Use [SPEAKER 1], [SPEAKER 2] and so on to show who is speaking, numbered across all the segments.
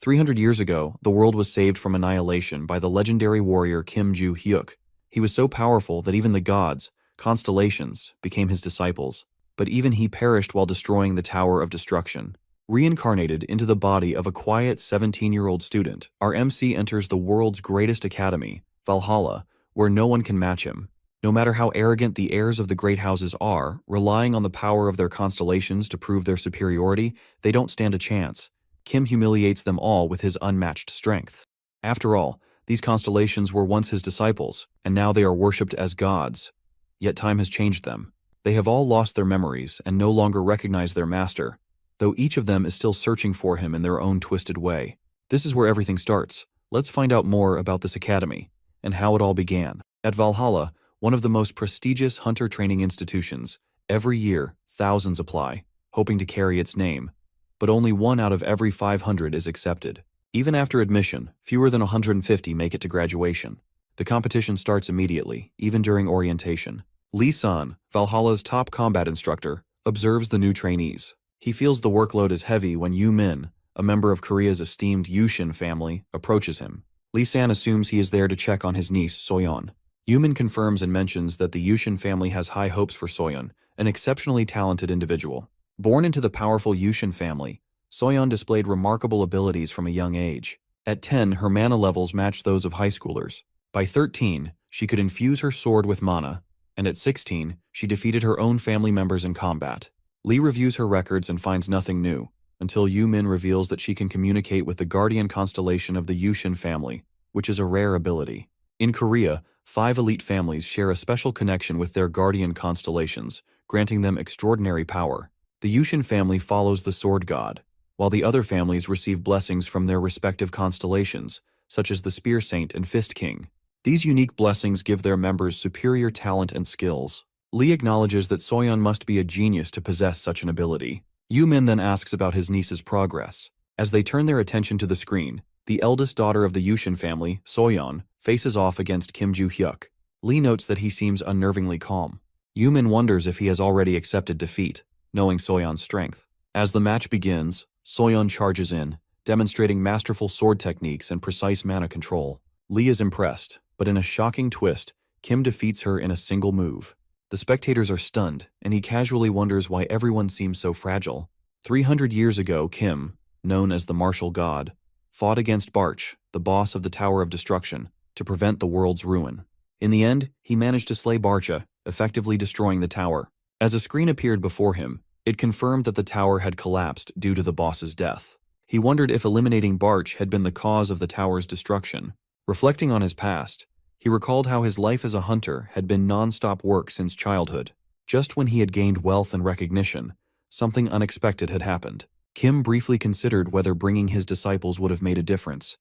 [SPEAKER 1] 300 years ago, the world was saved from annihilation by the legendary warrior Kim Ju-hyuk. He was so powerful that even the gods, Constellations, became his disciples. But even he perished while destroying the Tower of Destruction. Reincarnated into the body of a quiet 17-year-old student, our MC enters the world's greatest academy, Valhalla, where no one can match him. No matter how arrogant the heirs of the great houses are, relying on the power of their constellations to prove their superiority, they don't stand a chance. Kim humiliates them all with his unmatched strength. After all, these constellations were once his disciples, and now they are worshipped as gods. Yet time has changed them. They have all lost their memories and no longer recognize their master, though each of them is still searching for him in their own twisted way. This is where everything starts. Let's find out more about this academy and how it all began. At Valhalla, one of the most prestigious hunter training institutions, every year thousands apply, hoping to carry its name, but only 1 out of every 500 is accepted. Even after admission, fewer than 150 make it to graduation. The competition starts immediately, even during orientation. Lee Sun, Valhalla's top combat instructor, observes the new trainees. He feels the workload is heavy when Yu Min, a member of Korea's esteemed Yushin family, approaches him. Lee San assumes he is there to check on his niece, Soyeon. Yu Min confirms and mentions that the Yushin family has high hopes for Soyeon, an exceptionally talented individual. Born into the powerful Yushin family, Soyeon displayed remarkable abilities from a young age. At 10, her mana levels matched those of high schoolers. By 13, she could infuse her sword with mana, and at 16, she defeated her own family members in combat. Lee reviews her records and finds nothing new, until Yu Min reveals that she can communicate with the guardian constellation of the Yushin family, which is a rare ability. In Korea, 5 elite families share a special connection with their guardian constellations, granting them extraordinary power. The Yushin family follows the sword god, while the other families receive blessings from their respective constellations, such as the Spear Saint and Fist King. These unique blessings give their members superior talent and skills. Lee acknowledges that Soyeon must be a genius to possess such an ability. Yu Min then asks about his niece's progress. As they turn their attention to the screen, the eldest daughter of the Yushin family, Soyeon, faces off against Kim Ju-hyuk. Lee notes that he seems unnervingly calm. Yu Min wonders if he has already accepted defeat, knowing Soyeon's strength. As the match begins, Soyeon charges in, demonstrating masterful sword techniques and precise mana control. Lee is impressed, but in a shocking twist, Kim defeats her in a single move. The spectators are stunned, and he casually wonders why everyone seems so fragile. 300 years ago, Kim, known as the martial god, fought against Barch, the boss of the Tower of Destruction, to prevent the world's ruin. In the end, he managed to slay Barcha, effectively destroying the tower. As a screen appeared before him, it confirmed that the tower had collapsed due to the boss's death. He wondered if eliminating Barch had been the cause of the tower's destruction. Reflecting on his past, he recalled how his life as a hunter had been non-stop work since childhood. Just when he had gained wealth and recognition, something unexpected had happened. Kim briefly considered whether bringing his disciples would have made a difference.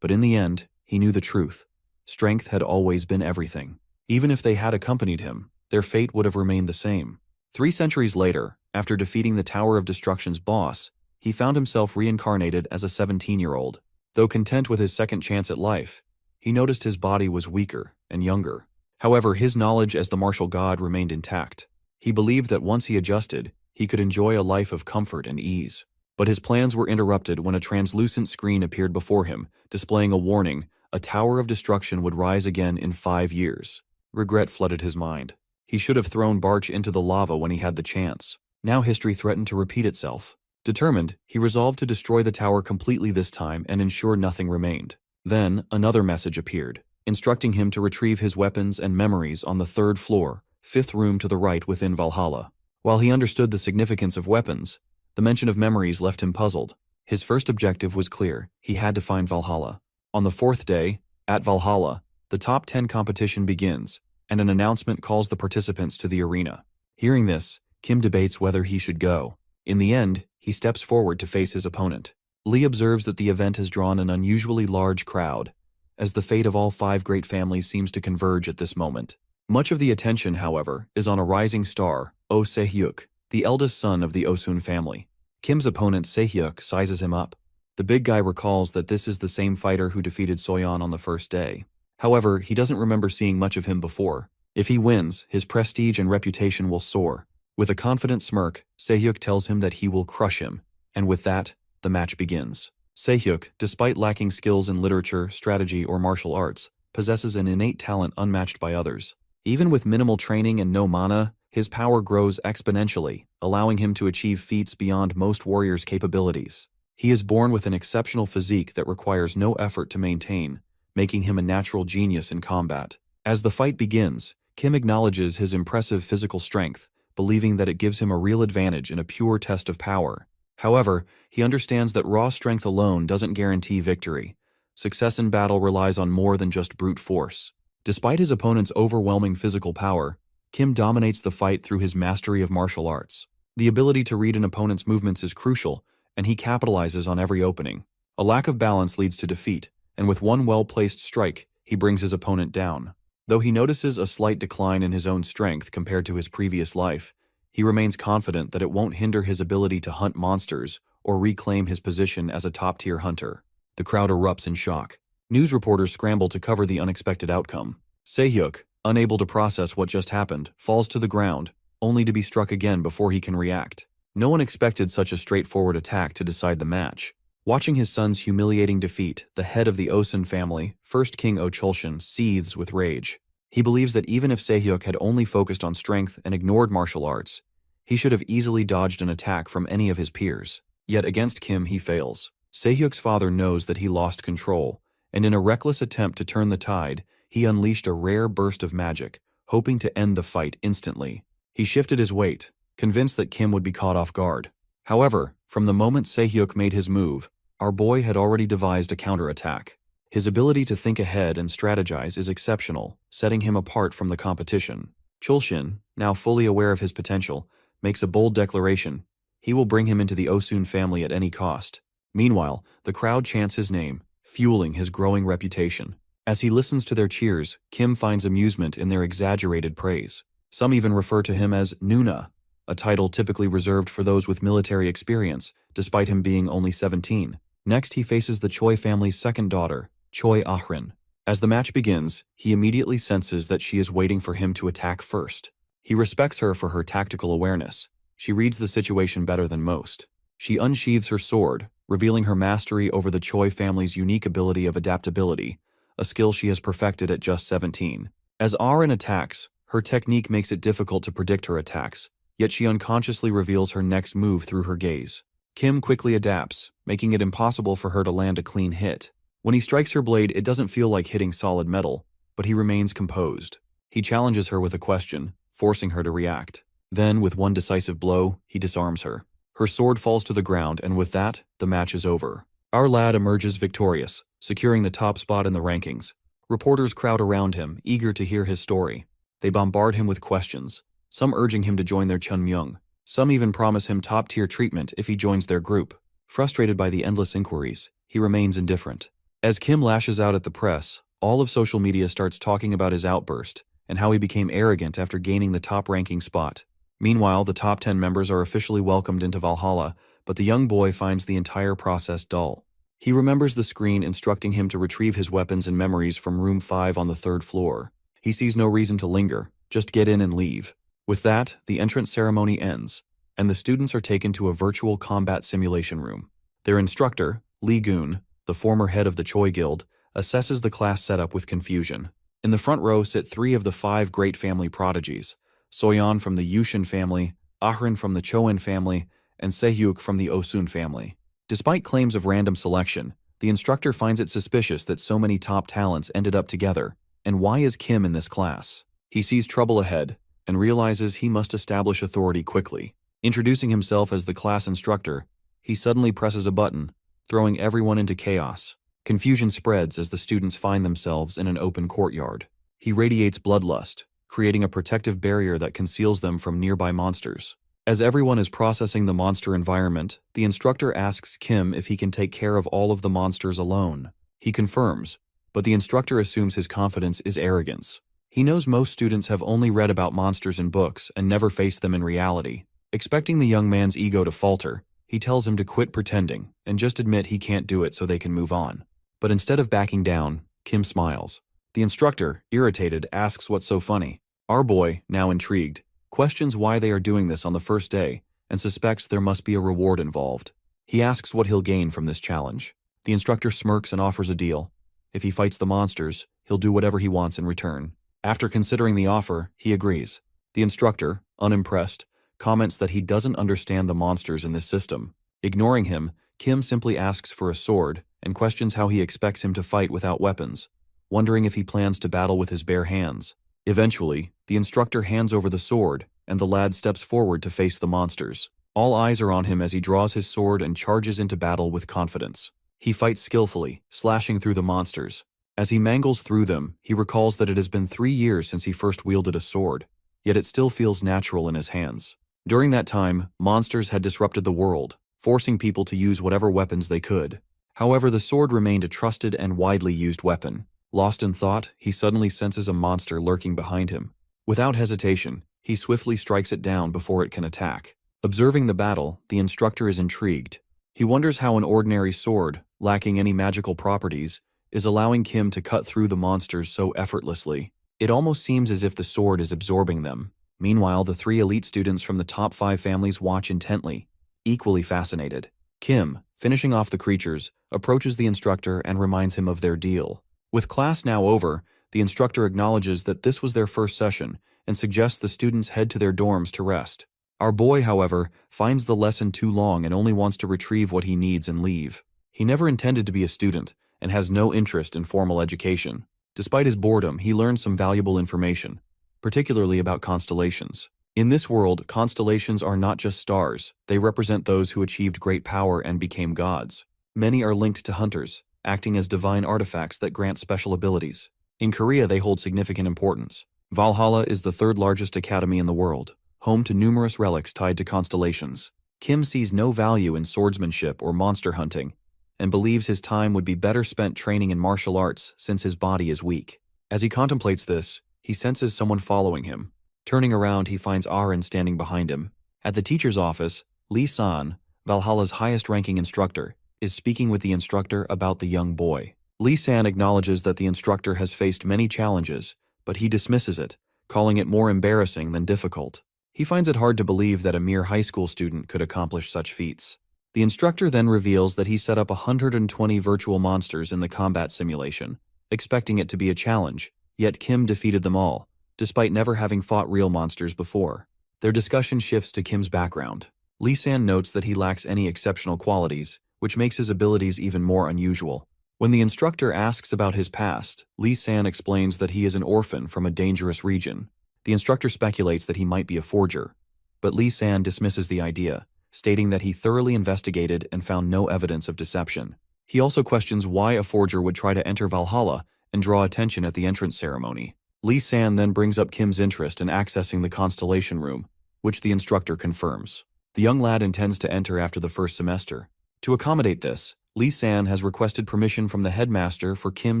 [SPEAKER 1] But in the end, he knew the truth. Strength had always been everything. Even if they had accompanied him, their fate would have remained the same. 3 centuries later, after defeating the Tower of Destruction's boss, he found himself reincarnated as a 17-year-old. Though content with his second chance at life, he noticed his body was weaker and younger. However, his knowledge as the martial god remained intact. He believed that once he adjusted, he could enjoy a life of comfort and ease. But his plans were interrupted when a translucent screen appeared before him, displaying a warning: a Tower of Destruction would rise again in 5 years. Regret flooded his mind. He should have thrown Barch into the lava when he had the chance. Now history threatened to repeat itself. Determined, he resolved to destroy the tower completely this time and ensure nothing remained. Then, another message appeared, instructing him to retrieve his weapons and memories on the 3rd floor, 5th room to the right within Valhalla. While he understood the significance of weapons, the mention of memories left him puzzled. His first objective was clear: he had to find Valhalla. On the 4th day, at Valhalla, the top 10 competition begins, and an announcement calls the participants to the arena. Hearing this, Kim debates whether he should go. In the end, he steps forward to face his opponent. Lee observes that the event has drawn an unusually large crowd, as the fate of all 5 great families seems to converge at this moment. Much of the attention, however, is on a rising star, Oh Se-hyuk, the eldest son of the Osun family. Kim's opponent Se-hyuk sizes him up. The big guy recalls that this is the same fighter who defeated Soyeon on the first day. However, he doesn't remember seeing much of him before. If he wins, his prestige and reputation will soar. With a confident smirk, Se-hyuk tells him that he will crush him, and with that, the match begins. Se-hyuk, despite lacking skills in literature, strategy, or martial arts, possesses an innate talent unmatched by others. Even with minimal training and no mana, his power grows exponentially, allowing him to achieve feats beyond most warriors' capabilities. He is born with an exceptional physique that requires no effort to maintain, making him a natural genius in combat. As the fight begins, Kim acknowledges his impressive physical strength, believing that it gives him a real advantage in a pure test of power. However, he understands that raw strength alone doesn't guarantee victory. Success in battle relies on more than just brute force. Despite his opponent's overwhelming physical power, Kim dominates the fight through his mastery of martial arts. The ability to read an opponent's movements is crucial, and he capitalizes on every opening. A lack of balance leads to defeat, and with one well-placed strike, he brings his opponent down. Though he notices a slight decline in his own strength compared to his previous life, he remains confident that it won't hinder his ability to hunt monsters or reclaim his position as a top-tier hunter. The crowd erupts in shock. News reporters scramble to cover the unexpected outcome. Se-hyuk, unable to process what just happened, falls to the ground, only to be struck again before he can react. No one expected such a straightforward attack to decide the match. Watching his son's humiliating defeat, the head of the Osun family, first King Ocholshin, seethes with rage. He believes that even if Se-hyuk had only focused on strength and ignored martial arts, he should have easily dodged an attack from any of his peers. Yet against Kim he fails. Se-hyuk's father knows that he lost control, and in a reckless attempt to turn the tide, he unleashed a rare burst of magic, hoping to end the fight instantly. He shifted his weight, convinced that Kim would be caught off guard. However, from the moment Se-hyuk made his move, our boy had already devised a counterattack. His ability to think ahead and strategize is exceptional, setting him apart from the competition. Cholshin, now fully aware of his potential, makes a bold declaration. He will bring him into the Osun family at any cost. Meanwhile, the crowd chants his name, fueling his growing reputation. As he listens to their cheers, Kim finds amusement in their exaggerated praise. Some even refer to him as Nuna, a title typically reserved for those with military experience, despite him being only 17. Next, he faces the Choi family's second daughter, Choi Ahrin. As the match begins, he immediately senses that she is waiting for him to attack first. He respects her for her tactical awareness. She reads the situation better than most. She unsheathes her sword, revealing her mastery over the Choi family's unique ability of adaptability, a skill she has perfected at just 17. As Ahrin attacks, her technique makes it difficult to predict her attacks, yet she unconsciously reveals her next move through her gaze. Kim quickly adapts, making it impossible for her to land a clean hit. When he strikes her blade, it doesn't feel like hitting solid metal, but he remains composed. He challenges her with a question, forcing her to react. Then, with one decisive blow, he disarms her. Her sword falls to the ground, and with that, the match is over. Our lad emerges victorious, securing the top spot in the rankings. Reporters crowd around him, eager to hear his story. They bombard him with questions, some urging him to join their Chunmyung. Some even promise him top-tier treatment if he joins their group. Frustrated by the endless inquiries, he remains indifferent. As Kim lashes out at the press, all of social media starts talking about his outburst and how he became arrogant after gaining the top-ranking spot. Meanwhile, the top 10 members are officially welcomed into Valhalla, but the young boy finds the entire process dull. He remembers the screen instructing him to retrieve his weapons and memories from room 5 on the 3rd floor. He sees no reason to linger, just get in and leave. With that, the entrance ceremony ends, and the students are taken to a virtual combat simulation room. Their instructor, Lee Goon, the former head of the Choi Guild, assesses the class setup with confusion. In the front row sit 3 of the 5 great family prodigies, Soyeon from the Yushin family, Ahrin from the Choen family, and Se-hyuk from the Osun family. Despite claims of random selection, the instructor finds it suspicious that so many top talents ended up together, and why is Kim in this class? He sees trouble ahead, and realizes he must establish authority quickly. Introducing himself as the class instructor, he suddenly presses a button, throwing everyone into chaos. Confusion spreads as the students find themselves in an open courtyard. He radiates bloodlust, creating a protective barrier that conceals them from nearby monsters. As everyone is processing the monster environment, the instructor asks Kim if he can take care of all of the monsters alone. He confirms, but the instructor assumes his confidence is arrogance. He knows most students have only read about monsters in books and never faced them in reality. Expecting the young man's ego to falter, he tells him to quit pretending and just admit he can't do it so they can move on. But instead of backing down, Kim smiles. The instructor, irritated, asks what's so funny. Our boy, now intrigued, questions why they are doing this on the first day and suspects there must be a reward involved. He asks what he'll gain from this challenge. The instructor smirks and offers a deal. If he fights the monsters, he'll do whatever he wants in return. After considering the offer, he agrees. The instructor, unimpressed, comments that he doesn't understand the monsters in this system. Ignoring him, Kim simply asks for a sword and questions how he expects him to fight without weapons, wondering if he plans to battle with his bare hands. Eventually, the instructor hands over the sword, and the lad steps forward to face the monsters. All eyes are on him as he draws his sword and charges into battle with confidence. He fights skillfully, slashing through the monsters. As he mangles through them, he recalls that it has been 3 years since he first wielded a sword, yet it still feels natural in his hands. During that time, monsters had disrupted the world, forcing people to use whatever weapons they could. However, the sword remained a trusted and widely used weapon. Lost in thought, he suddenly senses a monster lurking behind him. Without hesitation, he swiftly strikes it down before it can attack. Observing the battle, the instructor is intrigued. He wonders how an ordinary sword, lacking any magical properties, is allowing Kim to cut through the monsters so effortlessly. It almost seems as if the sword is absorbing them. Meanwhile, the 3 elite students from the top 5 families watch intently, equally fascinated. Kim, finishing off the creatures, approaches the instructor and reminds him of their deal. With class now over, the instructor acknowledges that this was their first session and suggests the students head to their dorms to rest. Our boy, however, finds the lesson too long and only wants to retrieve what he needs and leave. He never intended to be a student and has no interest in formal education. Despite his boredom, he learns some valuable information, particularly about constellations. In this world, constellations are not just stars, they represent those who achieved great power and became gods. Many are linked to hunters, acting as divine artifacts that grant special abilities. In Korea, they hold significant importance. Valhalla is the 3rd largest academy in the world, home to numerous relics tied to constellations. Kim sees no value in swordsmanship or monster hunting, and believes his time would be better spent training in martial arts since his body is weak. As he contemplates this, he senses someone following him. Turning around, he finds Aaron standing behind him. At the teacher's office, Lee-san, Valhalla's highest-ranking instructor, is speaking with the instructor about the young boy. Lee-san acknowledges that the instructor has faced many challenges, but he dismisses it, calling it more embarrassing than difficult. He finds it hard to believe that a mere high school student could accomplish such feats. The instructor then reveals that he set up 120 virtual monsters in the combat simulation, expecting it to be a challenge, yet Kim defeated them all, despite never having fought real monsters before. Their discussion shifts to Kim's background. Lee-san notes that he lacks any exceptional qualities, which makes his abilities even more unusual. When the instructor asks about his past, Lee-san explains that he is an orphan from a dangerous region. The instructor speculates that he might be a forger, but Lee-san dismisses the idea, stating that he thoroughly investigated and found no evidence of deception. He also questions why a forger would try to enter Valhalla and draw attention at the entrance ceremony. Lee-san then brings up Kim's interest in accessing the Constellation Room, which the instructor confirms. The young lad intends to enter after the first semester. To accommodate this, Lee-san has requested permission from the headmaster for Kim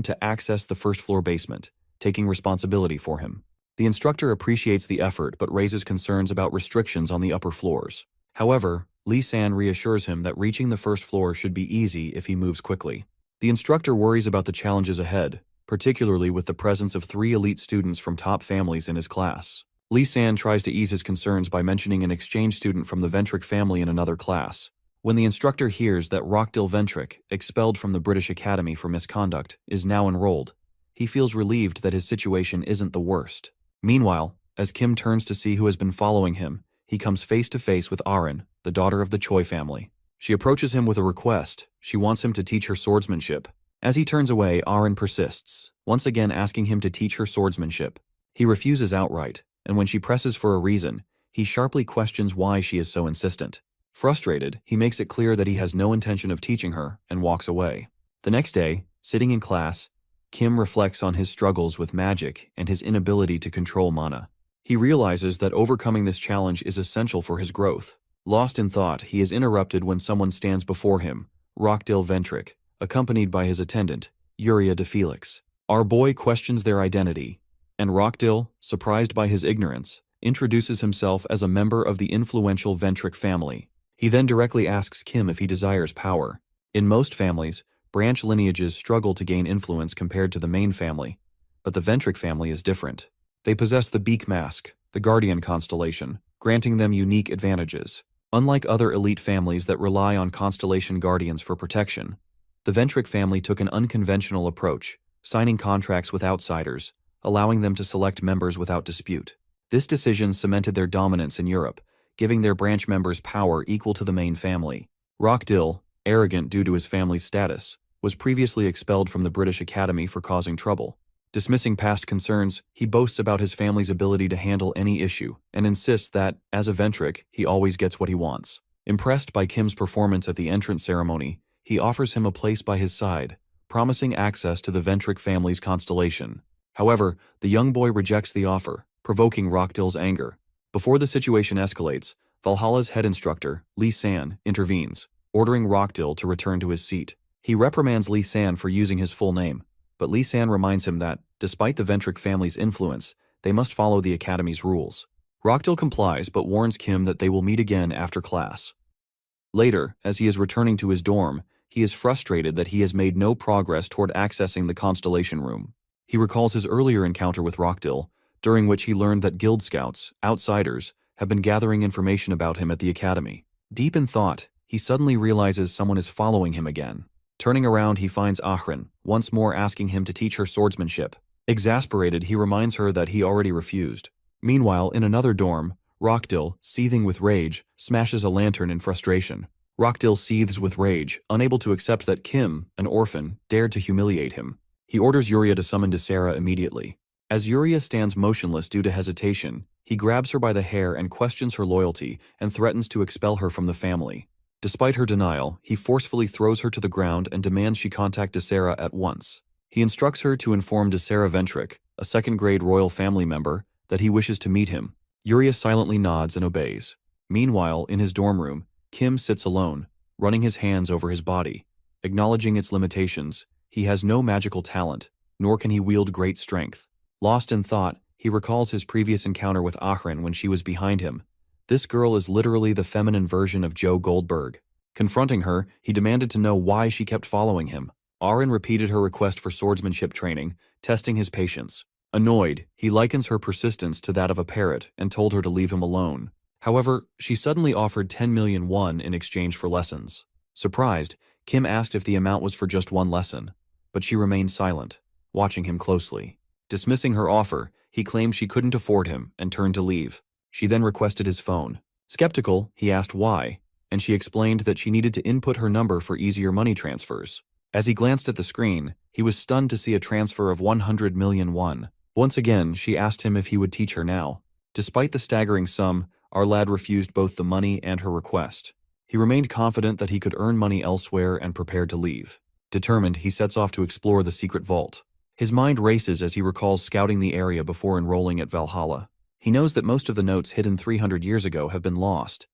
[SPEAKER 1] to access the first-floor basement, taking responsibility for him. The instructor appreciates the effort but raises concerns about restrictions on the upper floors. However, Lee-san reassures him that reaching the first floor should be easy if he moves quickly. The instructor worries about the challenges ahead, particularly with the presence of 3 elite students from top families in his class. Lee-san tries to ease his concerns by mentioning an exchange student from the Ventric family in another class. When the instructor hears that Rockdill Ventric, expelled from the British Academy for misconduct, is now enrolled, he feels relieved that his situation isn't the worst. Meanwhile, as Kim turns to see who has been following him, he comes face to face with Aaron, the daughter of the Choi family. She approaches him with a request. She wants him to teach her swordsmanship. As he turns away, Aaron persists, once again asking him to teach her swordsmanship. He refuses outright, and when she presses for a reason, he sharply questions why she is so insistent. Frustrated, he makes it clear that he has no intention of teaching her and walks away. The next day, sitting in class, Kim reflects on his struggles with magic and his inability to control mana. He realizes that overcoming this challenge is essential for his growth. Lost in thought, he is interrupted when someone stands before him, Rockdill Ventric, accompanied by his attendant, Uria de Felix. Our boy questions their identity, and Rockdill, surprised by his ignorance, introduces himself as a member of the influential Ventric family. He then directly asks Kim if he desires power. In most families, branch lineages struggle to gain influence compared to the main family, but the Ventric family is different. They possess the Beak Mask, the Guardian constellation, granting them unique advantages. Unlike other elite families that rely on constellation guardians for protection, The Ventric family took an unconventional approach, signing contracts with outsiders, allowing them to select members without dispute. This decision cemented their dominance in Europe, giving their branch members power equal to the main family. Rockdill, arrogant due to his family's status, was previously expelled from the British Academy for causing trouble. Dismissing past concerns, he boasts about his family's ability to handle any issue and insists that, as a Ventric, he always gets what he wants. Impressed by Kim's performance at the entrance ceremony, he offers him a place by his side, promising access to the Ventric family's constellation. However, the young boy rejects the offer, provoking Rockdill's anger. Before the situation escalates, Valhalla's head instructor, Lee San, intervenes, ordering Rockdill to return to his seat. He reprimands Lee San for using his full name, but Lee San reminds him that, despite the Ventric family's influence, they must follow the Academy's rules. Rockdill complies but warns Kim that they will meet again after class. Later, as he is returning to his dorm, he is frustrated that he has made no progress toward accessing the Constellation Room. He recalls his earlier encounter with Rockdill, during which he learned that Guild Scouts, outsiders, have been gathering information about him at the Academy. Deep in thought, he suddenly realizes someone is following him again. Turning around, he finds Ahrin, once more asking him to teach her swordsmanship. Exasperated, he reminds her that he already refused. Meanwhile, in another dorm, Rockdill, seething with rage, smashes a lantern in frustration. Rockdill seethes with rage, unable to accept that Kim, an orphan, dared to humiliate him. He orders Yuria to summon Desera immediately. As Yuria stands motionless due to hesitation, he grabs her by the hair and questions her loyalty and threatens to expel her from the family. Despite her denial, he forcefully throws her to the ground and demands she contact Desera at once. He instructs her to inform Desera Ventric, a second-grade royal family member, that he wishes to meet him. Yuria silently nods and obeys. Meanwhile, in his dorm room, Kim sits alone, running his hands over his body. Acknowledging its limitations, he has no magical talent, nor can he wield great strength. Lost in thought, he recalls his previous encounter with Ahrin when she was behind him. This girl is literally the feminine version of Joe Goldberg. Confronting her, he demanded to know why she kept following him. Ahrin repeated her request for swordsmanship training, testing his patience. Annoyed, he likens her persistence to that of a parrot and told her to leave him alone. However, she suddenly offered 10 million won in exchange for lessons. Surprised, Kim asked if the amount was for just one lesson, but she remained silent, watching him closely. Dismissing her offer, he claimed she couldn't afford him and turned to leave. She then requested his phone. Skeptical, he asked why, and she explained that she needed to input her number for easier money transfers. As he glanced at the screen, he was stunned to see a transfer of 100 million won. Once again, she asked him if he would teach her now. Despite the staggering sum, our lad refused both the money and her request. He remained confident that he could earn money elsewhere and prepared to leave. Determined, he sets off to explore the secret vault. His mind races as he recalls scouting the area before enrolling at Valhalla. He knows that most of the notes hidden 300 years ago have been lost,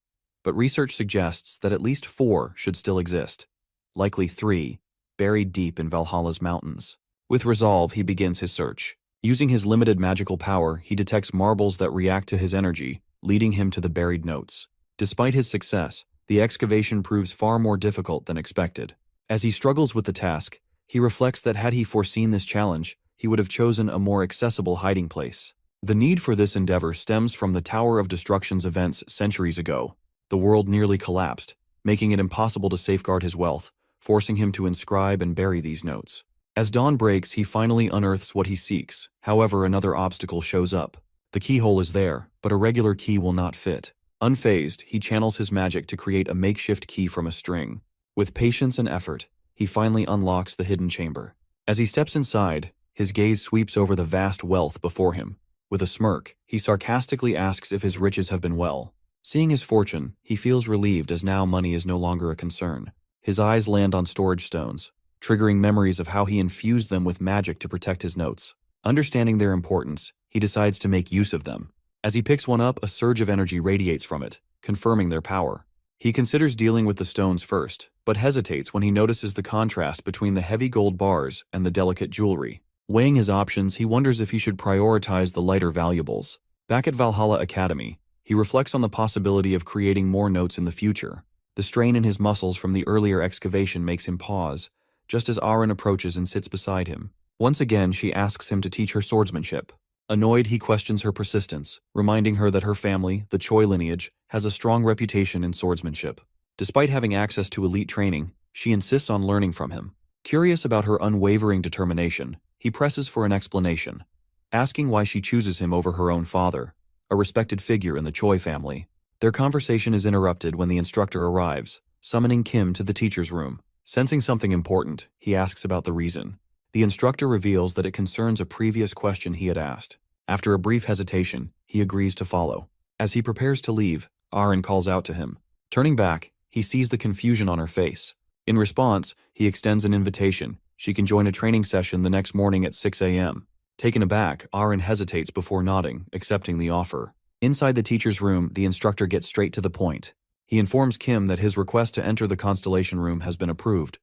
[SPEAKER 1] but research suggests that at least 4 should still exist. Likely 3, buried deep in Valhalla's mountains. With resolve, he begins his search. Using his limited magical power, he detects marbles that react to his energy, leading him to the buried notes. Despite his success, the excavation proves far more difficult than expected. As he struggles with the task, he reflects that had he foreseen this challenge, he would have chosen a more accessible hiding place. The need for this endeavor stems from the Tower of Destruction's events centuries ago. The world nearly collapsed, making it impossible to safeguard his wealth, forcing him to inscribe and bury these notes. As dawn breaks, he finally unearths what he seeks. However, another obstacle shows up. The keyhole is there, but a regular key will not fit. Unfazed, he channels his magic to create a makeshift key from a string. With patience and effort, he finally unlocks the hidden chamber. As he steps inside, his gaze sweeps over the vast wealth before him. With a smirk, he sarcastically asks if his riches have been well. Seeing his fortune, he feels relieved as now money is no longer a concern. His eyes land on storage stones, triggering memories of how he infused them with magic to protect his notes. Understanding their importance, he decides to make use of them. As he picks one up, a surge of energy radiates from it, confirming their power. He considers dealing with the stones first, but hesitates when he notices the contrast between the heavy gold bars and the delicate jewelry. Weighing his options, he wonders if he should prioritize the lighter valuables. Back at Valhalla Academy, he reflects on the possibility of creating more notes in the future. The strain in his muscles from the earlier excavation makes him pause, just as Ahrin approaches and sits beside him. Once again, she asks him to teach her swordsmanship. Annoyed, he questions her persistence, reminding her that her family, the Choi lineage, has a strong reputation in swordsmanship. Despite having access to elite training, she insists on learning from him. Curious about her unwavering determination, he presses for an explanation, asking why she chooses him over her own father, a respected figure in the Choi family. Their conversation is interrupted when the instructor arrives, summoning Kim to the teacher's room. Sensing something important, he asks about the reason. The instructor reveals that it concerns a previous question he had asked. After a brief hesitation, he agrees to follow. As he prepares to leave, Aaron calls out to him. Turning back, he sees the confusion on her face. In response, he extends an invitation. She can join a training session the next morning at 6 a.m. Taken aback, Aaron hesitates before nodding, accepting the offer. Inside the teacher's room, the instructor gets straight to the point. He informs Kim that his request to enter the Constellation room has been approved.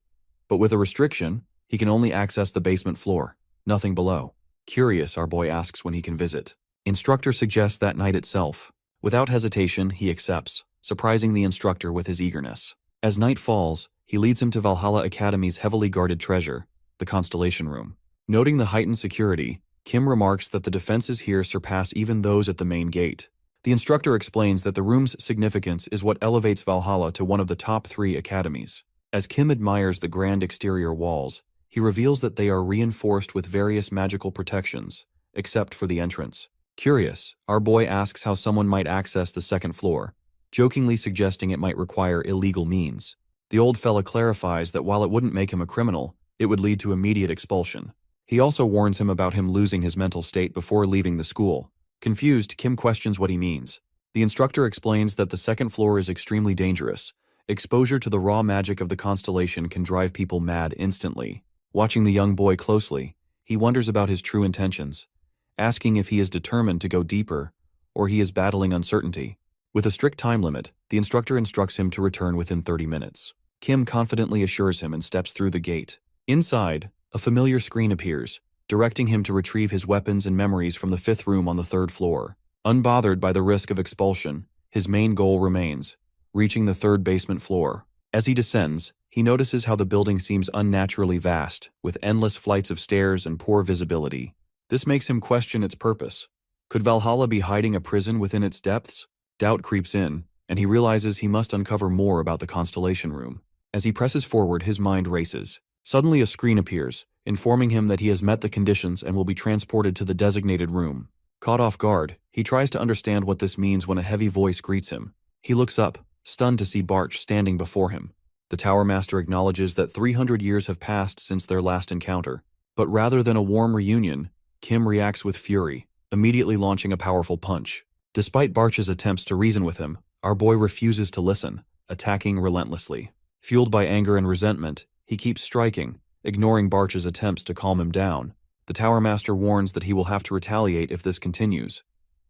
[SPEAKER 1] But with a restriction, he can only access the basement floor, nothing below. Curious, our boy asks when he can visit. Instructor suggests that night itself. Without hesitation, he accepts, surprising the instructor with his eagerness. As night falls, he leads him to Valhalla Academy's heavily guarded treasure, the Constellation room. Noting the heightened security, Kim remarks that the defenses here surpass even those at the main gate. The instructor explains that the room's significance is what elevates Valhalla to one of the top 3 academies. As Kim admires the grand exterior walls, he reveals that they are reinforced with various magical protections, except for the entrance. Curious, our boy asks how someone might access the second floor, jokingly suggesting it might require illegal means. The old fella clarifies that while it wouldn't make him a criminal, it would lead to immediate expulsion. He also warns him about him losing his mental state before leaving the school. Confused, Kim questions what he means. The instructor explains that the second floor is extremely dangerous. Exposure to the raw magic of the constellation can drive people mad instantly. Watching the young boy closely, he wonders about his true intentions, asking if he is determined to go deeper, or he is battling uncertainty. With a strict time limit, the instructor instructs him to return within 30 minutes. Kim confidently assures him and steps through the gate. Inside, a familiar screen appears, directing him to retrieve his weapons and memories from the 5th room on the 3rd floor. Unbothered by the risk of expulsion, his main goal remains, reaching the 3rd basement floor. As he descends, he notices how the building seems unnaturally vast, with endless flights of stairs and poor visibility. This makes him question its purpose. Could Valhalla be hiding a prison within its depths? Doubt creeps in, and he realizes he must uncover more about the Constellation room. As he presses forward, his mind races. Suddenly a screen appears, informing him that he has met the conditions and will be transported to the designated room. Caught off guard, he tries to understand what this means when a heavy voice greets him. He looks up, stunned to see Barch standing before him. The Tower Master acknowledges that 300 years have passed since their last encounter. But rather than a warm reunion, Kim reacts with fury, immediately launching a powerful punch. Despite Barch's attempts to reason with him, our boy refuses to listen, attacking relentlessly. Fueled by anger and resentment, he keeps striking, ignoring Barch's attempts to calm him down. The Tower Master warns that he will have to retaliate if this continues.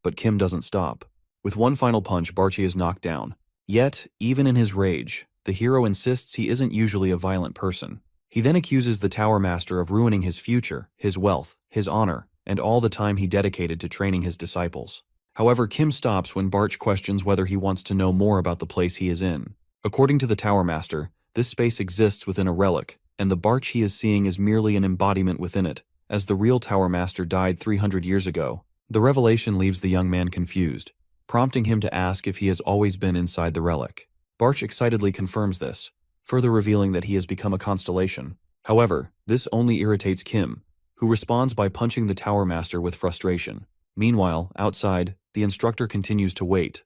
[SPEAKER 1] But Kim doesn't stop. With one final punch, Barchi is knocked down. Yet, even in his rage, the hero insists he isn't usually a violent person. He then accuses the Tower Master of ruining his future, his wealth, his honor, and all the time he dedicated to training his disciples. However, Kim stops when Barch questions whether he wants to know more about the place he is in. According to the Tower Master, this space exists within a relic, and the Barch he is seeing is merely an embodiment within it, as the real Tower Master died 300 years ago. The revelation leaves the young man confused, prompting him to ask if he has always been inside the relic. Barch excitedly confirms this, further revealing that he has become a constellation. However, this only irritates Kim, who responds by punching the Tower Master with frustration. Meanwhile, outside, the instructor continues to wait,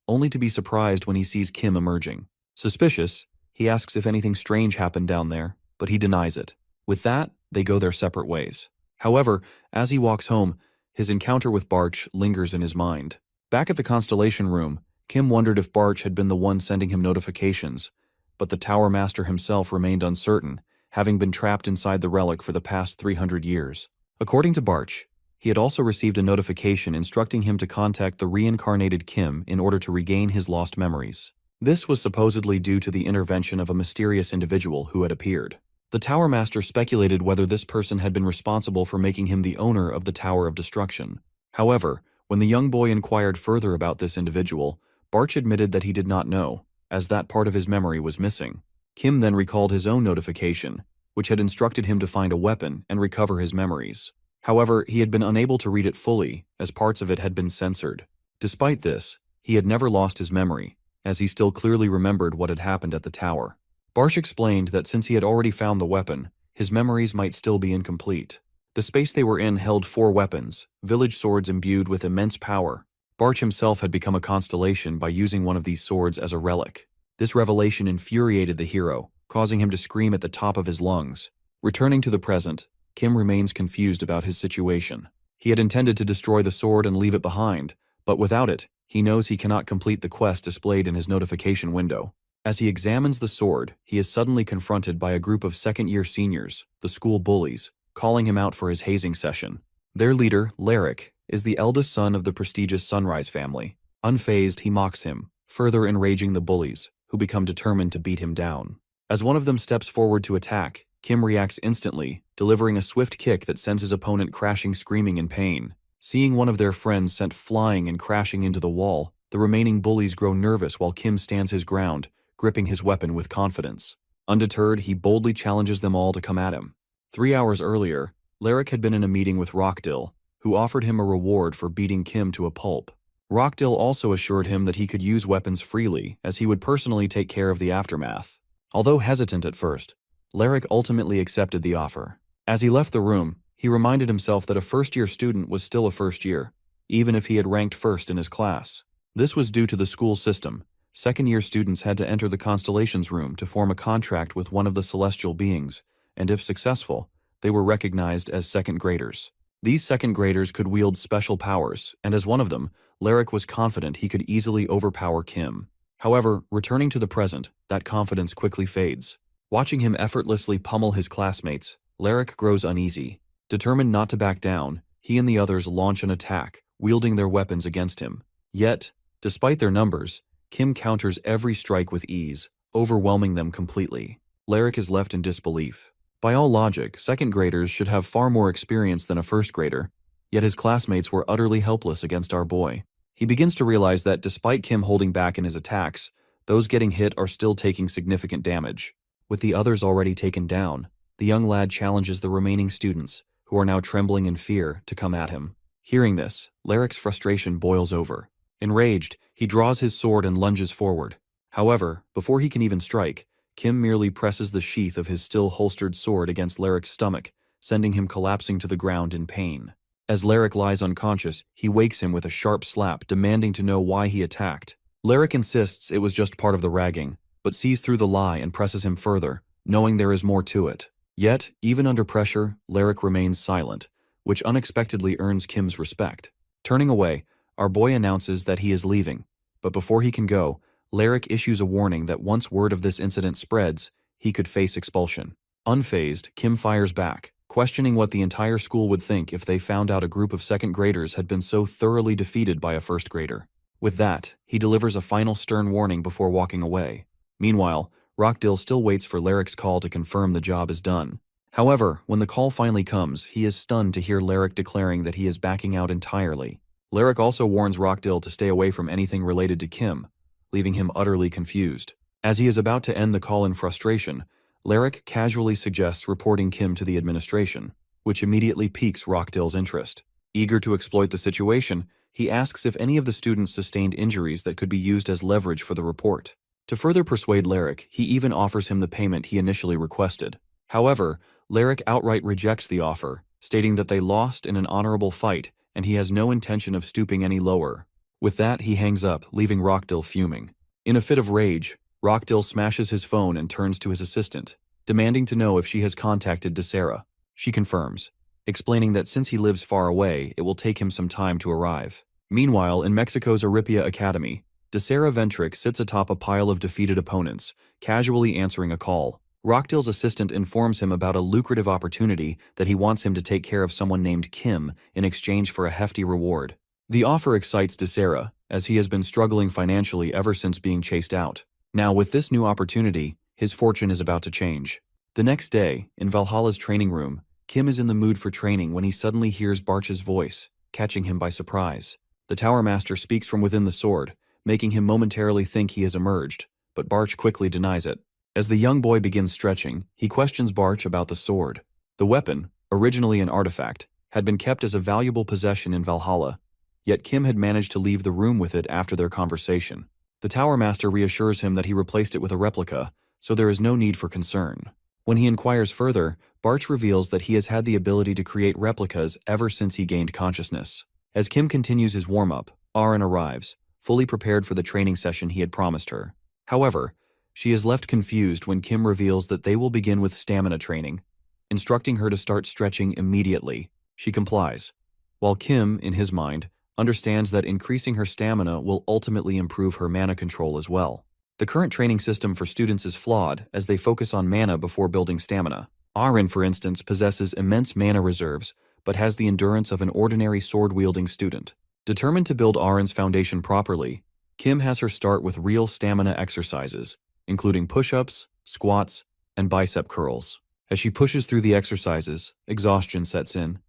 [SPEAKER 1] only to be surprised when he sees Kim emerging. Suspicious, he asks if anything strange happened down there, but he denies it. With that, they go their separate ways. However, as he walks home, his encounter with Barch lingers in his mind. Back at the Constellation room, Kim wondered if Barch had been the one sending him notifications, but the Tower Master himself remained uncertain, having been trapped inside the relic for the past 300 years. According to Barch, he had also received a notification instructing him to contact the reincarnated Kim in order to regain his lost memories. This was supposedly due to the intervention of a mysterious individual who had appeared. The Tower Master speculated whether this person had been responsible for making him the owner of the Tower of Destruction. However, when the young boy inquired further about this individual, Barch admitted that he did not know, as that part of his memory was missing. Kim then recalled his own notification, which had instructed him to find a weapon and recover his memories. However, he had been unable to read it fully, as parts of it had been censored. Despite this, he had never lost his memory, as he still clearly remembered what had happened at the tower. Barch explained that since he had already found the weapon, his memories might still be incomplete. The space they were in held 4 weapons, village swords imbued with immense power. Barch himself had become a constellation by using one of these swords as a relic. This revelation infuriated the hero, causing him to scream at the top of his lungs. Returning to the present, Kim remains confused about his situation. He had intended to destroy the sword and leave it behind, but without it, he knows he cannot complete the quest displayed in his notification window. As he examines the sword, he is suddenly confronted by a group of second-year seniors, the school bullies, calling him out for his hazing session. Their leader, Larrick, is the eldest son of the prestigious Sunrise family. Unfazed, he mocks him, further enraging the bullies, who become determined to beat him down. As one of them steps forward to attack, Kim reacts instantly, delivering a swift kick that sends his opponent crashing screaming in pain. Seeing one of their friends sent flying and crashing into the wall, the remaining bullies grow nervous while Kim stands his ground, gripping his weapon with confidence. Undeterred, he boldly challenges them all to come at him. 3 hours earlier, Larrick had been in a meeting with Rockdill, who offered him a reward for beating Kim to a pulp. Rockdill also assured him that he could use weapons freely, as he would personally take care of the aftermath. Although hesitant at first, Larrick ultimately accepted the offer. As he left the room, he reminded himself that a first-year student was still a first year, even if he had ranked first in his class. This was due to the school system. Second-year students had to enter the Constellations room to form a contract with one of the celestial beings, and if successful, they were recognized as second graders. These second graders could wield special powers, and as one of them, Larrick was confident he could easily overpower Kim. However, returning to the present, that confidence quickly fades. Watching him effortlessly pummel his classmates, Larrick grows uneasy. Determined not to back down, he and the others launch an attack, wielding their weapons against him. Yet, despite their numbers, Kim counters every strike with ease, overwhelming them completely. Larrick is left in disbelief. By all logic, second graders should have far more experience than a first grader, yet his classmates were utterly helpless against our boy. He begins to realize that despite Kim holding back in his attacks, those getting hit are still taking significant damage. With the others already taken down, the young lad challenges the remaining students, who are now trembling in fear, to come at him. Hearing this, Larrick's frustration boils over. Enraged, he draws his sword and lunges forward. However, before he can even strike, Kim merely presses the sheath of his still holstered sword against Larrick's stomach, sending him collapsing to the ground in pain. As Larrick lies unconscious, he wakes him with a sharp slap, demanding to know why he attacked. Larrick insists it was just part of the ragging, but sees through the lie and presses him further, knowing there is more to it. Yet, even under pressure, Larrick remains silent, which unexpectedly earns Kim's respect. Turning away, our boy announces that he is leaving, but before he can go, Larrick issues a warning that once word of this incident spreads, he could face expulsion. Unfazed, Kim fires back, questioning what the entire school would think if they found out a group of second graders had been so thoroughly defeated by a first grader. With that, he delivers a final stern warning before walking away. Meanwhile, Rockdill still waits for Larrick's call to confirm the job is done. However, when the call finally comes, he is stunned to hear Larrick declaring that he is backing out entirely. Larrick also warns Rockdill to stay away from anything related to Kim, leaving him utterly confused. As he is about to end the call in frustration, Larrick casually suggests reporting Kim to the administration, which immediately piques Rockdill's interest. Eager to exploit the situation, he asks if any of the students sustained injuries that could be used as leverage for the report. To further persuade Larrick, he even offers him the payment he initially requested. However, Larrick outright rejects the offer, stating that they lost in an honorable fight and he has no intention of stooping any lower. With that, he hangs up, leaving Rockdill fuming. In a fit of rage, Rockdill smashes his phone and turns to his assistant, demanding to know if she has contacted Desera. She confirms, explaining that since he lives far away, it will take him some time to arrive. Meanwhile, in Mexico's Aripia Academy, Desera Ventric sits atop a pile of defeated opponents, casually answering a call. Rockdill's assistant informs him about a lucrative opportunity that he wants him to take care of someone named Kim in exchange for a hefty reward. The offer excites Desera, as he has been struggling financially ever since being chased out. Now, with this new opportunity, his fortune is about to change. The next day, in Valhalla's training room, Kim is in the mood for training when he suddenly hears Barch's voice, catching him by surprise. The Tower Master speaks from within the sword, making him momentarily think he has emerged, but Barch quickly denies it. As the young boy begins stretching, he questions Barch about the sword. The weapon, originally an artifact, had been kept as a valuable possession in Valhalla, yet Kim had managed to leave the room with it after their conversation. The Tower Master reassures him that he replaced it with a replica, so there is no need for concern. When he inquires further, Barch reveals that he has had the ability to create replicas ever since he gained consciousness. As Kim continues his warm-up, Aaron arrives, fully prepared for the training session he had promised her. However, she is left confused when Kim reveals that they will begin with stamina training, instructing her to start stretching immediately. She complies, while Kim, in his mind, understands that increasing her stamina will ultimately improve her mana control as well. The current training system for students is flawed as they focus on mana before building stamina. Aaron, for instance, possesses immense mana reserves, but has the endurance of an ordinary sword-wielding student. Determined to build Aaron's foundation properly, Kim has her start with real stamina exercises, including push-ups, squats, and bicep curls. As she pushes through the exercises, exhaustion sets in.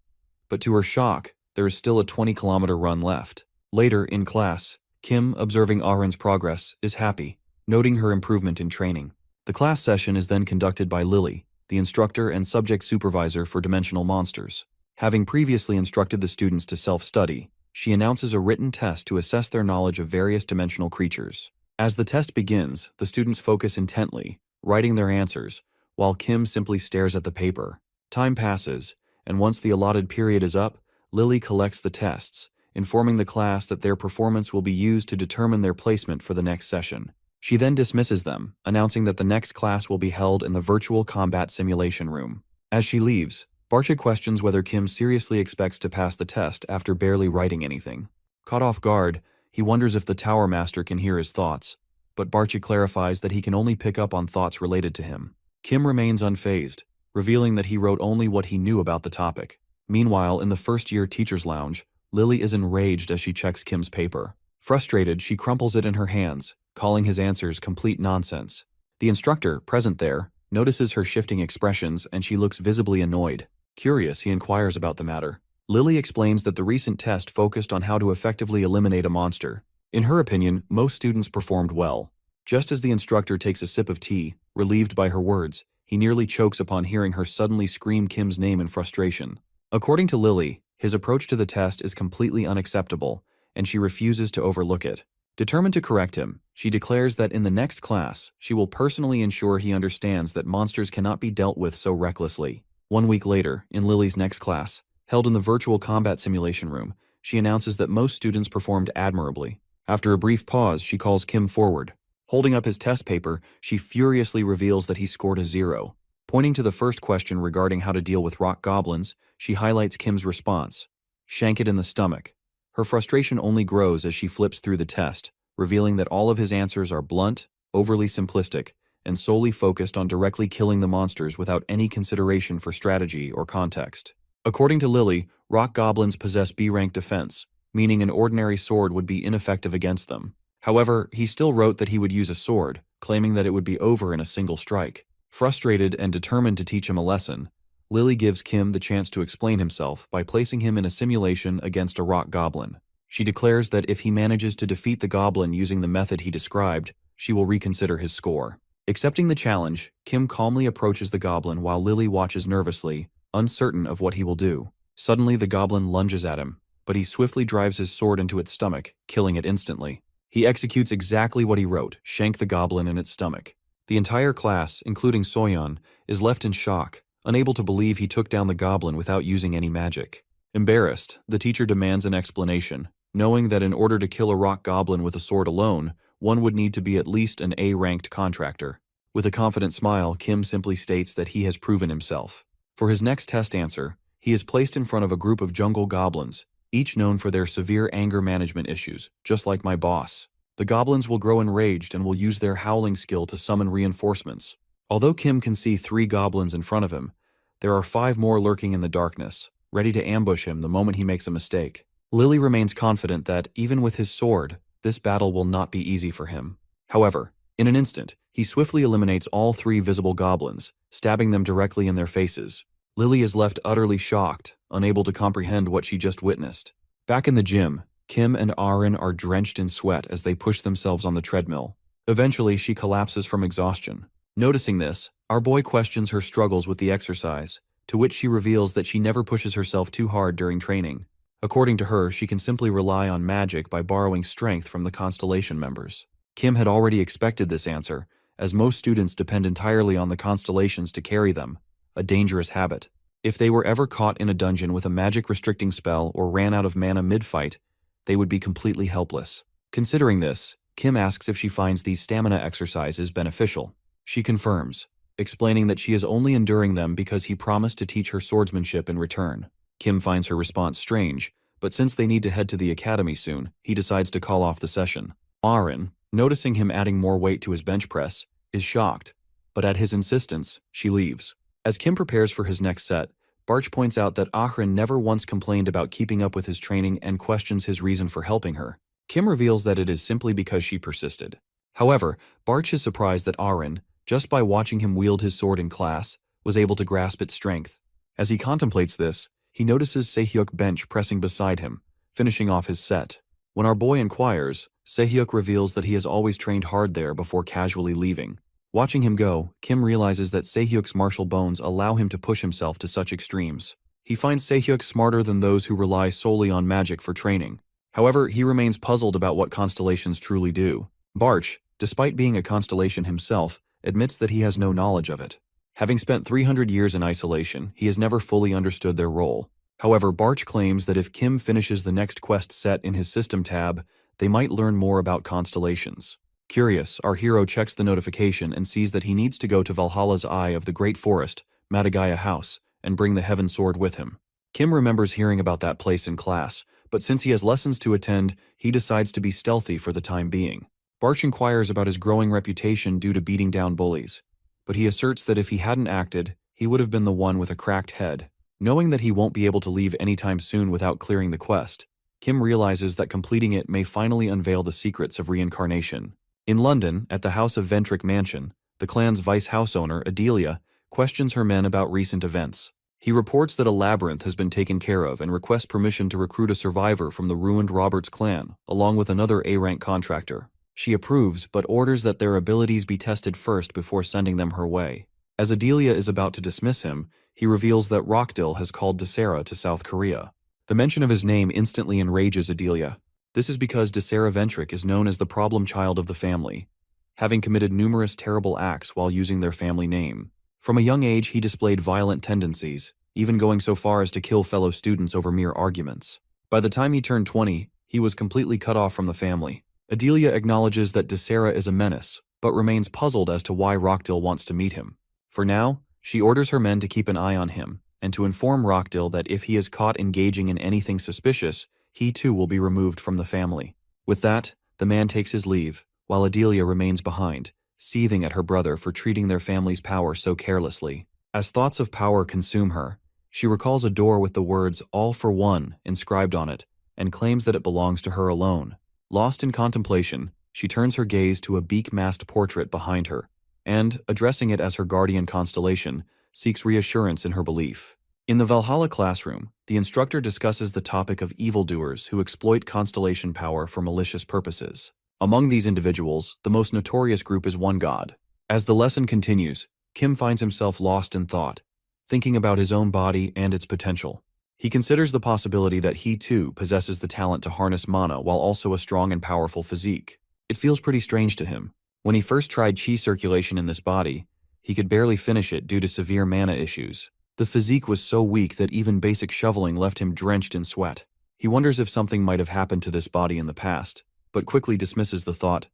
[SPEAKER 1] But to her shock, there is still a 20-kilometer run left. Later, in class, Kim, observing Aaron's progress, is happy, noting her improvement in training. The class session is then conducted by Lily, the instructor and subject supervisor for dimensional monsters. Having previously instructed the students to self-study, she announces a written test to assess their knowledge of various dimensional creatures. As the test begins, the students focus intently, writing their answers, while Kim simply stares at the paper. Time passes, and once the allotted period is up, Lily collects the tests, informing the class that their performance will be used to determine their placement for the next session. She then dismisses them, announcing that the next class will be held in the virtual combat simulation room. As she leaves, Barcha questions whether Kim seriously expects to pass the test after barely writing anything. Caught off guard, he wonders if the Tower Master can hear his thoughts, but Barcha clarifies that he can only pick up on thoughts related to him. Kim remains unfazed, revealing that he wrote only what he knew about the topic. Meanwhile, in the first-year teacher's lounge, Lily is enraged as she checks Kim's paper. Frustrated, she crumples it in her hands, calling his answers complete nonsense. The instructor, present there, notices her shifting expressions and she looks visibly annoyed. Curious, he inquires about the matter. Lily explains that the recent test focused on how to effectively eliminate a monster. In her opinion, most students performed well. Just as the instructor takes a sip of tea, relieved by her words, he nearly chokes upon hearing her suddenly scream Kim's name in frustration. According to Lily, his approach to the test is completely unacceptable, and she refuses to overlook it. Determined to correct him, she declares that in the next class, she will personally ensure he understands that monsters cannot be dealt with so recklessly. 1 week later, in Lily's next class, held in the virtual combat simulation room, she announces that most students performed admirably. After a brief pause, she calls Kim forward. Holding up his test paper, she furiously reveals that he scored a 0. Pointing to the first question regarding how to deal with rock goblins, she highlights Kim's response. Shank it in the stomach. Her frustration only grows as she flips through the test, revealing that all of his answers are blunt, overly simplistic, and solely focused on directly killing the monsters without any consideration for strategy or context. According to Lily, rock goblins possess B-rank defense, meaning an ordinary sword would be ineffective against them. However, he still wrote that he would use a sword, claiming that it would be over in a single strike. Frustrated and determined to teach him a lesson, Lily gives Kim the chance to explain himself by placing him in a simulation against a rock goblin. She declares that if he manages to defeat the goblin using the method he described, she will reconsider his score. Accepting the challenge, Kim calmly approaches the goblin while Lily watches nervously, uncertain of what he will do. Suddenly, the goblin lunges at him, but he swiftly drives his sword into its stomach, killing it instantly. He executes exactly what he wrote, shank the goblin in its stomach. The entire class, including Soyeon, is left in shock, unable to believe he took down the goblin without using any magic. Embarrassed, the teacher demands an explanation, knowing that in order to kill a rock goblin with a sword alone, one would need to be at least an A-ranked contractor. With a confident smile, Kim simply states that he has proven himself. For his next test answer, he is placed in front of a group of jungle goblins, each known for their severe anger management issues, just like my boss. The goblins will grow enraged and will use their howling skill to summon reinforcements. Although Kim can see 3 goblins in front of him, there are 5 more lurking in the darkness, ready to ambush him the moment he makes a mistake. Lily remains confident that, even with his sword, this battle will not be easy for him. However, in an instant, he swiftly eliminates all 3 visible goblins, stabbing them directly in their faces. Lily is left utterly shocked, unable to comprehend what she just witnessed. Back in the gym, Kim and Aaron are drenched in sweat as they push themselves on the treadmill. Eventually, she collapses from exhaustion. Noticing this, our boy questions her struggles with the exercise, to which she reveals that she never pushes herself too hard during training. According to her, she can simply rely on magic by borrowing strength from the Constellation members. Kim had already expected this answer, as most students depend entirely on the constellations to carry them, a dangerous habit. If they were ever caught in a dungeon with a magic restricting spell or ran out of mana mid-fight, they would be completely helpless. Considering this, Kim asks if she finds these stamina exercises beneficial. She confirms, explaining that she is only enduring them because he promised to teach her swordsmanship in return. Kim finds her response strange, but since they need to head to the academy soon, he decides to call off the session. Arin, noticing him adding more weight to his bench press, is shocked, but at his insistence, she leaves. As Kim prepares for his next set, Barch points out that Arin never once complained about keeping up with his training and questions his reason for helping her. Kim reveals that it is simply because she persisted. However, Barch is surprised that Arin, just by watching him wield his sword in class, was able to grasp its strength. As he contemplates this, he notices Se-hyuk bench pressing beside him, finishing off his set. When our boy inquires, Se-hyuk reveals that he has always trained hard there before casually leaving. Watching him go, Kim realizes that Se-hyuk's martial bones allow him to push himself to such extremes. He finds Se-hyuk smarter than those who rely solely on magic for training. However, he remains puzzled about what constellations truly do. Barch, despite being a constellation himself, admits that he has no knowledge of it. Having spent 300 years in isolation, he has never fully understood their role. However, Barch claims that if Kim finishes the next quest set in his system tab, they might learn more about constellations. Curious, our hero checks the notification and sees that he needs to go to Valhalla's Eye of the Great Forest, Madagaya House, and bring the Heaven Sword with him. Kim remembers hearing about that place in class, but since he has lessons to attend, he decides to be stealthy for the time being. Barch inquires about his growing reputation due to beating down bullies, but he asserts that if he hadn't acted, he would have been the one with a cracked head. Knowing that he won't be able to leave anytime soon without clearing the quest, Kim realizes that completing it may finally unveil the secrets of reincarnation. In London, at the House of Ventric Mansion, the clan's vice house owner, Adelia, questions her men about recent events. He reports that a labyrinth has been taken care of and requests permission to recruit a survivor from the ruined Roberts clan, along with another A-rank contractor. She approves, but orders that their abilities be tested first before sending them her way. As Adelia is about to dismiss him, he reveals that Rockdill has called Desera to South Korea. The mention of his name instantly enrages Adelia. This is because Desera Ventric is known as the problem child of the family, having committed numerous terrible acts while using their family name. From a young age, he displayed violent tendencies, even going so far as to kill fellow students over mere arguments. By the time he turned 20, he was completely cut off from the family. Adelia acknowledges that Desera is a menace, but remains puzzled as to why Rockdill wants to meet him. For now, she orders her men to keep an eye on him, and to inform Rockdill that if he is caught engaging in anything suspicious, he too will be removed from the family. With that, the man takes his leave, while Adelia remains behind, seething at her brother for treating their family's power so carelessly. As thoughts of power consume her, she recalls a door with the words "All for One" inscribed on it, and claims that it belongs to her alone. Lost in contemplation, she turns her gaze to a beak-masked portrait behind her, and, addressing it as her guardian constellation, seeks reassurance in her belief. In the Valhalla classroom, the instructor discusses the topic of evildoers who exploit constellation power for malicious purposes. Among these individuals, the most notorious group is One God. As the lesson continues, Kim finds himself lost in thought, thinking about his own body and its potential. He considers the possibility that he too possesses the talent to harness mana while also a strong and powerful physique. It feels pretty strange to him. When he first tried chi circulation in this body, he could barely finish it due to severe mana issues. The physique was so weak that even basic shoveling left him drenched in sweat. He wonders if something might have happened to this body in the past, but quickly dismisses the thought.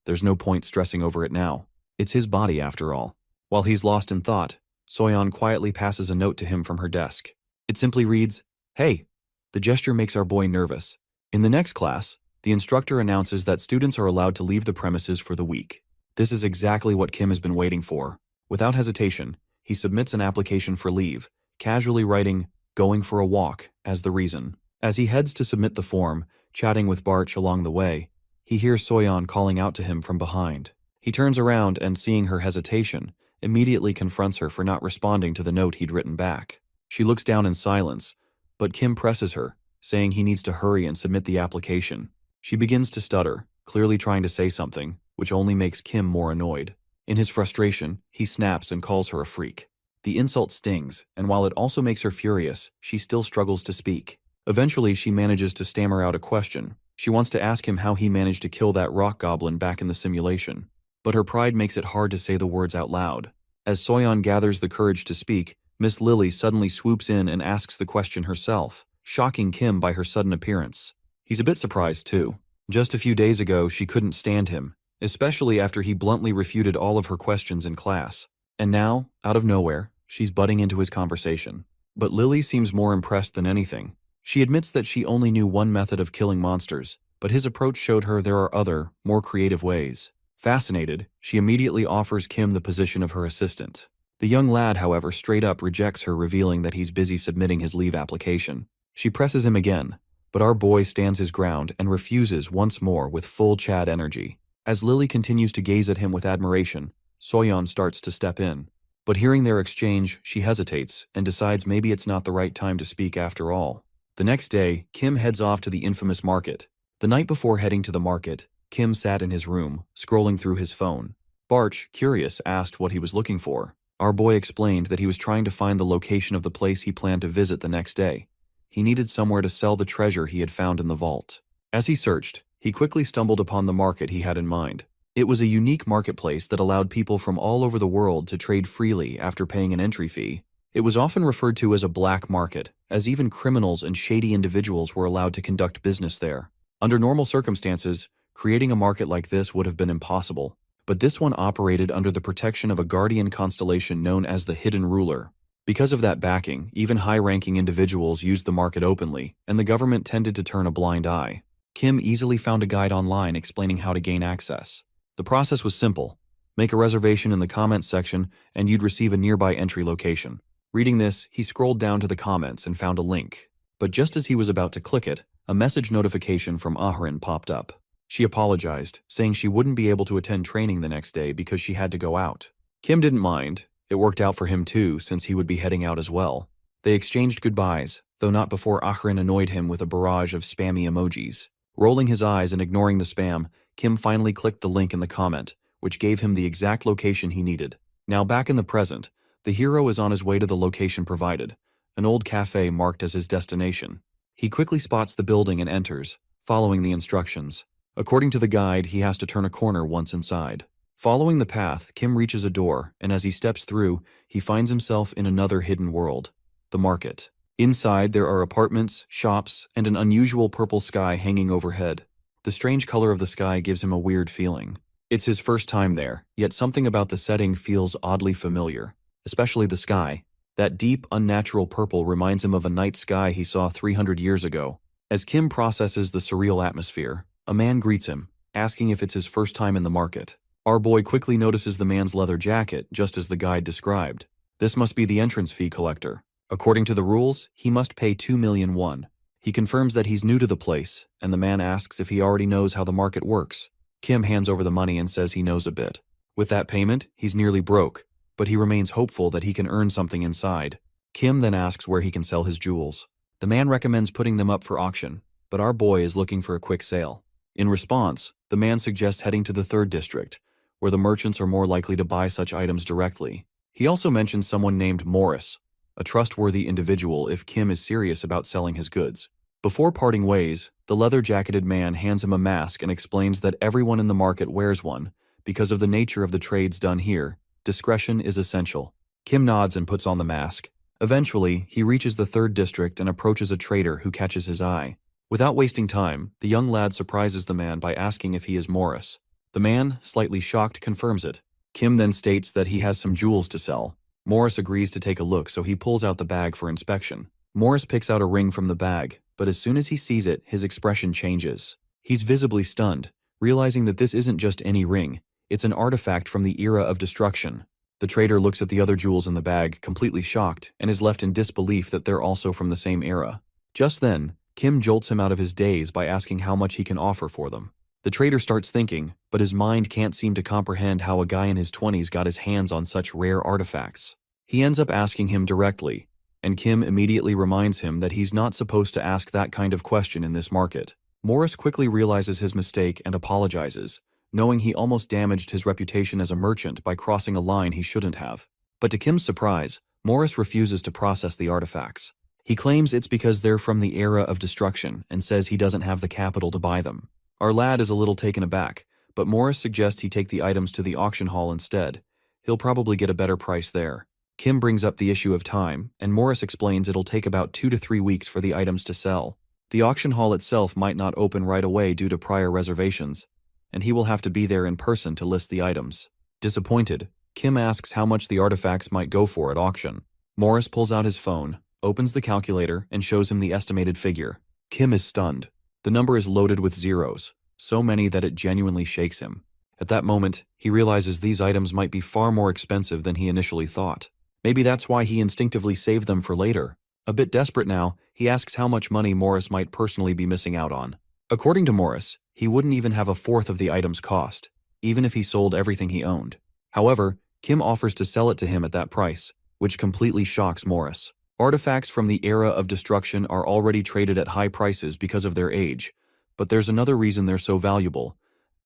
[SPEAKER 1] There's no point stressing over it now. It's his body after all. While he's lost in thought, Soyeon quietly passes a note to him from her desk. It simply reads, "Hey." The gesture makes our boy nervous. In the next class, the instructor announces that students are allowed to leave the premises for the week. This is exactly what Kim has been waiting for. Without hesitation, he submits an application for leave, casually writing, "going for a walk," as the reason. As he heads to submit the form, chatting with Barch along the way, he hears Soyeon calling out to him from behind. He turns around and, seeing her hesitation, immediately confronts her for not responding to the note he'd written back. She looks down in silence, but Kim presses her, saying he needs to hurry and submit the application. She begins to stutter, clearly trying to say something, which only makes Kim more annoyed. In his frustration, he snaps and calls her a freak. The insult stings, and while it also makes her furious, she still struggles to speak. Eventually, she manages to stammer out a question. She wants to ask him how he managed to kill that rock goblin back in the simulation. but her pride makes it hard to say the words out loud. As Soyeon gathers the courage to speak, Miss Lily suddenly swoops in and asks the question herself, shocking Kim by her sudden appearance. He's a bit surprised too. Just a few days ago, she couldn't stand him, especially after he bluntly refuted all of her questions in class. And now, out of nowhere, she's butting into his conversation. But Lily seems more impressed than anything. She admits that she only knew one method of killing monsters, but his approach showed her there are other, more creative ways. Fascinated, she immediately offers Kim the position of her assistant. The young lad, however, straight up rejects her, revealing that he's busy submitting his leave application. She presses him again, but our boy stands his ground and refuses once more with full Chad energy. As Lily continues to gaze at him with admiration, Soyeon starts to step in. But hearing their exchange, she hesitates and decides maybe it's not the right time to speak after all. The next day, Kim heads off to the infamous market. The night before heading to the market, Kim sat in his room, scrolling through his phone. Barch, curious, asked what he was looking for. Our boy explained that he was trying to find the location of the place he planned to visit the next day. He needed somewhere to sell the treasure he had found in the vault. As he searched, he quickly stumbled upon the market he had in mind. It was a unique marketplace that allowed people from all over the world to trade freely after paying an entry fee. It was often referred to as a black market, as even criminals and shady individuals were allowed to conduct business there. Under normal circumstances, creating a market like this would have been impossible, but this one operated under the protection of a guardian constellation known as the Hidden Ruler. Because of that backing, even high-ranking individuals used the market openly, and the government tended to turn a blind eye. Kim easily found a guide online explaining how to gain access. The process was simple. Make a reservation in the comments section, and you'd receive a nearby entry location. Reading this, he scrolled down to the comments and found a link. But just as he was about to click it, a message notification from Ahrin popped up. She apologized, saying she wouldn't be able to attend training the next day because she had to go out. Kim didn't mind. It worked out for him too, since he would be heading out as well. They exchanged goodbyes, though not before Ahrin annoyed him with a barrage of spammy emojis. Rolling his eyes and ignoring the spam, Kim finally clicked the link in the comment, which gave him the exact location he needed. Now back in the present, the hero is on his way to the location provided, an old cafe marked as his destination. He quickly spots the building and enters, following the instructions. According to the guide, he has to turn a corner once inside. Following the path, Kim reaches a door, and as he steps through, he finds himself in another hidden world, the market. Inside, there are apartments, shops, and an unusual purple sky hanging overhead. The strange color of the sky gives him a weird feeling. It's his first time there, yet something about the setting feels oddly familiar, especially the sky. That deep, unnatural purple reminds him of a night sky he saw 300 years ago. As Kim processes the surreal atmosphere, a man greets him, asking if it's his first time in the market. Our boy quickly notices the man's leather jacket, just as the guide described. This must be the entrance fee collector. According to the rules, he must pay 2 million won. He confirms that he's new to the place, and the man asks if he already knows how the market works. Kim hands over the money and says he knows a bit. With that payment, he's nearly broke, but he remains hopeful that he can earn something inside. Kim then asks where he can sell his jewels. The man recommends putting them up for auction, but our boy is looking for a quick sale. In response, the man suggests heading to the 3rd district, where the merchants are more likely to buy such items directly. He also mentions someone named Morris, a trustworthy individual if Kim is serious about selling his goods. Before parting ways, the leather-jacketed man hands him a mask and explains that everyone in the market wears one. Because of the nature of the trades done here, discretion is essential. Kim nods and puts on the mask. Eventually, he reaches the 3rd district and approaches a trader who catches his eye. Without wasting time, the young lad surprises the man by asking if he is Morris. The man, slightly shocked, confirms it. Kim then states that he has some jewels to sell. Morris agrees to take a look, so he pulls out the bag for inspection. Morris picks out a ring from the bag, but as soon as he sees it, his expression changes. He's visibly stunned, realizing that this isn't just any ring. It's an artifact from the era of destruction. The trader looks at the other jewels in the bag, completely shocked, and is left in disbelief that they're also from the same era. Just then, Kim jolts him out of his daze by asking how much he can offer for them. The trader starts thinking, but his mind can't seem to comprehend how a guy in his 20s got his hands on such rare artifacts. He ends up asking him directly, and Kim immediately reminds him that he's not supposed to ask that kind of question in this market. Morris quickly realizes his mistake and apologizes, knowing he almost damaged his reputation as a merchant by crossing a line he shouldn't have. But to Kim's surprise, Morris refuses to process the artifacts. He claims it's because they're from the era of destruction and says he doesn't have the capital to buy them. Our lad is a little taken aback, but Morris suggests he take the items to the auction hall instead. He'll probably get a better price there. Kim brings up the issue of time, and Morris explains it'll take about 2 to 3 weeks for the items to sell. The auction hall itself might not open right away due to prior reservations, and he will have to be there in person to list the items. Disappointed, Kim asks how much the artifacts might go for at auction. Morris pulls out his phone, opens the calculator, and shows him the estimated figure. Kim is stunned. The number is loaded with zeros, so many that it genuinely shakes him. At that moment, he realizes these items might be far more expensive than he initially thought. Maybe that's why he instinctively saved them for later. A bit desperate now, he asks how much money Morris might personally be missing out on. According to Morris, he wouldn't even have a fourth of the item's cost, even if he sold everything he owned. However, Kim offers to sell it to him at that price, which completely shocks Morris. Artifacts from the era of destruction are already traded at high prices because of their age, but there's another reason they're so valuable.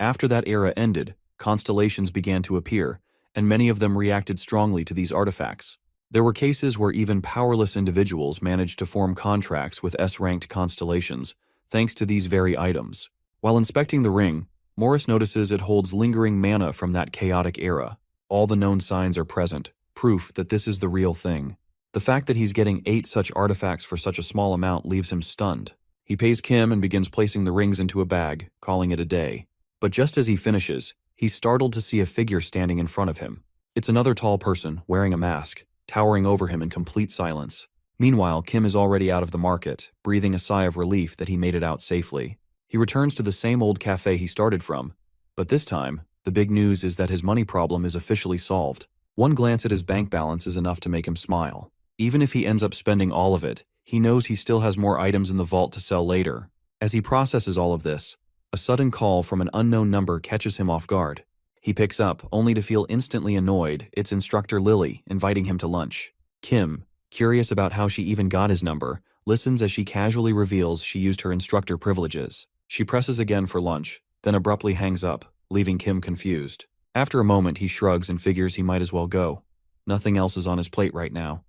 [SPEAKER 1] After that era ended, constellations began to appear, and many of them reacted strongly to these artifacts. There were cases where even powerless individuals managed to form contracts with S-ranked constellations, thanks to these very items. While inspecting the ring, Morris notices it holds lingering mana from that chaotic era. All the known signs are present, proof that this is the real thing. The fact that he's getting 8 such artifacts for such a small amount leaves him stunned. He pays Kim and begins placing the rings into a bag, calling it a day. But just as he finishes, he's startled to see a figure standing in front of him. It's another tall person, wearing a mask, towering over him in complete silence. Meanwhile, Kim is already out of the market, breathing a sigh of relief that he made it out safely. He returns to the same old cafe he started from, but this time, the big news is that his money problem is officially solved. One glance at his bank balance is enough to make him smile. Even if he ends up spending all of it, he knows he still has more items in the vault to sell later. As he processes all of this, a sudden call from an unknown number catches him off guard. He picks up, only to feel instantly annoyed. It's instructor Lily, inviting him to lunch. Kim, curious about how she even got his number, listens as she casually reveals she used her instructor privileges. She presses again for lunch, then abruptly hangs up, leaving Kim confused. After a moment, he shrugs and figures he might as well go. Nothing else is on his plate right now.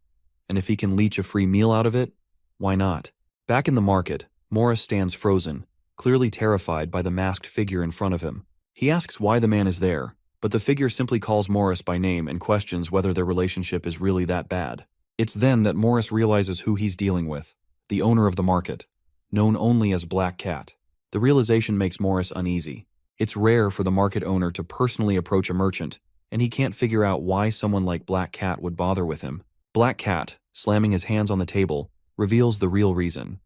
[SPEAKER 1] And if he can leech a free meal out of it, why not? Back in the market, Morris stands frozen, clearly terrified by the masked figure in front of him. He asks why the man is there, but the figure simply calls Morris by name and questions whether their relationship is really that bad. It's then that Morris realizes who he's dealing with, the owner of the market, known only as Black Cat. The realization makes Morris uneasy. It's rare for the market owner to personally approach a merchant, and he can't figure out why someone like Black Cat would bother with him. Black Cat, slamming his hands on the table, reveals the real reason.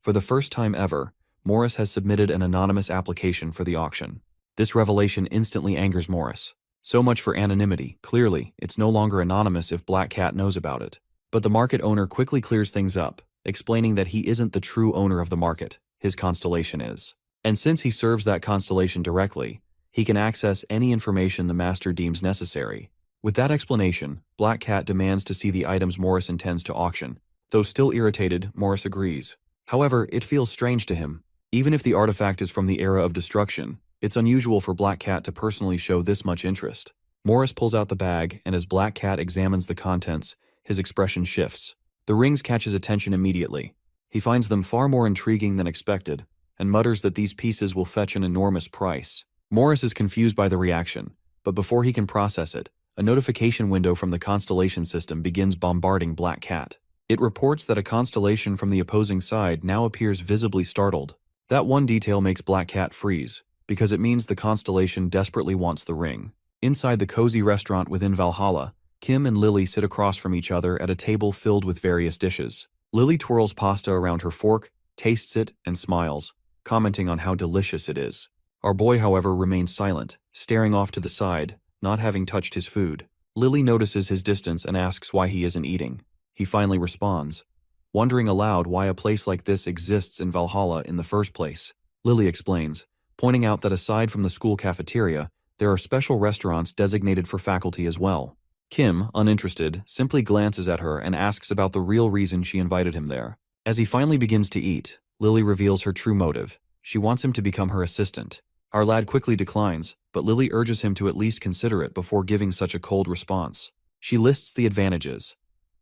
[SPEAKER 1] For the first time ever, Morris has submitted an anonymous application for the auction. This revelation instantly angers Morris. So much for anonymity. Clearly, it's no longer anonymous if Black Cat knows about it. But the market owner quickly clears things up, explaining that he isn't the true owner of the market. His constellation is. And since he serves that constellation directly, he can access any information the master deems necessary. With that explanation, Black Cat demands to see the items Morris intends to auction. Though still irritated, Morris agrees. However, it feels strange to him. Even if the artifact is from the era of destruction, it's unusual for Black Cat to personally show this much interest. Morris pulls out the bag, and as Black Cat examines the contents, his expression shifts. The rings catch his attention immediately. He finds them far more intriguing than expected, and mutters that these pieces will fetch an enormous price. Morris is confused by the reaction, but before he can process it, a notification window from the constellation system begins bombarding Black Cat. It reports that a constellation from the opposing side now appears visibly startled. That one detail makes Black Cat freeze, because it means the constellation desperately wants the ring. Inside the cozy restaurant within Valhalla, Kim and Lily sit across from each other at a table filled with various dishes. Lily twirls pasta around her fork, tastes it, and smiles, commenting on how delicious it is. Our boy, however, remains silent, staring off to the side, not having touched his food. Lily notices his distance and asks why he isn't eating. He finally responds, wondering aloud why a place like this exists in Valhalla in the first place. Lily explains, pointing out that aside from the school cafeteria, there are special restaurants designated for faculty as well. Kim, uninterested, simply glances at her and asks about the real reason she invited him there. As he finally begins to eat, Lily reveals her true motive. She wants him to become her assistant. Our lad quickly declines, but Lily urges him to at least consider it before giving such a cold response. She lists the advantages: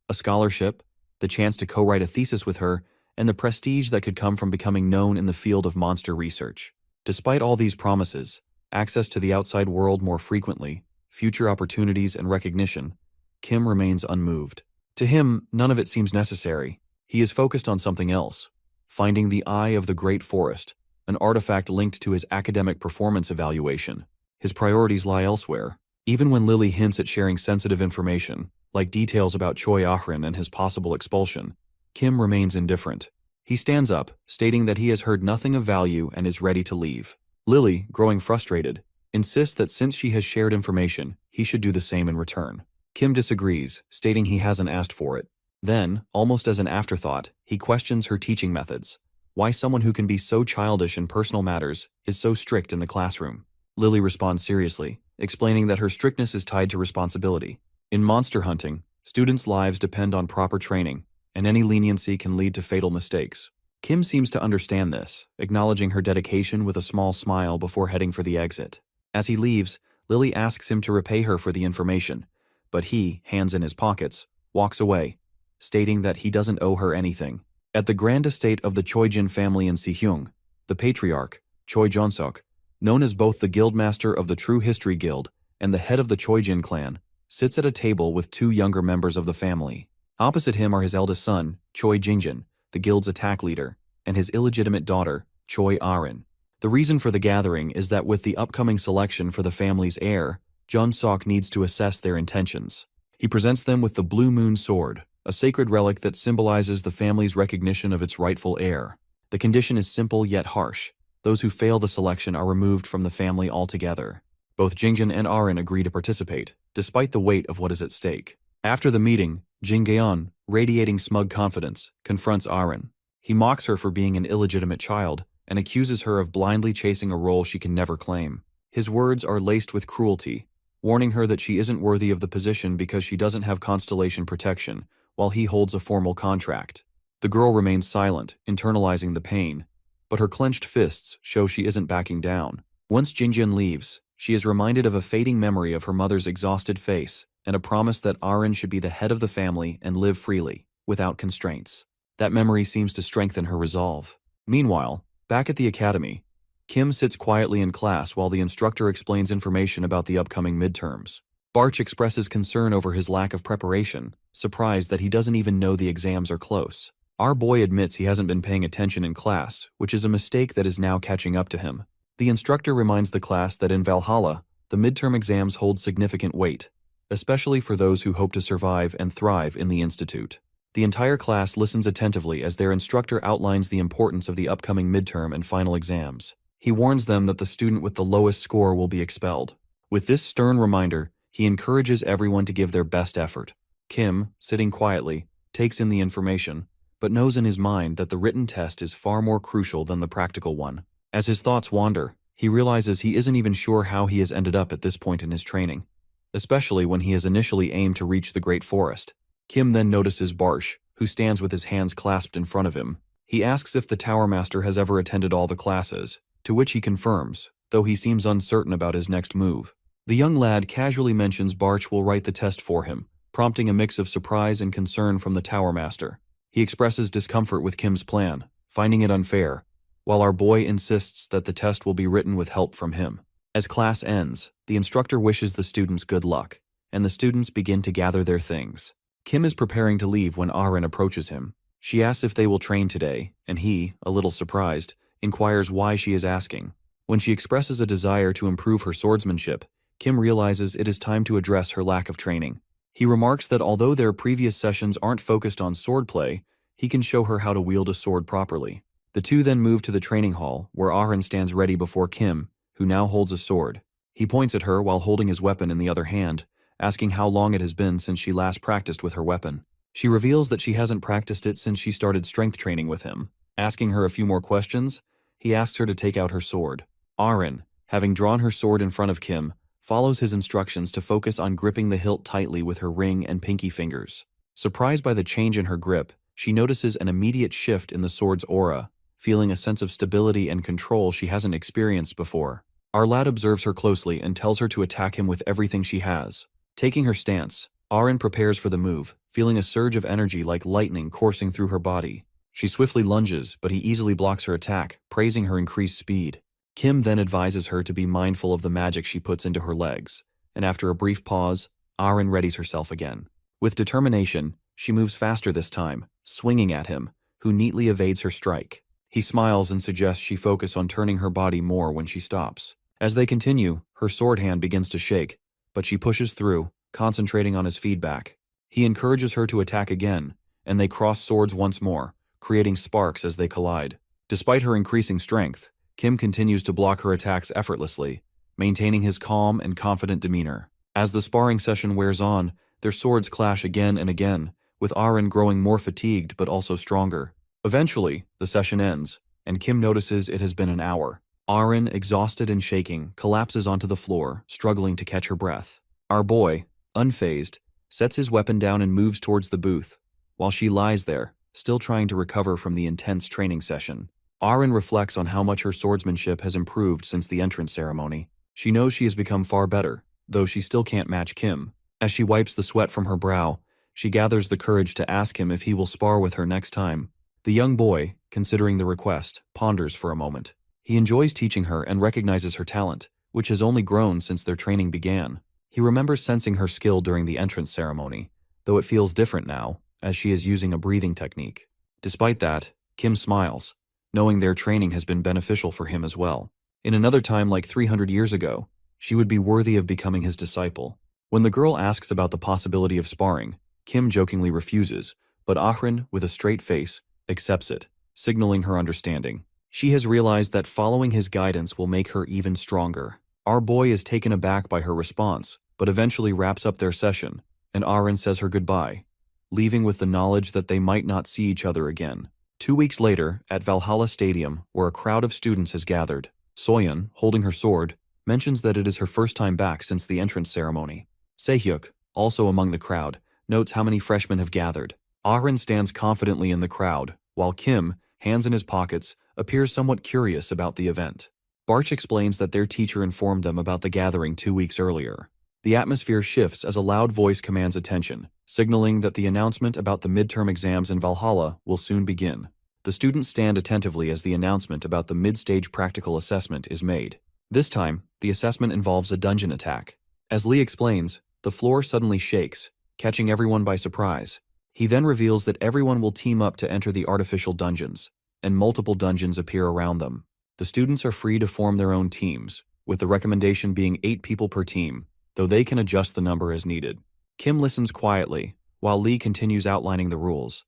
[SPEAKER 1] a scholarship, the chance to co-write a thesis with her, and the prestige that could come from becoming known in the field of monster research. Despite all these promises, access to the outside world more frequently, future opportunities and recognition, Kim remains unmoved. To him, none of it seems necessary. He is focused on something else, finding the Eye of the Great Forest, an artifact linked to his academic performance evaluation. His priorities lie elsewhere. Even when Lily hints at sharing sensitive information, like details about Choi Ah-rin and his possible expulsion, Kim remains indifferent. He stands up, stating that he has heard nothing of value and is ready to leave. Lily, growing frustrated, insists that since she has shared information, he should do the same in return. Kim disagrees, stating he hasn't asked for it. Then, almost as an afterthought, he questions her teaching methods. Why someone who can be so childish in personal matters is so strict in the classroom. Lily responds seriously, explaining that her strictness is tied to responsibility. In monster hunting, students' lives depend on proper training, and any leniency can lead to fatal mistakes. Kim seems to understand this, acknowledging her dedication with a small smile before heading for the exit. As he leaves, Lily asks him to repay her for the information, but he, hands in his pockets, walks away, stating that he doesn't owe her anything. At the grand estate of the Choijin family in Sihyung, the patriarch, Choi Jonsuk, known as both the guildmaster of the True History Guild and the head of the Choijin clan, sits at a table with two younger members of the family. Opposite him are his eldest son, Choi Jingjin, the guild's attack leader, and his illegitimate daughter, Choi Ah-rin. The reason for the gathering is that with the upcoming selection for the family's heir, Jonsuk needs to assess their intentions. He presents them with the Blue Moon Sword, a sacred relic that symbolizes the family's recognition of its rightful heir. The condition is simple yet harsh. Those who fail the selection are removed from the family altogether. Both Jingjin and Ah-rin agree to participate, despite the weight of what is at stake. After the meeting, Jinggeon, radiating smug confidence, confronts Ah-rin. He mocks her for being an illegitimate child and accuses her of blindly chasing a role she can never claim. His words are laced with cruelty, warning her that she isn't worthy of the position because she doesn't have Constellation protection, while he holds a formal contract. The girl remains silent, internalizing the pain, but her clenched fists show she isn't backing down. Once Jingjin leaves, she is reminded of a fading memory of her mother's exhausted face and a promise that Ah-rin should be the head of the family and live freely, without constraints. That memory seems to strengthen her resolve. Meanwhile, back at the academy, Kim sits quietly in class while the instructor explains information about the upcoming midterms. Barch expresses concern over his lack of preparation, surprised that he doesn't even know the exams are close. Our boy admits he hasn't been paying attention in class, which is a mistake that is now catching up to him. The instructor reminds the class that in Valhalla, the midterm exams hold significant weight, especially for those who hope to survive and thrive in the institute. The entire class listens attentively as their instructor outlines the importance of the upcoming midterm and final exams. He warns them that the student with the lowest score will be expelled. With this stern reminder, he encourages everyone to give their best effort. Kim, sitting quietly, takes in the information, but knows in his mind that the written test is far more crucial than the practical one. As his thoughts wander, he realizes he isn't even sure how he has ended up at this point in his training, especially when he has initially aimed to reach the Great Forest. Kim then notices Barsh, who stands with his hands clasped in front of him. He asks if the Tower Master has ever attended all the classes, to which he confirms, though he seems uncertain about his next move. The young lad casually mentions Barch will write the test for him, prompting a mix of surprise and concern from the Tower Master. He expresses discomfort with Kim's plan, finding it unfair, while our boy insists that the test will be written with help from him. As class ends, the instructor wishes the students good luck, and the students begin to gather their things. Kim is preparing to leave when Ah-rin approaches him. She asks if they will train today, and he, a little surprised, inquires why she is asking. When she expresses a desire to improve her swordsmanship, Kim realizes it is time to address her lack of training. He remarks that although their previous sessions aren't focused on swordplay, he can show her how to wield a sword properly. The two then move to the training hall, where Ah-rin stands ready before Kim, who now holds a sword. He points at her while holding his weapon in the other hand, asking how long it has been since she last practiced with her weapon. She reveals that she hasn't practiced it since she started strength training with him. Asking her a few more questions, he asks her to take out her sword. Ah-rin, having drawn her sword in front of Kim, follows his instructions to focus on gripping the hilt tightly with her ring and pinky fingers. Surprised by the change in her grip, she notices an immediate shift in the sword's aura, feeling a sense of stability and control she hasn't experienced before. Our lad observes her closely and tells her to attack him with everything she has. Taking her stance, Ah-rin prepares for the move, feeling a surge of energy like lightning coursing through her body. She swiftly lunges, but he easily blocks her attack, praising her increased speed. Kim then advises her to be mindful of the magic she puts into her legs, and after a brief pause, Arin readies herself again. With determination, she moves faster this time, swinging at him, who neatly evades her strike. He smiles and suggests she focus on turning her body more when she stops. As they continue, her sword hand begins to shake, but she pushes through, concentrating on his feedback. He encourages her to attack again, and they cross swords once more, creating sparks as they collide. Despite her increasing strength, Kim continues to block her attacks effortlessly, maintaining his calm and confident demeanor. As the sparring session wears on, their swords clash again and again, with Arin growing more fatigued but also stronger. Eventually, the session ends, and Kim notices it has been an hour. Arin, exhausted and shaking, collapses onto the floor, struggling to catch her breath. Our boy, unfazed, sets his weapon down and moves towards the booth, while she lies there, still trying to recover from the intense training session. Arin reflects on how much her swordsmanship has improved since the entrance ceremony. She knows she has become far better, though she still can't match Kim. As she wipes the sweat from her brow, she gathers the courage to ask him if he will spar with her next time. The young boy, considering the request, ponders for a moment. He enjoys teaching her and recognizes her talent, which has only grown since their training began. He remembers sensing her skill during the entrance ceremony, though it feels different now, as she is using a breathing technique. Despite that, Kim smiles, knowing their training has been beneficial for him as well. In another time like 300 years ago, she would be worthy of becoming his disciple. When the girl asks about the possibility of sparring, Kim jokingly refuses, but Arin, with a straight face, accepts it, signaling her understanding. She has realized that following his guidance will make her even stronger. Our boy is taken aback by her response, but eventually wraps up their session, and Arin says her goodbye, leaving with the knowledge that they might not see each other again. 2 weeks later, at Valhalla Stadium, where a crowd of students has gathered, Soyeon, holding her sword, mentions that it is her first time back since the entrance ceremony. Sehyuk, also among the crowd, notes how many freshmen have gathered. Arin stands confidently in the crowd, while Kim, hands in his pockets, appears somewhat curious about the event. Barch explains that their teacher informed them about the gathering 2 weeks earlier. The atmosphere shifts as a loud voice commands attention, signaling that the announcement about the midterm exams in Valhalla will soon begin. The students stand attentively as the announcement about the mid-stage practical assessment is made. This time, the assessment involves a dungeon attack. As Lee explains, the floor suddenly shakes, catching everyone by surprise. He then reveals that everyone will team up to enter the artificial dungeons, and multiple dungeons appear around them. The students are free to form their own teams, with the recommendation being 8 people per team, though they can adjust the number as needed. Kim listens quietly, while Lee continues outlining the rules.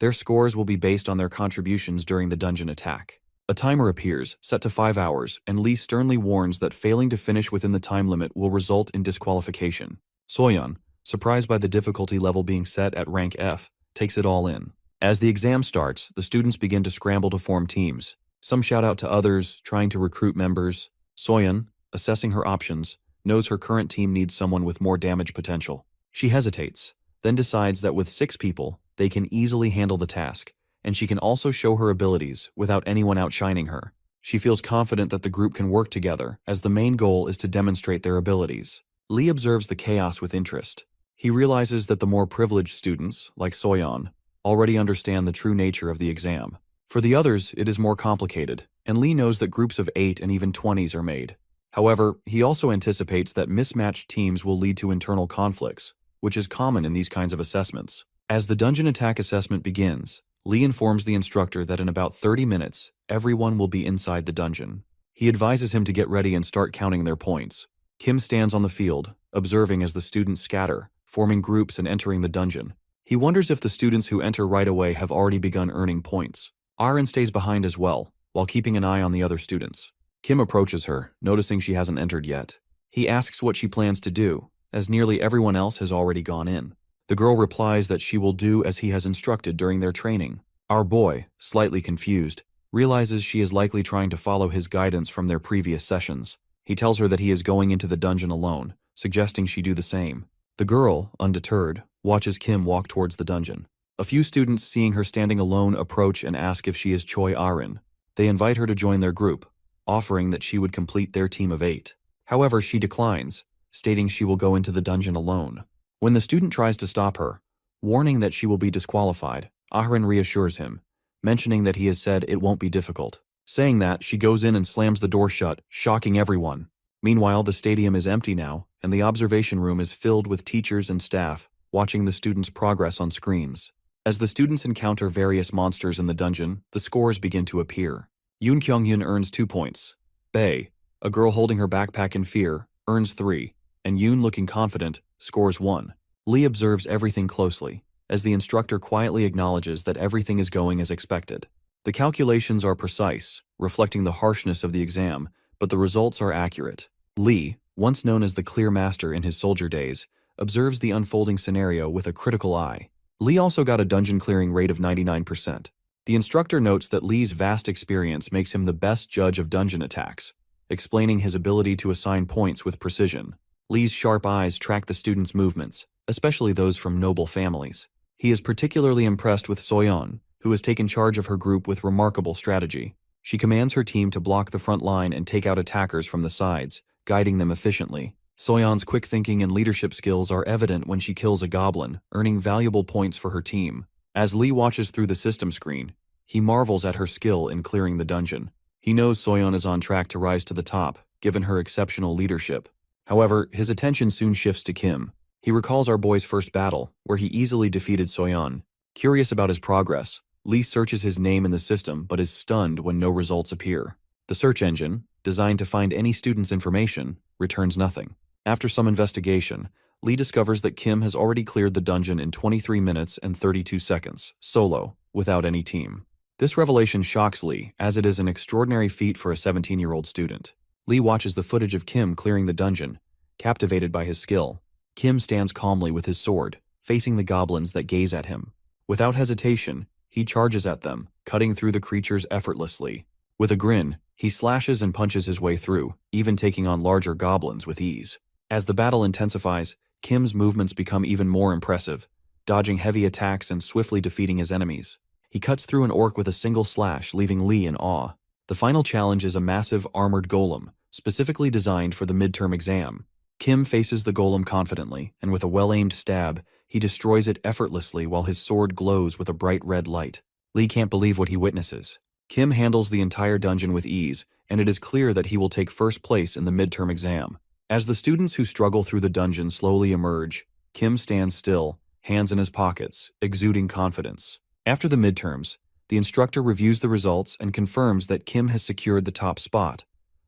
[SPEAKER 1] Their scores will be based on their contributions during the dungeon attack. A timer appears, set to 5 hours, and Lee sternly warns that failing to finish within the time limit will result in disqualification. Soyeon, surprised by the difficulty level being set at rank F, takes it all in. As the exam starts, the students begin to scramble to form teams. Some shout out to others, trying to recruit members. Soyeon, assessing her options, knows her current team needs someone with more damage potential. She hesitates, then decides that with 6 people, they can easily handle the task, and she can also show her abilities without anyone outshining her. She feels confident that the group can work together, as the main goal is to demonstrate their abilities. Lee observes the chaos with interest. He realizes that the more privileged students, like Soyeon, already understand the true nature of the exam. For the others, it is more complicated, and Lee knows that groups of 8 and even 20s are made. However, he also anticipates that mismatched teams will lead to internal conflicts, which is common in these kinds of assessments. As the dungeon attack assessment begins, Lee informs the instructor that in about 30 minutes, everyone will be inside the dungeon. He advises him to get ready and start counting their points. Kim stands on the field, observing as the students scatter, forming groups and entering the dungeon. He wonders if the students who enter right away have already begun earning points. Arin stays behind as well, while keeping an eye on the other students. Kim approaches her, noticing she hasn't entered yet. He asks what she plans to do, as nearly everyone else has already gone in. The girl replies that she will do as he has instructed during their training. Our boy, slightly confused, realizes she is likely trying to follow his guidance from their previous sessions. He tells her that he is going into the dungeon alone, suggesting she do the same. The girl, undeterred, watches Kim walk towards the dungeon. A few students, seeing her standing alone, approach and ask if she is Choi Arin. They invite her to join their group, offering that she would complete their team of 8. However, she declines, stating she will go into the dungeon alone. When the student tries to stop her, warning that she will be disqualified, Arin reassures him, mentioning that he has said it won't be difficult. Saying that, she goes in and slams the door shut, shocking everyone. Meanwhile, the stadium is empty now, and the observation room is filled with teachers and staff, watching the students' progress on screens. As the students encounter various monsters in the dungeon, the scores begin to appear. Yoon Kyung-hyun earns 2 points. Bae, a girl holding her backpack in fear, earns 3, and Yoon, looking confident, scores 1. Lee observes everything closely, as the instructor quietly acknowledges that everything is going as expected. The calculations are precise, reflecting the harshness of the exam, but the results are accurate. Lee, once known as the clear master in his soldier days, observes the unfolding scenario with a critical eye. Lee also got a dungeon clearing rate of 99%. The instructor notes that Lee's vast experience makes him the best judge of dungeon attacks, explaining his ability to assign points with precision. Lee's sharp eyes track the students' movements, especially those from noble families. He is particularly impressed with Soyeon, who has taken charge of her group with remarkable strategy. She commands her team to block the front line and take out attackers from the sides, guiding them efficiently. Soyeon's quick thinking and leadership skills are evident when she kills a goblin, earning valuable points for her team. As Lee watches through the system screen, he marvels at her skill in clearing the dungeon. He knows Soyeon is on track to rise to the top, given her exceptional leadership. However, his attention soon shifts to Kim. He recalls our boy's first battle, where he easily defeated Soyeon. Curious about his progress, Lee searches his name in the system but is stunned when no results appear. The search engine, designed to find any student's information, returns nothing. After some investigation, Lee discovers that Kim has already cleared the dungeon in 23 minutes and 32 seconds, solo, without any team. This revelation shocks Lee, as it is an extraordinary feat for a 17-year-old student. Lee watches the footage of Kim clearing the dungeon, captivated by his skill. Kim stands calmly with his sword, facing the goblins that gaze at him. Without hesitation, he charges at them, cutting through the creatures effortlessly. With a grin, he slashes and punches his way through, even taking on larger goblins with ease. As the battle intensifies, Kim's movements become even more impressive, dodging heavy attacks and swiftly defeating his enemies. He cuts through an orc with a single slash, leaving Lee in awe. The final challenge is a massive armored golem, specifically designed for the midterm exam. Kim faces the golem confidently, and with a well-aimed stab, he destroys it effortlessly while his sword glows with a bright red light. Lee can't believe what he witnesses. Kim handles the entire dungeon with ease, and it is clear that he will take first place in the midterm exam. As the students who struggle through the dungeon slowly emerge, Kim stands still, hands in his pockets, exuding confidence. After the midterms, the instructor reviews the results and confirms that Kim has secured the top spot,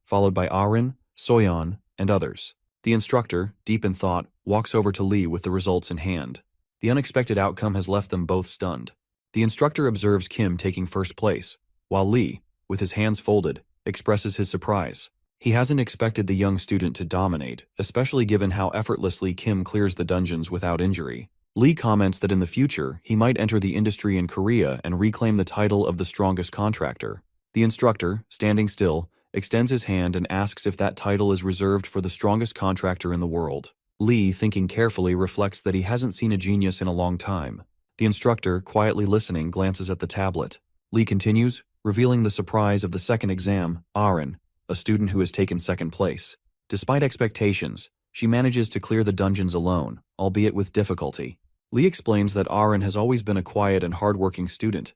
[SPEAKER 1] followed by Arin, Soyeon, and others. The instructor, deep in thought, walks over to Lee with the results in hand. The unexpected outcome has left them both stunned. The instructor observes Kim taking first place, while Lee, with his hands folded, expresses his surprise. He hasn't expected the young student to dominate, especially given how effortlessly Kim clears the dungeons without injury. Lee comments that in the future, he might enter the industry in Korea and reclaim the title of the strongest contractor. The instructor, standing still, extends his hand and asks if that title is reserved for the strongest contractor in the world. Lee, thinking carefully, reflects that he hasn't seen a genius in a long time. The instructor, quietly listening, glances at the tablet. Lee continues, revealing the surprise of the second exam, Arin, a student who has taken second place. Despite expectations, she manages to clear the dungeons alone, albeit with difficulty. Lee explains that Arin has always been a quiet and hardworking student,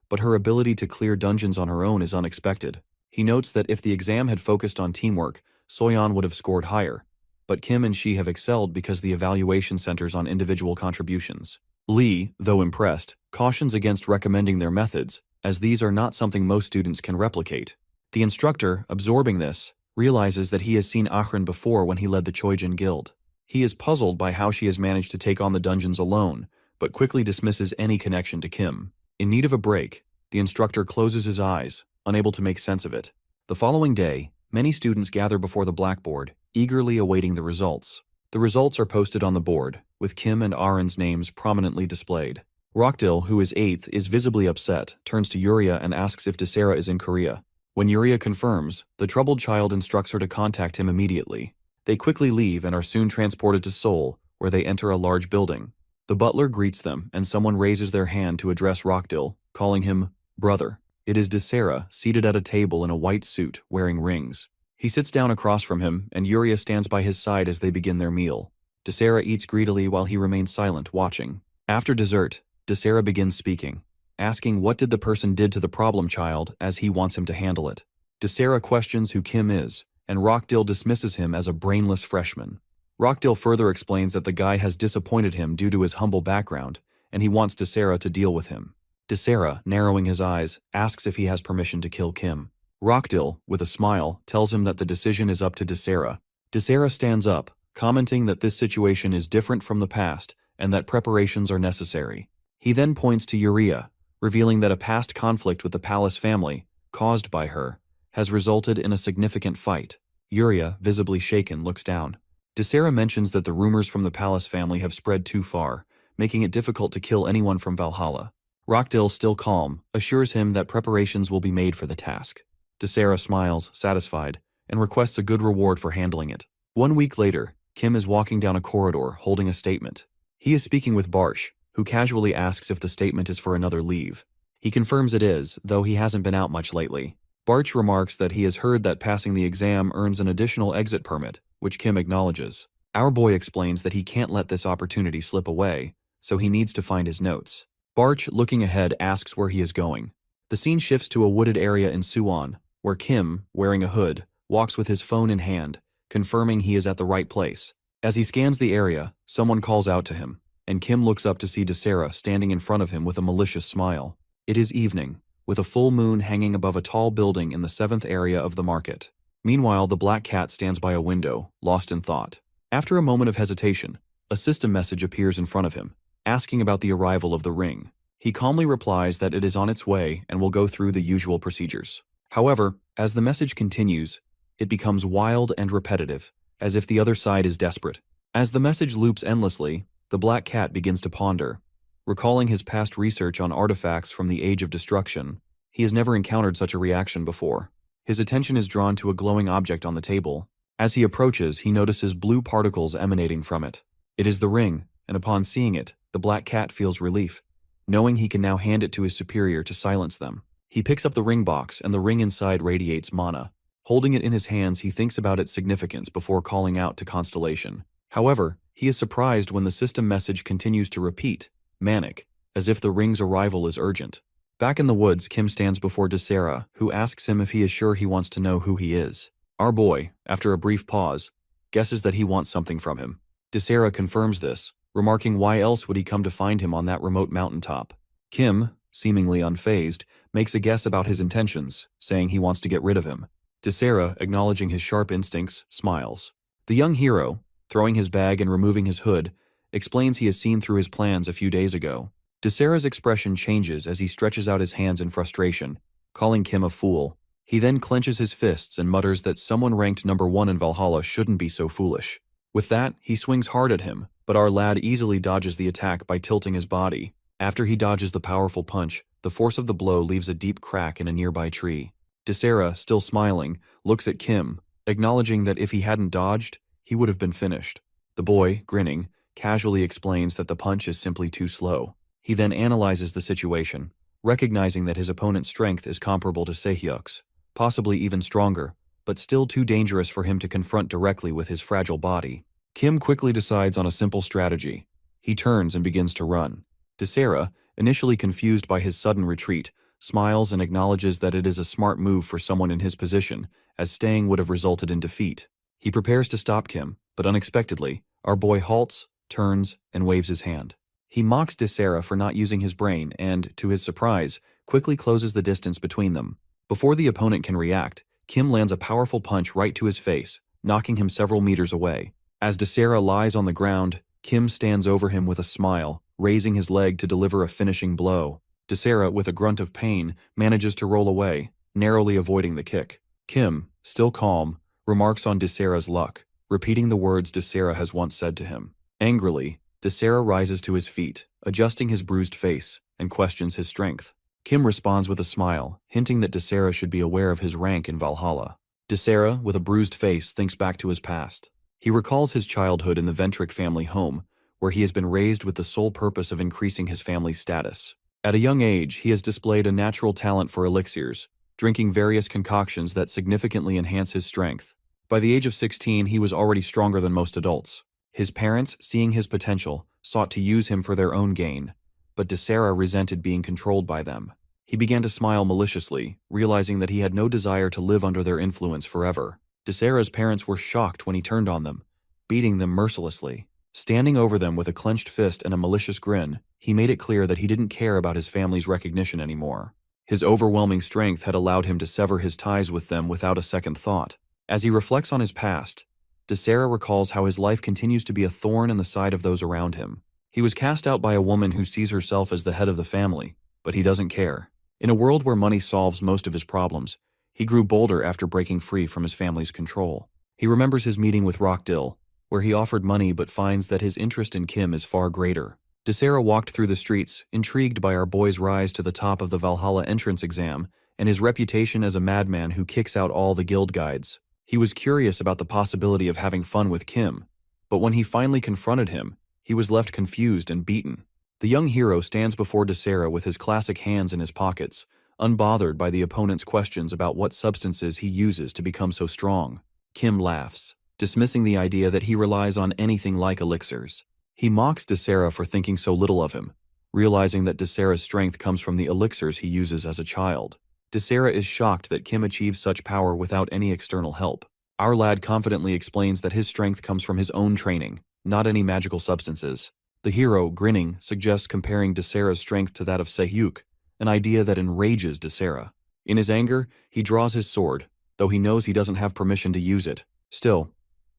[SPEAKER 1] but her ability to clear dungeons on her own is unexpected. He notes that if the exam had focused on teamwork, Soyeon would have scored higher, but Kim and she have excelled because the evaluation centers on individual contributions. Lee, though impressed, cautions against recommending their methods, as these are not something most students can replicate. The instructor, absorbing this, realizes that he has seen Arin before when he led the Choijin Guild. He is puzzled by how she has managed to take on the dungeons alone, but quickly dismisses any connection to Kim. In need of a break, the instructor closes his eyes, unable to make sense of it. The following day, many students gather before the blackboard, eagerly awaiting the results. The results are posted on the board, with Kim and Arin's names prominently displayed. Rockdill, who is 8th, is visibly upset, turns to Yuria and asks if Desera is in Korea. When Yuria confirms, the troubled child instructs her to contact him immediately. They quickly leave and are soon transported to Seoul, where they enter a large building. The butler greets them, and someone raises their hand to address Rockdill, calling him brother. It is Desera, seated at a table in a white suit, wearing rings. He sits down across from him, and Yuria stands by his side as they begin their meal. Desera eats greedily while he remains silent, watching. After dessert, Desera begins speaking. asking what did the person did to the problem child as he wants him to handle it. Desera questions who Kim is, and Rockdill dismisses him as a brainless freshman. Rockdill further explains that the guy has disappointed him due to his humble background, and he wants Desera to deal with him. Desera, narrowing his eyes, asks if he has permission to kill Kim. Rockdill, with a smile, tells him that the decision is up to Desera. Desera stands up, commenting that this situation is different from the past and that preparations are necessary. He then points to Uria, revealing that a past conflict with the palace family, caused by her, has resulted in a significant fight. Uria, visibly shaken, looks down. Desera mentions that the rumors from the palace family have spread too far, making it difficult to kill anyone from Valhalla. Rockdill, still calm, assures him that preparations will be made for the task. Desera smiles, satisfied, and requests a good reward for handling it. 1 week later, Kim is walking down a corridor holding a statement. He is speaking with Barsh, who casually asks if the statement is for another leave. He confirms it is, though he hasn't been out much lately. Barsh remarks that he has heard that passing the exam earns an additional exit permit, which Kim acknowledges. Our boy explains that he can't let this opportunity slip away, so he needs to find his notes. Barsh, looking ahead, asks where he is going. The scene shifts to a wooded area in Suwon, where Kim, wearing a hood, walks with his phone in hand, confirming he is at the right place. As he scans the area, someone calls out to him, and Kim looks up to see Desera standing in front of him with a malicious smile. It is evening, with a full moon hanging above a tall building in the 7th area of the market. Meanwhile, the black cat stands by a window, lost in thought. After a moment of hesitation, a system message appears in front of him, asking about the arrival of the ring. He calmly replies that it is on its way and will go through the usual procedures. However, as the message continues, it becomes wild and repetitive, as if the other side is desperate. As the message loops endlessly, the black cat begins to ponder. Recalling his past research on artifacts from the Age of Destruction, he has never encountered such a reaction before. His attention is drawn to a glowing object on the table. As he approaches, he notices blue particles emanating from it. It is the ring, and upon seeing it, the black cat feels relief, knowing he can now hand it to his superior to silence them. He picks up the ring box, and the ring inside radiates mana. Holding it in his hands, he thinks about its significance before calling out to Constellation. However, he is surprised when the system message continues to repeat, manic, as if the ring's arrival is urgent. Back in the woods, Kim stands before Desera, who asks him if he is sure he wants to know who he is. Our boy, after a brief pause, guesses that he wants something from him. Desera confirms this, remarking why else would he come to find him on that remote mountaintop. Kim, seemingly unfazed, makes a guess about his intentions, saying he wants to get rid of him. Desera, acknowledging his sharp instincts, smiles. The young hero, throwing his bag and removing his hood, explains he has seen through his plans a few days ago. Desera's expression changes as he stretches out his hands in frustration, calling Kim a fool. He then clenches his fists and mutters that someone ranked number 1 in Valhalla shouldn't be so foolish. With that, he swings hard at him, but our lad easily dodges the attack by tilting his body. After he dodges the powerful punch, the force of the blow leaves a deep crack in a nearby tree. Desera, still smiling, looks at Kim, acknowledging that if he hadn't dodged, he would have been finished. The boy, grinning, casually explains that the punch is simply too slow. He then analyzes the situation, recognizing that his opponent's strength is comparable to Sehyuk's, possibly even stronger, but still too dangerous for him to confront directly with his fragile body. Kim quickly decides on a simple strategy. He turns and begins to run. Desera, initially confused by his sudden retreat, smiles and acknowledges that it is a smart move for someone in his position, as staying would have resulted in defeat. He prepares to stop Kim, but unexpectedly, our boy halts, turns, and waves his hand. He mocks Desera for not using his brain and, to his surprise, quickly closes the distance between them. Before the opponent can react, Kim lands a powerful punch right to his face, knocking him several meters away. As Desera lies on the ground, Kim stands over him with a smile, raising his leg to deliver a finishing blow. Desera, with a grunt of pain, manages to roll away, narrowly avoiding the kick. Kim, still calm, remarks on Desera's luck, repeating the words Desera has once said to him. Angrily, Desera rises to his feet, adjusting his bruised face, and questions his strength. Kim responds with a smile, hinting that Desera should be aware of his rank in Valhalla. Desera, with a bruised face, thinks back to his past. He recalls his childhood in the Ventric family home, where he has been raised with the sole purpose of increasing his family's status. At a young age, he has displayed a natural talent for elixirs, drinking various concoctions that significantly enhance his strength. By the age of 16, he was already stronger than most adults. His parents, seeing his potential, sought to use him for their own gain. but Desera resented being controlled by them. He began to smile maliciously, realizing that he had no desire to live under their influence forever. Desera's parents were shocked when he turned on them, beating them mercilessly. Standing over them with a clenched fist and a malicious grin, he made it clear that he didn't care about his family's recognition anymore. His overwhelming strength had allowed him to sever his ties with them without a second thought. As he reflects on his past, Desera recalls how his life continues to be a thorn in the side of those around him. He was cast out by a woman who sees herself as the head of the family, but he doesn't care. In a world where money solves most of his problems, he grew bolder after breaking free from his family's control. He remembers his meeting with Rockdill, where he offered money but finds that his interest in Kim is far greater. Desera walked through the streets, intrigued by our boy's rise to the top of the Valhalla entrance exam and his reputation as a madman who kicks out all the guild guides. He was curious about the possibility of having fun with Kim, but when he finally confronted him, he was left confused and beaten. The young hero stands before Desera with his classic hands in his pockets, unbothered by the opponent's questions about what substances he uses to become so strong. Kim laughs, dismissing the idea that he relies on anything like elixirs. He mocks Desera for thinking so little of him, realizing that Desera's strength comes from the elixirs he uses as a child. Desera is shocked that Kim achieves such power without any external help. Our lad confidently explains that his strength comes from his own training, not any magical substances. The hero, grinning, suggests comparing Desera's strength to that of Sehyuk, an idea that enrages Desera. In his anger, he draws his sword, though he knows he doesn't have permission to use it. Still,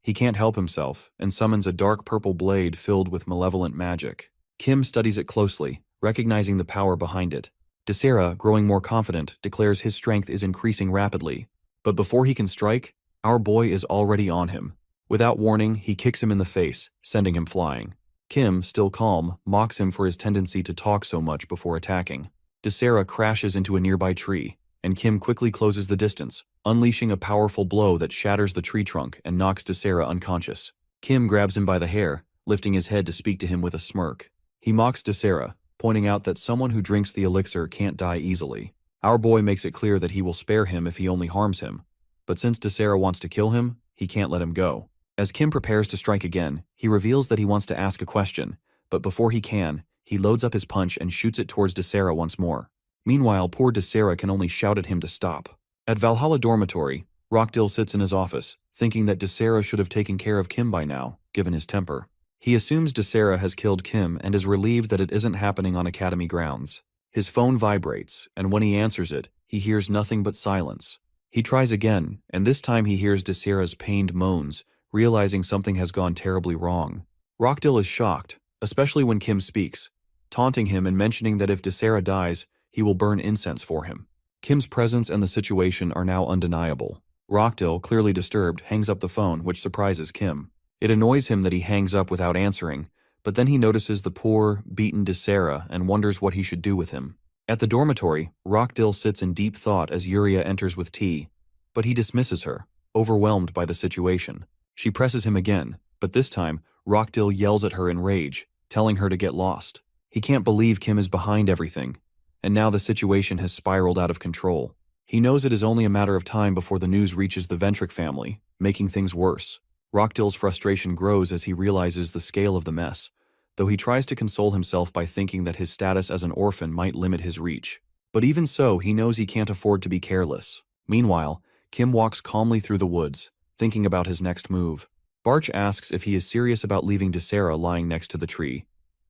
[SPEAKER 1] he can't help himself and summons a dark purple blade filled with malevolent magic. Kim studies it closely, recognizing the power behind it. Desera, growing more confident, declares his strength is increasing rapidly. But before he can strike, our boy is already on him. Without warning, he kicks him in the face, sending him flying. Kim, still calm, mocks him for his tendency to talk so much before attacking. Desera crashes into a nearby tree, and Kim quickly closes the distance, unleashing a powerful blow that shatters the tree trunk and knocks Desera unconscious. Kim grabs him by the hair, lifting his head to speak to him with a smirk. He mocks Desera, pointing out that someone who drinks the elixir can't die easily. Our boy makes it clear that he will spare him if he only harms him, but since Desera wants to kill him, he can't let him go. As Kim prepares to strike again, he reveals that he wants to ask a question, but before he can, he loads up his punch and shoots it towards Desera once more. Meanwhile, poor Desera can only shout at him to stop. At Valhalla Dormitory, Rockdill sits in his office, thinking that Desera should have taken care of Kim by now, given his temper. He assumes Desera has killed Kim and is relieved that it isn't happening on academy grounds. His phone vibrates, and when he answers it, he hears nothing but silence. He tries again, and this time he hears Desera's pained moans, realizing something has gone terribly wrong. Rockdill is shocked, especially when Kim speaks, taunting him and mentioning that if Desera dies, he will burn incense for him. Kim's presence and the situation are now undeniable. Rockdill, clearly disturbed, hangs up the phone, which surprises Kim. It annoys him that he hangs up without answering, but then he notices the poor, beaten Desera and wonders what he should do with him. At the dormitory, Rockdill sits in deep thought as Yuria enters with tea, but he dismisses her, overwhelmed by the situation. She presses him again, but this time, Rockdill yells at her in rage, telling her to get lost. He can't believe Kim is behind everything, and now the situation has spiraled out of control. He knows it is only a matter of time before the news reaches the Ventric family, making things worse. Rockdill's frustration grows as he realizes the scale of the mess, though he tries to console himself by thinking that his status as an orphan might limit his reach. But even so, he knows he can't afford to be careless. Meanwhile, Kim walks calmly through the woods, thinking about his next move. Barch asks if he is serious about leaving Desera lying next to the tree,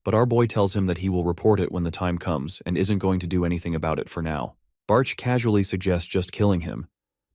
[SPEAKER 1] but our boy tells him that he will report it when the time comes and isn't going to do anything about it for now. Barch casually suggests just killing him,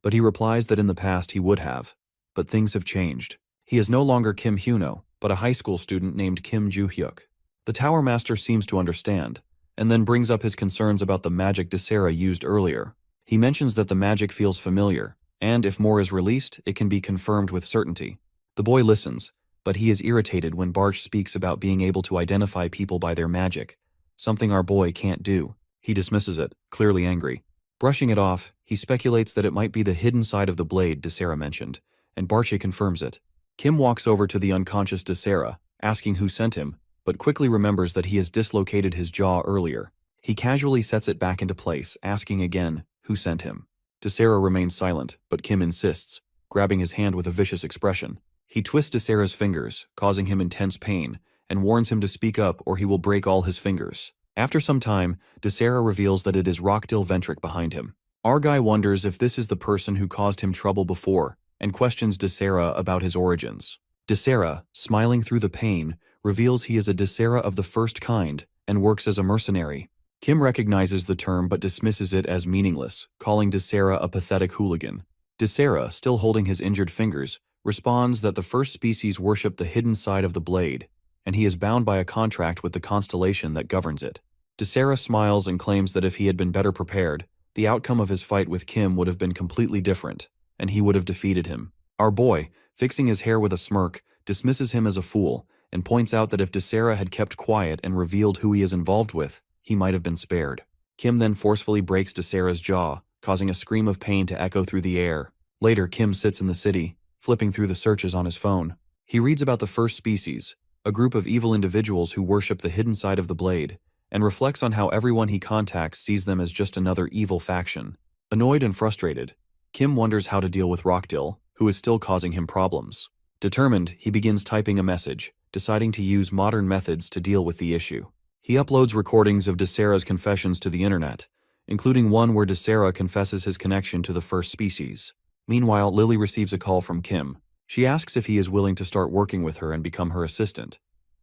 [SPEAKER 1] but he replies that in the past he would have. But things have changed. He is no longer Kim Hyuno, but a high school student named Kim Ju-hyuk. The Tower Master seems to understand, and then brings up his concerns about the magic Desera used earlier. He mentions that the magic feels familiar, and if more is released, it can be confirmed with certainty. The boy listens, but he is irritated when Barch speaks about being able to identify people by their magic, something our boy can't do. He dismisses it, clearly angry. Brushing it off, he speculates that it might be the hidden side of the blade Desera mentioned, and Barche confirms it. Kim walks over to the unconscious Desera, asking who sent him, but quickly remembers that he has dislocated his jaw earlier. He casually sets it back into place, asking again, who sent him. Desera remains silent, but Kim insists, grabbing his hand with a vicious expression. He twists Desera's fingers, causing him intense pain, and warns him to speak up or he will break all his fingers. After some time, Desera reveals that it is Rockdill Ventric behind him. Argai wonders if this is the person who caused him trouble before, and questions Desera about his origins. Desera, smiling through the pain, reveals he is a Desera of the first kind and works as a mercenary. Kim recognizes the term but dismisses it as meaningless, calling Desera a pathetic hooligan. Desera, still holding his injured fingers, responds that the first species worship the hidden side of the blade, and he is bound by a contract with the constellation that governs it. Desera smiles and claims that if he had been better prepared, the outcome of his fight with Kim would have been completely different, and he would have defeated him. Our boy, fixing his hair with a smirk, dismisses him as a fool, and points out that if Desera had kept quiet and revealed who he is involved with, he might have been spared. Kim then forcefully breaks Desera's jaw, causing a scream of pain to echo through the air. Later, Kim sits in the city, flipping through the searches on his phone. He reads about the first species, a group of evil individuals who worship the hidden side of the blade, and reflects on how everyone he contacts sees them as just another evil faction. Annoyed and frustrated, Kim wonders how to deal with Rockdill, who is still causing him problems. Determined, he begins typing a message, deciding to use modern methods to deal with the issue. He uploads recordings of Desera's confessions to the internet, including one where Desera confesses his connection to the first species. Meanwhile, Lily receives a call from Kim. She asks if he is willing to start working with her and become her assistant,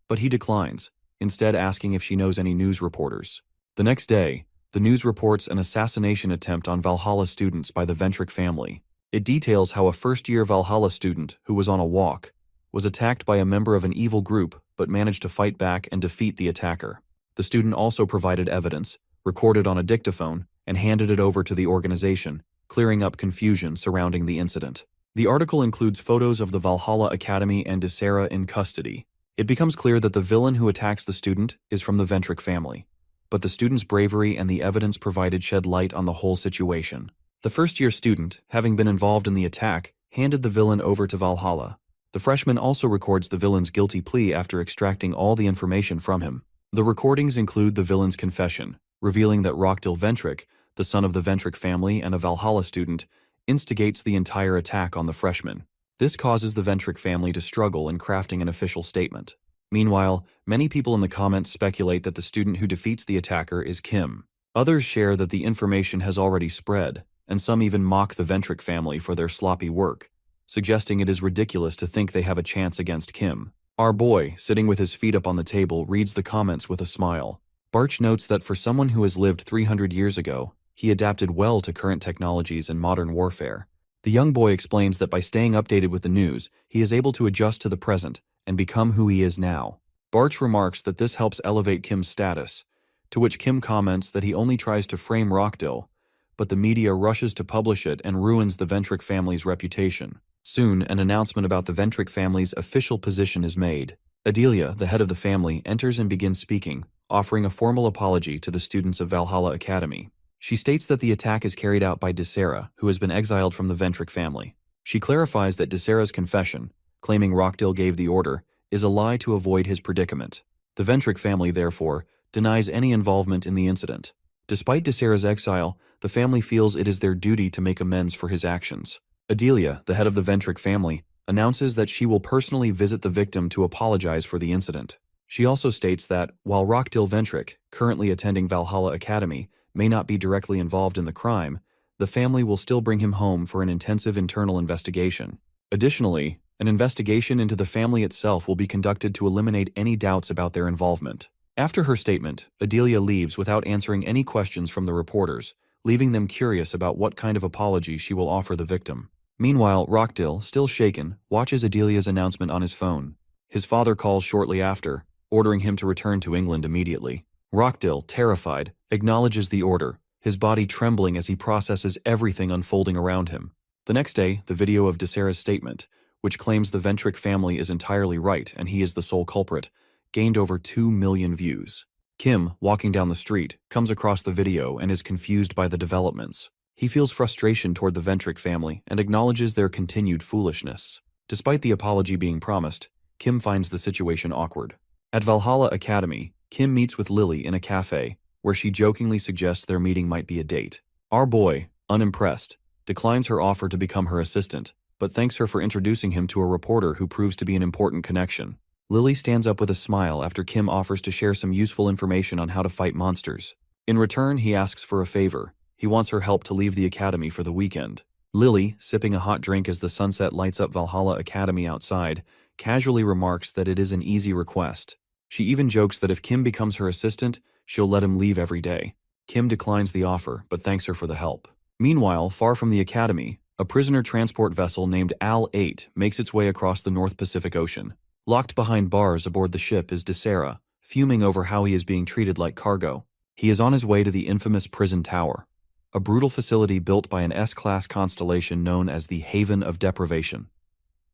[SPEAKER 1] but he declines, instead asking if she knows any news reporters. The next day, the news reports an assassination attempt on Valhalla students by the Ventric family. It details how a first-year Valhalla student, who was on a walk, was attacked by a member of an evil group but managed to fight back and defeat the attacker. The student also provided evidence, recorded on a dictaphone, and handed it over to the organization, clearing up confusion surrounding the incident. The article includes photos of the Valhalla Academy and Desera in custody. It becomes clear that the villain who attacks the student is from the Ventric family, but the student's bravery and the evidence provided shed light on the whole situation. The first-year student, having been involved in the attack, handed the villain over to Valhalla. The freshman also records the villain's guilty plea after extracting all the information from him. The recordings include the villain's confession, revealing that Rockdill Ventric, the son of the Ventric family and a Valhalla student, instigates the entire attack on the freshman. This causes the Ventric family to struggle in crafting an official statement. Meanwhile, many people in the comments speculate that the student who defeats the attacker is Kim. Others share that the information has already spread, and some even mock the Ventric family for their sloppy work, suggesting it is ridiculous to think they have a chance against Kim. Our boy, sitting with his feet up on the table, reads the comments with a smile. Barch notes that for someone who has lived 300 years ago, he adapted well to current technologies and modern warfare. The young boy explains that by staying updated with the news, he is able to adjust to the present and become who he is now. Barch remarks that this helps elevate Kim's status, to which Kim comments that he only tries to frame Rockdill, but the media rushes to publish it and ruins the Ventric family's reputation. Soon, an announcement about the Ventric family's official position is made. Adelia, the head of the family, enters and begins speaking, offering a formal apology to the students of Valhalla Academy. She states that the attack is carried out by Desera, who has been exiled from the Ventric family. She clarifies that Desera's confession, claiming Rockdill gave the order, is a lie to avoid his predicament. The Ventric family, therefore, denies any involvement in the incident. Despite Desera's exile, the family feels it is their duty to make amends for his actions. Adelia, the head of the Ventric family, announces that she will personally visit the victim to apologize for the incident. She also states that, while Rockdill Ventric, currently attending Valhalla Academy, may not be directly involved in the crime, the family will still bring him home for an intensive internal investigation. Additionally, an investigation into the family itself will be conducted to eliminate any doubts about their involvement. After her statement, Adelia leaves without answering any questions from the reporters, leaving them curious about what kind of apology she will offer the victim. Meanwhile, Rockdill, still shaken, watches Adelia's announcement on his phone. His father calls shortly after, ordering him to return to England immediately. Rockdill, terrified, acknowledges the order, his body trembling as he processes everything unfolding around him. The next day, the video of Desera's statement, which claims the Ventric family is entirely right and he is the sole culprit, gained over 2 million views. Kim, walking down the street, comes across the video and is confused by the developments. He feels frustration toward the Ventric family and acknowledges their continued foolishness. Despite the apology being promised, Kim finds the situation awkward. At Valhalla Academy, Kim meets with Lily in a cafe, where she jokingly suggests their meeting might be a date. Our boy, unimpressed, declines her offer to become her assistant, but thanks her for introducing him to a reporter who proves to be an important connection. Lily stands up with a smile after Kim offers to share some useful information on how to fight monsters. In return, he asks for a favor. He wants her help to leave the academy for the weekend. Lily, sipping a hot drink as the sunset lights up Valhalla Academy outside, casually remarks that it is an easy request. She even jokes that if Kim becomes her assistant, she'll let him leave every day. Kim declines the offer, but thanks her for the help. Meanwhile, far from the academy, a prisoner transport vessel named Al-8 makes its way across the North Pacific Ocean. Locked behind bars aboard the ship is Desera, fuming over how he is being treated like cargo. He is on his way to the infamous prison tower, a brutal facility built by an S-class constellation known as the Haven of Deprivation.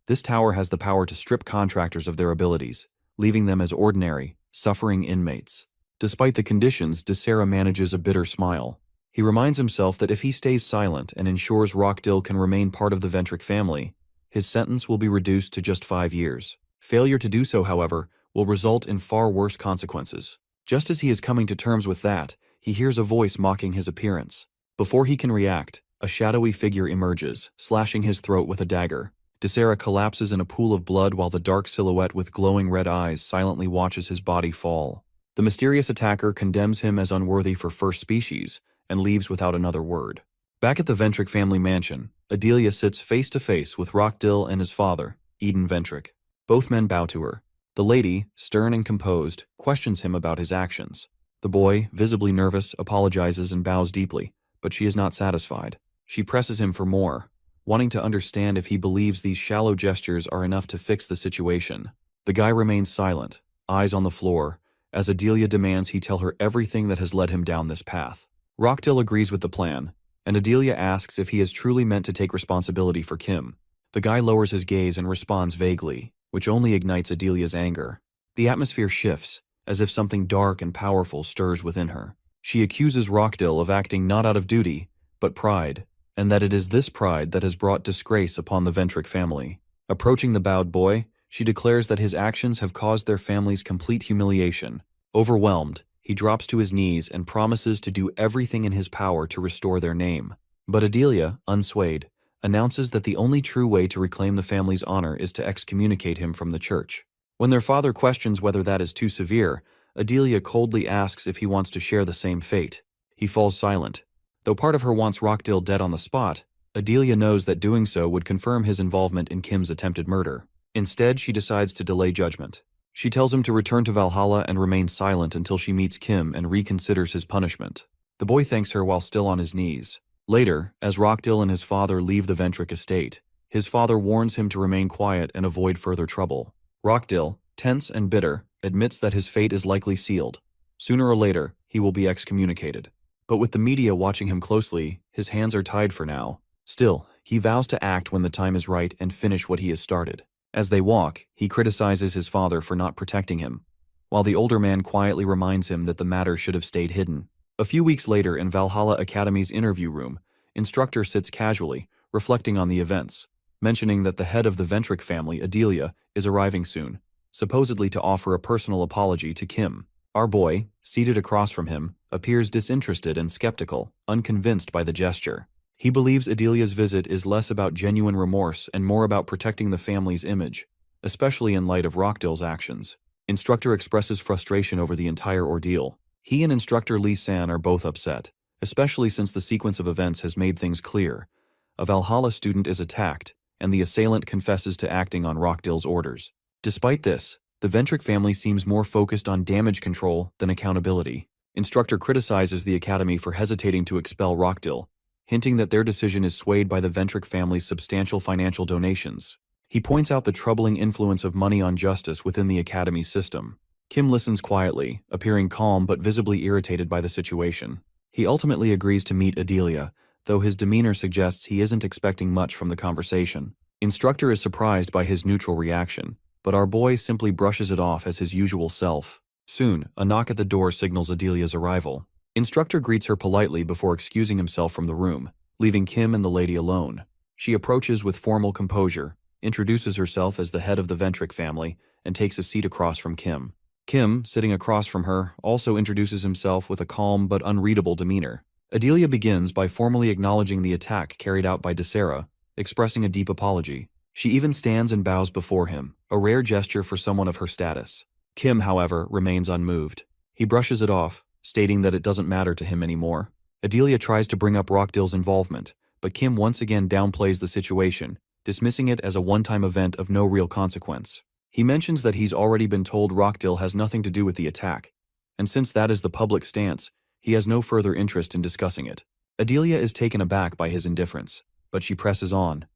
[SPEAKER 1] This tower has the power to strip contractors of their abilities, leaving them as ordinary, suffering inmates. Despite the conditions, Desera manages a bitter smile. He reminds himself that if he stays silent and ensures Rockdill can remain part of the Ventric family, his sentence will be reduced to just 5 years. Failure to do so, however, will result in far worse consequences. Just as he is coming to terms with that, he hears a voice mocking his appearance. Before he can react, a shadowy figure emerges, slashing his throat with a dagger. Desera collapses in a pool of blood while the dark silhouette with glowing red eyes silently watches his body fall. The mysterious attacker condemns him as unworthy for first species and leaves without another word. Back at the Ventric family mansion, Adelia sits face to face with Rockdill and his father, Eden Ventric. Both men bow to her. The lady, stern and composed, questions him about his actions. The boy, visibly nervous, apologizes and bows deeply, but she is not satisfied. She presses him for more, wanting to understand if he believes these shallow gestures are enough to fix the situation. The guy remains silent, eyes on the floor, as Adelia demands he tell her everything that has led him down this path. Rockdill agrees with the plan, and Adelia asks if he is truly meant to take responsibility for Kim. The guy lowers his gaze and responds vaguely, which only ignites Adelia's anger. The atmosphere shifts, as if something dark and powerful stirs within her. She accuses Rockdill of acting not out of duty, but pride, and that it is this pride that has brought disgrace upon the Ventric family. Approaching the bowed boy, she declares that his actions have caused their family's complete humiliation. Overwhelmed, he drops to his knees and promises to do everything in his power to restore their name. But Adelia, unswayed, announces that the only true way to reclaim the family's honor is to excommunicate him from the church. When their father questions whether that is too severe, Adelia coldly asks if he wants to share the same fate. He falls silent. Though part of her wants Rockdill dead on the spot, Adelia knows that doing so would confirm his involvement in Kim's attempted murder. Instead, she decides to delay judgment. She tells him to return to Valhalla and remain silent until she meets Kim and reconsiders his punishment. The boy thanks her while still on his knees. Later, as Rockdill and his father leave the Ventric estate, his father warns him to remain quiet and avoid further trouble. Rockdill, tense and bitter, admits that his fate is likely sealed. Sooner or later, he will be excommunicated. But with the media watching him closely, his hands are tied for now. Still, he vows to act when the time is right and finish what he has started. As they walk, he criticizes his father for not protecting him, while the older man quietly reminds him that the matter should have stayed hidden. A few weeks later, in Valhalla Academy's interview room, Instructor sits casually, reflecting on the events, mentioning that the head of the Ventric family, Adelia, is arriving soon, supposedly to offer a personal apology to Kim. Our boy, seated across from him, appears disinterested and skeptical, unconvinced by the gesture. He believes Adelia's visit is less about genuine remorse and more about protecting the family's image, especially in light of Rockdill's actions. Instructor expresses frustration over the entire ordeal. He and Instructor Lee San are both upset, especially since the sequence of events has made things clear. A Valhalla student is attacked, and the assailant confesses to acting on Rockdill's orders. Despite this, the Ventric family seems more focused on damage control than accountability. Instructor criticizes the Academy for hesitating to expel Rockdill, hinting that their decision is swayed by the Ventric family's substantial financial donations. He points out the troubling influence of money on justice within the Academy's system. Kim listens quietly, appearing calm but visibly irritated by the situation. He ultimately agrees to meet Adelia, though his demeanor suggests he isn't expecting much from the conversation. Instructor is surprised by his neutral reaction, but our boy simply brushes it off as his usual self. Soon, a knock at the door signals Adelia's arrival. Instructor greets her politely before excusing himself from the room, leaving Kim and the lady alone. She approaches with formal composure, introduces herself as the head of the Ventric family, and takes a seat across from Kim. Kim, sitting across from her, also introduces himself with a calm but unreadable demeanor. Adelia begins by formally acknowledging the attack carried out by Desera, expressing a deep apology. She even stands and bows before him, a rare gesture for someone of her status. Kim, however, remains unmoved. He brushes it off, stating that it doesn't matter to him anymore. Adelia tries to bring up Rockdill's involvement, but Kim once again downplays the situation, dismissing it as a one-time event of no real consequence. He mentions that he's already been told Rockdill has nothing to do with the attack, and since that is the public stance, he has no further interest in discussing it. Adelia is taken aback by his indifference, but she presses on,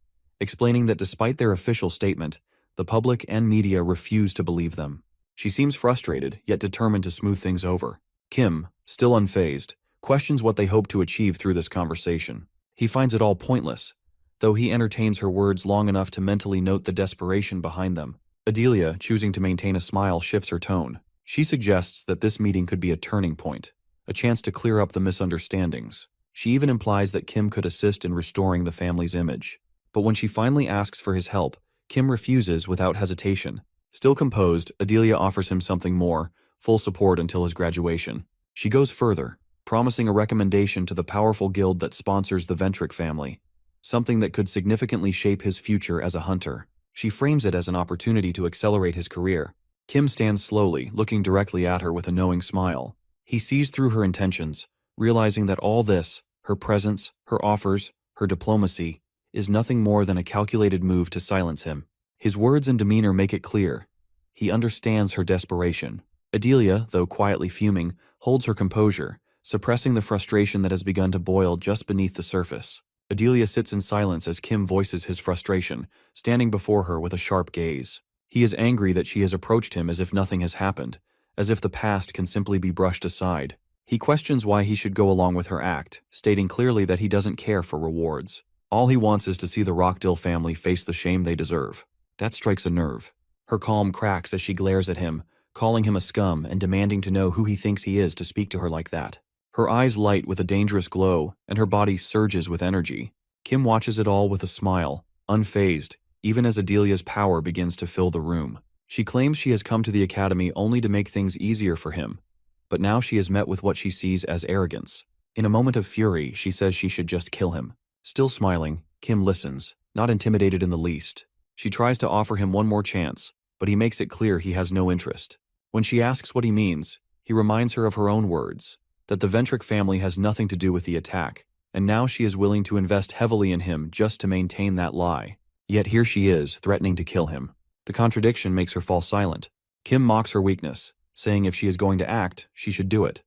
[SPEAKER 1] explaining that despite their official statement, the public and media refuse to believe them. She seems frustrated, yet determined to smooth things over. Kim, still unfazed, questions what they hope to achieve through this conversation. He finds it all pointless, though he entertains her words long enough to mentally note the desperation behind them. Adelia, choosing to maintain a smile, shifts her tone. She suggests that this meeting could be a turning point, a chance to clear up the misunderstandings. She even implies that Kim could assist in restoring the family's image. But when she finally asks for his help, Kim refuses without hesitation. Still composed, Adelia offers him something more, full support until his graduation. She goes further, promising a recommendation to the powerful guild that sponsors the Ventric family, something that could significantly shape his future as a hunter. She frames it as an opportunity to accelerate his career. Kim stands slowly, looking directly at her with a knowing smile. He sees through her intentions, realizing that all this, her presence, her offers, her diplomacy, is nothing more than a calculated move to silence him. His words and demeanor make it clear. He understands her desperation. Adelia, though quietly fuming, holds her composure, suppressing the frustration that has begun to boil just beneath the surface. Adelia sits in silence as Kim voices his frustration, standing before her with a sharp gaze. He is angry that she has approached him as if nothing has happened, as if the past can simply be brushed aside. He questions why he should go along with her act, stating clearly that he doesn't care for rewards. All he wants is to see the Rockdill family face the shame they deserve. That strikes a nerve. Her calm cracks as she glares at him, calling him a scum and demanding to know who he thinks he is to speak to her like that. Her eyes light with a dangerous glow, and her body surges with energy. Kim watches it all with a smile, unfazed, even as Adelia's power begins to fill the room. She claims she has come to the academy only to make things easier for him, but now she is met with what she sees as arrogance. In a moment of fury, she says she should just kill him. Still smiling, Kim listens, not intimidated in the least. She tries to offer him one more chance, but he makes it clear he has no interest. When she asks what he means, he reminds her of her own words, that the Ventric family has nothing to do with the attack, and now she is willing to invest heavily in him just to maintain that lie. Yet here she is, threatening to kill him. The contradiction makes her fall silent. Kim mocks her weakness, saying if she is going to act, she should do it.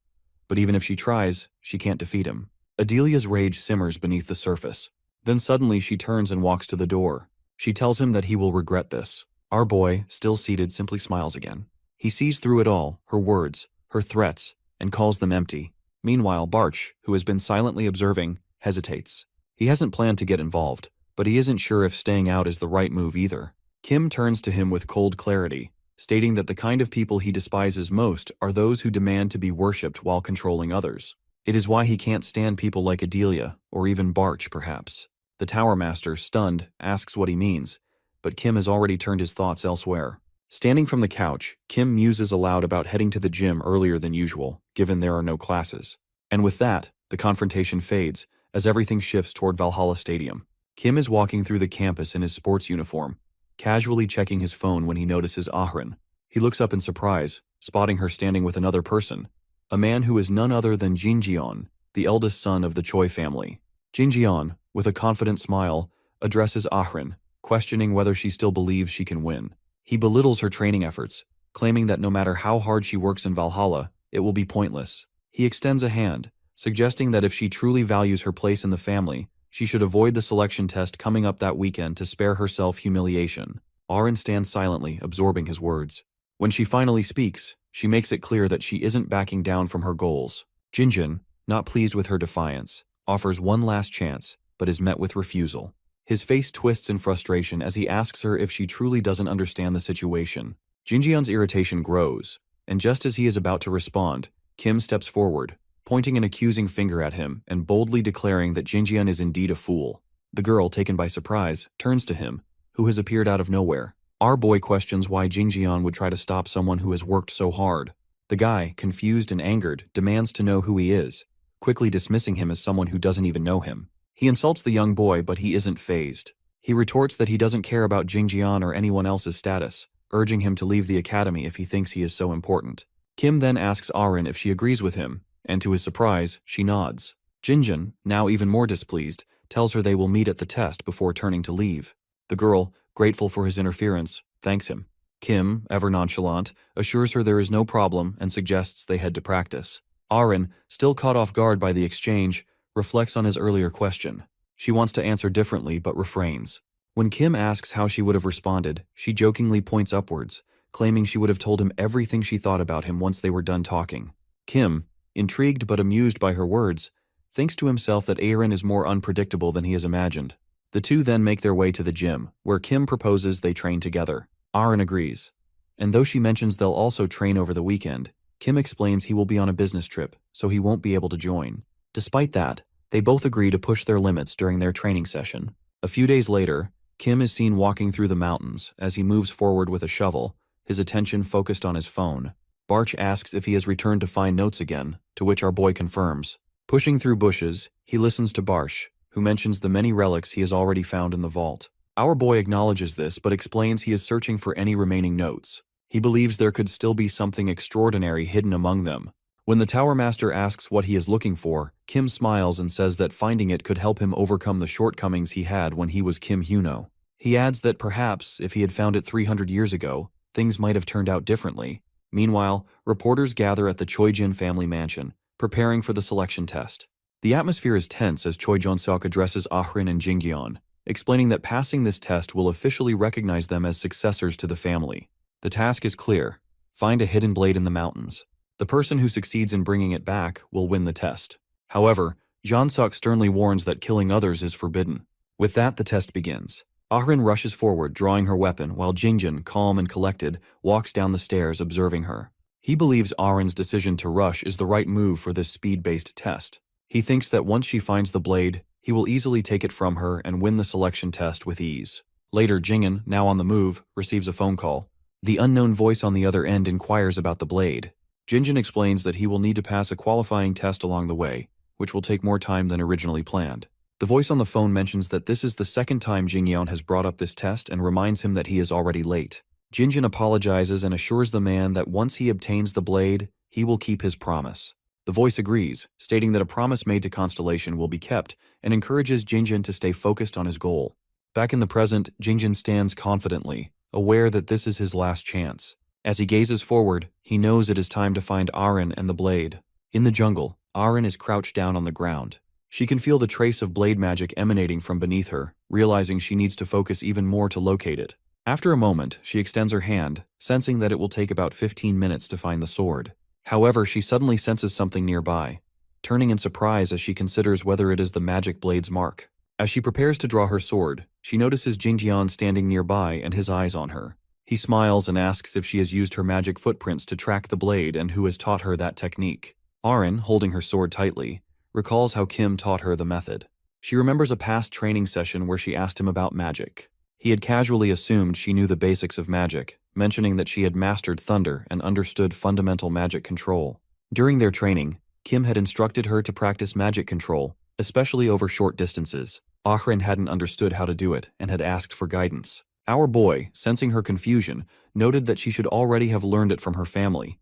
[SPEAKER 1] But even if she tries, she can't defeat him. Adelia's rage simmers beneath the surface. Then suddenly she turns and walks to the door. She tells him that he will regret this. Our boy, still seated, simply smiles again. He sees through it all, her words, her threats, and calls them empty. Meanwhile, Barch, who has been silently observing, hesitates. He hasn't planned to get involved, but he isn't sure if staying out is the right move either. Kim turns to him with cold clarity, stating that the kind of people he despises most are those who demand to be worshipped while controlling others. It is why he can't stand people like Adelia, or even Barch, perhaps. The Tower Master, stunned, asks what he means, but Kim has already turned his thoughts elsewhere. Standing from the couch, Kim muses aloud about heading to the gym earlier than usual, given there are no classes. And with that, the confrontation fades, as everything shifts toward Valhalla Stadium. Kim is walking through the campus in his sports uniform, casually checking his phone when he notices Ahrin. He looks up in surprise, spotting her standing with another person, a man who is none other than Jinjeon, the eldest son of the Choi family. Jinjeon, with a confident smile, addresses Ahrin, questioning whether she still believes she can win. He belittles her training efforts, claiming that no matter how hard she works in Valhalla, it will be pointless. He extends a hand, suggesting that if she truly values her place in the family, she should avoid the selection test coming up that weekend to spare herself humiliation. Ahrin stands silently, absorbing his words. When she finally speaks, she makes it clear that she isn't backing down from her goals. Jinjin, not pleased with her defiance, offers one last chance, but is met with refusal. His face twists in frustration as he asks her if she truly doesn't understand the situation. Jinjeon's irritation grows, and just as he is about to respond, Kim steps forward, pointing an accusing finger at him and boldly declaring that Jinjeon is indeed a fool. The girl, taken by surprise, turns to him, who has appeared out of nowhere. Our boy questions why Jinjeon would try to stop someone who has worked so hard. The guy, confused and angered, demands to know who he is, quickly dismissing him as someone who doesn't even know him. He insults the young boy, but he isn't fazed. He retorts that he doesn't care about Jingjian or anyone else's status, urging him to leave the academy if he thinks he is so important. Kim then asks Arin if she agrees with him, and to his surprise, she nods. Jinjin, now even more displeased, tells her they will meet at the test before turning to leave. The girl, grateful for his interference, thanks him. Kim, ever nonchalant, assures her there is no problem and suggests they head to practice. Arin, still caught off guard by the exchange, reflects on his earlier question. She wants to answer differently but refrains. When Kim asks how she would have responded, she jokingly points upwards, claiming she would have told him everything she thought about him once they were done talking. Kim, intrigued but amused by her words, thinks to himself that Arin is more unpredictable than he has imagined. The two then make their way to the gym, where Kim proposes they train together. Arin agrees. And though she mentions they'll also train over the weekend, Kim explains he will be on a business trip, so he won't be able to join. Despite that, they both agree to push their limits during their training session. A few days later, Kim is seen walking through the mountains as he moves forward with a shovel, his attention focused on his phone. Barch asks if he has returned to find notes again, to which our boy confirms. Pushing through bushes, he listens to Barch, who mentions the many relics he has already found in the vault. Our boy acknowledges this but explains he is searching for any remaining notes. He believes there could still be something extraordinary hidden among them. When the Tower Master asks what he is looking for, Kim smiles and says that finding it could help him overcome the shortcomings he had when he was Kim Hyuno. He adds that perhaps, if he had found it 300 years ago, things might have turned out differently. Meanwhile, reporters gather at the Choijin family mansion, preparing for the selection test. The atmosphere is tense as Choi Jong-seok addresses Ahrin and Jingyeon, explaining that passing this test will officially recognize them as successors to the family. The task is clear. Find a hidden blade in the mountains. The person who succeeds in bringing it back will win the test. However, Jong-seok sternly warns that killing others is forbidden. With that, the test begins. Ahrin rushes forward, drawing her weapon, while Jingjin, calm and collected, walks down the stairs, observing her. He believes Ahrin's decision to rush is the right move for this speed-based test. He thinks that once she finds the blade, he will easily take it from her and win the selection test with ease. Later, Jingin, now on the move, receives a phone call. The unknown voice on the other end inquires about the blade. Jinjin explains that he will need to pass a qualifying test along the way, which will take more time than originally planned. The voice on the phone mentions that this is the second time Jingyeon has brought up this test and reminds him that he is already late. Jinjin apologizes and assures the man that once he obtains the blade, he will keep his promise. The voice agrees, stating that a promise made to Constellation will be kept, and encourages Jinjin to stay focused on his goal. Back in the present, Jinjin stands confidently, aware that this is his last chance. As he gazes forward, he knows it is time to find Arin and the blade. In the jungle, Arin is crouched down on the ground. She can feel the trace of blade magic emanating from beneath her, realizing she needs to focus even more to locate it. After a moment, she extends her hand, sensing that it will take about 15 minutes to find the sword. However, she suddenly senses something nearby, turning in surprise as she considers whether it is the magic blade's mark. As she prepares to draw her sword, she notices Jingjian standing nearby and his eyes on her. He smiles and asks if she has used her magic footprints to track the blade and who has taught her that technique. Arin, holding her sword tightly, recalls how Kim taught her the method. She remembers a past training session where she asked him about magic. He had casually assumed she knew the basics of magic, mentioning that she had mastered thunder and understood fundamental magic control. During their training, Kim had instructed her to practice magic control, especially over short distances. Ahrin hadn't understood how to do it and had asked for guidance. Our boy, sensing her confusion, noted that she should already have learned it from her family,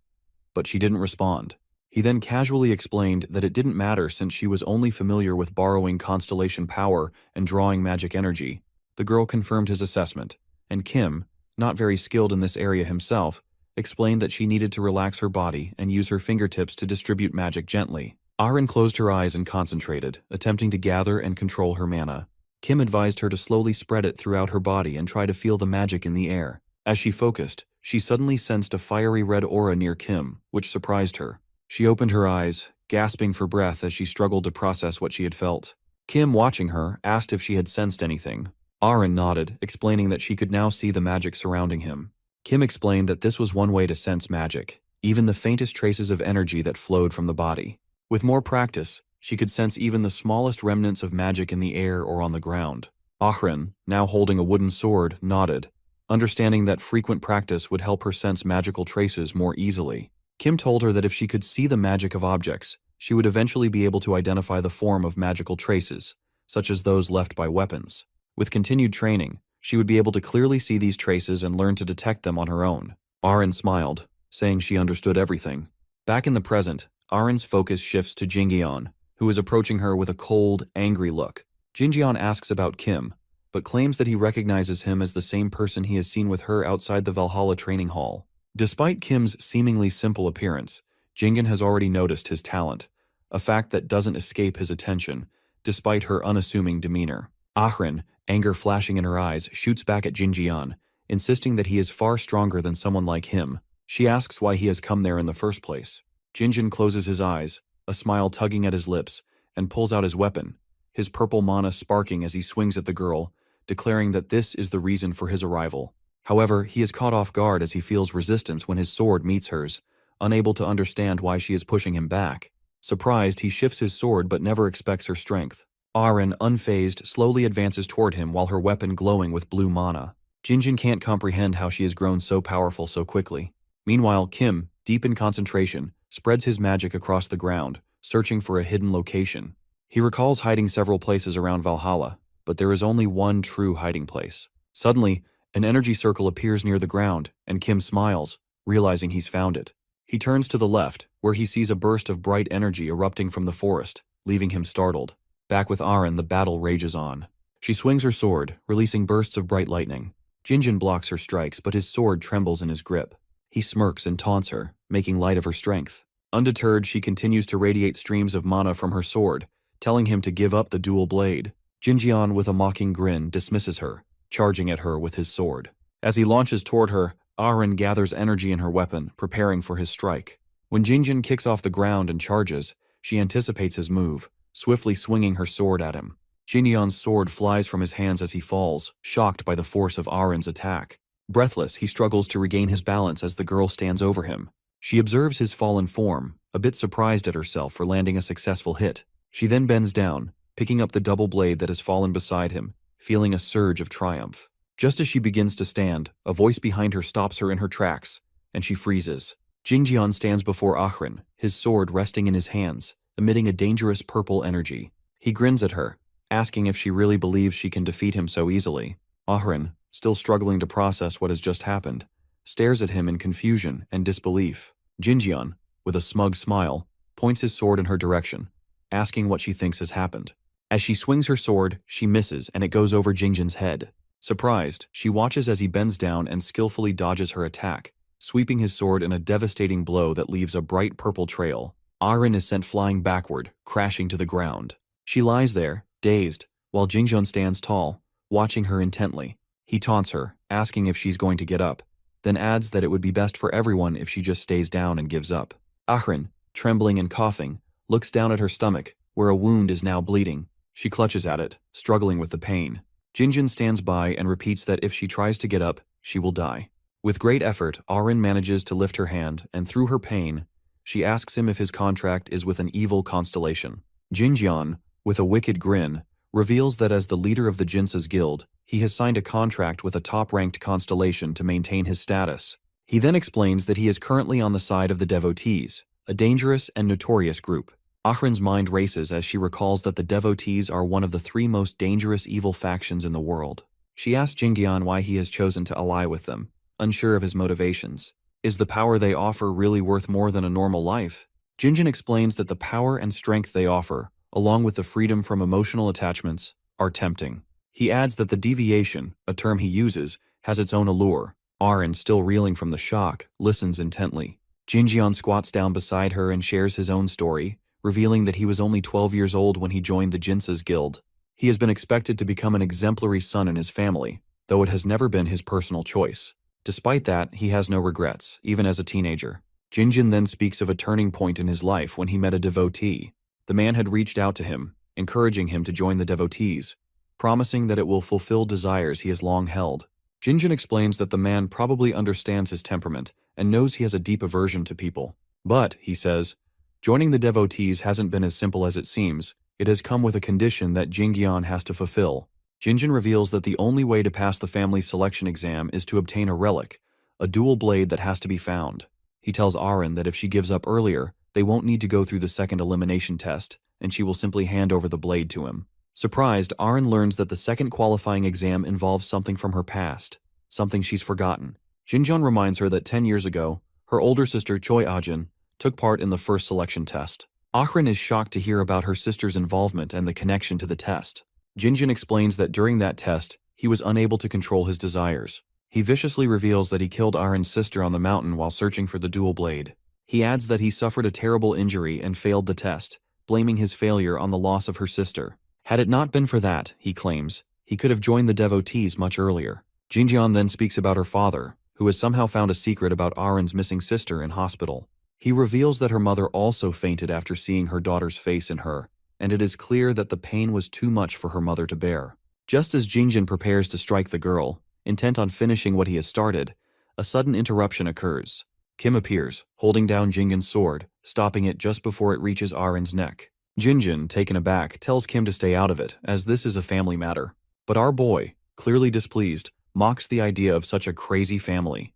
[SPEAKER 1] but she didn't respond. He then casually explained that it didn't matter since she was only familiar with borrowing constellation power and drawing magic energy. The girl confirmed his assessment, and Kim, not very skilled in this area himself, explained that she needed to relax her body and use her fingertips to distribute magic gently. Arin closed her eyes and concentrated, attempting to gather and control her mana. Kim advised her to slowly spread it throughout her body and try to feel the magic in the air. As she focused, she suddenly sensed a fiery red aura near Kim, which surprised her. She opened her eyes, gasping for breath as she struggled to process what she had felt. Kim, watching her, asked if she had sensed anything. Arin nodded, explaining that she could now see the magic surrounding him. Kim explained that this was one way to sense magic, even the faintest traces of energy that flowed from the body. With more practice, she could sense even the smallest remnants of magic in the air or on the ground. Ahrin, now holding a wooden sword, nodded, understanding that frequent practice would help her sense magical traces more easily. Kim told her that if she could see the magic of objects, she would eventually be able to identify the form of magical traces, such as those left by weapons. With continued training, she would be able to clearly see these traces and learn to detect them on her own. Arin smiled, saying she understood everything. Back in the present, Arin's focus shifts to Jingyeon, who is approaching her with a cold, angry look. Jingyeon asks about Kim, but claims that he recognizes him as the same person he has seen with her outside the Valhalla training hall. Despite Kim's seemingly simple appearance, Jingyeon has already noticed his talent, a fact that doesn't escape his attention, despite her unassuming demeanor. Arin, anger flashing in her eyes, shoots back at Jingyeon, insisting that he is far stronger than someone like him. She asks why he has come there in the first place. Jingyeon closes his eyes, a smile tugging at his lips, and pulls out his weapon, his purple mana sparking as he swings at the girl, declaring that this is the reason for his arrival. However, he is caught off guard as he feels resistance when his sword meets hers, unable to understand why she is pushing him back. Surprised, he shifts his sword but never expects her strength. Arin, unfazed, slowly advances toward him while her weapon glowing with blue mana. Jingyeon can't comprehend how she has grown so powerful so quickly. Meanwhile, Kim, deep in concentration, spreads his magic across the ground, searching for a hidden location. He recalls hiding several places around Valhalla, but there is only one true hiding place. Suddenly, an energy circle appears near the ground, and Kim smiles, realizing he's found it. He turns to the left, where he sees a burst of bright energy erupting from the forest, leaving him startled. Back with Arin, the battle rages on. She swings her sword, releasing bursts of bright lightning. Jingyeon blocks her strikes, but his sword trembles in his grip. He smirks and taunts her, making light of her strength. Undeterred, she continues to radiate streams of mana from her sword, telling him to give up the dual blade. Jingyeon, with a mocking grin, dismisses her, charging at her with his sword. As he launches toward her, Arin gathers energy in her weapon, preparing for his strike. When Jingyeon kicks off the ground and charges, she anticipates his move, swiftly swinging her sword at him. Jingyeon's sword flies from his hands as he falls, shocked by the force of Arin's attack. Breathless, he struggles to regain his balance as the girl stands over him. She observes his fallen form, a bit surprised at herself for landing a successful hit. She then bends down, picking up the double blade that has fallen beside him, feeling a surge of triumph. Just as she begins to stand, a voice behind her stops her in her tracks, and she freezes. Jingyeon stands before Arin, his sword resting in his hands, emitting a dangerous purple energy. He grins at her, asking if she really believes she can defeat him so easily. Arin, still struggling to process what has just happened, stares at him in confusion and disbelief. Jingyeon, with a smug smile, points his sword in her direction, asking what she thinks has happened. As she swings her sword, she misses and it goes over Jingyeon's head. Surprised, she watches as he bends down and skillfully dodges her attack, sweeping his sword in a devastating blow that leaves a bright purple trail. Arin is sent flying backward, crashing to the ground. She lies there, dazed, while Jingyeon stands tall, watching her intently. He taunts her, asking if she's going to get up, then adds that it would be best for everyone if she just stays down and gives up. Arin, trembling and coughing, looks down at her stomach, where a wound is now bleeding. She clutches at it, struggling with the pain. Jingyeon stands by and repeats that if she tries to get up, she will die. With great effort, Arin manages to lift her hand, and through her pain, she asks him if his contract is with an evil constellation. Jingyeon, with a wicked grin, reveals that as the leader of the Jinsa's guild, he has signed a contract with a top-ranked constellation to maintain his status. He then explains that he is currently on the side of the devotees, a dangerous and notorious group. Arin's mind races as she recalls that the devotees are one of the 3 most dangerous evil factions in the world. She asks Jingyeon why he has chosen to ally with them, unsure of his motivations. Is the power they offer really worth more than a normal life? Jingyeon explains that the power and strength they offer, along with the freedom from emotional attachments, are tempting. He adds that the deviation, a term he uses, has its own allure. Arin, still reeling from the shock, listens intently. Jingyeon squats down beside her and shares his own story, revealing that he was only 12 years old when he joined the Jinsa's guild. He has been expected to become an exemplary son in his family, though it has never been his personal choice. Despite that, he has no regrets, even as a teenager. Jingyeon then speaks of a turning point in his life when he met a devotee. The man had reached out to him, encouraging him to join the devotees, promising that it will fulfill desires he has long held. Jingyeon explains that the man probably understands his temperament and knows he has a deep aversion to people. But, he says, joining the devotees hasn't been as simple as it seems. It has come with a condition that Jingyeon has to fulfill. Jingyeon reveals that the only way to pass the family selection exam is to obtain a relic, a dual blade that has to be found. He tells Arin that if she gives up earlier, they won't need to go through the second elimination test, and she will simply hand over the blade to him. Surprised, Arin learns that the second qualifying exam involves something from her past, something she's forgotten. Jinjeon reminds her that 10 years ago, her older sister Choi Ajin took part in the first selection test. Arin is shocked to hear about her sister's involvement and the connection to the test. Jinjeon explains that during that test, he was unable to control his desires. He viciously reveals that he killed Arin's sister on the mountain while searching for the dual blade. He adds that he suffered a terrible injury and failed the test, blaming his failure on the loss of her sister. Had it not been for that, he claims, he could have joined the devotees much earlier. Jinjeon then speaks about her father, who has somehow found a secret about Arin's missing sister in hospital. He reveals that her mother also fainted after seeing her daughter's face in her, and it is clear that the pain was too much for her mother to bear. Just as Jinjeon prepares to strike the girl, intent on finishing what he has started, a sudden interruption occurs. Kim appears, holding down Jinjeon's sword, stopping it just before it reaches Arin's neck. Jinjeon, taken aback, tells Kim to stay out of it, as this is a family matter. But our boy, clearly displeased, mocks the idea of such a crazy family.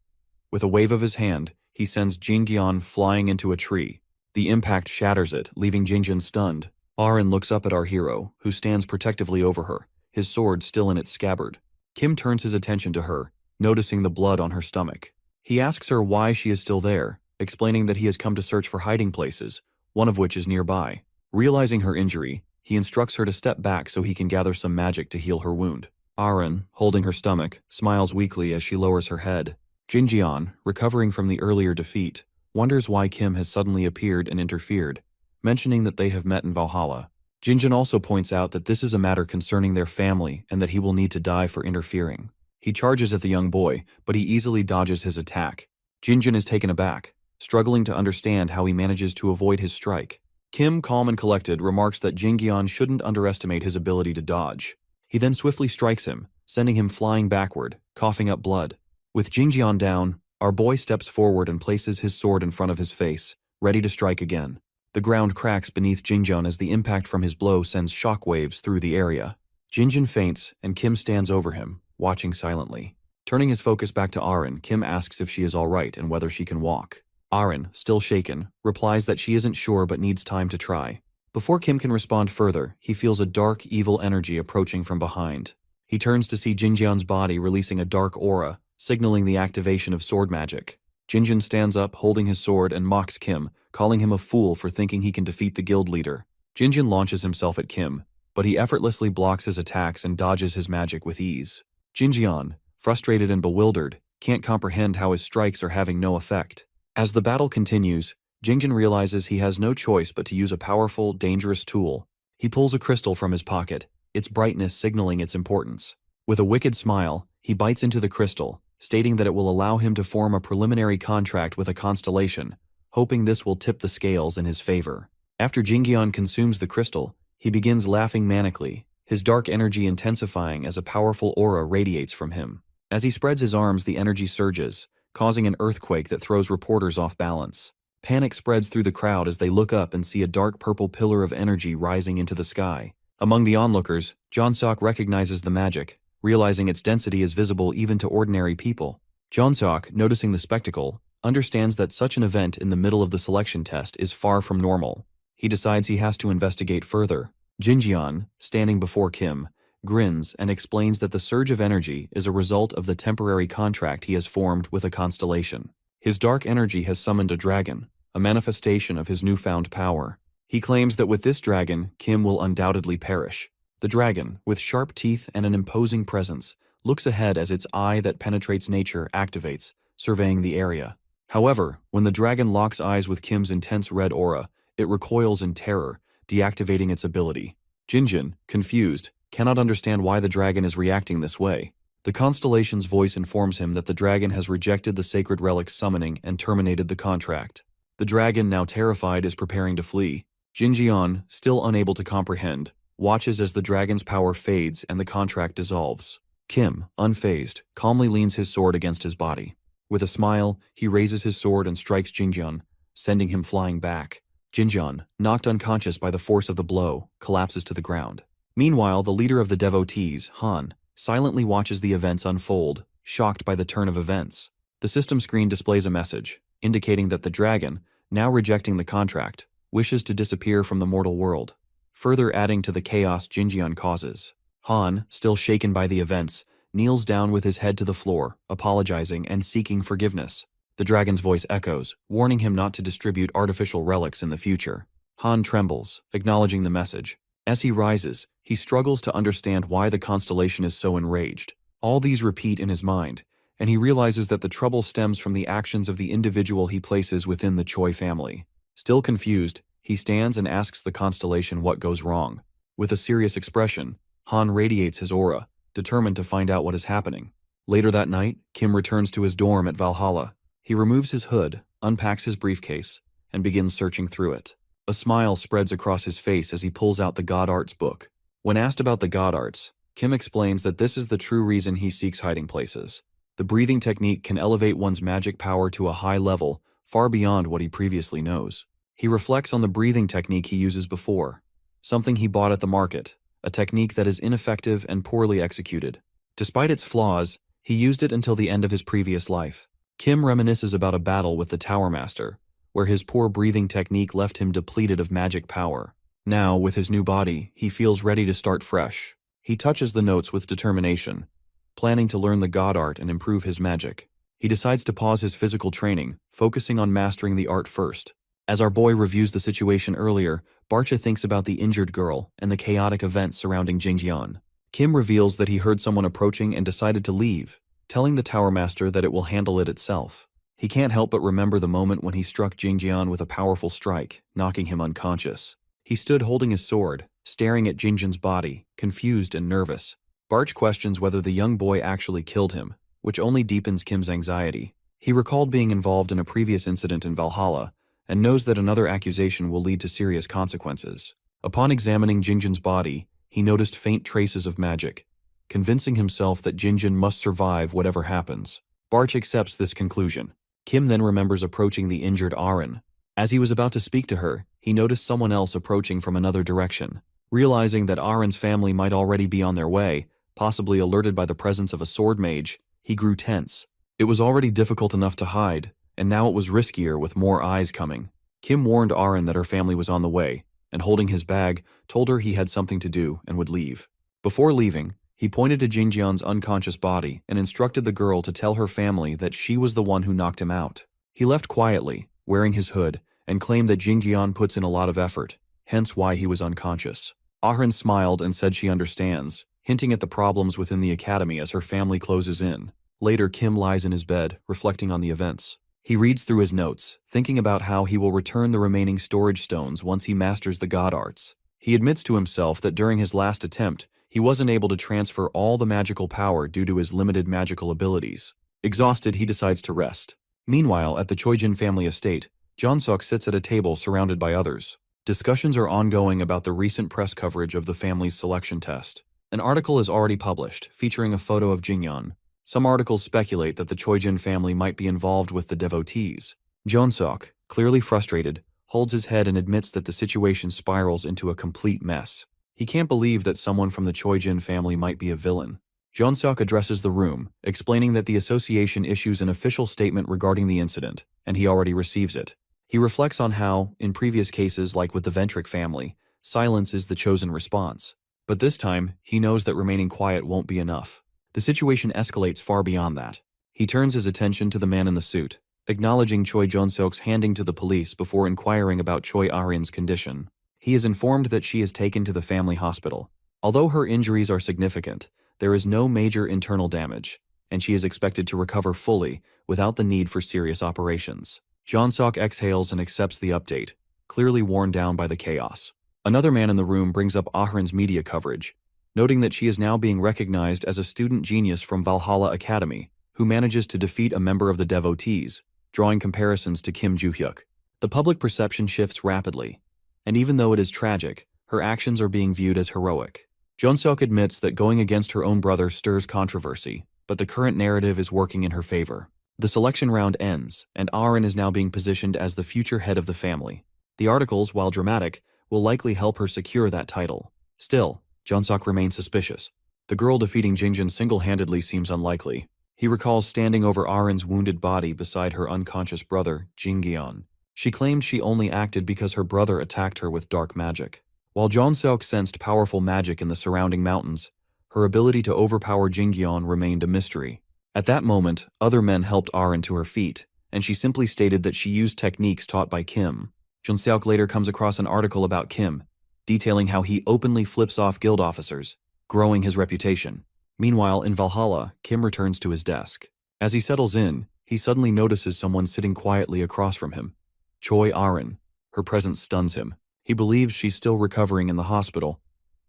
[SPEAKER 1] With a wave of his hand, he sends Jinjeon flying into a tree. The impact shatters it, leaving Jinjeon stunned. Arin looks up at our hero, who stands protectively over her, his sword still in its scabbard. Kim turns his attention to her, noticing the blood on her stomach. He asks her why she is still there, explaining that he has come to search for hiding places, one of which is nearby. Realizing her injury, he instructs her to step back so he can gather some magic to heal her wound. Arin, holding her stomach, smiles weakly as she lowers her head. Jinjeon, recovering from the earlier defeat, wonders why Kim has suddenly appeared and interfered, mentioning that they have met in Valhalla. Jinjeon also points out that this is a matter concerning their family and that he will need to die for interfering. He charges at the young boy, but he easily dodges his attack. Jinjeon is taken aback, struggling to understand how he manages to avoid his strike. Kim, calm and collected, remarks that Jinjeon shouldn't underestimate his ability to dodge. He then swiftly strikes him, sending him flying backward, coughing up blood. With Jinjeon down, our boy steps forward and places his sword in front of his face, ready to strike again. The ground cracks beneath Jinjeon as the impact from his blow sends shockwaves through the area. Jinjeon faints, and Kim stands over him, watching silently. Turning his focus back to Arin, Kim asks if she is all right and whether she can walk. Arin, still shaken, replies that she isn't sure but needs time to try. Before Kim can respond further, he feels a dark, evil energy approaching from behind. He turns to see Jinjeon's body releasing a dark aura, signaling the activation of sword magic. Jinjeon stands up, holding his sword, and mocks Kim, calling him a fool for thinking he can defeat the guild leader. Jinjeon launches himself at Kim, but he effortlessly blocks his attacks and dodges his magic with ease. Jinjeon, frustrated and bewildered, can't comprehend how his strikes are having no effect. As the battle continues, Jinjeon realizes he has no choice but to use a powerful, dangerous tool. He pulls a crystal from his pocket, its brightness signaling its importance. With a wicked smile, he bites into the crystal, stating that it will allow him to form a preliminary contract with a constellation, hoping this will tip the scales in his favor. After Jinjeon consumes the crystal, he begins laughing manically, his dark energy intensifying as a powerful aura radiates from him. As he spreads his arms, the energy surges, causing an earthquake that throws reporters off balance. Panic spreads through the crowd as they look up and see a dark purple pillar of energy rising into the sky. Among the onlookers, Jeonsuk recognizes the magic, realizing its density is visible even to ordinary people. Jeonsuk, noticing the spectacle, understands that such an event in the middle of the selection test is far from normal. He decides he has to investigate further. Jinjeon, standing before Kim, grins and explains that the surge of energy is a result of the temporary contract he has formed with a constellation. His dark energy has summoned a dragon, a manifestation of his newfound power. He claims that with this dragon, Kim will undoubtedly perish. The dragon, with sharp teeth and an imposing presence, looks ahead as its eye that penetrates nature activates, surveying the area. However, when the dragon locks eyes with Kim's intense red aura, it recoils in terror, deactivating its ability. Jinjeon, confused, cannot understand why the dragon is reacting this way. The constellation's voice informs him that the dragon has rejected the sacred relic's summoning and terminated the contract. The dragon, now terrified, is preparing to flee. Jinjeon, still unable to comprehend, watches as the dragon's power fades and the contract dissolves. Kim, unfazed, calmly leans his sword against his body. With a smile, he raises his sword and strikes Jinjeon, sending him flying back. Jinjeon, knocked unconscious by the force of the blow, collapses to the ground. Meanwhile, the leader of the devotees, Han, silently watches the events unfold, shocked by the turn of events. The system screen displays a message, indicating that the dragon, now rejecting the contract, wishes to disappear from the mortal world. further adding to the chaos Jinjian causes. Han, still shaken by the events, kneels down with his head to the floor, apologizing and seeking forgiveness. The dragon's voice echoes, warning him not to distribute artificial relics in the future. Han trembles, acknowledging the message. As he rises, he struggles to understand why the constellation is so enraged. All these repeat in his mind, and he realizes that the trouble stems from the actions of the individual he places within the Choi family. Still confused, he stands and asks the constellation what goes wrong. With a serious expression, Han radiates his aura, determined to find out what is happening. Later that night, Kim returns to his dorm at Valhalla. He removes his hood, unpacks his briefcase, and begins searching through it. A smile spreads across his face as he pulls out the God Arts book. When asked about the God Arts, Kim explains that this is the true reason he seeks hiding places. The breathing technique can elevate one's magic power to a high level, far beyond what he previously knows. He reflects on the breathing technique he uses before, something he bought at the market, a technique that is ineffective and poorly executed. Despite its flaws, he used it until the end of his previous life. Kim reminisces about a battle with the Tower Master, where his poor breathing technique left him depleted of magic power. Now, with his new body, he feels ready to start fresh. He touches the notes with determination, planning to learn the God Art and improve his magic. He decides to pause his physical training, focusing on mastering the art first. As our boy reviews the situation earlier, Barcha thinks about the injured girl and the chaotic events surrounding Jingjian. Kim reveals that he heard someone approaching and decided to leave, telling the Tower Master that it will handle it itself. He can't help but remember the moment when he struck Jingjian with a powerful strike, knocking him unconscious. He stood holding his sword, staring at Jingjian's body, confused and nervous. Barch questions whether the young boy actually killed him, which only deepens Kim's anxiety. He recalled being involved in a previous incident in Valhalla, and knows that another accusation will lead to serious consequences. Upon examining Jingjian's body, he noticed faint traces of magic, convincing himself that Jingjian must survive whatever happens. Barch accepts this conclusion. Kim then remembers approaching the injured Aren. As he was about to speak to her, he noticed someone else approaching from another direction. Realizing that Aren's family might already be on their way, possibly alerted by the presence of a sword mage, he grew tense. It was already difficult enough to hide, and now it was riskier with more eyes coming. Kim warned Aren that her family was on the way, and holding his bag, told her he had something to do and would leave. Before leaving, he pointed to Jingjian's unconscious body and instructed the girl to tell her family that she was the one who knocked him out. He left quietly, wearing his hood, and claimed that Jingjian puts in a lot of effort, hence why he was unconscious. Aren smiled and said she understands, hinting at the problems within the academy as her family closes in. Later, Kim lies in his bed, reflecting on the events. He reads through his notes, thinking about how he will return the remaining storage stones once he masters the God Arts. He admits to himself that during his last attempt, he wasn't able to transfer all the magical power due to his limited magical abilities. Exhausted, he decides to rest. Meanwhile, at the Choijin family estate, Jeonsuk sits at a table surrounded by others. Discussions are ongoing about the recent press coverage of the family's selection test. An article is already published, featuring a photo of Jingyan. Some articles speculate that the Choijin family might be involved with the devotees. Jeonsuk, clearly frustrated, holds his head and admits that the situation spirals into a complete mess. He can't believe that someone from the Choijin family might be a villain. Jeonsuk addresses the room, explaining that the association issues an official statement regarding the incident, and he already receives it. He reflects on how, in previous cases like with the Ventric family, silence is the chosen response. But this time, he knows that remaining quiet won't be enough. The situation escalates far beyond that. He turns his attention to the man in the suit, acknowledging Choi Jeonsuk's handing to the police before inquiring about Choi Arin's condition. He is informed that she is taken to the family hospital. Although her injuries are significant, there is no major internal damage, and she is expected to recover fully without the need for serious operations. Jeonsuk exhales and accepts the update, clearly worn down by the chaos. Another man in the room brings up Ahrin's media coverage, noting that she is now being recognized as a student genius from Valhalla Academy, who manages to defeat a member of the devotees, drawing comparisons to Kim Joo-hyuk. The public perception shifts rapidly, and even though it is tragic, her actions are being viewed as heroic. Jeonsuk admits that going against her own brother stirs controversy, but the current narrative is working in her favor. The selection round ends, and Arin is now being positioned as the future head of the family. The articles, while dramatic, will likely help her secure that title. Still, Jeonsuk remains suspicious. The girl defeating Jingjian single-handedly seems unlikely. He recalls standing over Arin's wounded body beside her unconscious brother, Jingyeon. She claimed she only acted because her brother attacked her with dark magic. While Jeonseok sensed powerful magic in the surrounding mountains, her ability to overpower Jingyeon remained a mystery. At that moment, other men helped Arin to her feet, and she simply stated that she used techniques taught by Kim. Jeonseok later comes across an article about Kim, detailing how he openly flips off guild officers, growing his reputation. Meanwhile, in Valhalla, Kim returns to his desk. As he settles in, he suddenly notices someone sitting quietly across from him. Choi Arin. Her presence stuns him. He believes she's still recovering in the hospital,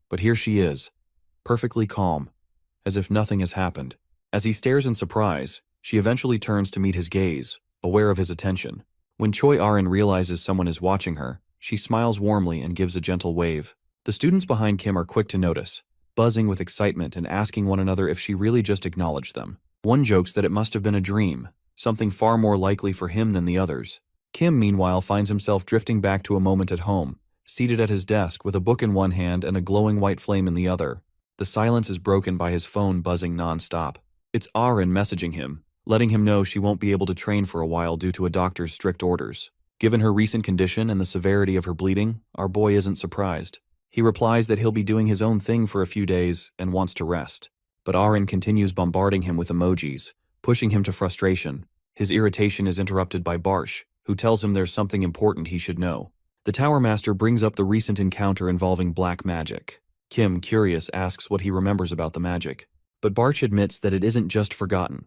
[SPEAKER 1] but here she is, perfectly calm, as if nothing has happened. As he stares in surprise, she eventually turns to meet his gaze, aware of his attention. When Choi Arin realizes someone is watching her, she smiles warmly and gives a gentle wave. The students behind Kim are quick to notice, buzzing with excitement and asking one another if she really just acknowledged them. One jokes that it must have been a dream, something far more likely for him than the others. Kim, meanwhile, finds himself drifting back to a moment at home, seated at his desk with a book in one hand and a glowing white flame in the other. The silence is broken by his phone buzzing non-stop. It's Arin messaging him, letting him know she won't be able to train for a while due to a doctor's strict orders. Given her recent condition and the severity of her bleeding, our boy isn't surprised. He replies that he'll be doing his own thing for a few days and wants to rest. But Arin continues bombarding him with emojis, pushing him to frustration. His irritation is interrupted by Barsh, who tells him there's something important he should know. The Tower Master brings up the recent encounter involving black magic. Kim, curious, asks what he remembers about the magic. But Barsh admits that it isn't just forgotten.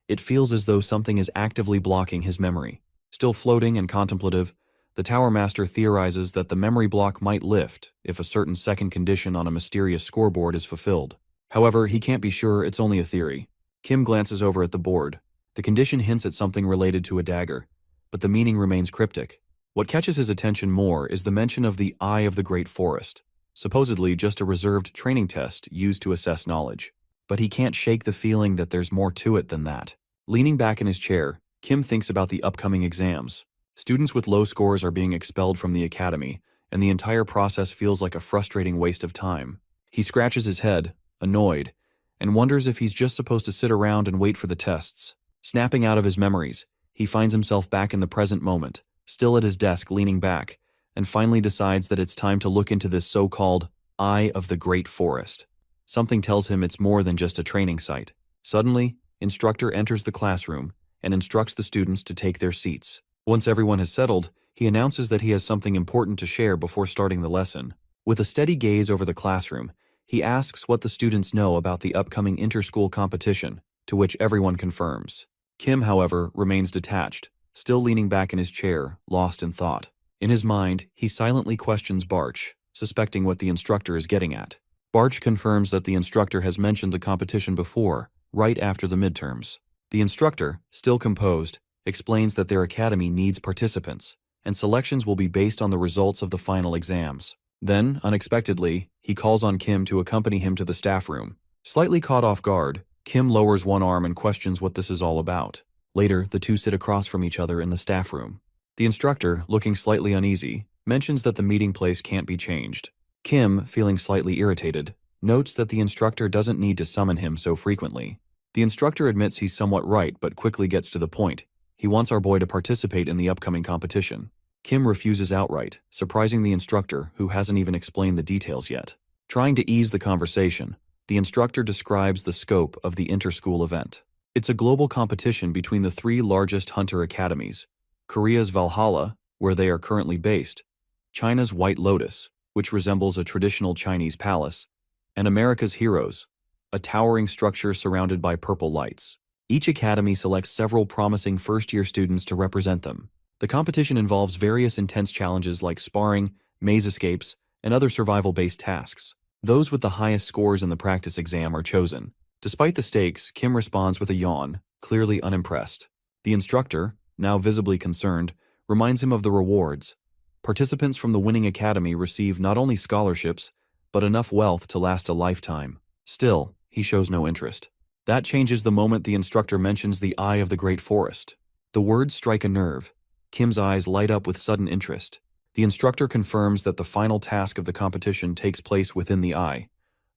[SPEAKER 1] It feels as though something is actively blocking his memory. Still floating and contemplative, the Tower Master theorizes that the memory block might lift if a certain second condition on a mysterious scoreboard is fulfilled. However, he can't be sure, it's only a theory. Kim glances over at the board. The condition hints at something related to a dagger, but the meaning remains cryptic. What catches his attention more is the mention of the Eye of the Great Forest, supposedly just a reserved training test used to assess knowledge. But he can't shake the feeling that there's more to it than that. Leaning back in his chair, Kim thinks about the upcoming exams. Students with low scores are being expelled from the academy, and the entire process feels like a frustrating waste of time. He scratches his head, annoyed, and wonders if he's just supposed to sit around and wait for the tests. Snapping out of his memories, he finds himself back in the present moment, still at his desk leaning back, and finally decides that it's time to look into this so-called Eye of the Great Forest. Something tells him it's more than just a training site. Suddenly, instructor enters the classroom and instructs the students to take their seats. Once everyone has settled, he announces that he has something important to share before starting the lesson. With a steady gaze over the classroom, he asks what the students know about the upcoming inter-school competition, to which everyone confirms. Kim, however, remains detached, still leaning back in his chair, lost in thought. In his mind, he silently questions Barch, suspecting what the instructor is getting at. Barch confirms that the instructor has mentioned the competition before, right after the midterms. The instructor, still composed, explains that their academy needs participants, and selections will be based on the results of the final exams. Then, unexpectedly, he calls on Kim to accompany him to the staff room. Slightly caught off guard, Kim lowers one arm and questions what this is all about. Later, the two sit across from each other in the staff room. The instructor, looking slightly uneasy, mentions that the meeting place can't be changed. Kim, feeling slightly irritated, notes that the instructor doesn't need to summon him so frequently. The instructor admits he's somewhat right but quickly gets to the point. He wants our boy to participate in the upcoming competition. Kim refuses outright, surprising the instructor, who hasn't even explained the details yet. Trying to ease the conversation, the instructor describes the scope of the inter-school event. It's a global competition between the three largest hunter academies: Korea's Valhalla, where they are currently based, China's White Lotus, which resembles a traditional Chinese palace, and America's Heroes, a towering structure surrounded by purple lights. Each academy selects several promising first-year students to represent them. The competition involves various intense challenges like sparring, maze escapes, and other survival-based tasks. Those with the highest scores in the practice exam are chosen. Despite the stakes, Kim responds with a yawn, clearly unimpressed. The instructor, now visibly concerned, reminds him of the rewards. Participants from the winning academy receive not only scholarships, but enough wealth to last a lifetime. Still, he shows no interest. That changes the moment the instructor mentions the Eye of the Great Forest. The words strike a nerve. Kim's eyes light up with sudden interest. The instructor confirms that the final task of the competition takes place within the Eye,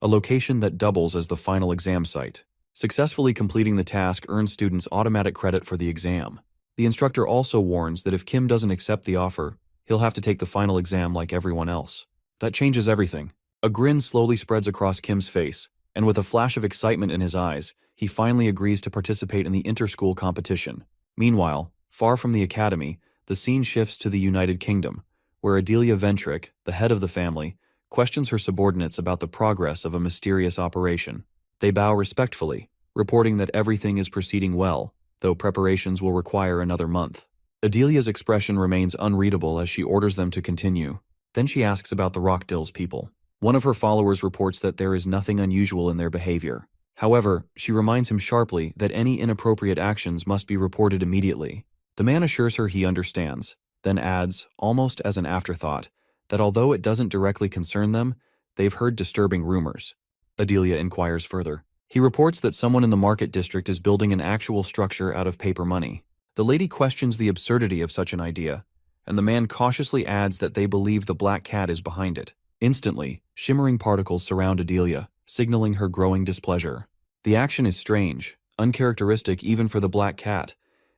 [SPEAKER 1] a location that doubles as the final exam site. Successfully completing the task earns students automatic credit for the exam. The instructor also warns that if Kim doesn't accept the offer, he'll have to take the final exam like everyone else. That changes everything. A grin slowly spreads across Kim's face, and with a flash of excitement in his eyes, he finally agrees to participate in the inter-school competition. Meanwhile, far from the academy, the scene shifts to the United Kingdom, where Adelia Ventrick, the head of the family, questions her subordinates about the progress of a mysterious operation. They bow respectfully, reporting that everything is proceeding well, though preparations will require another month. Adelia's expression remains unreadable as she orders them to continue. Then she asks about the Rockdills people. One of her followers reports that there is nothing unusual in their behavior. However, she reminds him sharply that any inappropriate actions must be reported immediately. The man assures her he understands, then adds, almost as an afterthought, that although it doesn't directly concern them, they've heard disturbing rumors. Adelia inquires further. He reports that someone in the market district is building an actual structure out of paper money. The lady questions the absurdity of such an idea, and the man cautiously adds that they believe the black cat is behind it. Instantly, shimmering particles surround Adelia, signaling her growing displeasure. The action is strange, uncharacteristic even for the black cat,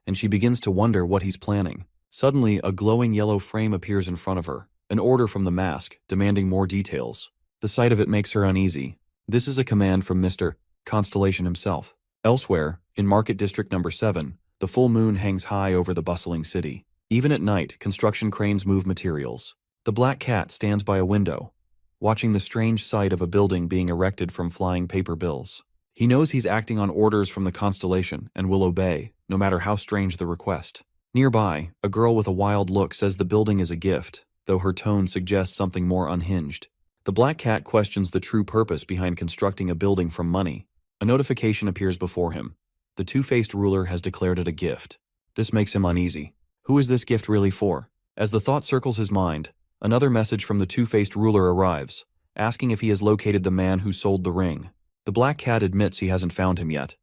[SPEAKER 1] and she begins to wonder what he's planning. Suddenly, a glowing yellow frame appears in front of her, an order from the mask, demanding more details. The sight of it makes her uneasy. This is a command from Mr. Constellation himself. Elsewhere, in Market District Number 7, the full moon hangs high over the bustling city. Even at night, construction cranes move materials. The black cat stands by a window, watching the strange sight of a building being erected from flying paper bills. He knows he's acting on orders from the Constellation and will obey, no matter how strange the request. Nearby, a girl with a wild look says the building is a gift, though her tone suggests something more unhinged. The black cat questions the true purpose behind constructing a building from money. A notification appears before him. The two-faced ruler has declared it a gift. This makes him uneasy. Who is this gift really for? As the thought circles his mind, another message from the two-faced ruler arrives, asking if he has located the man who sold the ring. The black cat admits he hasn't found him yet,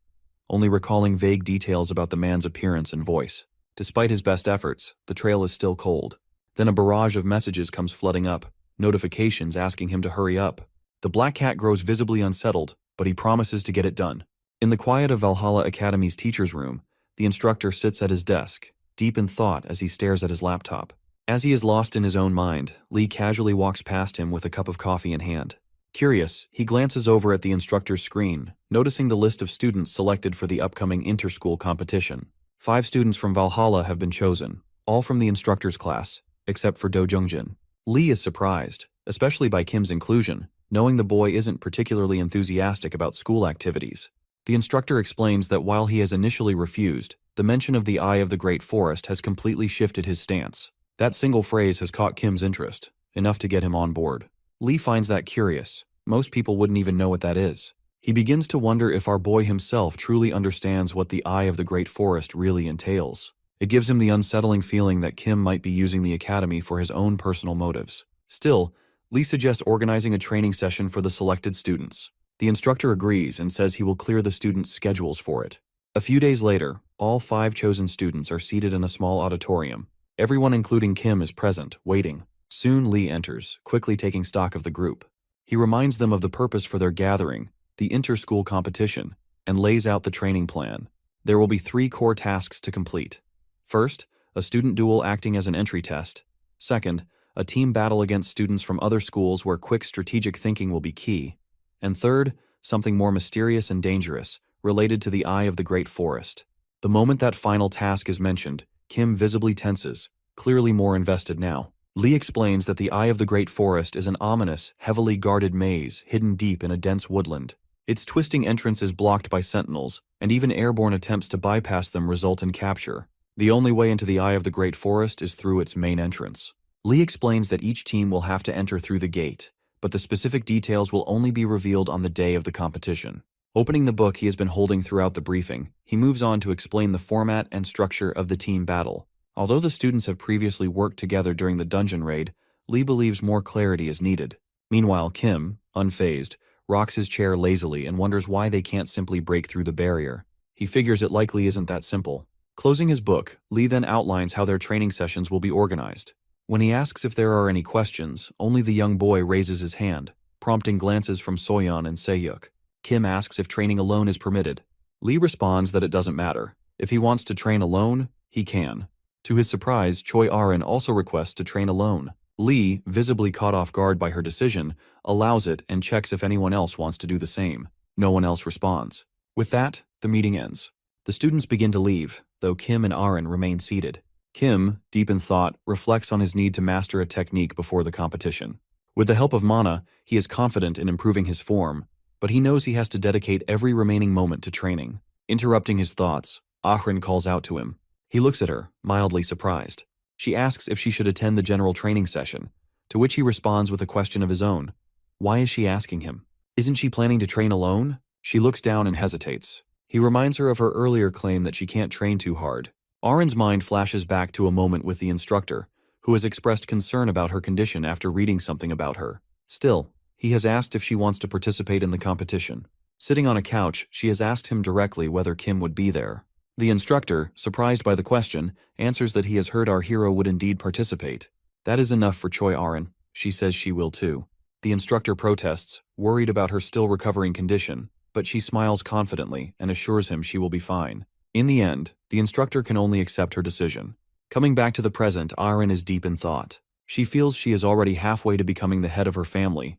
[SPEAKER 1] only recalling vague details about the man's appearance and voice. Despite his best efforts, the trail is still cold. Then a barrage of messages comes flooding up, notifications asking him to hurry up. The black cat grows visibly unsettled, but he promises to get it done. In the quiet of Valhalla Academy's teacher's room, the instructor sits at his desk, deep in thought as he stares at his laptop. As he is lost in his own mind, Lee casually walks past him with a cup of coffee in hand. Curious, he glances over at the instructor's screen, noticing the list of students selected for the upcoming inter-school competition. 5 students from Valhalla have been chosen, all from the instructor's class, except for Do Jungjin. Lee is surprised, especially by Kim's inclusion, knowing the boy isn't particularly enthusiastic about school activities. The instructor explains that while he has initially refused, the mention of the Eye of the Great Forest has completely shifted his stance. That single phrase has caught Kim's interest, enough to get him on board. Lee finds that curious. Most people wouldn't even know what that is. He begins to wonder if our boy himself truly understands what the Eye of the Great Forest really entails. It gives him the unsettling feeling that Kim might be using the academy for his own personal motives. Still, Lee suggests organizing a training session for the selected students. The instructor agrees and says he will clear the students' schedules for it. A few days later, all 5 chosen students are seated in a small auditorium. Everyone including Kim is present, waiting. Soon Lee enters, quickly taking stock of the group. He reminds them of the purpose for their gathering, the inter-school competition, and lays out the training plan. There will be 3 core tasks to complete. First, a student duel acting as an entry test. Second, a team battle against students from other schools where quick strategic thinking will be key. And third, something more mysterious and dangerous, related to the Eye of the Great Forest. The moment that final task is mentioned, Kim visibly tenses, clearly more invested now. Lee explains that the Eye of the Great Forest is an ominous, heavily guarded maze hidden deep in a dense woodland. Its twisting entrance is blocked by sentinels, and even airborne attempts to bypass them result in capture. The only way into the Eye of the Great Forest is through its main entrance. Lee explains that each team will have to enter through the gate, but the specific details will only be revealed on the day of the competition. Opening the book he has been holding throughout the briefing, he moves on to explain the format and structure of the team battle. Although the students have previously worked together during the dungeon raid, Lee believes more clarity is needed. Meanwhile, Kim, unfazed, rocks his chair lazily and wonders why they can't simply break through the barrier. He figures it likely isn't that simple. Closing his book, Lee then outlines how their training sessions will be organized. When he asks if there are any questions, only the young boy raises his hand, prompting glances from Soyeon and Seyuk. Kim asks if training alone is permitted. Lee responds that it doesn't matter. If he wants to train alone, he can. To his surprise, Choi Arin also requests to train alone. Lee, visibly caught off guard by her decision, allows it and checks if anyone else wants to do the same. No one else responds. With that, the meeting ends. The students begin to leave, though Kim and Aaron remain seated. Kim, deep in thought, reflects on his need to master a technique before the competition. With the help of mana, he is confident in improving his form, but he knows he has to dedicate every remaining moment to training. Interrupting his thoughts, Aaron calls out to him. He looks at her, mildly surprised. She asks if she should attend the general training session, to which he responds with a question of his own. Why is she asking him? Isn't she planning to train alone? She looks down and hesitates. He reminds her of her earlier claim that she can't train too hard. Aaron's mind flashes back to a moment with the instructor, who has expressed concern about her condition after reading something about her. Still, he has asked if she wants to participate in the competition. Sitting on a couch, she has asked him directly whether Kim would be there. The instructor, surprised by the question, answers that he has heard our hero would indeed participate. That is enough for Choi Aaron. She says she will too. The instructor protests, worried about her still recovering condition, but she smiles confidently and assures him she will be fine. In the end, the instructor can only accept her decision. Coming back to the present, Aaron is deep in thought. She feels she is already halfway to becoming the head of her family.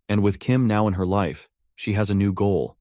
[SPEAKER 1] And with Kim now in her life, she has a new goal: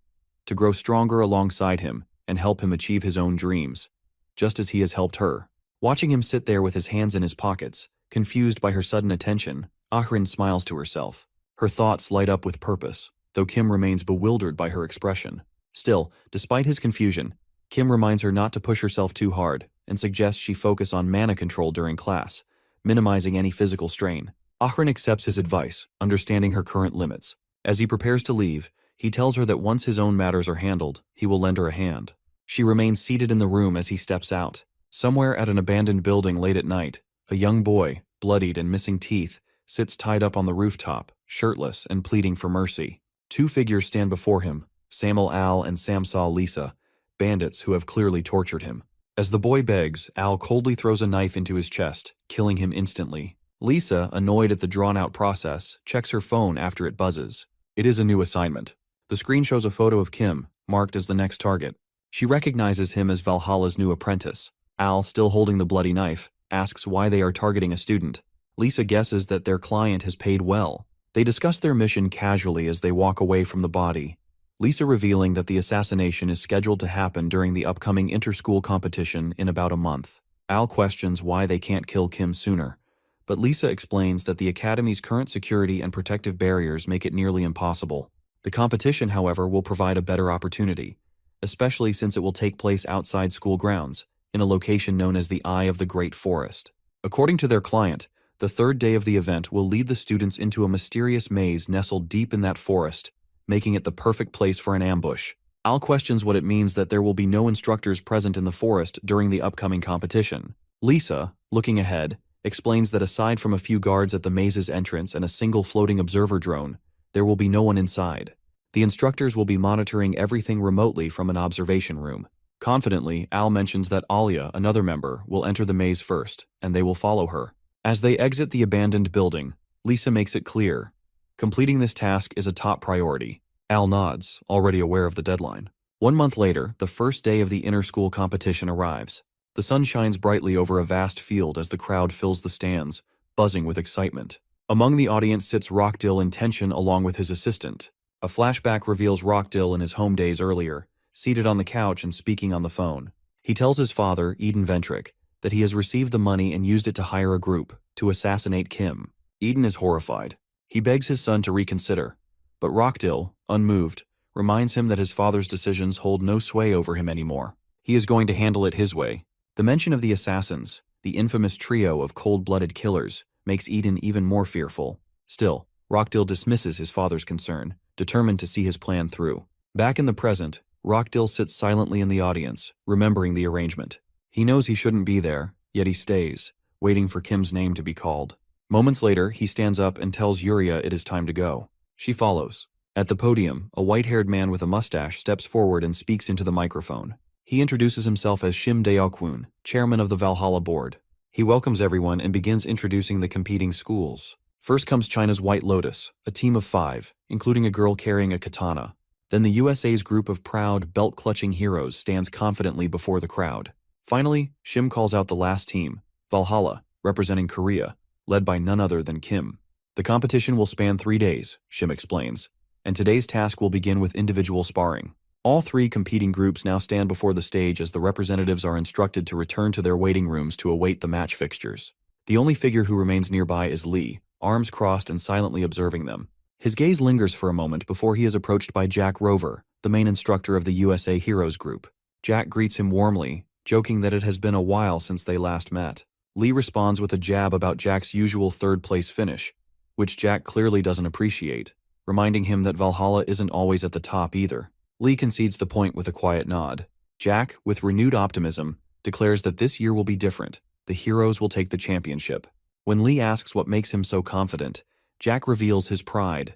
[SPEAKER 1] to grow stronger alongside him and help him achieve his own dreams, just as he has helped her. Watching him sit there with his hands in his pockets, confused by her sudden attention, Aaron smiles to herself. Her thoughts light up with purpose, though Kim remains bewildered by her expression. Still, despite his confusion, Kim reminds her not to push herself too hard and suggests she focus on mana control during class, minimizing any physical strain. Aaron accepts his advice, understanding her current limits. As he prepares to leave, he tells her that once his own matters are handled, he will lend her a hand. She remains seated in the room as he steps out. Somewhere at an abandoned building late at night, a young boy, bloodied and missing teeth, sits tied up on the rooftop, shirtless and pleading for mercy. Two figures stand before him, Samuel Al and Samsal Lisa, bandits who have clearly tortured him. As the boy begs, Al coldly throws a knife into his chest, killing him instantly. Lisa, annoyed at the drawn-out process, checks her phone after it buzzes. It is a new assignment. The screen shows a photo of Kim, marked as the next target. She recognizes him as Valhalla's new apprentice. Al, still holding the bloody knife, asks why they are targeting a student. Lisa guesses that their client has paid well. They discuss their mission casually as they walk away from the body, Lisa revealing that the assassination is scheduled to happen during the upcoming inter-school competition in about a month. Al questions why they can't kill Kim sooner, but Lisa explains that the Academy's current security and protective barriers make it nearly impossible. The competition, however, will provide a better opportunity, especially since it will take place outside school grounds, in a location known as the Eye of the Great Forest. According to their client, the third day of the event will lead the students into a mysterious maze nestled deep in that forest, making it the perfect place for an ambush. Al questions what it means that there will be no instructors present in the forest during the upcoming competition. Lisa, looking ahead, explains that aside from a few guards at the maze's entrance and a single floating observer drone, there will be no one inside. The instructors will be monitoring everything remotely from an observation room. Confidently, Al mentions that Alia, another member, will enter the maze first, and they will follow her. As they exit the abandoned building, Lisa makes it clear: completing this task is a top priority. Al nods, already aware of the deadline. 1 month later, the first day of the inter-school competition arrives. The sun shines brightly over a vast field as the crowd fills the stands, buzzing with excitement. Among the audience sits Rockdill in tension along with his assistant. A flashback reveals Rockdill in his home days earlier, seated on the couch and speaking on the phone. He tells his father, Eden Ventrick, that he has received the money and used it to hire a group to assassinate Kim. Eden is horrified. He begs his son to reconsider, but Rockdill, unmoved, reminds him that his father's decisions hold no sway over him anymore. He is going to handle it his way. The mention of the assassins, the infamous trio of cold-blooded killers, makes Eden even more fearful. Still, Rockdill dismisses his father's concern, determined to see his plan through. Back in the present, Rockdill sits silently in the audience, remembering the arrangement. He knows he shouldn't be there, yet he stays, waiting for Kim's name to be called. Moments later, he stands up and tells Yuria it is time to go. She follows. At the podium, a white-haired man with a mustache steps forward and speaks into the microphone. He introduces himself as Shim Daeokwon, chairman of the Valhalla board. He welcomes everyone and begins introducing the competing schools. First comes China's White Lotus, a team of 5, including a girl carrying a katana. Then the USA's group of proud, belt-clutching heroes stands confidently before the crowd. Finally, Shim calls out the last team, Valhalla, representing Korea, led by none other than Kim. The competition will span 3 days, Shim explains, and today's task will begin with individual sparring. All 3 competing groups now stand before the stage as the representatives are instructed to return to their waiting rooms to await the match fixtures. The only figure who remains nearby is Lee, arms crossed and silently observing them. His gaze lingers for a moment before he is approached by Jack Rover, the main instructor of the USA Heroes group. Jack greets him warmly, joking that it has been a while since they last met. Lee responds with a jab about Jack's usual third-place finish, which Jack clearly doesn't appreciate, reminding him that Valhalla isn't always at the top either. Lee concedes the point with a quiet nod. Jack, with renewed optimism, declares that this year will be different. The heroes will take the championship. When Lee asks what makes him so confident, Jack reveals his pride.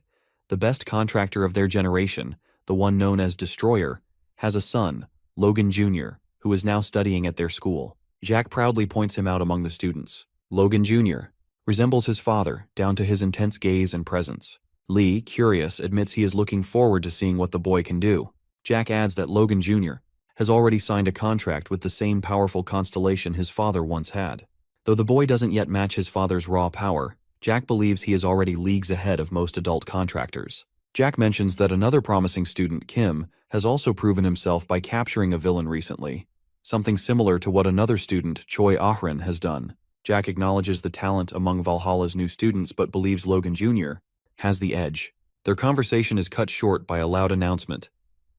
[SPEAKER 1] The best contractor of their generation, the one known as Destroyer, has a son, Logan Jr., who is now studying at their school. Jack proudly points him out among the students. Logan Jr. resembles his father, down to his intense gaze and presence. Lee, curious, admits he is looking forward to seeing what the boy can do. Jack adds that Logan Jr. has already signed a contract with the same powerful constellation his father once had. Though the boy doesn't yet match his father's raw power, Jack believes he is already leagues ahead of most adult contractors. Jack mentions that another promising student, Kim, has also proven himself by capturing a villain recently, something similar to what another student, Choi Ahran, has done. Jack acknowledges the talent among Valhalla's new students but believes Logan Jr. has the edge. Their conversation is cut short by a loud announcement.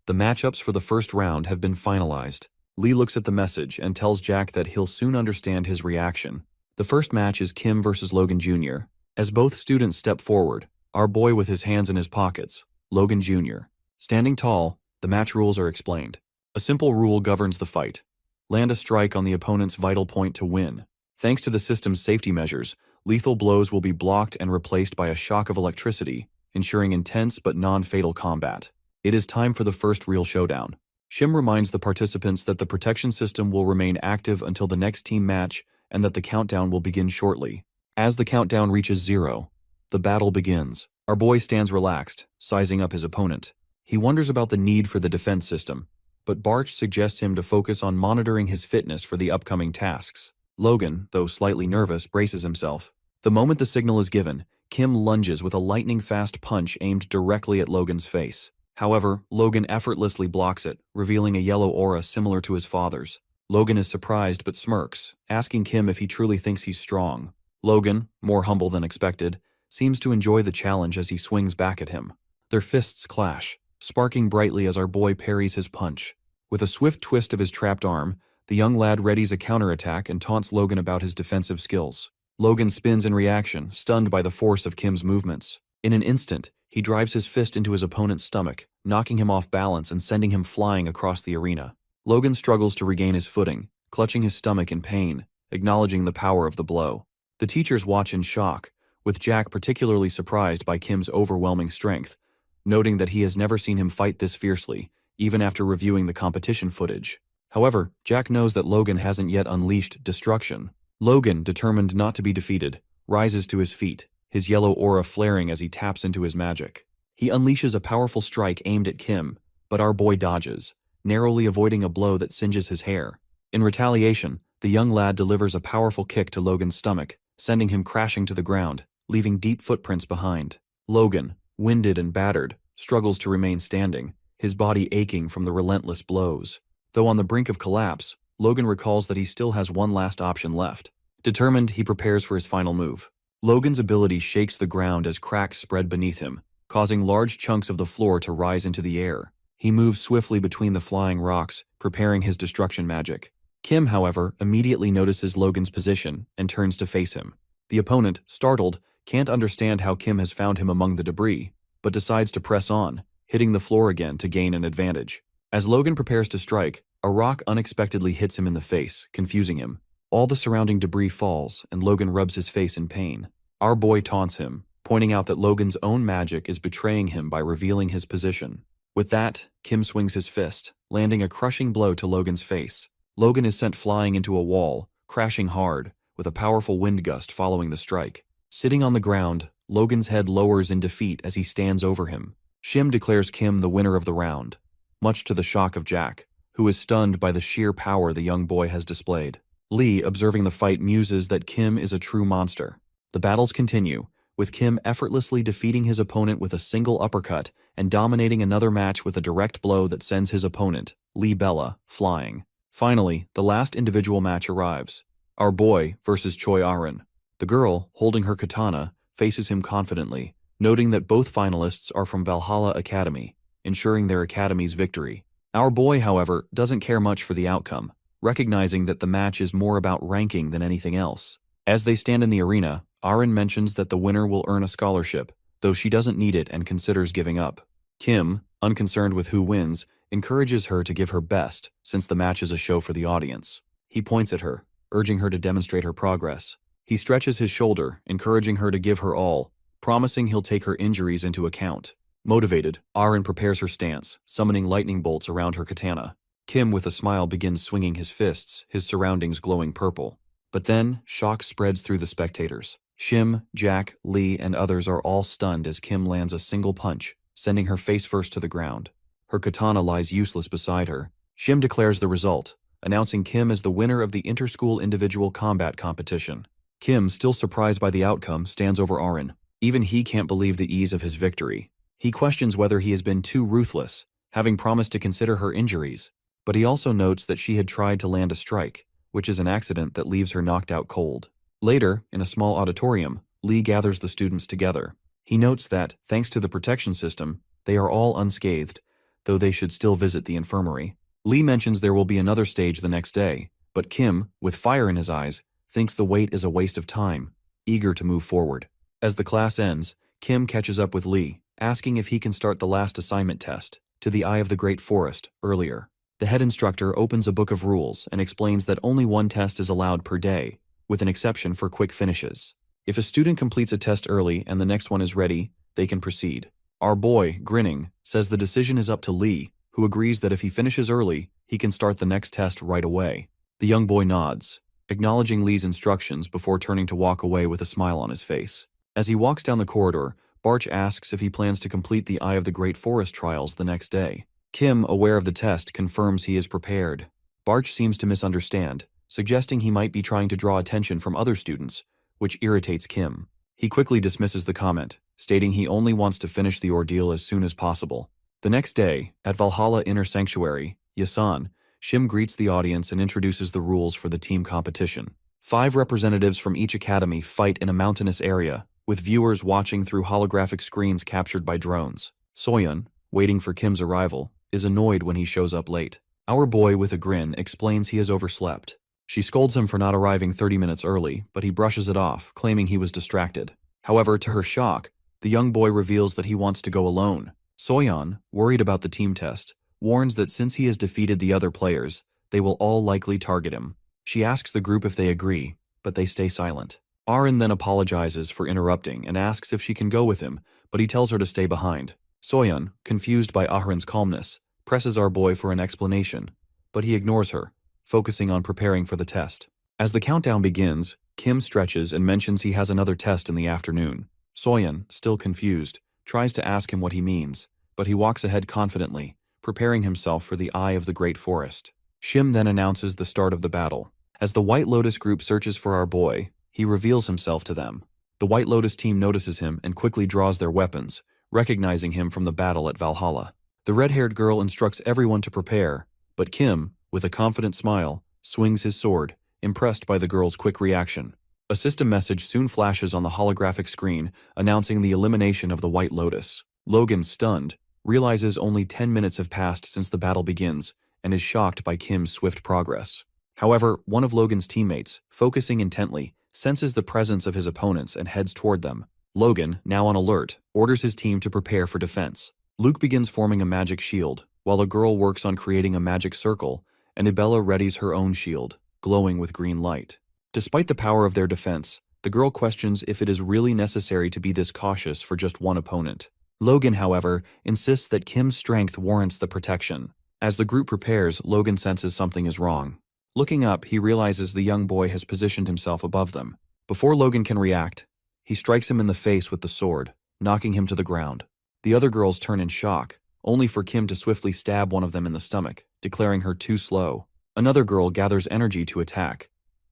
[SPEAKER 1] The matchups for the first round have been finalized. Lee looks at the message and tells Jack that he'll soon understand his reaction. The first match is Kim versus Logan Jr. As both students step forward, our boy with his hands in his pockets, Logan Jr. Standing tall, the match rules are explained. A simple rule governs the fight. Land a strike on the opponent's vital point to win. Thanks to the system's safety measures, lethal blows will be blocked and replaced by a shock of electricity, ensuring intense but non-fatal combat. It is time for the first real showdown. Shim reminds the participants that the protection system will remain active until the next team match and that the countdown will begin shortly. As the countdown reaches 0, the battle begins. Our boy stands relaxed, sizing up his opponent. He wonders about the need for the defense system, but Barch suggests him to focus on monitoring his fitness for the upcoming tasks. Logan, though slightly nervous, braces himself. The moment the signal is given, Kim lunges with a lightning-fast punch aimed directly at Logan's face. However, Logan effortlessly blocks it, revealing a yellow aura similar to his father's. Logan is surprised but smirks, asking Kim if he truly thinks he's strong. Logan, more humble than expected, seems to enjoy the challenge as he swings back at him. Their fists clash, sparking brightly as our boy parries his punch. With a swift twist of his trapped arm, the young lad readies a counterattack and taunts Logan about his defensive skills. Logan spins in reaction, stunned by the force of Kim's movements. In an instant, he drives his fist into his opponent's stomach, knocking him off balance and sending him flying across the arena. Logan struggles to regain his footing, clutching his stomach in pain, acknowledging the power of the blow. The teachers watch in shock, with Jack particularly surprised by Kim's overwhelming strength, noting that he has never seen him fight this fiercely, even after reviewing the competition footage. However, Jack knows that Logan hasn't yet unleashed destruction. Logan, determined not to be defeated, rises to his feet, his yellow aura flaring as he taps into his magic. He unleashes a powerful strike aimed at Kim, but our boy dodges, narrowly avoiding a blow that singes his hair. In retaliation, the young lad delivers a powerful kick to Logan's stomach, sending him crashing to the ground, leaving deep footprints behind. Logan, winded and battered, struggles to remain standing, his body aching from the relentless blows. Though on the brink of collapse, Logan recalls that he still has one last option left. Determined, he prepares for his final move. Logan's ability shakes the ground as cracks spread beneath him, causing large chunks of the floor to rise into the air. He moves swiftly between the flying rocks, preparing his destruction magic. Kim, however, immediately notices Logan's position and turns to face him. The opponent, startled, can't understand how Kim has found him among the debris, but decides to press on, hitting the floor again to gain an advantage. As Logan prepares to strike, a rock unexpectedly hits him in the face, confusing him. All the surrounding debris falls, and Logan rubs his face in pain. Our boy taunts him, pointing out that Logan's own magic is betraying him by revealing his position. With that, Kim swings his fist, landing a crushing blow to Logan's face. Logan is sent flying into a wall, crashing hard, with a powerful wind gust following the strike. Sitting on the ground, Logan's head lowers in defeat as he stands over him. Shim declares Kim the winner of the round, much to the shock of Jack, who is stunned by the sheer power the young boy has displayed. Lee, observing the fight, muses that Kim is a true monster. The battles continue, with Kim effortlessly defeating his opponent with a single uppercut and dominating another match with a direct blow that sends his opponent, Lee Bella, flying. Finally, the last individual match arrives. Our boy versus Choi Arin. The girl, holding her katana, faces him confidently, noting that both finalists are from Valhalla Academy, ensuring their academy's victory. Our boy, however, doesn't care much for the outcome, recognizing that the match is more about ranking than anything else. As they stand in the arena, Arin mentions that the winner will earn a scholarship, though she doesn't need it and considers giving up. Kim, unconcerned with who wins, encourages her to give her best, since the match is a show for the audience. He points at her, urging her to demonstrate her progress. He stretches his shoulder, encouraging her to give her all, promising he'll take her injuries into account. Motivated, Arin prepares her stance, summoning lightning bolts around her katana. Kim, with a smile, begins swinging his fists, his surroundings glowing purple. But then, shock spreads through the spectators. Shim, Jack, Lee, and others are all stunned as Kim lands a single punch, sending her face first to the ground. Her katana lies useless beside her. Shim declares the result, announcing Kim as the winner of the inter-school individual combat competition. Kim, still surprised by the outcome, stands over Arin. Even he can't believe the ease of his victory. He questions whether he has been too ruthless, having promised to consider her injuries, but he also notes that she had tried to land a strike, which is an accident that leaves her knocked out cold. Later, in a small auditorium, Lee gathers the students together. He notes that, thanks to the protection system, they are all unscathed, though they should still visit the infirmary. Lee mentions there will be another stage the next day, but Kim, with fire in his eyes, thinks the wait is a waste of time, eager to move forward. As the class ends, Kim catches up with Lee, asking if he can start the last assignment test, to the Eye of the Great Forest, earlier. The head instructor opens a book of rules and explains that only one test is allowed per day, with an exception for quick finishes. If a student completes a test early and the next one is ready, they can proceed. Our boy, grinning, says the decision is up to Lee, who agrees that if he finishes early, he can start the next test right away. The young boy nods, acknowledging Lee's instructions before turning to walk away with a smile on his face. As he walks down the corridor, Barch asks if he plans to complete the Eye of the Great Forest trials the next day. Kim, aware of the test, confirms he is prepared. Barch seems to misunderstand, suggesting he might be trying to draw attention from other students, which irritates Kim. He quickly dismisses the comment, stating he only wants to finish the ordeal as soon as possible. The next day, at Valhalla Inner Sanctuary, Yasan, Shim greets the audience and introduces the rules for the team competition. 5 representatives from each academy fight in a mountainous area, with viewers watching through holographic screens captured by drones. Soyeon, waiting for Kim's arrival, is annoyed when he shows up late. Our boy, with a grin, explains he has overslept. She scolds him for not arriving 30 minutes early, but he brushes it off, claiming he was distracted. However, to her shock, the young boy reveals that he wants to go alone. Soyeon, worried about the team test, warns that since he has defeated the other players, they will all likely target him. She asks the group if they agree, but they stay silent. Arin then apologizes for interrupting and asks if she can go with him, but he tells her to stay behind. Soyeon, confused by Arin's calmness, presses our boy for an explanation, but he ignores her, focusing on preparing for the test. As the countdown begins, Kim stretches and mentions he has another test in the afternoon. Soyeon, still confused, tries to ask him what he means, but he walks ahead confidently, preparing himself for the Eye of the Great Forest. Shim then announces the start of the battle. As the White Lotus group searches for our boy, he reveals himself to them. The White Lotus team notices him and quickly draws their weapons, recognizing him from the battle at Valhalla. The red-haired girl instructs everyone to prepare, but Kim, with a confident smile, swings his sword, impressed by the girl's quick reaction. A system message soon flashes on the holographic screen, announcing the elimination of the White Lotus. Logan, stunned, realizes only 10 minutes have passed since the battle begins, and is shocked by Kim's swift progress. However, one of Logan's teammates, focusing intently, senses the presence of his opponents and heads toward them. Logan, now on alert, orders his team to prepare for defense. Luke begins forming a magic shield, while a girl works on creating a magic circle, and Ibella readies her own shield, glowing with green light. Despite the power of their defense, the girl questions if it is really necessary to be this cautious for just one opponent. Logan, however, insists that Kim's strength warrants the protection. As the group prepares, Logan senses something is wrong. Looking up, he realizes the young boy has positioned himself above them. Before Logan can react, he strikes him in the face with the sword, knocking him to the ground. The other girls turn in shock, only for Kim to swiftly stab one of them in the stomach, declaring her too slow. Another girl gathers energy to attack.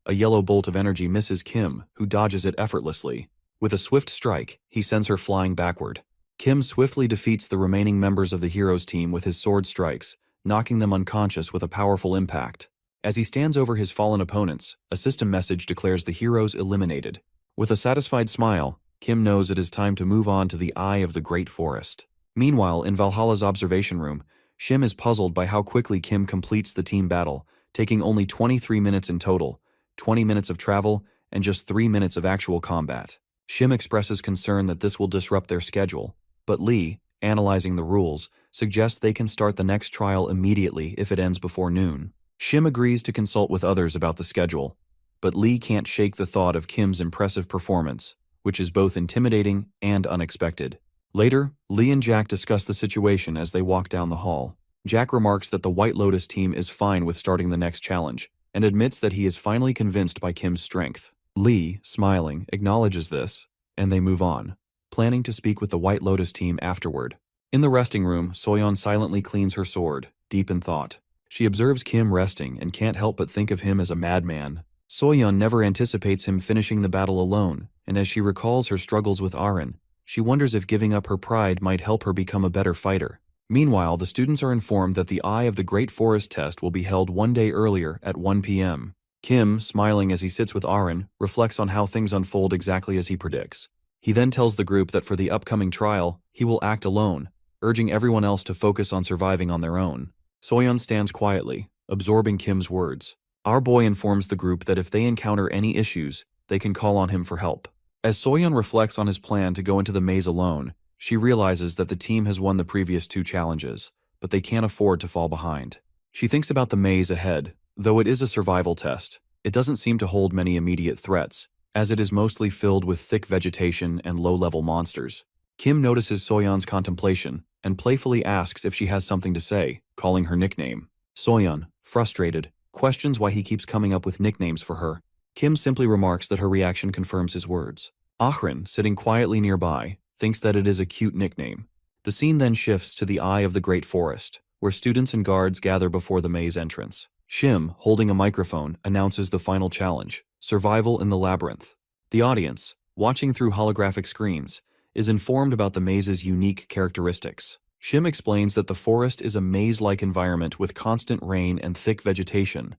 [SPEAKER 1] A yellow bolt of energy misses Kim, who dodges it effortlessly. With a swift strike, he sends her flying backward. Kim swiftly defeats the remaining members of the hero's team with his sword strikes, knocking them unconscious with a powerful impact. As he stands over his fallen opponents, a system message declares the heroes eliminated. With a satisfied smile, Kim knows it is time to move on to the Eye of the Great Forest. Meanwhile, in Valhalla's observation room, Shim is puzzled by how quickly Kim completes the team battle, taking only 23 minutes in total, 20 minutes of travel, and just 3 minutes of actual combat. Shim expresses concern that this will disrupt their schedule, but Lee, analyzing the rules, suggests they can start the next trial immediately if it ends before noon. Shim agrees to consult with others about the schedule, but Lee can't shake the thought of Kim's impressive performance, which is both intimidating and unexpected. Later, Lee and Jack discuss the situation as they walk down the hall. Jack remarks that the White Lotus team is fine with starting the next challenge, and admits that he is finally convinced by Kim's strength. Lee, smiling, acknowledges this, and they move on, planning to speak with the White Lotus team afterward. In the resting room, Soyeon silently cleans her sword, deep in thought. She observes Kim resting and can't help but think of him as a madman. Soyeon never anticipates him finishing the battle alone, and as she recalls her struggles with Aren, she wonders if giving up her pride might help her become a better fighter. Meanwhile, the students are informed that the Eye of the Great Forest test will be held one day earlier at 1 p.m. Kim, smiling as he sits with Aren, reflects on how things unfold exactly as he predicts. He then tells the group that for the upcoming trial, he will act alone, urging everyone else to focus on surviving on their own. Soyeon stands quietly, absorbing Kim's words. Our boy informs the group that if they encounter any issues, they can call on him for help. As Soyeon reflects on his plan to go into the maze alone, she realizes that the team has won the previous 2 challenges, but they can't afford to fall behind. She thinks about the maze ahead. Though it is a survival test, it doesn't seem to hold many immediate threats, as it is mostly filled with thick vegetation and low-level monsters. Kim notices Soyeon's contemplation and playfully asks if she has something to say, calling her nickname. Soyeon, frustrated, questions why he keeps coming up with nicknames for her. Kim simply remarks that her reaction confirms his words. Ahrin, sitting quietly nearby, thinks that it is a cute nickname. The scene then shifts to the Eye of the Great Forest, where students and guards gather before the maze entrance. Shim, holding a microphone, announces the final challenge, Survival in the Labyrinth. The audience, watching through holographic screens, is informed about the maze's unique characteristics. Shim explains that the forest is a maze-like environment with constant rain and thick vegetation,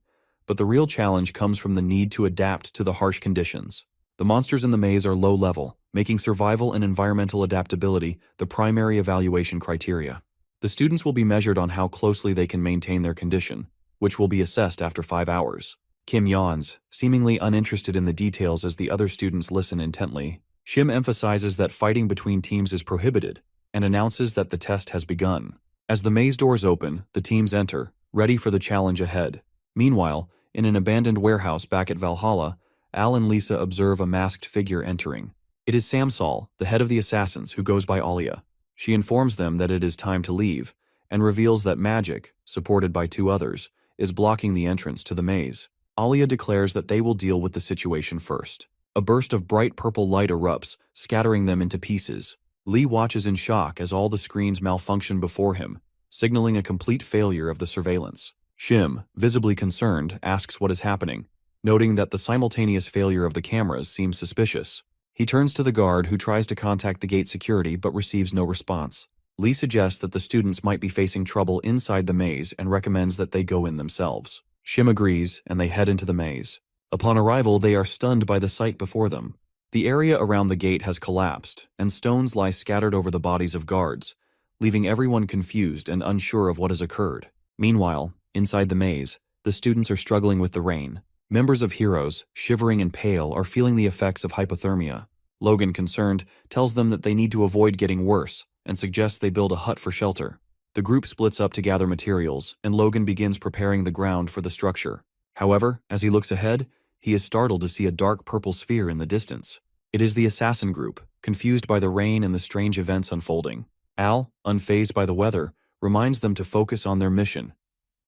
[SPEAKER 1] but the real challenge comes from the need to adapt to the harsh conditions. The monsters in the maze are low-level, making survival and environmental adaptability the primary evaluation criteria. The students will be measured on how closely they can maintain their condition, which will be assessed after 5 hours. Kim yawns, seemingly uninterested in the details as the other students listen intently. Shim emphasizes that fighting between teams is prohibited, and announces that the test has begun. As the maze doors open, the teams enter, ready for the challenge ahead. Meanwhile, in an abandoned warehouse back at Valhalla, Al and Lisa observe a masked figure entering. It is Samsal, the head of the assassins, who goes by Alia. She informs them that it is time to leave, and reveals that magic, supported by 2 others, is blocking the entrance to the maze. Alia declares that they will deal with the situation first. A burst of bright purple light erupts, scattering them into pieces. Lee watches in shock as all the screens malfunction before him, signaling a complete failure of the surveillance. Shim, visibly concerned, asks what is happening, noting that the simultaneous failure of the cameras seems suspicious. He turns to the guard who tries to contact the gate security but receives no response. Lee suggests that the students might be facing trouble inside the maze and recommends that they go in themselves. Shim agrees, and they head into the maze. Upon arrival, they are stunned by the sight before them. The area around the gate has collapsed, and stones lie scattered over the bodies of guards, leaving everyone confused and unsure of what has occurred. Meanwhile, inside the maze, the students are struggling with the rain. Members of Heroes, shivering and pale, are feeling the effects of hypothermia. Logan, concerned, tells them that they need to avoid getting worse, and suggests they build a hut for shelter. The group splits up to gather materials, and Logan begins preparing the ground for the structure. However, as he looks ahead, he is startled to see a dark purple sphere in the distance. It is the assassin group, confused by the rain and the strange events unfolding. Al, unfazed by the weather, reminds them to focus on their mission,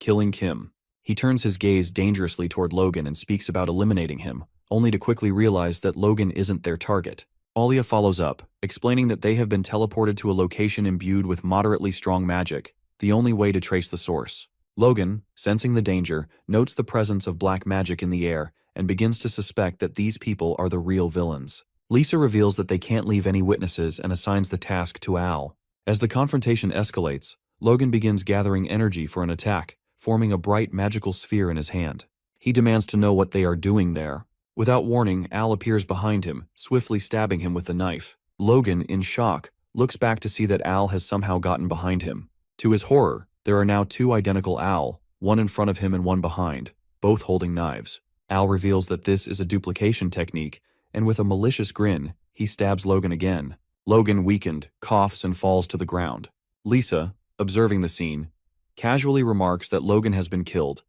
[SPEAKER 1] killing Kim. He turns his gaze dangerously toward Logan and speaks about eliminating him, only to quickly realize that Logan isn't their target. Alia follows up, explaining that they have been teleported to a location imbued with moderately strong magic, the only way to trace the source. Logan, sensing the danger, notes the presence of black magic in the air and begins to suspect that these people are the real villains. Lisa reveals that they can't leave any witnesses and assigns the task to Al. As the confrontation escalates, Logan begins gathering energy for an attack, forming a bright magical sphere in his hand. He demands to know what they are doing there. Without warning, Al appears behind him, swiftly stabbing him with the knife. Logan, in shock, looks back to see that Al has somehow gotten behind him. To his horror, there are now two identical Al, one in front of him and one behind, both holding knives. Al reveals that this is a duplication technique, and with a malicious grin, he stabs Logan again. Logan, weakened, coughs and falls to the ground. Lisa, observing the scene, casually remarks that Logan has been killed,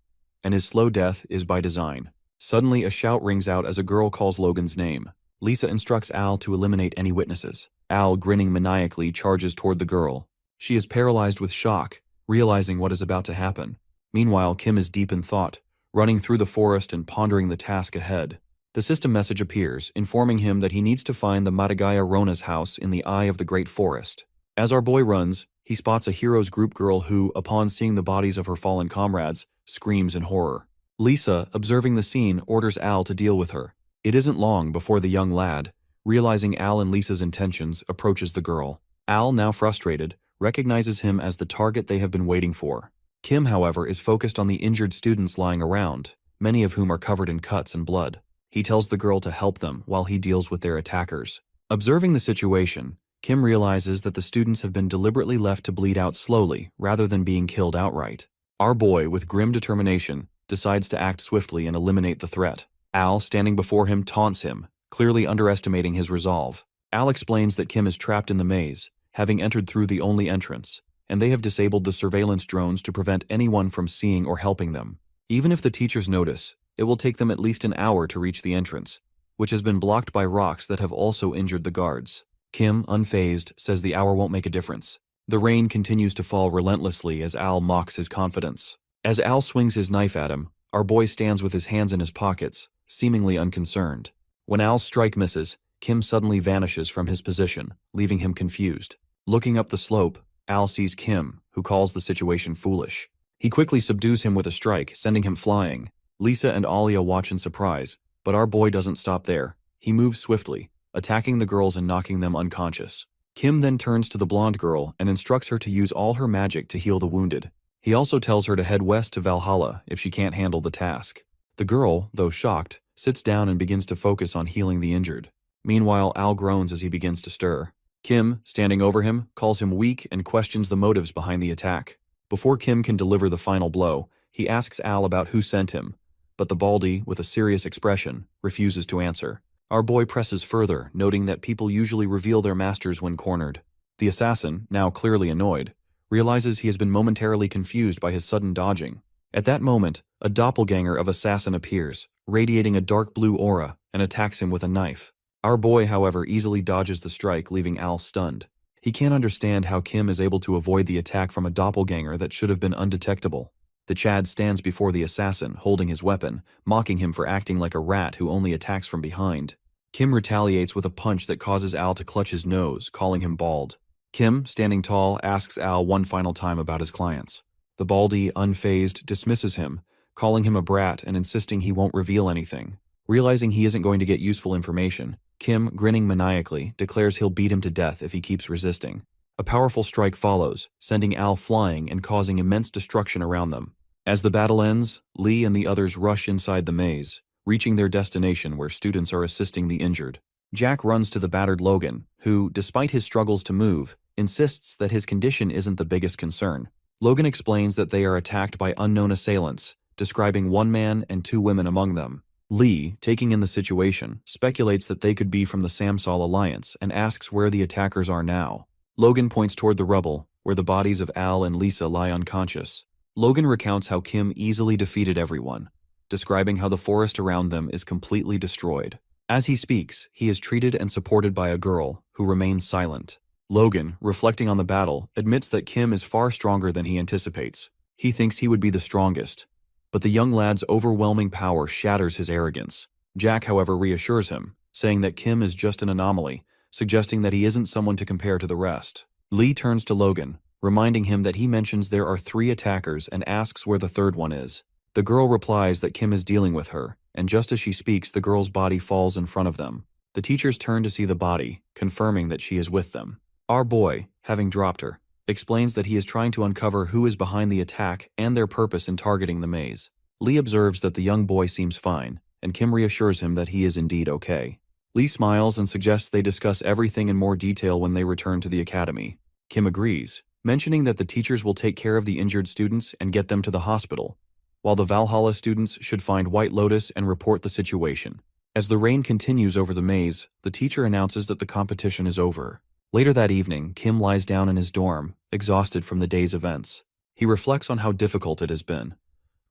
[SPEAKER 1] and his slow death is by design. Suddenly, a shout rings out as a girl calls Logan's name. Lisa instructs Al to eliminate any witnesses. Al, grinning maniacally, charges toward the girl. She is paralyzed with shock, realizing what is about to happen. Meanwhile, Kim is deep in thought, running through the forest and pondering the task ahead. The system message appears, informing him that he needs to find the Madagaya Rona's house in the eye of the great forest. As our boy runs, he spots a hero's group girl who, upon seeing the bodies of her fallen comrades, screams in horror. Lisa, observing the scene, orders Al to deal with her. It isn't long before the young lad, realizing Al and Lisa's intentions, approaches the girl. Al, now frustrated, recognizes him as the target they have been waiting for. Kim, however, is focused on the injured students lying around, many of whom are covered in cuts and blood. He tells the girl to help them while he deals with their attackers. Observing the situation, Kim realizes that the students have been deliberately left to bleed out slowly rather than being killed outright. Our boy, with grim determination, decides to act swiftly and eliminate the threat. Al, standing before him, taunts him, clearly underestimating his resolve. Al explains that Kim is trapped in the maze, having entered through the only entrance, and they have disabled the surveillance drones to prevent anyone from seeing or helping them. Even if the teachers notice, it will take them at least an hour to reach the entrance, which has been blocked by rocks that have also injured the guards. Kim, unfazed, says the hour won't make a difference. The rain continues to fall relentlessly as Al mocks his confidence. As Al swings his knife at him, our boy stands with his hands in his pockets, seemingly unconcerned. When Al's strike misses, Kim suddenly vanishes from his position, leaving him confused. Looking up the slope, Al sees Kim, who calls the situation foolish. He quickly subdues him with a strike, sending him flying. Lisa and Alia watch in surprise, but our boy doesn't stop there. He moves swiftly, attacking the girls and knocking them unconscious. Kim then turns to the blonde girl and instructs her to use all her magic to heal the wounded. He also tells her to head west to Valhalla if she can't handle the task. The girl, though shocked, sits down and begins to focus on healing the injured. Meanwhile, Al groans as he begins to stir. Kim, standing over him, calls him weak and questions the motives behind the attack. Before Kim can deliver the final blow, he asks Al about who sent him, but the baldy, with a serious expression, refuses to answer. Our boy presses further, noting that people usually reveal their masters when cornered. The assassin, now clearly annoyed, realizes he has been momentarily confused by his sudden dodging. At that moment, a doppelganger of assassin appears, radiating a dark blue aura, and attacks him with a knife. Our boy, however, easily dodges the strike, leaving Al stunned. He can't understand how Kim is able to avoid the attack from a doppelganger that should have been undetectable. The Chad stands before the assassin, holding his weapon, mocking him for acting like a rat who only attacks from behind. Kim retaliates with a punch that causes Al to clutch his nose, calling him bald. Kim, standing tall, asks Al one final time about his clients. The baldy, unfazed, dismisses him, calling him a brat and insisting he won't reveal anything. Realizing he isn't going to get useful information, Kim, grinning maniacally, declares he'll beat him to death if he keeps resisting. A powerful strike follows, sending Al flying and causing immense destruction around them. As the battle ends, Lee and the others rush inside the maze, reaching their destination where students are assisting the injured. Jack runs to the battered Logan, who, despite his struggles to move, insists that his condition isn't the biggest concern. Logan explains that they are attacked by unknown assailants, describing one man and two women among them. Lee, taking in the situation, speculates that they could be from the Samsal Alliance and asks where the attackers are now. Logan points toward the rubble, where the bodies of Al and Lisa lie unconscious. Logan recounts how Kim easily defeated everyone, describing how the forest around them is completely destroyed. As he speaks, he is treated and supported by a girl, who remains silent. Logan, reflecting on the battle, admits that Kim is far stronger than he anticipates. He thinks he would be the strongest, but the young lad's overwhelming power shatters his arrogance. Jack, however, reassures him, saying that Kim is just an anomaly, suggesting that he isn't someone to compare to the rest. Lee turns to Logan, reminding him that he mentions there are 3 attackers and asks where the third one is. The girl replies that Kim is dealing with her, and just as she speaks, the girl's body falls in front of them. The teachers turn to see the body, confirming that she is with them. Our boy, having dropped her, explains that he is trying to uncover who is behind the attack and their purpose in targeting the maze. Lee observes that the young boy seems fine, and Kim reassures him that he is indeed okay. Lee smiles and suggests they discuss everything in more detail when they return to the academy. Kim agrees, mentioning that the teachers will take care of the injured students and get them to the hospital, while the Valhalla students should find White Lotus and report the situation. As the rain continues over the maze, the teacher announces that the competition is over. Later that evening, Kim lies down in his dorm, exhausted from the day's events. He reflects on how difficult it has been,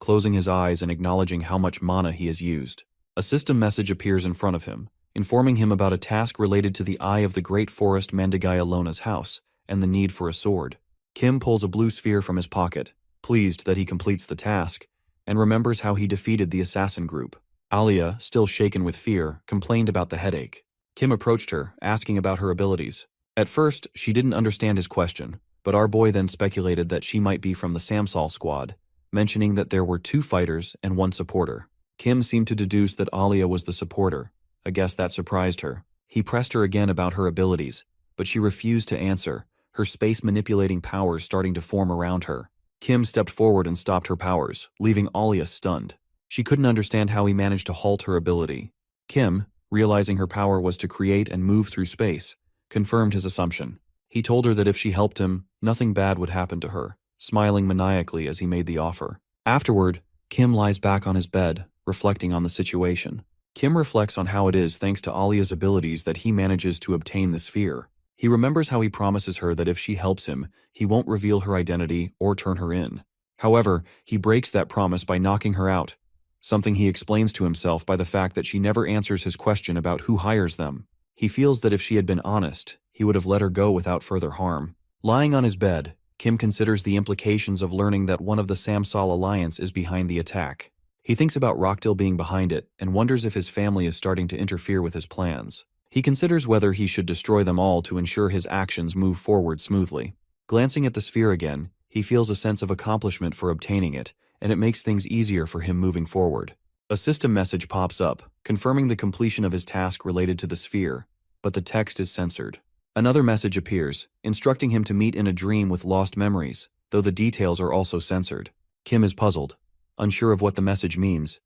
[SPEAKER 1] closing his eyes and acknowledging how much mana he has used. A system message appears in front of him, informing him about a task related to the Eye of the Great Forest Mandagaya Lona's house and the need for a sword. Kim pulls a blue sphere from his pocket, pleased that he completes the task, and remembers how he defeated the assassin group. Alia, still shaken with fear, complained about the headache. Kim approached her, asking about her abilities. At first, she didn't understand his question, but our boy then speculated that she might be from the Samsal squad, mentioning that there were 2 fighters and 1 supporter. Kim seemed to deduce that Alia was the supporter, a guess that surprised her. He pressed her again about her abilities, but she refused to answer, her space-manipulating powers starting to form around her. Kim stepped forward and stopped her powers, leaving Alia stunned. She couldn't understand how he managed to halt her ability. Kim, realizing her power was to create and move through space, confirmed his assumption. He told her that if she helped him, nothing bad would happen to her, smiling maniacally as he made the offer. Afterward, Kim lies back on his bed, reflecting on the situation. Kim reflects on how it is thanks to Alia's abilities that he manages to obtain the sphere. He remembers how he promises her that if she helps him, he won't reveal her identity or turn her in. However, he breaks that promise by knocking her out, something he explains to himself by the fact that she never answers his question about who hires them. He feels that if she had been honest, he would have let her go without further harm. Lying on his bed, Kim considers the implications of learning that one of the Samsal Alliance is behind the attack. He thinks about Rockdale being behind it and wonders if his family is starting to interfere with his plans. He considers whether he should destroy them all to ensure his actions move forward smoothly. Glancing at the sphere again, he feels a sense of accomplishment for obtaining it, and it makes things easier for him moving forward. A system message pops up, confirming the completion of his task related to the sphere, but the text is censored. Another message appears, instructing him to meet in a dream with lost memories, though the details are also censored. Kim is puzzled, unsure of what the message means,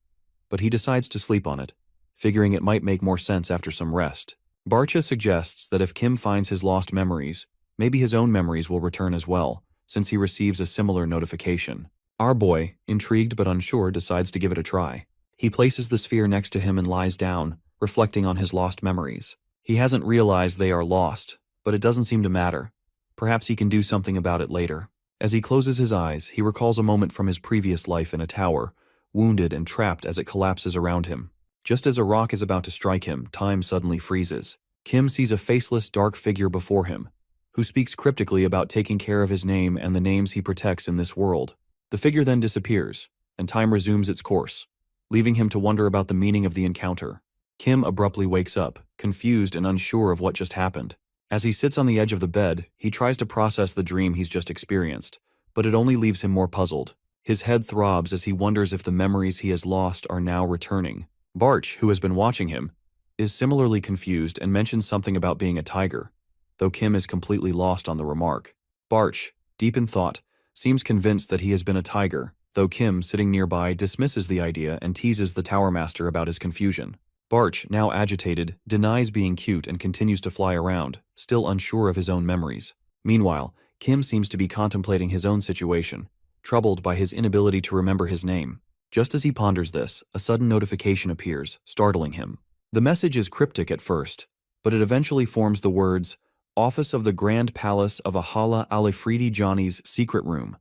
[SPEAKER 1] but he decides to sleep on it, figuring it might make more sense after some rest. Barcha suggests that if Kim finds his lost memories, maybe his own memories will return as well, since he receives a similar notification. Our boy, intrigued but unsure, decides to give it a try. He places the sphere next to him and lies down, reflecting on his lost memories. He hasn't realized they are lost, but it doesn't seem to matter. Perhaps he can do something about it later. As he closes his eyes, he recalls a moment from his previous life in a tower, wounded and trapped as it collapses around him. Just as a rock is about to strike him, time suddenly freezes. Kim sees a faceless, dark figure before him, who speaks cryptically about taking care of his name and the names he protects in this world. The figure then disappears, and time resumes its course, leaving him to wonder about the meaning of the encounter. Kim abruptly wakes up, confused and unsure of what just happened. As he sits on the edge of the bed, he tries to process the dream he's just experienced, but it only leaves him more puzzled. His head throbs as he wonders if the memories he has lost are now returning. Barch, who has been watching him, is similarly confused and mentions something about being a tiger, though Kim is completely lost on the remark. Barch, deep in thought, seems convinced that he has been a tiger, though Kim, sitting nearby, dismisses the idea and teases the Tower Master about his confusion. Barch, now agitated, denies being cute and continues to fly around, still unsure of his own memories. Meanwhile, Kim seems to be contemplating his own situation, troubled by his inability to remember his name. Just as he ponders this, a sudden notification appears, startling him. The message is cryptic at first, but it eventually forms the words, "Office of the Grand Palace of Ahala Alifridi Johnny's secret room."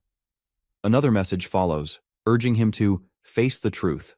[SPEAKER 1] Another message follows, urging him to face the truth.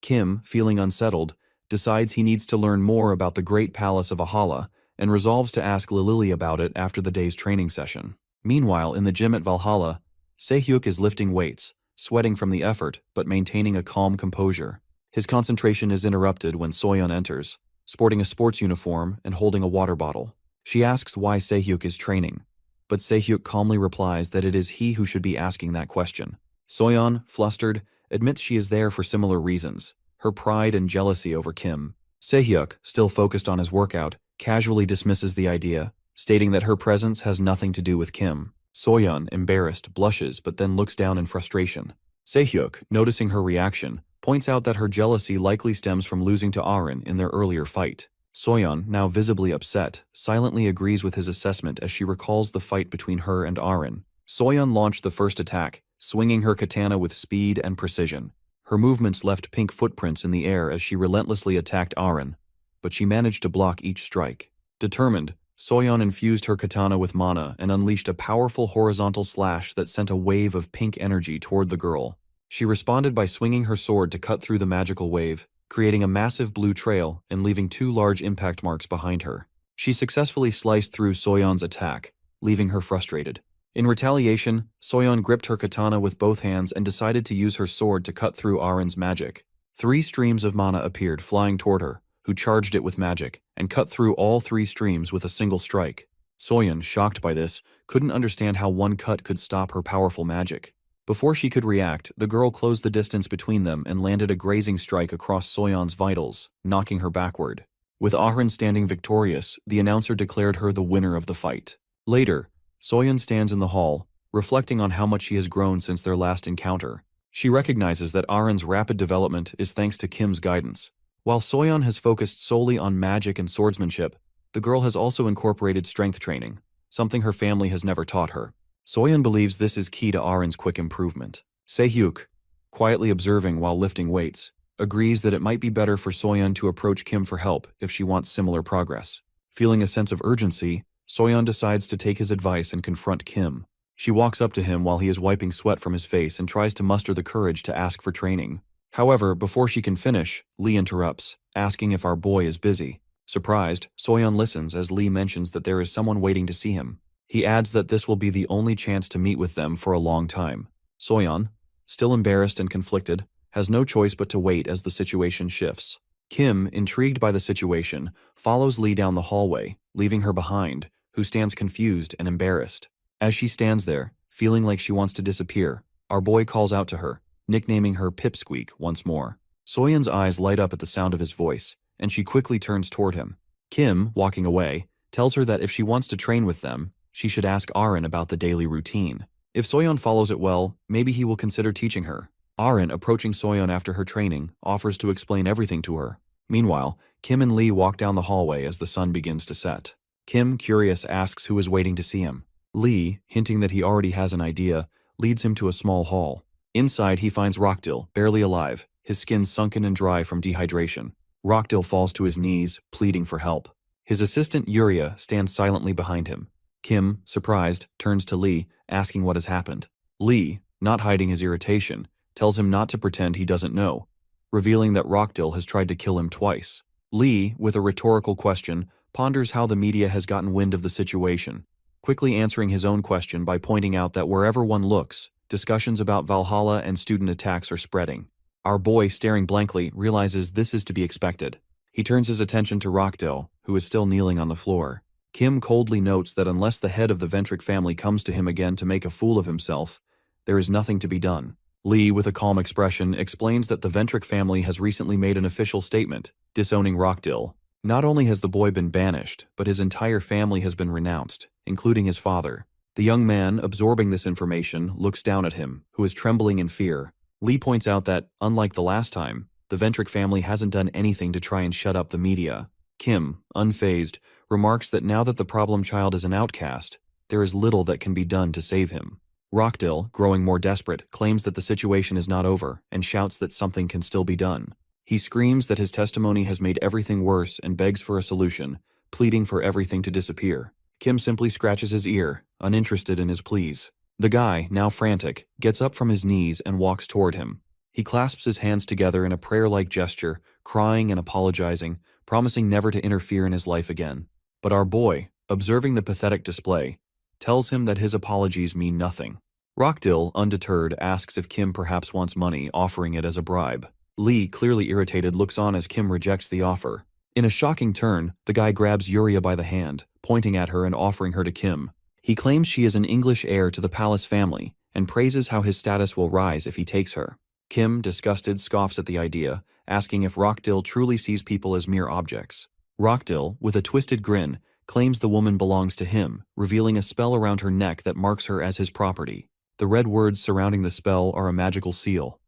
[SPEAKER 1] Kim, feeling unsettled, decides he needs to learn more about the Great Palace of Ahala and resolves to ask Lilili about it after the day's training session. Meanwhile, in the gym at Valhalla, Sehyuk is lifting weights, sweating from the effort but maintaining a calm composure. His concentration is interrupted when Soyeon enters, sporting a sports uniform and holding a water bottle. She asks why Sehyuk is training, but Sehyuk calmly replies that it is he who should be asking that question. Soyeon, flustered, admits she is there for similar reasons, her pride and jealousy over Kim. Sehyuk, still focused on his workout, casually dismisses the idea, stating that her presence has nothing to do with Kim. Soyeon, embarrassed, blushes but then looks down in frustration. Sehyuk, noticing her reaction, points out that her jealousy likely stems from losing to Arin in their earlier fight. Soyeon, now visibly upset, silently agrees with his assessment as she recalls the fight between her and Arin. Soyeon launched the first attack, swinging her katana with speed and precision. Her movements left pink footprints in the air as she relentlessly attacked Arin, but she managed to block each strike. Determined, Soyeon infused her katana with mana and unleashed a powerful horizontal slash that sent a wave of pink energy toward the girl. She responded by swinging her sword to cut through the magical wave, creating a massive blue trail and leaving 2 large impact marks behind her. She successfully sliced through Soyeon's attack, leaving her frustrated. In retaliation, Soyeon gripped her katana with both hands and decided to use her sword to cut through Arin's magic. 3 streams of mana appeared flying toward her, who charged it with magic, and cut through all 3 streams with a single strike. Soyeon, shocked by this, couldn't understand how one cut could stop her powerful magic. Before she could react, the girl closed the distance between them and landed a grazing strike across Soyeon's vitals, knocking her backward. With Arin standing victorious, the announcer declared her the winner of the fight. Later, Soyeon stands in the hall, reflecting on how much she has grown since their last encounter. She recognizes that Arin's rapid development is thanks to Kim's guidance. While Soyeon has focused solely on magic and swordsmanship, the girl has also incorporated strength training, something her family has never taught her. Soyeon believes this is key to Arin's quick improvement. Sehyuk, quietly observing while lifting weights, agrees that it might be better for Soyeon to approach Kim for help if she wants similar progress. Feeling a sense of urgency, Soyeon decides to take his advice and confront Kim. She walks up to him while he is wiping sweat from his face and tries to muster the courage to ask for training. However, before she can finish, Lee interrupts, asking if our boy is busy. Surprised, Soyeon listens as Lee mentions that there is someone waiting to see him. He adds that this will be the only chance to meet with them for a long time. Soyeon, still embarrassed and conflicted, has no choice but to wait as the situation shifts. Kim, intrigued by the situation, follows Lee down the hallway, leaving her behind, who stands confused and embarrassed. As she stands there, feeling like she wants to disappear, our boy calls out to her, nicknaming her Pipsqueak once more. Soyeon's eyes light up at the sound of his voice, and she quickly turns toward him. Kim, walking away, tells her that if she wants to train with them, she should ask Arin about the daily routine. If Soyeon follows it well, maybe he will consider teaching her. Arin, approaching Soyeon after her training, offers to explain everything to her. Meanwhile, Kim and Lee walk down the hallway as the sun begins to set. Kim, curious, asks who is waiting to see him. Lee, hinting that he already has an idea, leads him to a small hall. Inside, he finds Rockdill, barely alive, his skin sunken and dry from dehydration. Rockdill falls to his knees, pleading for help. His assistant, Yuria, stands silently behind him. Kim, surprised, turns to Lee, asking what has happened. Lee, not hiding his irritation, tells him not to pretend he doesn't know, revealing that Rockdill has tried to kill him twice. Lee, with a rhetorical question, ponders how the media has gotten wind of the situation, quickly answering his own question by pointing out that wherever one looks, discussions about Valhalla and student attacks are spreading. Our boy, staring blankly, realizes this is to be expected. He turns his attention to Rockdill, who is still kneeling on the floor. Kim coldly notes that unless the head of the Ventric family comes to him again to make a fool of himself, there is nothing to be done. Lee, with a calm expression, explains that the Ventric family has recently made an official statement, disowning Rockdill. Not only has the boy been banished, but his entire family has been renounced, including his father. The young man, absorbing this information, looks down at him, who is trembling in fear. Lee points out that, unlike the last time, the Ventric family hasn't done anything to try and shut up the media. Kim, unfazed, remarks that now that the problem child is an outcast, there is little that can be done to save him. Rockdill, growing more desperate, claims that the situation is not over and shouts that something can still be done. He screams that his testimony has made everything worse and begs for a solution, pleading for everything to disappear. Kim simply scratches his ear, uninterested in his pleas. The guy, now frantic, gets up from his knees and walks toward him. He clasps his hands together in a prayer-like gesture, crying and apologizing, promising never to interfere in his life again. But our boy, observing the pathetic display, tells him that his apologies mean nothing. Rockdill, undeterred, asks if Kim perhaps wants money, offering it as a bribe. Lee, clearly irritated, looks on as Kim rejects the offer. In a shocking turn, the guy grabs Yuria by the hand, pointing at her and offering her to Kim. He claims she is an English heir to the palace family, and praises how his status will rise if he takes her. Kim, disgusted, scoffs at the idea, asking if Rockdill truly sees people as mere objects. Rockdill, with a twisted grin, claims the woman belongs to him, revealing a spell around her neck that marks her as his property. The red words surrounding the spell are a magical seal,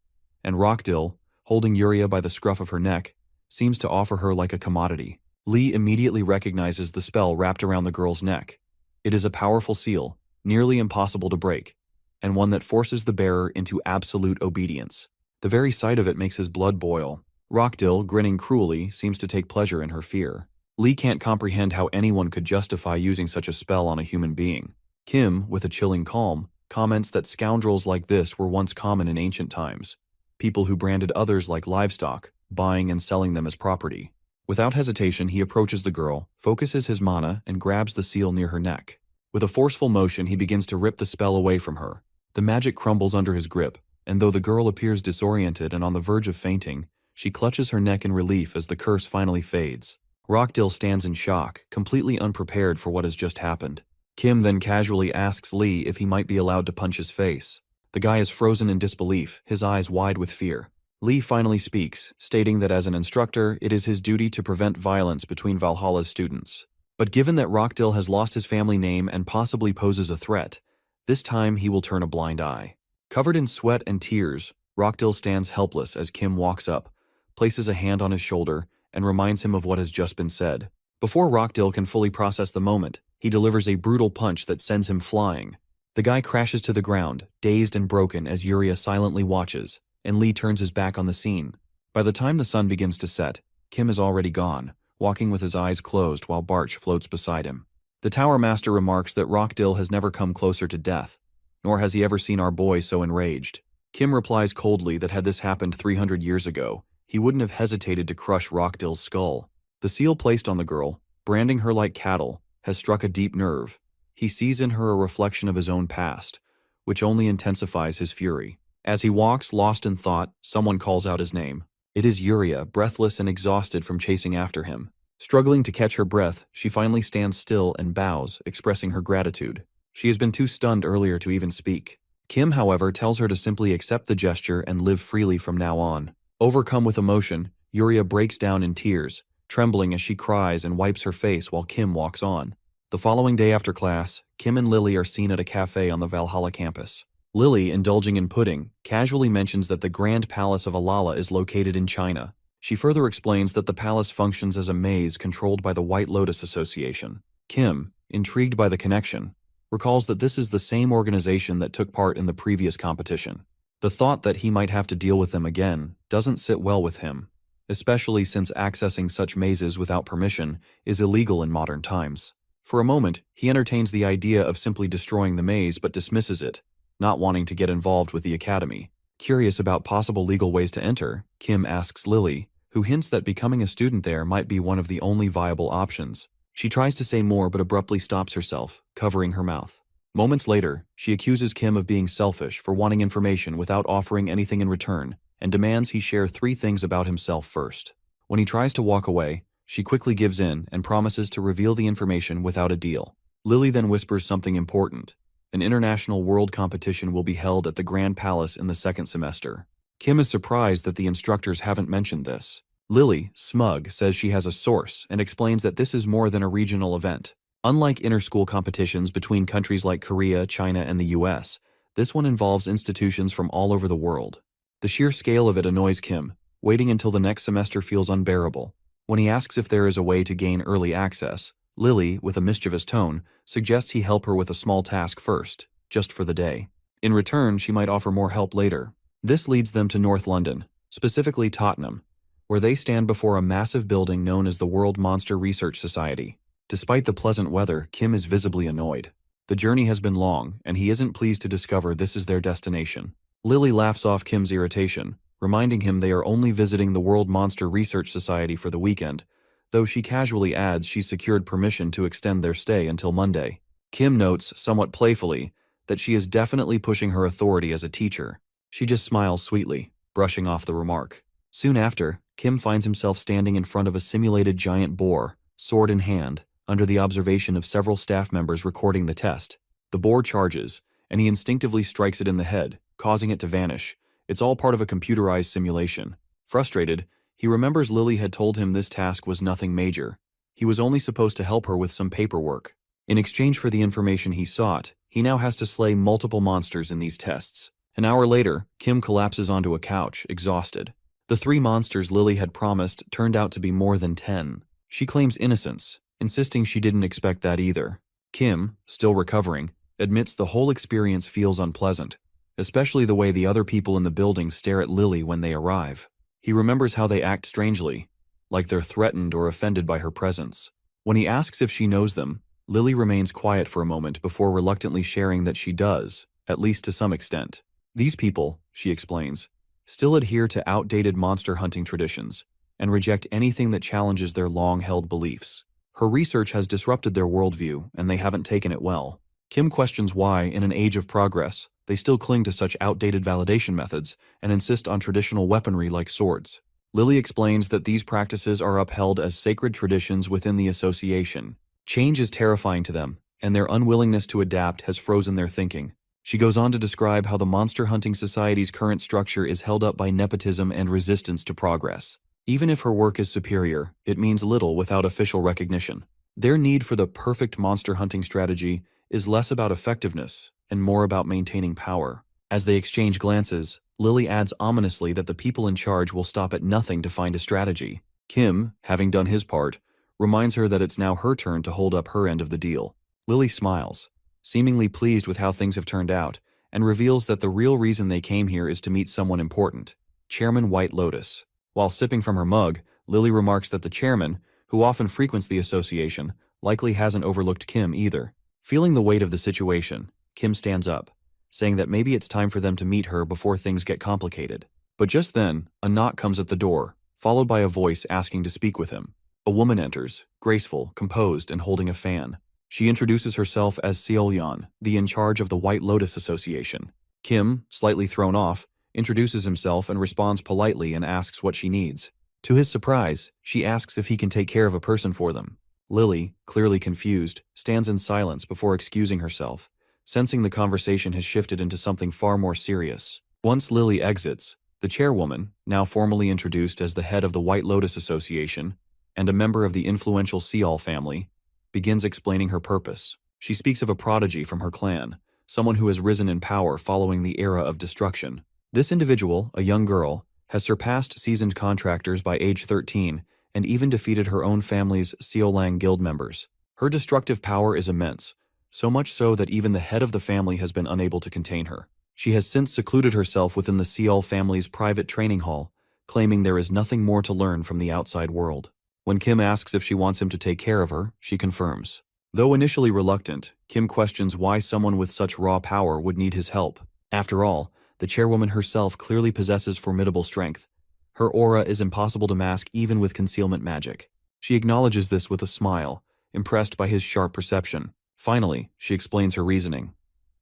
[SPEAKER 1] and Rockdill, holding Yuria by the scruff of her neck, seems to offer her like a commodity. Lee immediately recognizes the spell wrapped around the girl's neck. It is a powerful seal, nearly impossible to break, and one that forces the bearer into absolute obedience. The very sight of it makes his blood boil. Rockdill, grinning cruelly, seems to take pleasure in her fear. Lee can't comprehend how anyone could justify using such a spell on a human being. Kim, with a chilling calm, comments that scoundrels like this were once common in ancient times. People who branded others like livestock, buying and selling them as property. Without hesitation, he approaches the girl, focuses his mana, and grabs the seal near her neck. With a forceful motion, he begins to rip the spell away from her. The magic crumbles under his grip, and though the girl appears disoriented and on the verge of fainting, she clutches her neck in relief as the curse finally fades. Rockdill stands in shock, completely unprepared for what has just happened. Kim then casually asks Lee if he might be allowed to punch his face. The guy is frozen in disbelief, his eyes wide with fear. Lee finally speaks, stating that as an instructor, it is his duty to prevent violence between Valhalla's students. But given that Rockdill has lost his family name and possibly poses a threat, this time he will turn a blind eye. Covered in sweat and tears, Rockdill stands helpless as Kim walks up, places a hand on his shoulder, and reminds him of what has just been said. Before Rockdill can fully process the moment, he delivers a brutal punch that sends him flying. The guy crashes to the ground, dazed and broken as Yuria silently watches, and Lee turns his back on the scene. By the time the sun begins to set, Kim is already gone, walking with his eyes closed while Barch floats beside him. The Tower Master remarks that Rockdill has never come closer to death, nor has he ever seen our boy so enraged. Kim replies coldly that had this happened 300 years ago, he wouldn't have hesitated to crush Rockdill's skull. The seal placed on the girl, branding her like cattle, has struck a deep nerve. He sees in her a reflection of his own past, which only intensifies his fury. As he walks, lost in thought, someone calls out his name. It is Yuria, breathless and exhausted from chasing after him. Struggling to catch her breath, she finally stands still and bows, expressing her gratitude. She has been too stunned earlier to even speak. Kim, however, tells her to simply accept the gesture and live freely from now on. Overcome with emotion, Yuria breaks down in tears, trembling as she cries and wipes her face while Kim walks on. The following day after class, Kim and Lily are seen at a cafe on the Valhalla campus. Lily, indulging in pudding, casually mentions that the Grand Palace of Alala is located in China. She further explains that the palace functions as a maze controlled by the White Lotus Association. Kim, intrigued by the connection, recalls that this is the same organization that took part in the previous competition. The thought that he might have to deal with them again doesn't sit well with him, especially since accessing such mazes without permission is illegal in modern times. For a moment, he entertains the idea of simply destroying the maze but dismisses it, not wanting to get involved with the academy. Curious about possible legal ways to enter, Kim asks Lily, who hints that becoming a student there might be one of the only viable options. She tries to say more but abruptly stops herself, covering her mouth. Moments later, she accuses Kim of being selfish for wanting information without offering anything in return, and demands he share 3 things about himself first. When he tries to walk away, she quickly gives in and promises to reveal the information without a deal. Lily then whispers something important. An international world competition will be held at the Grand Palace in the 2nd semester. Kim is surprised that the instructors haven't mentioned this. Lily, smug, says she has a source and explains that this is more than a regional event. Unlike inter-school competitions between countries like Korea, China, and the US, this one involves institutions from all over the world. The sheer scale of it annoys Kim. Waiting until the next semester feels unbearable. When he asks if there is a way to gain early access, Lily, with a mischievous tone, suggests he help her with a small task first, just for the day. In return, she might offer more help later. This leads them to North London, specifically Tottenham, where they stand before a massive building known as the World Monster Research Society. Despite the pleasant weather, Kim is visibly annoyed. The journey has been long, and he isn't pleased to discover this is their destination. Lily laughs off Kim's irritation, reminding him they are only visiting the World Monster Research Society for the weekend, though she casually adds she's secured permission to extend their stay until Monday. Kim notes, somewhat playfully, that she is definitely pushing her authority as a teacher. She just smiles sweetly, brushing off the remark. Soon after, Kim finds himself standing in front of a simulated giant boar, sword in hand, under the observation of several staff members recording the test. The boar charges, and he instinctively strikes it in the head, causing it to vanish. It's all part of a computerized simulation. Frustrated, He remembers Lily had told him this task was nothing major. He was only supposed to help her with some paperwork. In exchange for the information he sought, he now has to slay multiple monsters in these tests. An hour later, Kim collapses onto a couch, exhausted. The 3 monsters Lily had promised turned out to be more than 10. She claims innocence, insisting she didn't expect that either. Kim, still recovering, admits the whole experience feels unpleasant, especially the way the other people in the building stare at Lily when they arrive. He remembers how they act strangely, like they're threatened or offended by her presence. When he asks if she knows them, Lily remains quiet for a moment before reluctantly sharing that she does, at least to some extent. These people, she explains, still adhere to outdated monster hunting traditions and reject anything that challenges their long-held beliefs. Her research has disrupted their worldview, and they haven't taken it well. Kim questions why, in an age of progress, they still cling to such outdated validation methods and insist on traditional weaponry like swords. Lily explains that these practices are upheld as sacred traditions within the association. Change is terrifying to them, and their unwillingness to adapt has frozen their thinking. She goes on to describe how the Monster Hunting Society's current structure is held up by nepotism and resistance to progress. Even if her work is superior, it means little without official recognition. Their need for the perfect monster hunting strategy is less about effectiveness and more about maintaining power. As they exchange glances, Lily adds ominously that the people in charge will stop at nothing to find a strategy. Kim, having done his part, reminds her that it's now her turn to hold up her end of the deal. Lily smiles, seemingly pleased with how things have turned out, and reveals that the real reason they came here is to meet someone important, Chairman White Lotus. While sipping from her mug, Lily remarks that the chairman, who often frequents the association, likely hasn't overlooked Kim either. Feeling the weight of the situation, Kim stands up, saying that maybe it's time for them to meet her before things get complicated. But just then, a knock comes at the door, followed by a voice asking to speak with him. A woman enters, graceful, composed, and holding a fan. She introduces herself as Seolyeon, the in charge of the White Lotus Association. Kim, slightly thrown off, introduces himself and responds politely and asks what she needs. To his surprise, she asks if he can take care of a person for them. Lily, clearly confused, stands in silence before excusing herself, sensing the conversation has shifted into something far more serious. Once Lily exits, the chairwoman, now formally introduced as the head of the White Lotus Association and a member of the influential Seol family, begins explaining her purpose. She speaks of a prodigy from her clan, someone who has risen in power following the era of destruction. This individual, a young girl, has surpassed seasoned contractors by age 13 and even defeated her own family's Seolang guild members. Her destructive power is immense, so much so that even the head of the family has been unable to contain her. She has since secluded herself within the Seol family's private training hall, claiming there is nothing more to learn from the outside world. When Kim asks if she wants him to take care of her, she confirms. Though initially reluctant, Kim questions why someone with such raw power would need his help. After all, the chairwoman herself clearly possesses formidable strength. Her aura is impossible to mask even with concealment magic. She acknowledges this with a smile, impressed by his sharp perception. Finally, she explains her reasoning.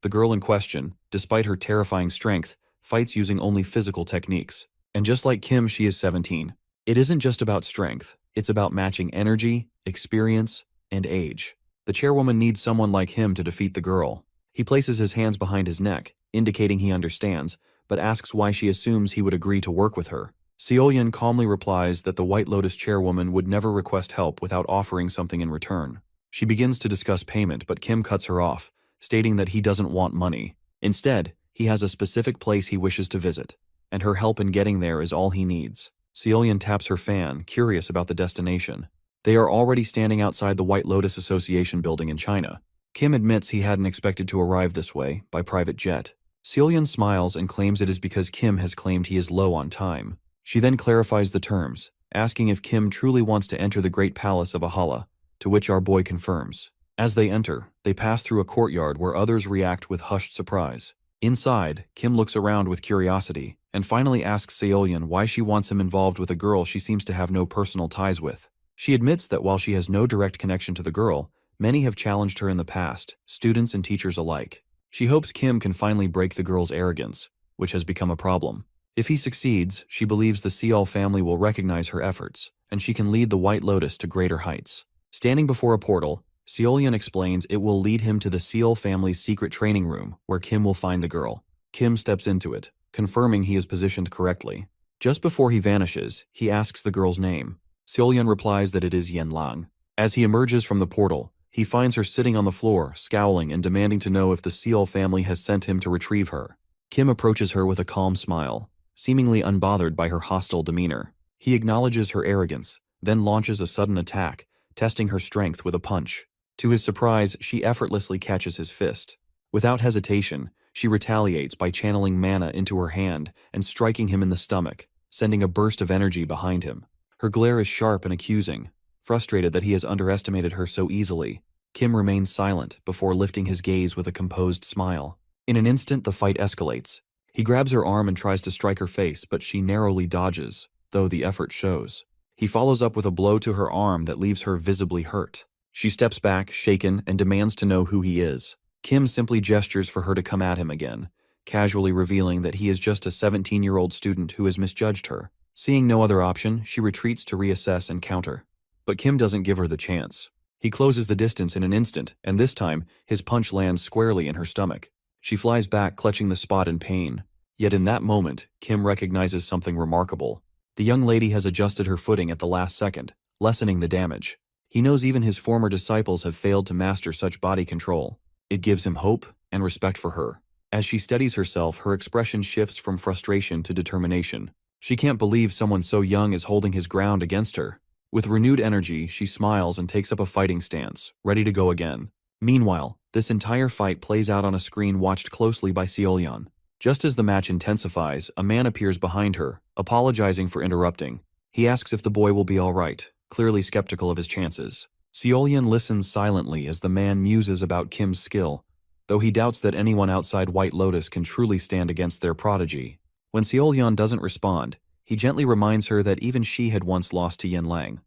[SPEAKER 1] The girl in question, despite her terrifying strength, fights using only physical techniques. And just like Kim, she is 17. It isn't just about strength, it's about matching energy, experience, and age. The chairwoman needs someone like him to defeat the girl. He places his hands behind his neck, indicating he understands, but asks why she assumes he would agree to work with her. Seolyeon calmly replies that the White Lotus chairwoman would never request help without offering something in return. She begins to discuss payment, but Kim cuts her off, stating that he doesn't want money. Instead, he has a specific place he wishes to visit, and her help in getting there is all he needs. Seolyeon taps her fan, curious about the destination. They are already standing outside the White Lotus Association building in China. Kim admits he hadn't expected to arrive this way, by private jet. Seolyeon smiles and claims it is because Kim has claimed he is low on time. She then clarifies the terms, asking if Kim truly wants to enter the Great Palace of Ahala, to which our boy confirms. As they enter, they pass through a courtyard where others react with hushed surprise. Inside, Kim looks around with curiosity, and finally asks Seolyeon why she wants him involved with a girl she seems to have no personal ties with. She admits that while she has no direct connection to the girl, many have challenged her in the past, students and teachers alike. She hopes Kim can finally break the girl's arrogance, which has become a problem. If he succeeds, she believes the Seol family will recognize her efforts, and she can lead the White Lotus to greater heights. Standing before a portal, Seolyeon explains it will lead him to the Seol family's secret training room, where Kim will find the girl. Kim steps into it, confirming he is positioned correctly. Just before he vanishes, he asks the girl's name. Seolyun replies that it is Yenlang. As he emerges from the portal, he finds her sitting on the floor, scowling and demanding to know if the Seol family has sent him to retrieve her. Kim approaches her with a calm smile, seemingly unbothered by her hostile demeanor. He acknowledges her arrogance, then launches a sudden attack, testing her strength with a punch. To his surprise, she effortlessly catches his fist. Without hesitation, she retaliates by channeling mana into her hand and striking him in the stomach, sending a burst of energy behind him. Her glare is sharp and accusing. Frustrated that he has underestimated her so easily, Kim remains silent before lifting his gaze with a composed smile. In an instant, the fight escalates. He grabs her arm and tries to strike her face, but she narrowly dodges, though the effort shows. He follows up with a blow to her arm that leaves her visibly hurt. She steps back, shaken, and demands to know who he is. Kim simply gestures for her to come at him again, casually revealing that he is just a 17-year-old student who has misjudged her. Seeing no other option, she retreats to reassess and counter. But Kim doesn't give her the chance. He closes the distance in an instant, and this time, his punch lands squarely in her stomach. She flies back, clutching the spot in pain. Yet in that moment, Kim recognizes something remarkable. The young lady has adjusted her footing at the last second, lessening the damage. He knows even his former disciples have failed to master such body control. It gives him hope and respect for her. As she steadies herself, her expression shifts from frustration to determination. She can't believe someone so young is holding his ground against her. With renewed energy, she smiles and takes up a fighting stance, ready to go again. Meanwhile, this entire fight plays out on a screen watched closely by Seolyun. Just as the match intensifies, a man appears behind her, apologizing for interrupting. He asks if the boy will be all right, clearly skeptical of his chances. Seolyun listens silently as the man muses about Kim's skill, though he doubts that anyone outside White Lotus can truly stand against their prodigy. When Seolyun doesn't respond, he gently reminds her that even she had once lost to Yenlang,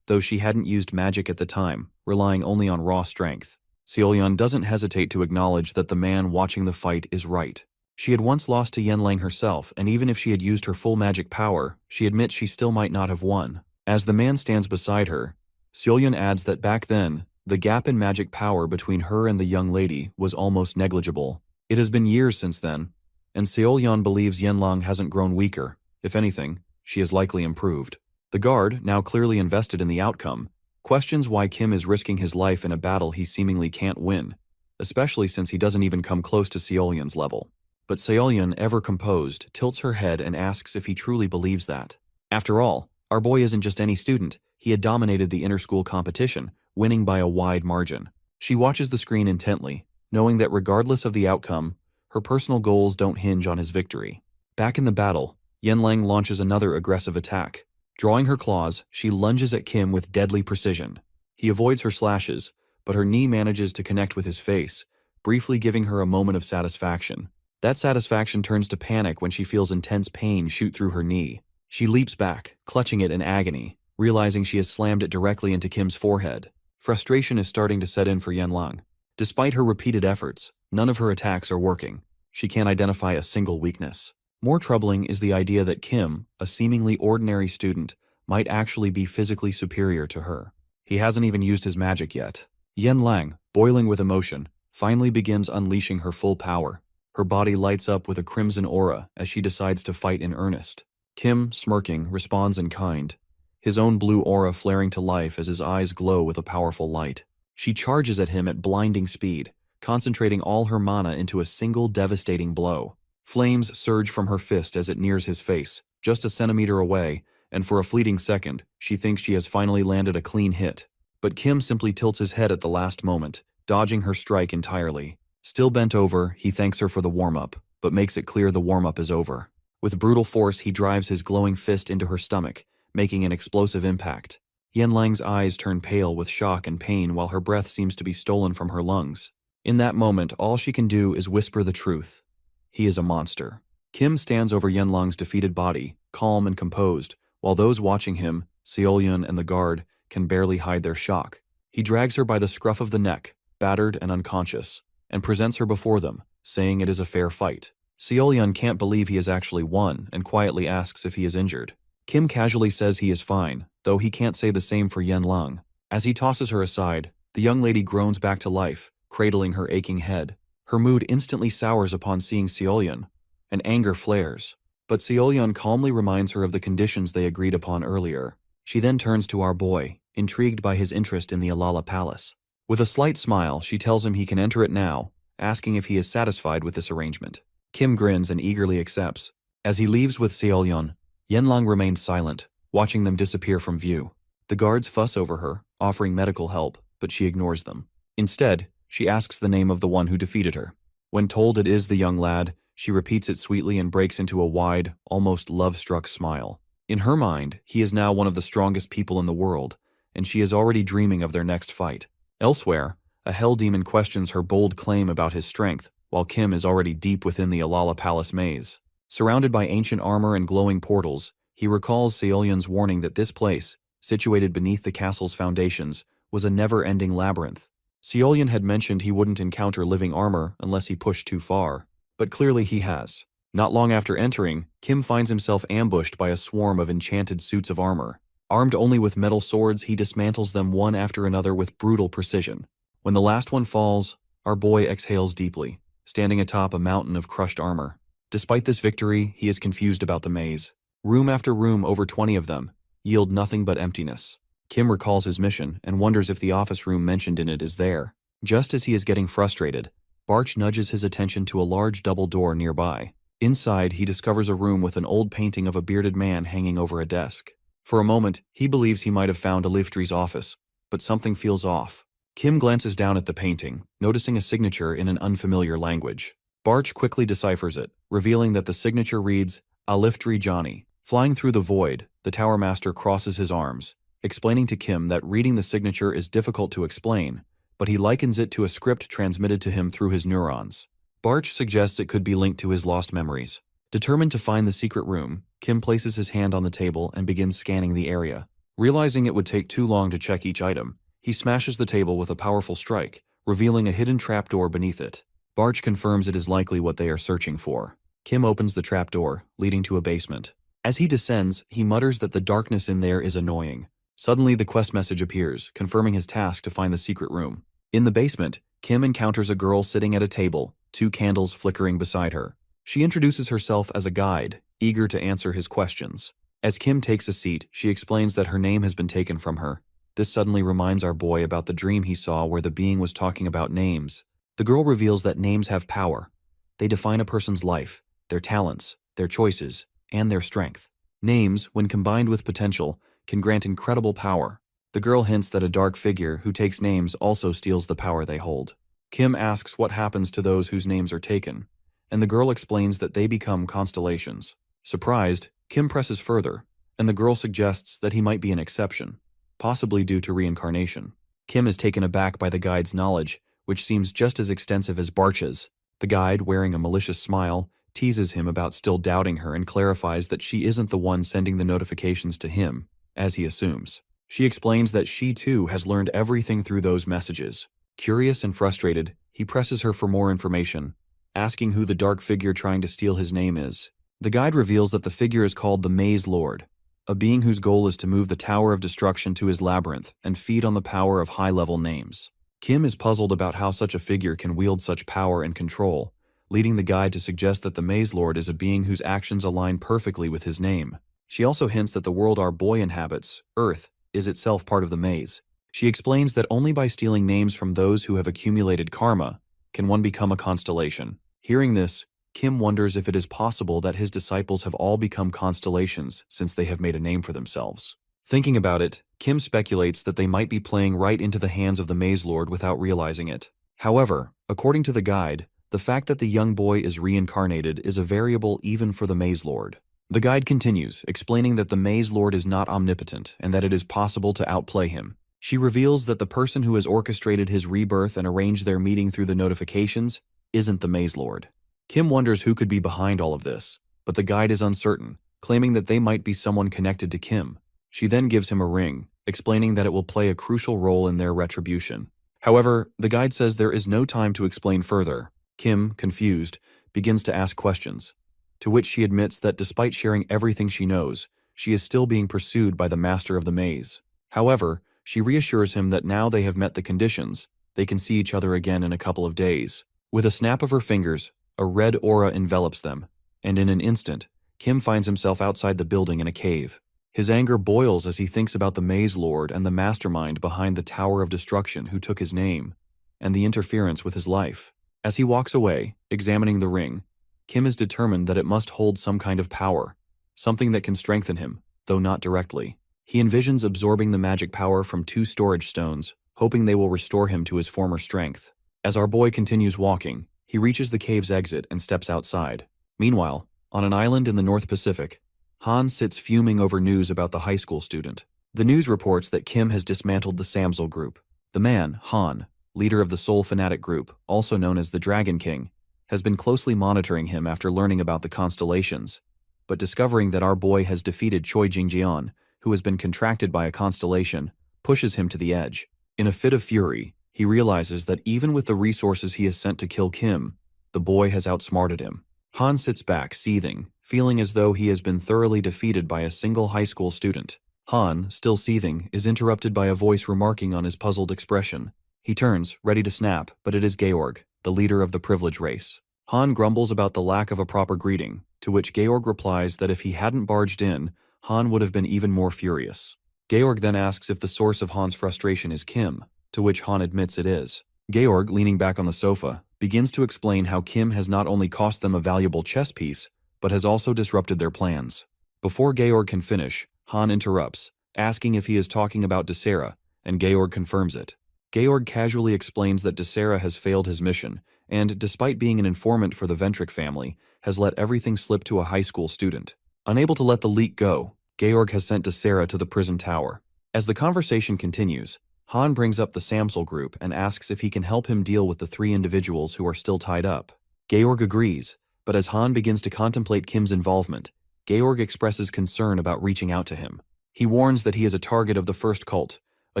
[SPEAKER 1] though she hadn't used magic at the time, relying only on raw strength. Seolyun doesn't hesitate to acknowledge that the man watching the fight is right. She had once lost to Yenlang herself, and even if she had used her full magic power, she admits she still might not have won. As the man stands beside her, Seolyun adds that back then, the gap in magic power between her and the young lady was almost negligible. It has been years since then, and Seolyun believes Yenlang hasn't grown weaker. If anything, she has likely improved. The guard, now clearly invested in the outcome, questions why Kim is risking his life in a battle he seemingly can't win, especially since he doesn't even come close to Seolyun's level. But Seolyun, ever composed, tilts her head and asks if he truly believes that. After all, our boy isn't just any student. He had dominated the inter-school competition, winning by a wide margin. She watches the screen intently, knowing that regardless of the outcome, her personal goals don't hinge on his victory. Back in the battle, Yenlang launches another aggressive attack. Drawing her claws, she lunges at Kim with deadly precision. He avoids her slashes, but her knee manages to connect with his face, briefly giving her a moment of satisfaction. That satisfaction turns to panic when she feels intense pain shoot through her knee. She leaps back, clutching it in agony, realizing she has slammed it directly into Kim's forehead. Frustration is starting to set in for Yenlang. Despite her repeated efforts, none of her attacks are working. She can't identify a single weakness. More troubling is the idea that Kim, a seemingly ordinary student, might actually be physically superior to her. He hasn't even used his magic yet. Yenlang, boiling with emotion, finally begins unleashing her full power. Her body lights up with a crimson aura as she decides to fight in earnest. Kim, smirking, responds in kind, his own blue aura flaring to life as his eyes glow with a powerful light. She charges at him at blinding speed, concentrating all her mana into a single devastating blow. Flames surge from her fist as it nears his face, just a centimeter away, and for a fleeting second, she thinks she has finally landed a clean hit. But Kim simply tilts his head at the last moment, dodging her strike entirely. Still bent over, he thanks her for the warm-up, but makes it clear the warm-up is over. With brutal force, he drives his glowing fist into her stomach, making an explosive impact. Yenlang's eyes turn pale with shock and pain while her breath seems to be stolen from her lungs. In that moment, all she can do is whisper the truth. He is a monster. Kim stands over Yenlang's defeated body, calm and composed, while those watching him, Seolyun and the guard, can barely hide their shock. He drags her by the scruff of the neck, battered and unconscious, and presents her before them, saying it is a fair fight. Seolyun can't believe he has actually won and quietly asks if he is injured. Kim casually says he is fine, though he can't say the same for Yenlang. As he tosses her aside, the young lady groans back to life, cradling her aching head. Her mood instantly sours upon seeing Seolyun, and anger flares. but Seolyeon calmly reminds her of the conditions they agreed upon earlier. She then turns to our boy, intrigued by his interest in the Alala Palace. With a slight smile, she tells him he can enter it now, asking if he is satisfied with this arrangement. Kim grins and eagerly accepts. As he leaves with Seolyeon, Yenlang remains silent, watching them disappear from view. The guards fuss over her, offering medical help, but she ignores them. Instead, she asks the name of the one who defeated her. When told it is the young lad, she repeats it sweetly and breaks into a wide, almost love-struck smile. In her mind, he is now one of the strongest people in the world, and she is already dreaming of their next fight. Elsewhere, a hell demon questions her bold claim about his strength, while Kim is already deep within the Alala Palace maze. Surrounded by ancient armor and glowing portals, he recalls Seolyeon's warning that this place, situated beneath the castle's foundations, was a never-ending labyrinth. Seolyeon had mentioned he wouldn't encounter living armor unless he pushed too far, but clearly he has. Not long after entering, Kim finds himself ambushed by a swarm of enchanted suits of armor. Armed only with metal swords, he dismantles them one after another with brutal precision. When the last one falls, our boy exhales deeply, standing atop a mountain of crushed armor. Despite this victory, he is confused about the maze. Room after room, over 20 of them, yield nothing but emptiness. Kim recalls his mission and wonders if the office room mentioned in it is there. Just as he is getting frustrated, Barch nudges his attention to a large double door nearby. Inside, he discovers a room with an old painting of a bearded man hanging over a desk. For a moment, he believes he might have found Aliftry's office, but something feels off. Kim glances down at the painting, noticing a signature in an unfamiliar language. Barch quickly deciphers it, revealing that the signature reads, Aliftry Johnny. Flying through the void, the Tower Master crosses his arms, explaining to Kim that reading the signature is difficult to explain, but he likens it to a script transmitted to him through his neurons. Barch suggests it could be linked to his lost memories. Determined to find the secret room, Kim places his hand on the table and begins scanning the area. Realizing it would take too long to check each item, he smashes the table with a powerful strike, revealing a hidden trapdoor beneath it. Barch confirms it is likely what they are searching for. Kim opens the trapdoor, leading to a basement. As he descends, he mutters that the darkness in there is annoying. Suddenly, the quest message appears, confirming his task to find the secret room. In the basement, Kim encounters a girl sitting at a table, 2 candles flickering beside her. She introduces herself as a guide, eager to answer his questions. As Kim takes a seat, she explains that her name has been taken from her. This suddenly reminds our boy about the dream he saw where the being was talking about names. The girl reveals that names have power. They define a person's life, their talents, their choices, and their strength. Names, when combined with potential, can grant incredible power. The girl hints that a dark figure who takes names also steals the power they hold. Kim asks what happens to those whose names are taken, and the girl explains that they become constellations. Surprised, Kim presses further, and the girl suggests that he might be an exception, possibly due to reincarnation. Kim is taken aback by the guide's knowledge, which seems just as extensive as Barch's. The guide, wearing a malicious smile, teases him about still doubting her and clarifies that she isn't the one sending the notifications to him, as he assumes. She explains that she too has learned everything through those messages. Curious and frustrated, he presses her for more information, asking who the dark figure trying to steal his name is. The guide reveals that the figure is called the Maze Lord, a being whose goal is to move the Tower of Destruction to his labyrinth and feed on the power of high-level names. Kim is puzzled about how such a figure can wield such power and control, leading the guide to suggest that the Maze Lord is a being whose actions align perfectly with his name. She also hints that the world our boy inhabits, Earth, is itself part of the maze. She explains that only by stealing names from those who have accumulated karma can one become a constellation. Hearing this, Kim wonders if it is possible that his disciples have all become constellations since they have made a name for themselves. Thinking about it, Kim speculates that they might be playing right into the hands of the Maze Lord without realizing it. However, according to the guide, the fact that the young boy is reincarnated is a variable even for the Maze Lord. The guide continues, explaining that the Maze Lord is not omnipotent and that it is possible to outplay him. She reveals that the person who has orchestrated his rebirth and arranged their meeting through the notifications isn't the Maze Lord. Kim wonders who could be behind all of this, but the guide is uncertain, claiming that they might be someone connected to Kim. She then gives him a ring, explaining that it will play a crucial role in their retribution. However, the guide says there is no time to explain further. Kim, confused, begins to ask questions, to which she admits that despite sharing everything she knows, she is still being pursued by the master of the maze. However, she reassures him that now they have met the conditions, they can see each other again in a couple of days. With a snap of her fingers, a red aura envelops them, and in an instant, Kim finds himself outside the building in a cave. His anger boils as he thinks about the Maze Lord and the mastermind behind the Tower of Destruction who took his name, and the interference with his life. As he walks away, examining the ring, Kim is determined that it must hold some kind of power, something that can strengthen him, though not directly. He envisions absorbing the magic power from 2 storage stones, hoping they will restore him to his former strength. As our boy continues walking, he reaches the cave's exit and steps outside. Meanwhile, on an island in the North Pacific, Han sits fuming over news about the high school student. The news reports that Kim has dismantled the Samsel group. The man, Han, leader of the Soul Fanatic group, also known as the Dragon King, has been closely monitoring him after learning about the Constellations, but discovering that our boy has defeated Choi Jingjian, who has been contracted by a constellation, pushes him to the edge. In a fit of fury, he realizes that even with the resources he has sent to kill Kim, the boy has outsmarted him. Han sits back, seething, feeling as though he has been thoroughly defeated by a single high school student. Han, still seething, is interrupted by a voice remarking on his puzzled expression. He turns, ready to snap, but it is Georg, the leader of the privilege race. Han grumbles about the lack of a proper greeting, to which Georg replies that if he hadn't barged in, Han would have been even more furious. Georg then asks if the source of Han's frustration is Kim, to which Han admits it is. Georg, leaning back on the sofa, begins to explain how Kim has not only cost them a valuable chess piece, but has also disrupted their plans. Before Georg can finish, Han interrupts, asking if he is talking about Desera, and Georg confirms it. Georg casually explains that Desera has failed his mission, and, despite being an informant for the Ventric family, has let everything slip to a high school student. Unable to let the leak go, Georg has sent Desera to the prison tower. As the conversation continues, Han brings up the Samsel group and asks if he can help him deal with the 3 individuals who are still tied up. Georg agrees, but as Han begins to contemplate Kim's involvement, Georg expresses concern about reaching out to him. He warns that he is a target of the First Cult, a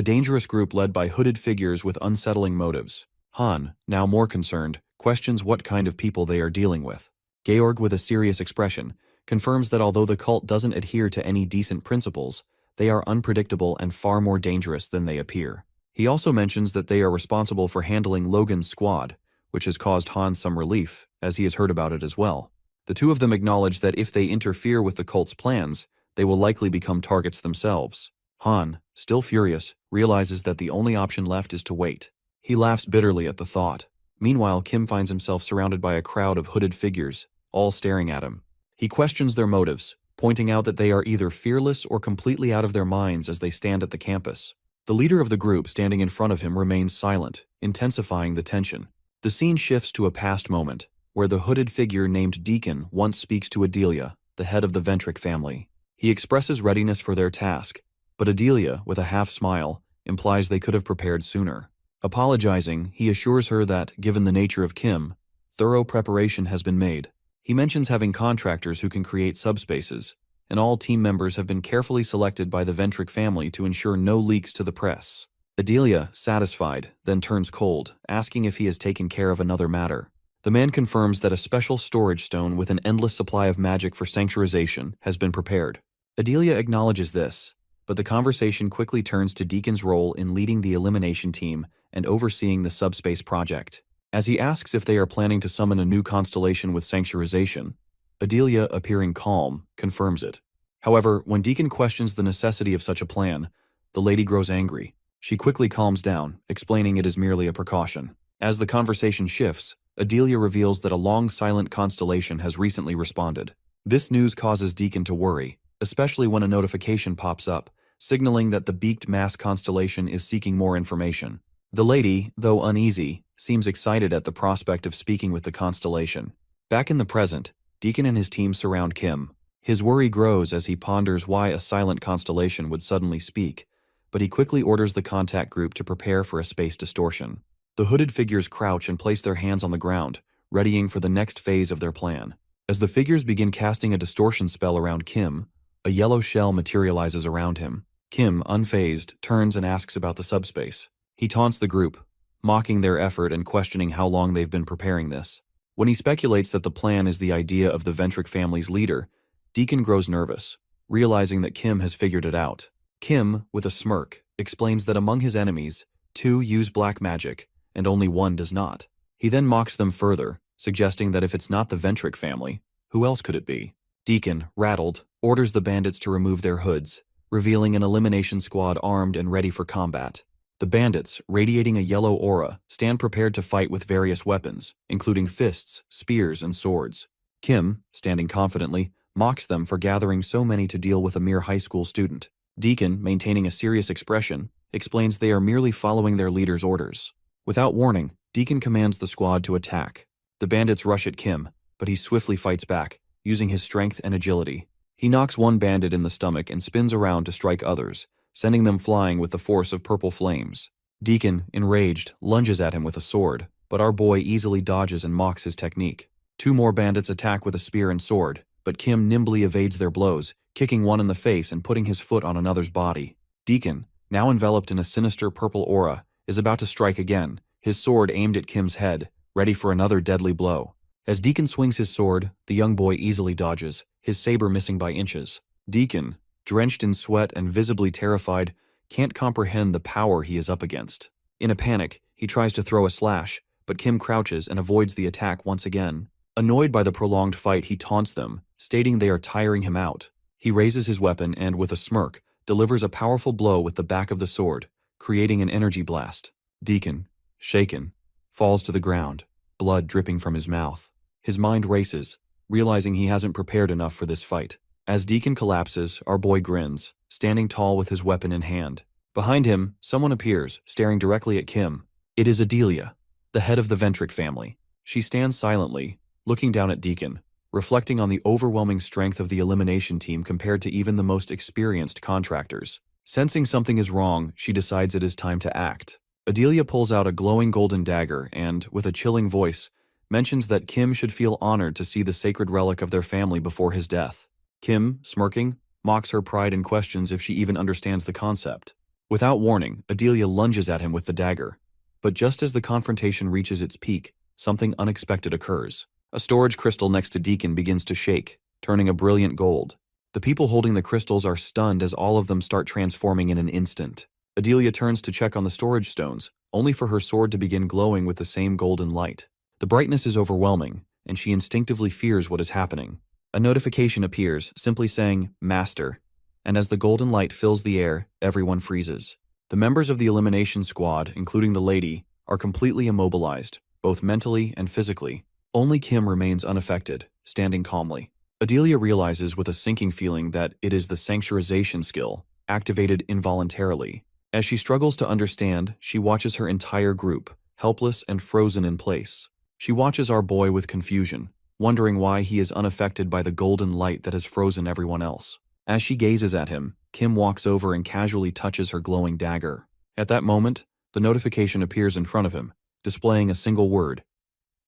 [SPEAKER 1] dangerous group led by hooded figures with unsettling motives. Han, now more concerned, questions what kind of people they are dealing with. Georg, with a serious expression, confirms that although the cult doesn't adhere to any decent principles, they are unpredictable and far more dangerous than they appear. He also mentions that they are responsible for handling Logan's squad, which has caused Han some relief, as he has heard about it as well. The 2 of them acknowledge that if they interfere with the cult's plans, they will likely become targets themselves. Han, still furious, realizes that the only option left is to wait. He laughs bitterly at the thought. Meanwhile, Kim finds himself surrounded by a crowd of hooded figures, all staring at him. He questions their motives, pointing out that they are either fearless or completely out of their minds as they stand at the campus. The leader of the group standing in front of him remains silent, intensifying the tension. The scene shifts to a past moment, where the hooded figure named Deacon once speaks to Adelia, the head of the Ventric family. He expresses readiness for their task, but Adelia, with a half-smile, implies they could have prepared sooner. Apologizing, he assures her that, given the nature of Kim, thorough preparation has been made. He mentions having contractors who can create subspaces, and all team members have been carefully selected by the Ventric family to ensure no leaks to the press. Adelia, satisfied, then turns cold, asking if he has taken care of another matter. The man confirms that a special storage stone with an endless supply of magic for sanctuarization has been prepared. Adelia acknowledges this, but the conversation quickly turns to Deacon's role in leading the elimination team and overseeing the subspace project. As he asks if they are planning to summon a new constellation with sanctuarization, Adelia, appearing calm, confirms it. However, when Deacon questions the necessity of such a plan, the lady grows angry. She quickly calms down, explaining it is merely a precaution. As the conversation shifts, Adelia reveals that a long silent constellation has recently responded. This news causes Deacon to worry, especially when a notification pops up, signaling that the beaked mass constellation is seeking more information. The lady, though uneasy, seems excited at the prospect of speaking with the constellation. Back in the present, Deacon and his team surround Kim. His worry grows as he ponders why a silent constellation would suddenly speak, but he quickly orders the contact group to prepare for a space distortion. The hooded figures crouch and place their hands on the ground, readying for the next phase of their plan. As the figures begin casting a distortion spell around Kim, a yellow shell materializes around him. Kim, unfazed, turns and asks about the subspace. He taunts the group, mocking their effort and questioning how long they've been preparing this. When he speculates that the plan is the idea of the Ventric family's leader, Deacon grows nervous, realizing that Kim has figured it out. Kim, with a smirk, explains that among his enemies, 2 use black magic, and only 1 does not. He then mocks them further, suggesting that if it's not the Ventric family, who else could it be? Deacon, rattled, orders the bandits to remove their hoods, revealing an elimination squad armed and ready for combat. The bandits, radiating a yellow aura, stand prepared to fight with various weapons, including fists, spears, and swords. Kim, standing confidently, mocks them for gathering so many to deal with a mere high school student. Deacon, maintaining a serious expression, explains they are merely following their leader's orders. Without warning, Deacon commands the squad to attack. The bandits rush at Kim, but he swiftly fights back, using his strength and agility. He knocks one bandit in the stomach and spins around to strike others, sending them flying with the force of purple flames. Deacon, enraged, lunges at him with a sword, but our boy easily dodges and mocks his technique. Two more bandits attack with a spear and sword, but Kim nimbly evades their blows, kicking one in the face and putting his foot on another's body. Deacon, now enveloped in a sinister purple aura, is about to strike again, his sword aimed at Kim's head, ready for another deadly blow. As Deacon swings his sword, the young boy easily dodges, his saber missing by inches. Deacon, drenched in sweat and visibly terrified, can't comprehend the power he is up against. In a panic, he tries to throw a slash, but Kim crouches and avoids the attack once again. Annoyed by the prolonged fight, he taunts them, stating they are tiring him out. He raises his weapon and, with a smirk, delivers a powerful blow with the back of the sword, creating an energy blast. Deacon, shaken, falls to the ground, blood dripping from his mouth. His mind races, realizing he hasn't prepared enough for this fight. As Deacon collapses, our boy grins, standing tall with his weapon in hand. Behind him, someone appears, staring directly at Kim. It is Adelia, the head of the Ventric family. She stands silently, looking down at Deacon, reflecting on the overwhelming strength of the elimination team compared to even the most experienced contractors. Sensing something is wrong, she decides it is time to act. Adelia pulls out a glowing golden dagger and, with a chilling voice, mentions that Kim should feel honored to see the sacred relic of their family before his death. Kim, smirking, mocks her pride and questions if she even understands the concept. Without warning, Adelia lunges at him with the dagger. But just as the confrontation reaches its peak, something unexpected occurs. A storage crystal next to Deacon begins to shake, turning a brilliant gold. The people holding the crystals are stunned as all of them start transforming in an instant. Adelia turns to check on the storage stones, only for her sword to begin glowing with the same golden light. The brightness is overwhelming, and she instinctively fears what is happening. A notification appears, simply saying, "Master," and as the golden light fills the air, everyone freezes. The members of the elimination squad, including the lady, are completely immobilized, both mentally and physically. Only Kim remains unaffected, standing calmly. Adelia realizes with a sinking feeling that it is the sanctuarization skill, activated involuntarily. As she struggles to understand, she watches her entire group, helpless and frozen in place. She watches our boy with confusion, wondering why he is unaffected by the golden light that has frozen everyone else. As she gazes at him, Kim walks over and casually touches her glowing dagger. At that moment, the notification appears in front of him, displaying a single word: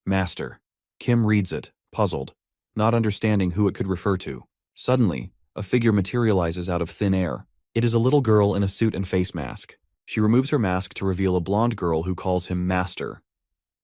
[SPEAKER 1] Master. Kim reads it, puzzled, not understanding who it could refer to. Suddenly, a figure materializes out of thin air. It is a little girl in a suit and face mask. She removes her mask to reveal a blonde girl who calls him Master.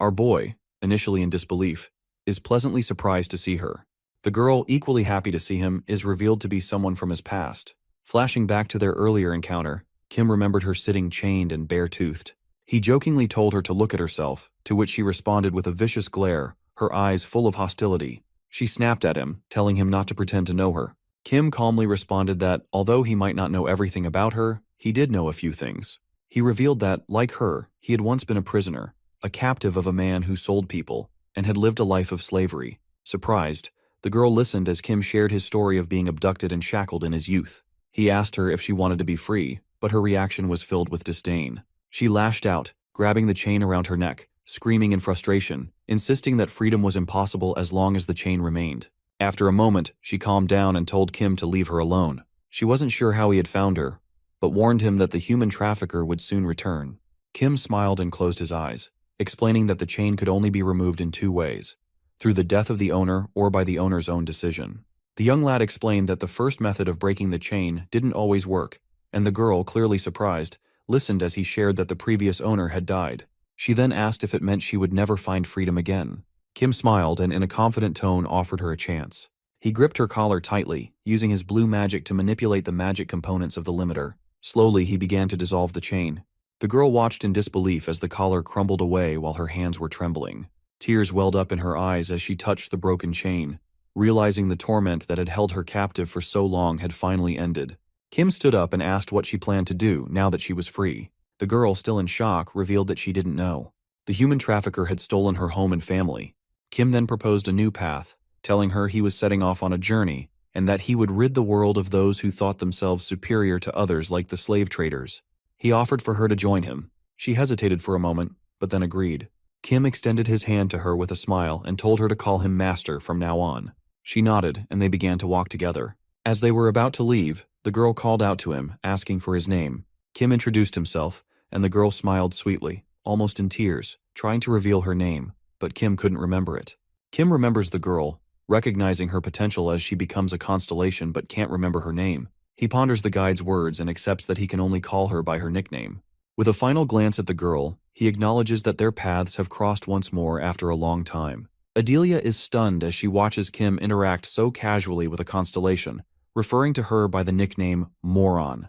[SPEAKER 1] Our boy, initially in disbelief, is pleasantly surprised to see her. The girl, equally happy to see him, is revealed to be someone from his past. Flashing back to their earlier encounter, Kim remembered her sitting chained and bare-toothed. He jokingly told her to look at herself, to which she responded with a vicious glare, her eyes full of hostility. She snapped at him, telling him not to pretend to know her. Kim calmly responded that, although he might not know everything about her, he did know a few things. He revealed that, like her, he had once been a prisoner, a captive of a man who sold people, and had lived a life of slavery. Surprised, the girl listened as Kim shared his story of being abducted and shackled in his youth. He asked her if she wanted to be free, but her reaction was filled with disdain. She lashed out, grabbing the chain around her neck, screaming in frustration, insisting that freedom was impossible as long as the chain remained. After a moment, she calmed down and told Kim to leave her alone. She wasn't sure how he had found her, but warned him that the human trafficker would soon return. Kim smiled and closed his eyes, explaining that the chain could only be removed in two ways: through the death of the owner or by the owner's own decision. The young lad explained that the first method of breaking the chain didn't always work, and the girl, clearly surprised, listened as he shared that the previous owner had died. She then asked if it meant she would never find freedom again. Kim smiled and in a confident tone offered her a chance. He gripped her collar tightly, using his blue magic to manipulate the magic components of the limiter. Slowly, he began to dissolve the chain. The girl watched in disbelief as the collar crumbled away while her hands were trembling. Tears welled up in her eyes as she touched the broken chain, realizing the torment that had held her captive for so long had finally ended. Kim stood up and asked what she planned to do now that she was free. The girl, still in shock, revealed that she didn't know. The human trafficker had stolen her home and family. Kim then proposed a new path, telling her he was setting off on a journey and that he would rid the world of those who thought themselves superior to others like the slave traders. He offered for her to join him. She hesitated for a moment, but then agreed. Kim extended his hand to her with a smile and told her to call him master from now on. She nodded, and they began to walk together. As they were about to leave, the girl called out to him, asking for his name. Kim introduced himself, and the girl smiled sweetly, almost in tears, trying to reveal her name, but Kim couldn't remember it. Kim remembers the girl, recognizing her potential as she becomes a constellation but can't remember her name. He ponders the guide's words and accepts that he can only call her by her nickname. With a final glance at the girl, he acknowledges that their paths have crossed once more after a long time. Adelia is stunned as she watches Kim interact so casually with a constellation, referring to her by the nickname Moron.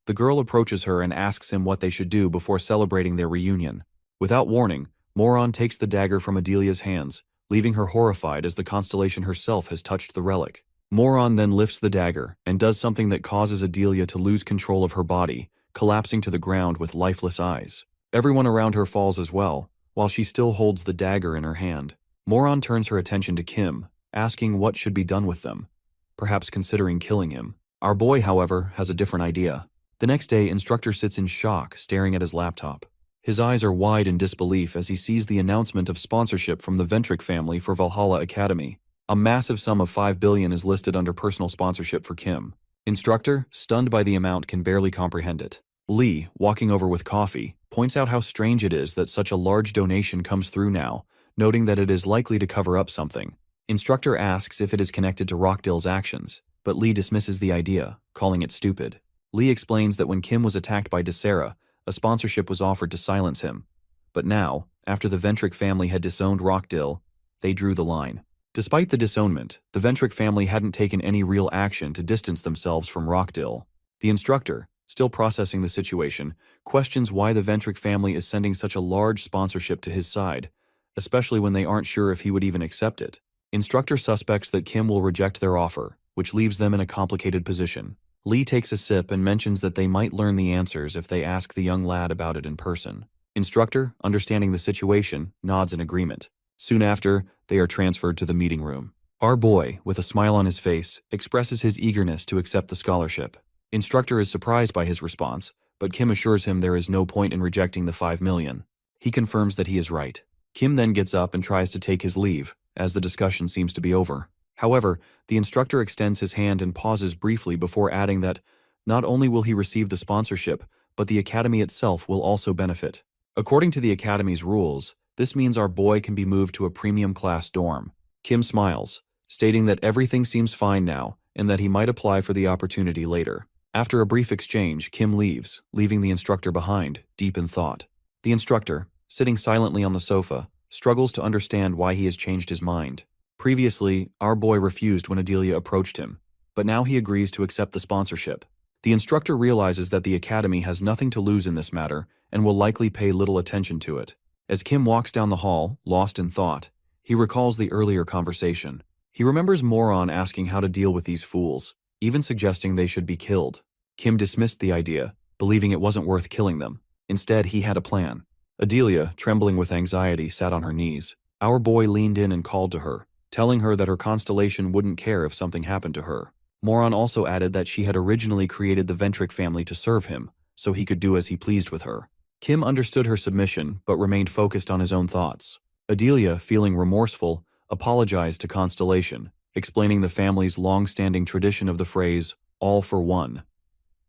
[SPEAKER 1] The girl approaches her and asks him what they should do before celebrating their reunion. Without warning, Moron takes the dagger from Adelia's hands, leaving her horrified as the constellation herself has touched the relic. Moron then lifts the dagger and does something that causes Adelia to lose control of her body, collapsing to the ground with lifeless eyes. Everyone around her falls as well, while she still holds the dagger in her hand. Moron turns her attention to Kim, asking what should be done with them, perhaps considering killing him. Our boy, however, has a different idea. The next day, Instructor sits in shock, staring at his laptop. His eyes are wide in disbelief as he sees the announcement of sponsorship from the Ventric family for Valhalla Academy. A massive sum of $5 billion is listed under personal sponsorship for Kim. Instructor, stunned by the amount, can barely comprehend it. Lee, walking over with coffee, points out how strange it is that such a large donation comes through now, noting that it is likely to cover up something. Instructor asks if it is connected to Rockdale's actions, but Lee dismisses the idea, calling it stupid. Lee explains that when Kim was attacked by Desera, a sponsorship was offered to silence him. But now, after the Ventric family had disowned Rockdale, they drew the line. Despite the disownment, the Ventric family hadn't taken any real action to distance themselves from Rockdale. The Instructor, still processing the situation, questions why the Ventric family is sending such a large sponsorship to his side, especially when they aren't sure if he would even accept it. Instructor suspects that Kim will reject their offer, which leaves them in a complicated position. Lee takes a sip and mentions that they might learn the answers if they ask the young lad about it in person. Instructor, understanding the situation, nods in agreement. Soon after, they are transferred to the meeting room. Our boy, with a smile on his face, expresses his eagerness to accept the scholarship. Instructor is surprised by his response, but Kim assures him there is no point in rejecting the $5 million. He confirms that he is right. Kim then gets up and tries to take his leave, as the discussion seems to be over. However, the instructor extends his hand and pauses briefly before adding that not only will he receive the sponsorship, but the academy itself will also benefit. According to the academy's rules, this means our boy can be moved to a premium class dorm. Kim smiles, stating that everything seems fine now and that he might apply for the opportunity later. After a brief exchange, Kim leaves, leaving the instructor behind, deep in thought. The instructor, sitting silently on the sofa, struggles to understand why he has changed his mind. Previously, our boy refused when Adelia approached him, but now he agrees to accept the sponsorship. The instructor realizes that the academy has nothing to lose in this matter and will likely pay little attention to it. As Kim walks down the hall, lost in thought, he recalls the earlier conversation. He remembers Moron asking how to deal with these fools, even suggesting they should be killed. Kim dismissed the idea, believing it wasn't worth killing them. Instead, he had a plan. Adelia, trembling with anxiety, sat on her knees. Our boy leaned in and called to her, telling her that her constellation wouldn't care if something happened to her. Moron also added that she had originally created the Ventric family to serve him, so he could do as he pleased with her. Kim understood her submission, but remained focused on his own thoughts. Adelia, feeling remorseful, apologized to Constellation, explaining the family's long-standing tradition of the phrase, all for one.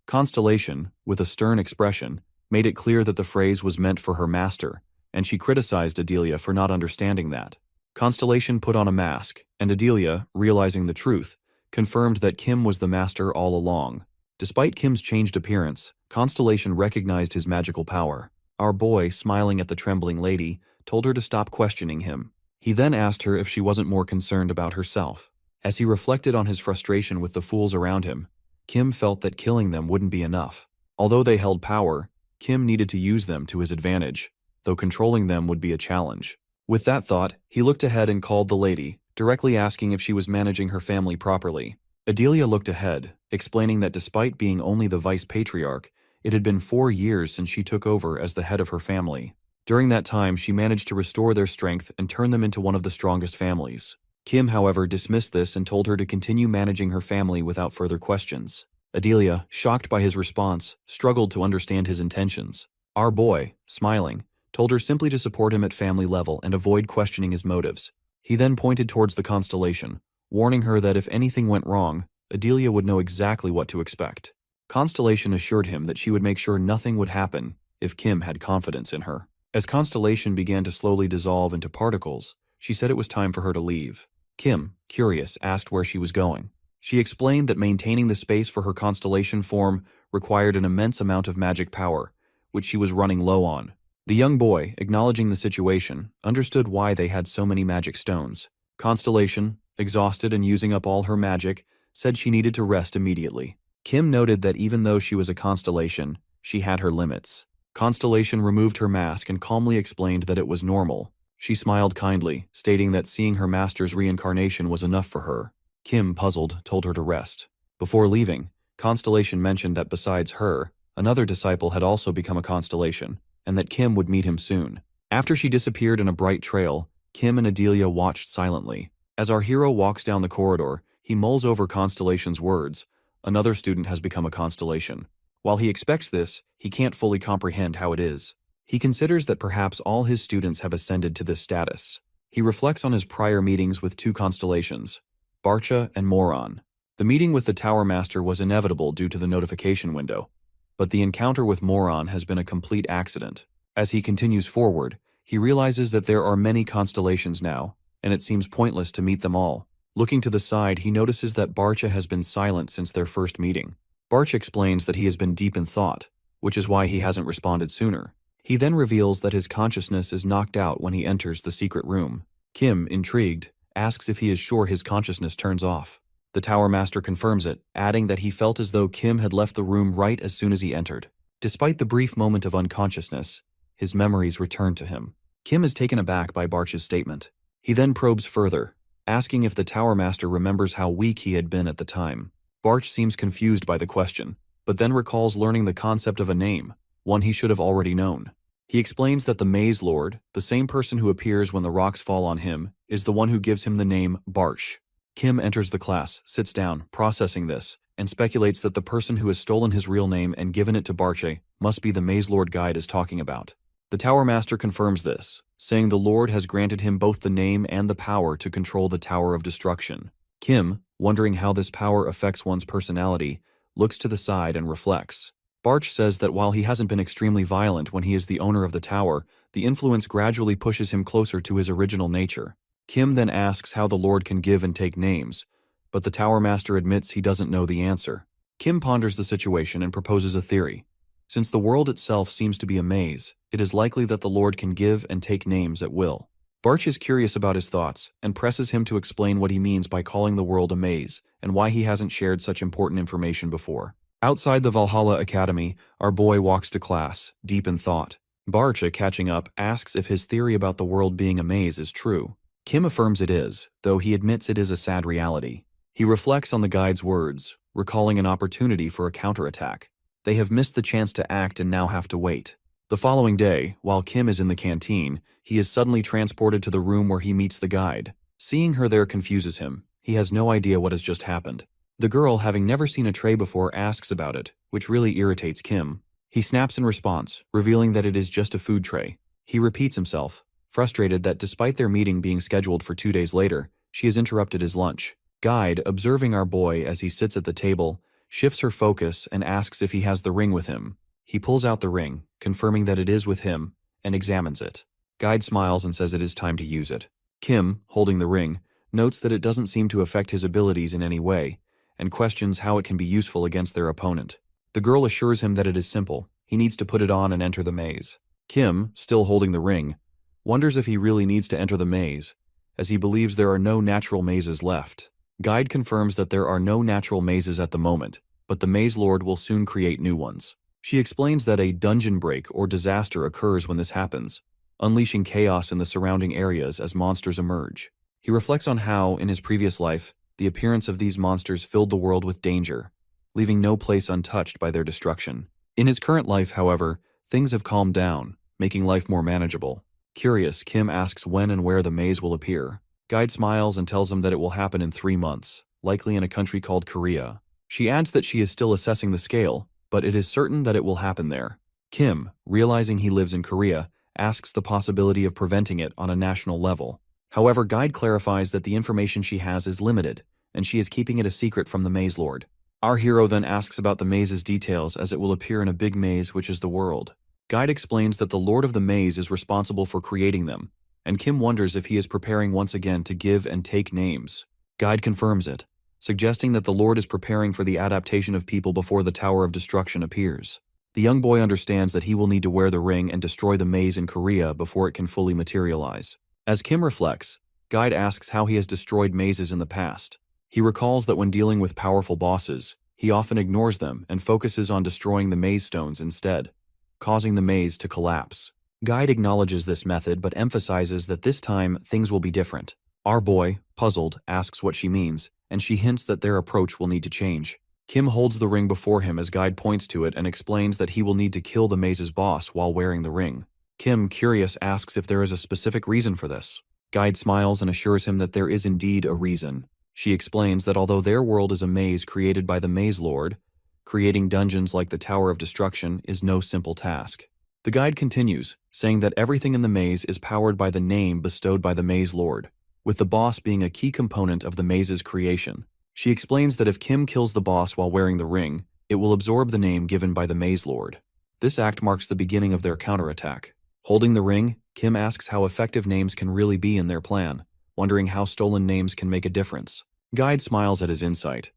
[SPEAKER 1] Constellation, with a stern expression, made it clear that the phrase was meant for her master, and she criticized Adelia for not understanding that. Constellation put on a mask, and Adelia, realizing the truth, confirmed that Kim was the master all along. Despite Kim's changed appearance, Constellation recognized his magical power. Our boy, smiling at the trembling lady, told her to stop questioning him. He then asked her if she wasn't more concerned about herself. As he reflected on his frustration with the fools around him, Kim felt that killing them wouldn't be enough. Although they held power, Kim needed to use them to his advantage, though controlling them would be a challenge. With that thought, he looked ahead and called the lady, directly asking if she was managing her family properly. Adelia looked ahead, explaining that despite being only the vice patriarch, it had been 4 years since she took over as the head of her family. During that time, she managed to restore their strength and turn them into one of the strongest families. Kim, however, dismissed this and told her to continue managing her family without further questions. Adelia, shocked by his response, struggled to understand his intentions. Our boy, smiling, told her simply to support him at family level and avoid questioning his motives. He then pointed towards the constellation, warning her that if anything went wrong, Adelia would know exactly what to expect. Constellation assured him that she would make sure nothing would happen if Kim had confidence in her. As Constellation began to slowly dissolve into particles, she said it was time for her to leave. Kim, curious, asked where she was going. She explained that maintaining the space for her constellation form required an immense amount of magic power, which she was running low on. The young boy, acknowledging the situation, understood why they had so many magic stones. Constellation, exhausted and using up all her magic, said she needed to rest immediately. Kim noted that even though she was a constellation, she had her limits. Constellation removed her mask and calmly explained that it was normal. She smiled kindly, stating that seeing her master's reincarnation was enough for her. Kim, puzzled, told her to rest. Before leaving, Constellation mentioned that besides her, another disciple had also become a constellation, and that Kim would meet him soon. After she disappeared in a bright trail, Kim and Adelia watched silently. As our hero walks down the corridor, he mulls over Constellation's words. Another student has become a constellation. While he expects this, he can't fully comprehend how it is. He considers that perhaps all his students have ascended to this status. He reflects on his prior meetings with 2 constellations, Barcha and Moron. The meeting with the Tower Master was inevitable due to the notification window, but the encounter with Moron has been a complete accident. As he continues forward, he realizes that there are many constellations now, and it seems pointless to meet them all. Looking to the side, he notices that Barcha has been silent since their first meeting. Barcha explains that he has been deep in thought, which is why he hasn't responded sooner. He then reveals that his consciousness is knocked out when he enters the secret room. Kim, intrigued, asks if he is sure his consciousness turns off. The Tower Master confirms it, adding that he felt as though Kim had left the room right as soon as he entered. Despite the brief moment of unconsciousness, his memories return to him. Kim is taken aback by Barcha's statement. He then probes further, asking if the Tower Master remembers how weak he had been at the time. Barch seems confused by the question, but then recalls learning the concept of a name, one he should have already known. He explains that the Maze Lord, the same person who appears when the rocks fall on him, is the one who gives him the name Barch. Kim enters the class, sits down, processing this, and speculates that the person who has stolen his real name and given it to Barche must be the Maze Lord guide is talking about. The Tower Master confirms this, saying the Lord has granted him both the name and the power to control the Tower of Destruction. Kim, wondering how this power affects one's personality, looks to the side and reflects. Barch says that while he hasn't been extremely violent when he is the owner of the tower, the influence gradually pushes him closer to his original nature. Kim then asks how the Lord can give and take names, but the Tower Master admits he doesn't know the answer. Kim ponders the situation and proposes a theory. Since the world itself seems to be a maze, it is likely that the Lord can give and take names at will. Barch is curious about his thoughts and presses him to explain what he means by calling the world a maze and why he hasn't shared such important information before. Outside the Valhalla Academy, our boy walks to class, deep in thought. Barcha, catching up, asks if his theory about the world being a maze is true. Kim affirms it is, though he admits it is a sad reality. He reflects on the guide's words, recalling an opportunity for a counterattack. They have missed the chance to act and now have to wait. The following day, while Kim is in the canteen, he is suddenly transported to the room where he meets the guide. Seeing her there confuses him. He has no idea what has just happened. The girl, having never seen a tray before, asks about it, which really irritates Kim. He snaps in response, revealing that it is just a food tray. He repeats himself, frustrated that despite their meeting being scheduled for 2 days later, she has interrupted his lunch. Guide, observing our boy as he sits at the table, shifts her focus and asks if he has the ring with him. He pulls out the ring, confirming that it is with him, and examines it. Guide smiles and says it is time to use it. Kim, holding the ring, notes that it doesn't seem to affect his abilities in any way, and questions how it can be useful against their opponent. The girl assures him that it is simple. He needs to put it on and enter the maze. Kim, still holding the ring, wonders if he really needs to enter the maze, as he believes there are no natural mazes left. Guide confirms that there are no natural mazes at the moment, but the Maze Lord will soon create new ones. She explains that a dungeon break or disaster occurs when this happens, unleashing chaos in the surrounding areas as monsters emerge. He reflects on how, in his previous life, the appearance of these monsters filled the world with danger, leaving no place untouched by their destruction. In his current life, however, things have calmed down, making life more manageable. Curious, Kim asks when and where the maze will appear. Guide smiles and tells him that it will happen in 3 months, likely in a country called Korea. She adds that she is still assessing the scale, but it is certain that it will happen there. Kim, realizing he lives in Korea, asks the possibility of preventing it on a national level. However, Guide clarifies that the information she has is limited, and she is keeping it a secret from the Maze Lord. Our hero then asks about the maze's details as it will appear in a big maze which is the world. Guide explains that the Lord of the Maze is responsible for creating them, and Kim wonders if he is preparing once again to give and take names. Guide confirms it, suggesting that the Lord is preparing for the adaptation of people before the Tower of Destruction appears. The young boy understands that he will need to wear the ring and destroy the maze in Korea before it can fully materialize. As Kim reflects, Guide asks how he has destroyed mazes in the past. He recalls that when dealing with powerful bosses, he often ignores them and focuses on destroying the maze stones instead, causing the maze to collapse. Guide acknowledges this method but emphasizes that this time things will be different. Our boy, puzzled, asks what she means, and she hints that their approach will need to change. Kim holds the ring before him as Guide points to it and explains that he will need to kill the maze's boss while wearing the ring. Kim, curious, asks if there is a specific reason for this. Guide smiles and assures him that there is indeed a reason. She explains that although their world is a maze created by the Maze Lord, creating dungeons like the Tower of Destruction is no simple task. The guide continues, saying that everything in the maze is powered by the name bestowed by the Maze Lord, with the boss being a key component of the maze's creation. She explains that if Kim kills the boss while wearing the ring, it will absorb the name given by the Maze Lord. This act marks the beginning of their counterattack. Holding the ring, Kim asks how effective names can really be in their plan, wondering how stolen names can make a difference. Guide smiles at his insight,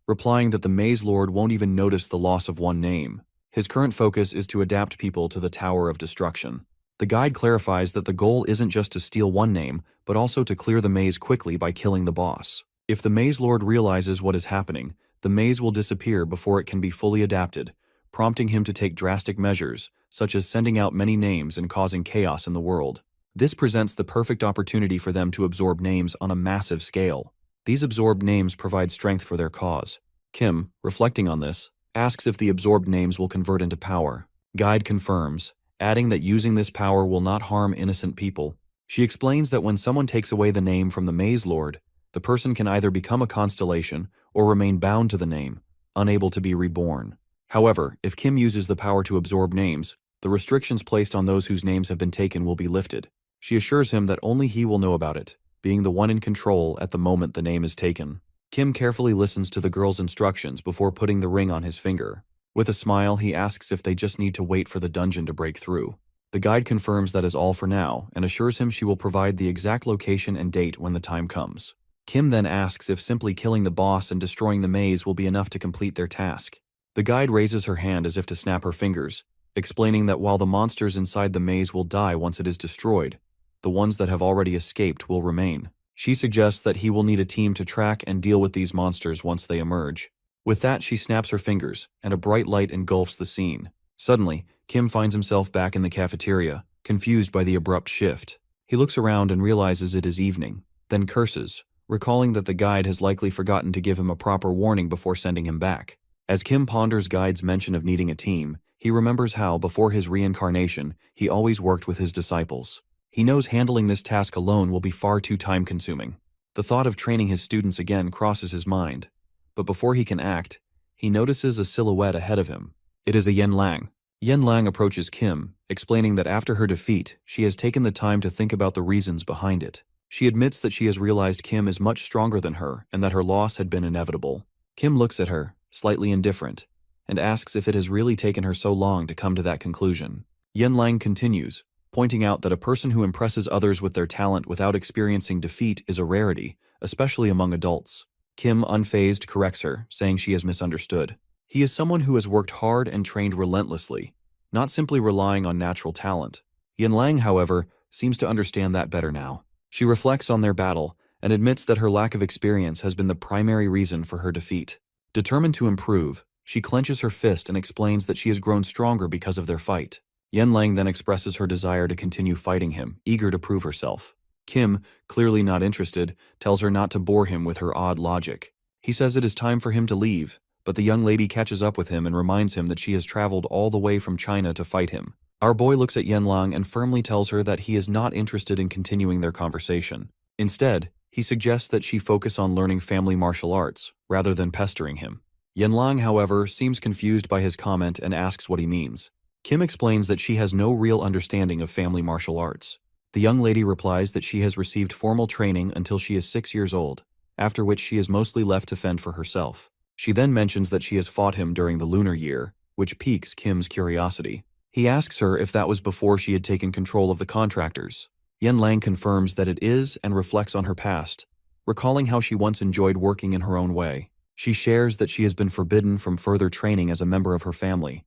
[SPEAKER 1] replying that the Maze Lord won't even notice the loss of one name. His current focus is to adapt people to the Tower of Destruction. The guide clarifies that the goal isn't just to steal one name, but also to clear the maze quickly by killing the boss. If the Maze Lord realizes what is happening, the maze will disappear before it can be fully adapted, prompting him to take drastic measures, such as sending out many names and causing chaos in the world. This presents the perfect opportunity for them to absorb names on a massive scale. These absorbed names provide strength for their cause. Kim, reflecting on this, asks if the absorbed names will convert into power. Guide confirms, adding that using this power will not harm innocent people. She explains that when someone takes away the name from the Maze Lord, the person can either become a constellation or remain bound to the name, unable to be reborn. However, if Kim uses the power to absorb names, the restrictions placed on those whose names have been taken will be lifted. She assures him that only he will know about it, being the one in control at the moment the name is taken. Kim carefully listens to the girl's instructions before putting the ring on his finger. With a smile, he asks if they just need to wait for the dungeon to break through. The guide confirms that is all for now and assures him she will provide the exact location and date when the time comes. Kim then asks if simply killing the boss and destroying the maze will be enough to complete their task. The guide raises her hand as if to snap her fingers, explaining that while the monsters inside the maze will die once it is destroyed, the ones that have already escaped will remain. She suggests that he will need a team to track and deal with these monsters once they emerge. With that, she snaps her fingers, and a bright light engulfs the scene. Suddenly, Kim finds himself back in the cafeteria, confused by the abrupt shift. He looks around and realizes it is evening, then curses, recalling that the guide has likely forgotten to give him a proper warning before sending him back. As Kim ponders Guide's mention of needing a team, he remembers how, before his reincarnation, he always worked with his disciples. He knows handling this task alone will be far too time-consuming. The thought of training his students again crosses his mind, but before he can act, he notices a silhouette ahead of him. It is a Yen Lang. Yen Lang approaches Kim, explaining that after her defeat, she has taken the time to think about the reasons behind it. She admits that she has realized Kim is much stronger than her and that her loss had been inevitable. Kim looks at her, slightly indifferent, and asks if it has really taken her so long to come to that conclusion. Yen Lang continues, pointing out that a person who impresses others with their talent without experiencing defeat is a rarity, especially among adults. Kim, unfazed, corrects her, saying she has misunderstood. He is someone who has worked hard and trained relentlessly, not simply relying on natural talent. Yen Lang, however, seems to understand that better now. She reflects on their battle and admits that her lack of experience has been the primary reason for her defeat. Determined to improve, she clenches her fist and explains that she has grown stronger because of their fight. Yen Lang then expresses her desire to continue fighting him, eager to prove herself. Kim, clearly not interested, tells her not to bore him with her odd logic. He says it is time for him to leave, but the young lady catches up with him and reminds him that she has traveled all the way from China to fight him. Our boy looks at Yanlang and firmly tells her that he is not interested in continuing their conversation. Instead, he suggests that she focus on learning family martial arts, rather than pestering him. Yanlang, however, seems confused by his comment and asks what he means. Kim explains that she has no real understanding of family martial arts. The young lady replies that she has received formal training until she is 6 years old, after which she is mostly left to fend for herself. She then mentions that she has fought him during the lunar year, which piques Kim's curiosity. He asks her if that was before she had taken control of the contractors. Yanlang confirms that it is and reflects on her past, recalling how she once enjoyed working in her own way. She shares that she has been forbidden from further training as a member of her family,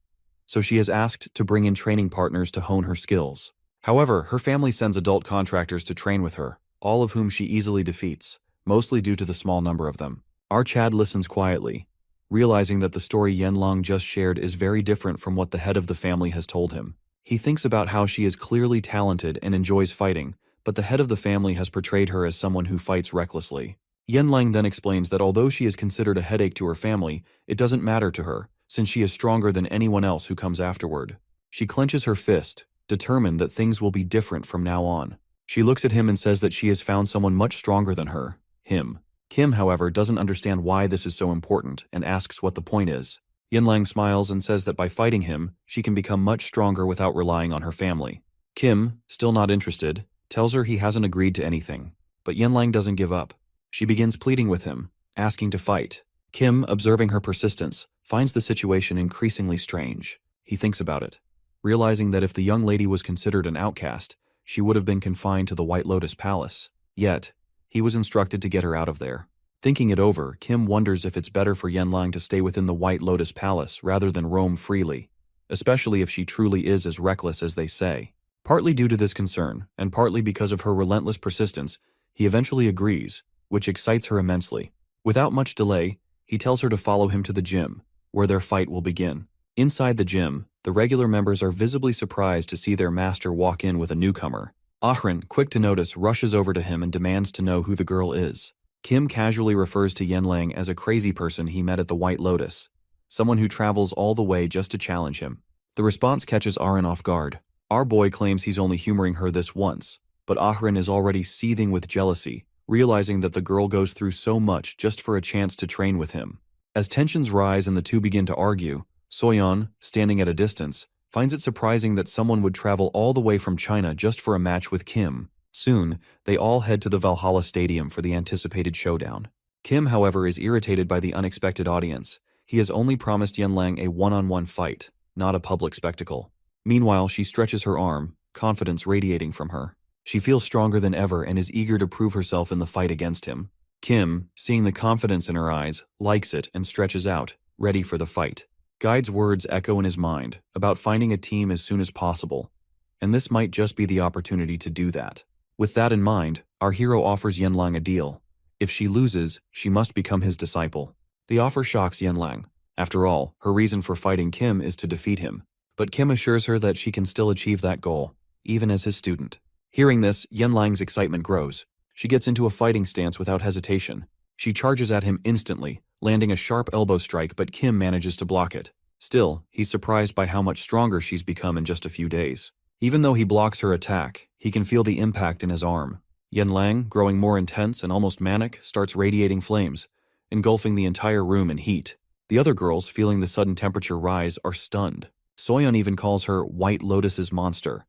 [SPEAKER 1] so she is asked to bring in training partners to hone her skills. However, her family sends adult contractors to train with her, all of whom she easily defeats, mostly due to the small number of them. Our Chad listens quietly, realizing that the story Yanlang just shared is very different from what the head of the family has told him. He thinks about how she is clearly talented and enjoys fighting, but the head of the family has portrayed her as someone who fights recklessly. Yanlang then explains that although she is considered a headache to her family, it doesn't matter to her, since she is stronger than anyone else who comes afterward. She clenches her fist, determined that things will be different from now on. She looks at him and says that she has found someone much stronger than her, him. Kim, however, doesn't understand why this is so important and asks what the point is. Yanlang smiles and says that by fighting him, she can become much stronger without relying on her family. Kim, still not interested, tells her he hasn't agreed to anything, but Yanlang doesn't give up. She begins pleading with him, asking to fight. Kim, observing her persistence, finds the situation increasingly strange. He thinks about it, realizing that if the young lady was considered an outcast, she would have been confined to the White Lotus Palace. Yet, he was instructed to get her out of there. Thinking it over, Kim wonders if it's better for Yanlang to stay within the White Lotus Palace rather than roam freely, especially if she truly is as reckless as they say. Partly due to this concern, and partly because of her relentless persistence, he eventually agrees, which excites her immensely. Without much delay, he tells her to follow him to the gym, where their fight will begin. Inside the gym, the regular members are visibly surprised to see their master walk in with a newcomer. Ahran, quick to notice, rushes over to him and demands to know who the girl is. Kim casually refers to Yanlang as a crazy person he met at the White Lotus, someone who travels all the way just to challenge him. The response catches Ahran off guard. Our boy claims he's only humoring her this once, but Ahran is already seething with jealousy, realizing that the girl goes through so much just for a chance to train with him. As tensions rise and the two begin to argue, Soyeon, standing at a distance, finds it surprising that someone would travel all the way from China just for a match with Kim. Soon, they all head to the Valhalla Stadium for the anticipated showdown. Kim, however, is irritated by the unexpected audience. He has only promised Yanlang a one-on-one fight, not a public spectacle. Meanwhile, she stretches her arm, confidence radiating from her. She feels stronger than ever and is eager to prove herself in the fight against him. Kim, seeing the confidence in her eyes, likes it and stretches out, ready for the fight. Guide's words echo in his mind about finding a team as soon as possible, and this might just be the opportunity to do that. With that in mind, our hero offers Yanlang a deal. If she loses, she must become his disciple. The offer shocks Yanlang. After all, her reason for fighting Kim is to defeat him, but Kim assures her that she can still achieve that goal, even as his student. Hearing this, Yanlang's excitement grows. She gets into a fighting stance without hesitation. She charges at him instantly, landing a sharp elbow strike, but Kim manages to block it. Still, he's surprised by how much stronger she's become in just a few days. Even though he blocks her attack, he can feel the impact in his arm. Yanlang, growing more intense and almost manic, starts radiating flames, engulfing the entire room in heat. The other girls, feeling the sudden temperature rise, are stunned. Soyeon even calls her White Lotus's monster.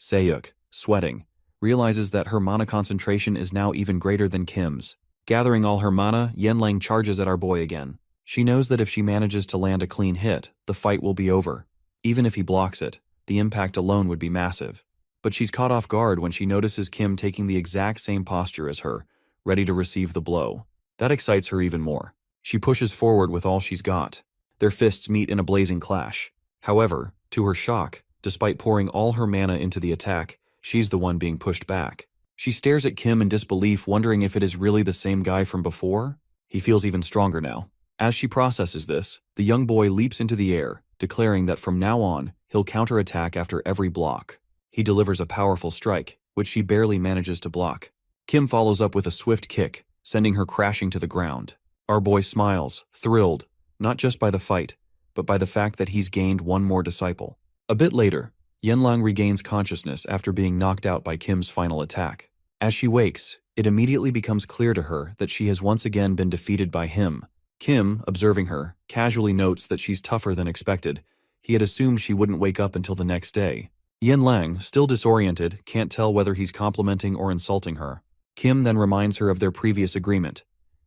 [SPEAKER 1] Seyuk, sweating, realizes that her mana concentration is now even greater than Kim's. Gathering all her mana, Yanlang charges at our boy again. She knows that if she manages to land a clean hit, the fight will be over. Even if he blocks it, the impact alone would be massive. But she's caught off guard when she notices Kim taking the exact same posture as her, ready to receive the blow. That excites her even more. She pushes forward with all she's got. Their fists meet in a blazing clash. However, to her shock, despite pouring all her mana into the attack, she's the one being pushed back. She stares at Kim in disbelief, wondering if it is really the same guy from before. He feels even stronger now. As she processes this, the young boy leaps into the air, declaring that from now on, he'll counterattack after every block. He delivers a powerful strike, which she barely manages to block. Kim follows up with a swift kick, sending her crashing to the ground. Our boy smiles, thrilled, not just by the fight, but by the fact that he's gained one more disciple. A bit later, Yanlang regains consciousness after being knocked out by Kim's final attack. As she wakes, it immediately becomes clear to her that she has once again been defeated by him. Kim, observing her, casually notes that she's tougher than expected. He had assumed she wouldn't wake up until the next day. Yanlang, still disoriented, can't tell whether he's complimenting or insulting her. Kim then reminds her of their previous agreement.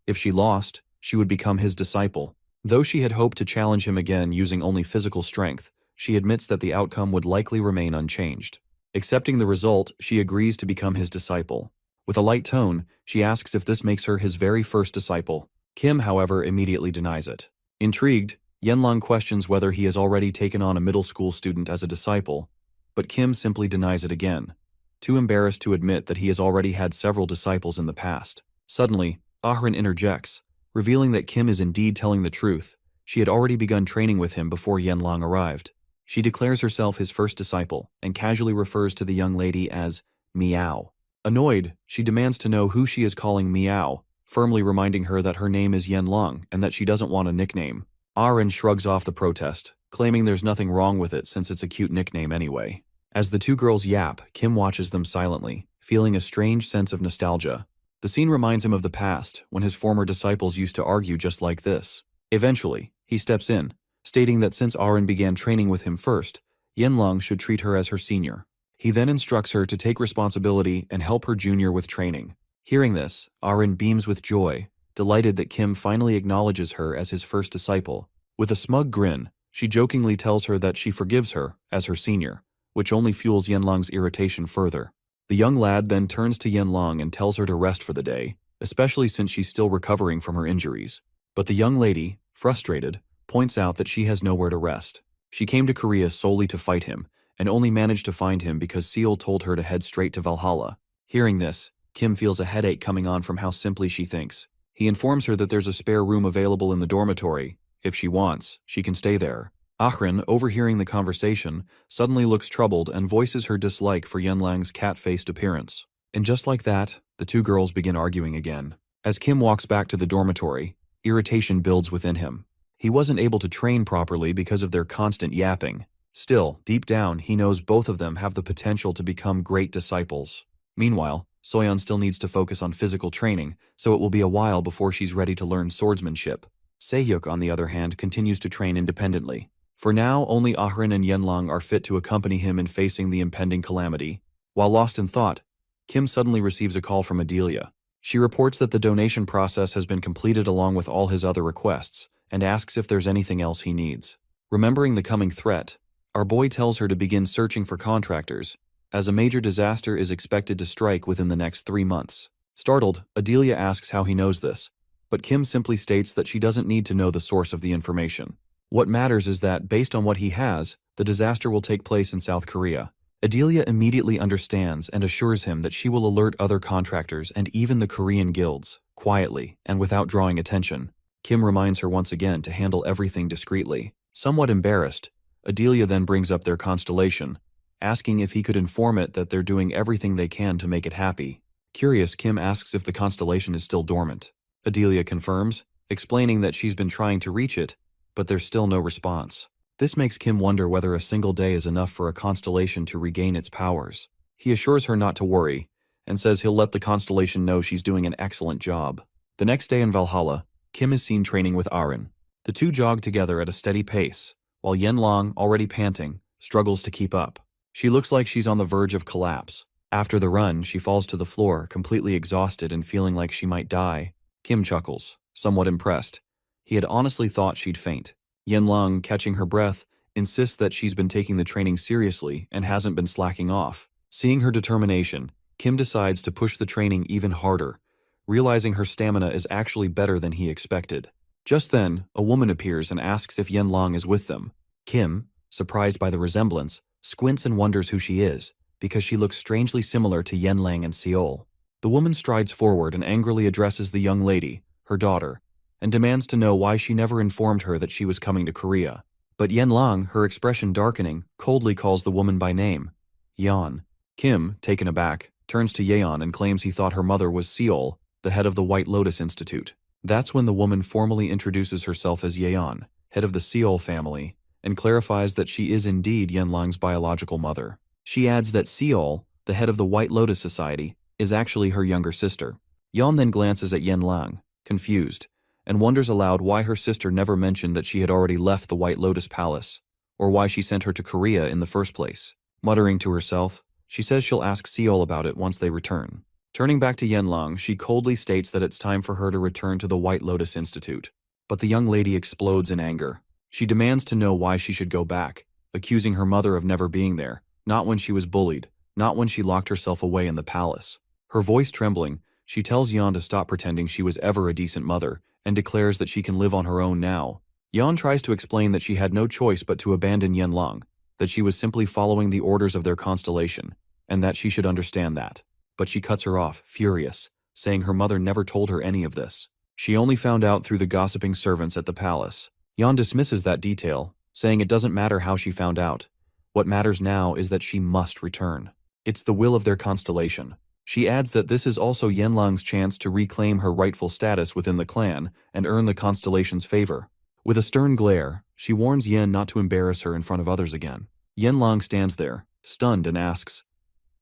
[SPEAKER 1] If she lost, she would become his disciple. Though she had hoped to challenge him again using only physical strength, she admits that the outcome would likely remain unchanged. Accepting the result, she agrees to become his disciple. With a light tone, she asks if this makes her his very first disciple. Kim, however, immediately denies it. Intrigued, Yanlang questions whether he has already taken on a middle school student as a disciple, but Kim simply denies it again, too embarrassed to admit that he has already had several disciples in the past. Suddenly, Ahrin interjects, revealing that Kim is indeed telling the truth. She had already begun training with him before Yanlang arrived. She declares herself his first disciple and casually refers to the young lady as Meow. Annoyed, she demands to know who she is calling Meow, firmly reminding her that her name is Yanlang and that she doesn't want a nickname. Ahrin shrugs off the protest, claiming there's nothing wrong with it since it's a cute nickname anyway. As the two girls yap, Kim watches them silently, feeling a strange sense of nostalgia. The scene reminds him of the past, when his former disciples used to argue just like this. Eventually, he steps in, stating that since Ahrin began training with him first, Yanlang should treat her as her senior. He then instructs her to take responsibility and help her junior with training. Hearing this, Ahrin beams with joy, delighted that Kim finally acknowledges her as his first disciple. With a smug grin, she jokingly tells her that she forgives her as her senior, which only fuels Yanlang's irritation further. The young lad then turns to Yanlang and tells her to rest for the day, especially since she's still recovering from her injuries. But the young lady, frustrated, points out that she has nowhere to rest. She came to Korea solely to fight him, and only managed to find him because Seol told her to head straight to Valhalla. Hearing this, Kim feels a headache coming on from how simply she thinks. He informs her that there's a spare room available in the dormitory. If she wants, she can stay there. Ahrin, overhearing the conversation, suddenly looks troubled and voices her dislike for Yanlang's cat-faced appearance. And just like that, the two girls begin arguing again. As Kim walks back to the dormitory, irritation builds within him. He wasn't able to train properly because of their constant yapping. Still, deep down, he knows both of them have the potential to become great disciples. Meanwhile, Soyeon still needs to focus on physical training, so it will be a while before she's ready to learn swordsmanship. Sehyuk, on the other hand, continues to train independently. For now, only Ahrin and Yanlang are fit to accompany him in facing the impending calamity. While lost in thought, Kim suddenly receives a call from Adelia. She reports that the donation process has been completed along with all his other requests, and asks if there's anything else he needs. Remembering the coming threat, our boy tells her to begin searching for contractors, as a major disaster is expected to strike within the next 3 months. Startled, Adelia asks how he knows this, but Kim simply states that she doesn't need to know the source of the information. What matters is that, based on what he has, the disaster will take place in South Korea. Adelia immediately understands and assures him that she will alert other contractors and even the Korean guilds, quietly and without drawing attention. Kim reminds her once again to handle everything discreetly. Somewhat embarrassed, Adelia then brings up their constellation, asking if he could inform it that they're doing everything they can to make it happy. Curious, Kim asks if the constellation is still dormant. Adelia confirms, explaining that she's been trying to reach it, but there's still no response. This makes Kim wonder whether a single day is enough for a constellation to regain its powers. He assures her not to worry, and says he'll let the constellation know she's doing an excellent job. The next day in Valhalla, Kim is seen training with Ahrin. The two jog together at a steady pace, while Yanlang, already panting, struggles to keep up. She looks like she's on the verge of collapse. After the run, she falls to the floor, completely exhausted and feeling like she might die. Kim chuckles, somewhat impressed. He had honestly thought she'd faint. Yanlang, catching her breath, insists that she's been taking the training seriously and hasn't been slacking off. Seeing her determination, Kim decides to push the training even harder, realizing her stamina is actually better than he expected. Just then, a woman appears and asks if Yanlang is with them. Kim, surprised by the resemblance, squints and wonders who she is, because she looks strangely similar to Yanlang and Seol. The woman strides forward and angrily addresses the young lady, her daughter, and demands to know why she never informed her that she was coming to Korea. But Yanlang, her expression darkening, coldly calls the woman by name, Yan. Kim, taken aback, turns to Yeon and claims he thought her mother was Seol, the head of the White Lotus Institute. That's when the woman formally introduces herself as Yeon, head of the Seol family, and clarifies that she is indeed Yenlang's biological mother. She adds that Seol, the head of the White Lotus Society, is actually her younger sister. Yeon then glances at Yenlang, confused, and wonders aloud why her sister never mentioned that she had already left the White Lotus Palace, or why she sent her to Korea in the first place. Muttering to herself, she says she'll ask Seol about it once they return. Turning back to Yenlang, she coldly states that it's time for her to return to the White Lotus Institute. But the young lady explodes in anger. She demands to know why she should go back, accusing her mother of never being there, not when she was bullied, not when she locked herself away in the palace. Her voice trembling, she tells Yeon to stop pretending she was ever a decent mother, and declares that she can live on her own now. Yeon tries to explain that she had no choice but to abandon Yenlang, that she was simply following the orders of their constellation, and that she should understand that. But she cuts her off, furious, saying her mother never told her any of this. She only found out through the gossiping servants at the palace. Yeon dismisses that detail, saying it doesn't matter how she found out. What matters now is that she must return. It's the will of their constellation. She adds that this is also Yenlang's chance to reclaim her rightful status within the clan and earn the constellation's favor. With a stern glare, she warns Yen not to embarrass her in front of others again. Yenlang stands there, stunned, and asks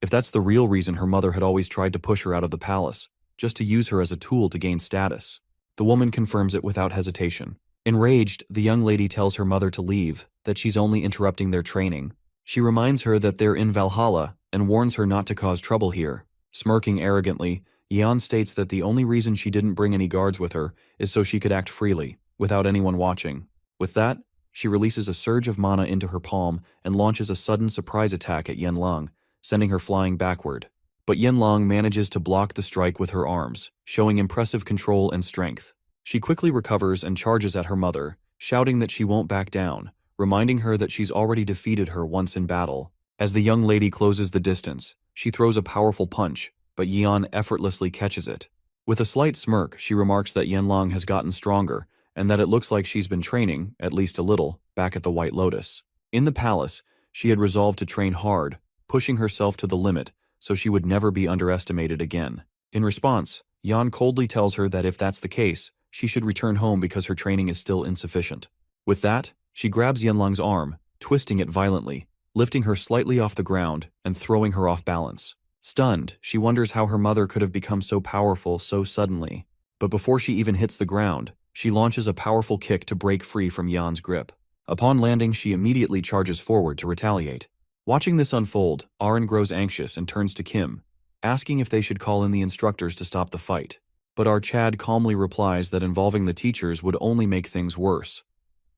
[SPEAKER 1] if that's the real reason her mother had always tried to push her out of the palace, just to use her as a tool to gain status. The woman confirms it without hesitation. Enraged, the young lady tells her mother to leave, that she's only interrupting their training. She reminds her that they're in Valhalla and warns her not to cause trouble here. Smirking arrogantly, Yeon states that the only reason she didn't bring any guards with her is so she could act freely, without anyone watching. With that, she releases a surge of mana into her palm and launches a sudden surprise attack at Yenlang, sending her flying backward. But Yenlang manages to block the strike with her arms, showing impressive control and strength. She quickly recovers and charges at her mother, shouting that she won't back down, reminding her that she's already defeated her once in battle. As the young lady closes the distance, she throws a powerful punch, but Yeon effortlessly catches it. With a slight smirk, she remarks that Yenlang has gotten stronger, and that it looks like she's been training, at least a little, back at the White Lotus. In the palace, she had resolved to train hard, pushing herself to the limit so she would never be underestimated again. In response, Yeon coldly tells her that if that's the case, she should return home because her training is still insufficient. With that, she grabs Yenlang's arm, twisting it violently, lifting her slightly off the ground and throwing her off balance. Stunned, she wonders how her mother could have become so powerful so suddenly. But before she even hits the ground, she launches a powerful kick to break free from Yeon's grip. Upon landing, she immediately charges forward to retaliate. Watching this unfold, Arin grows anxious and turns to Kim, asking if they should call in the instructors to stop the fight. But our Chad calmly replies that involving the teachers would only make things worse.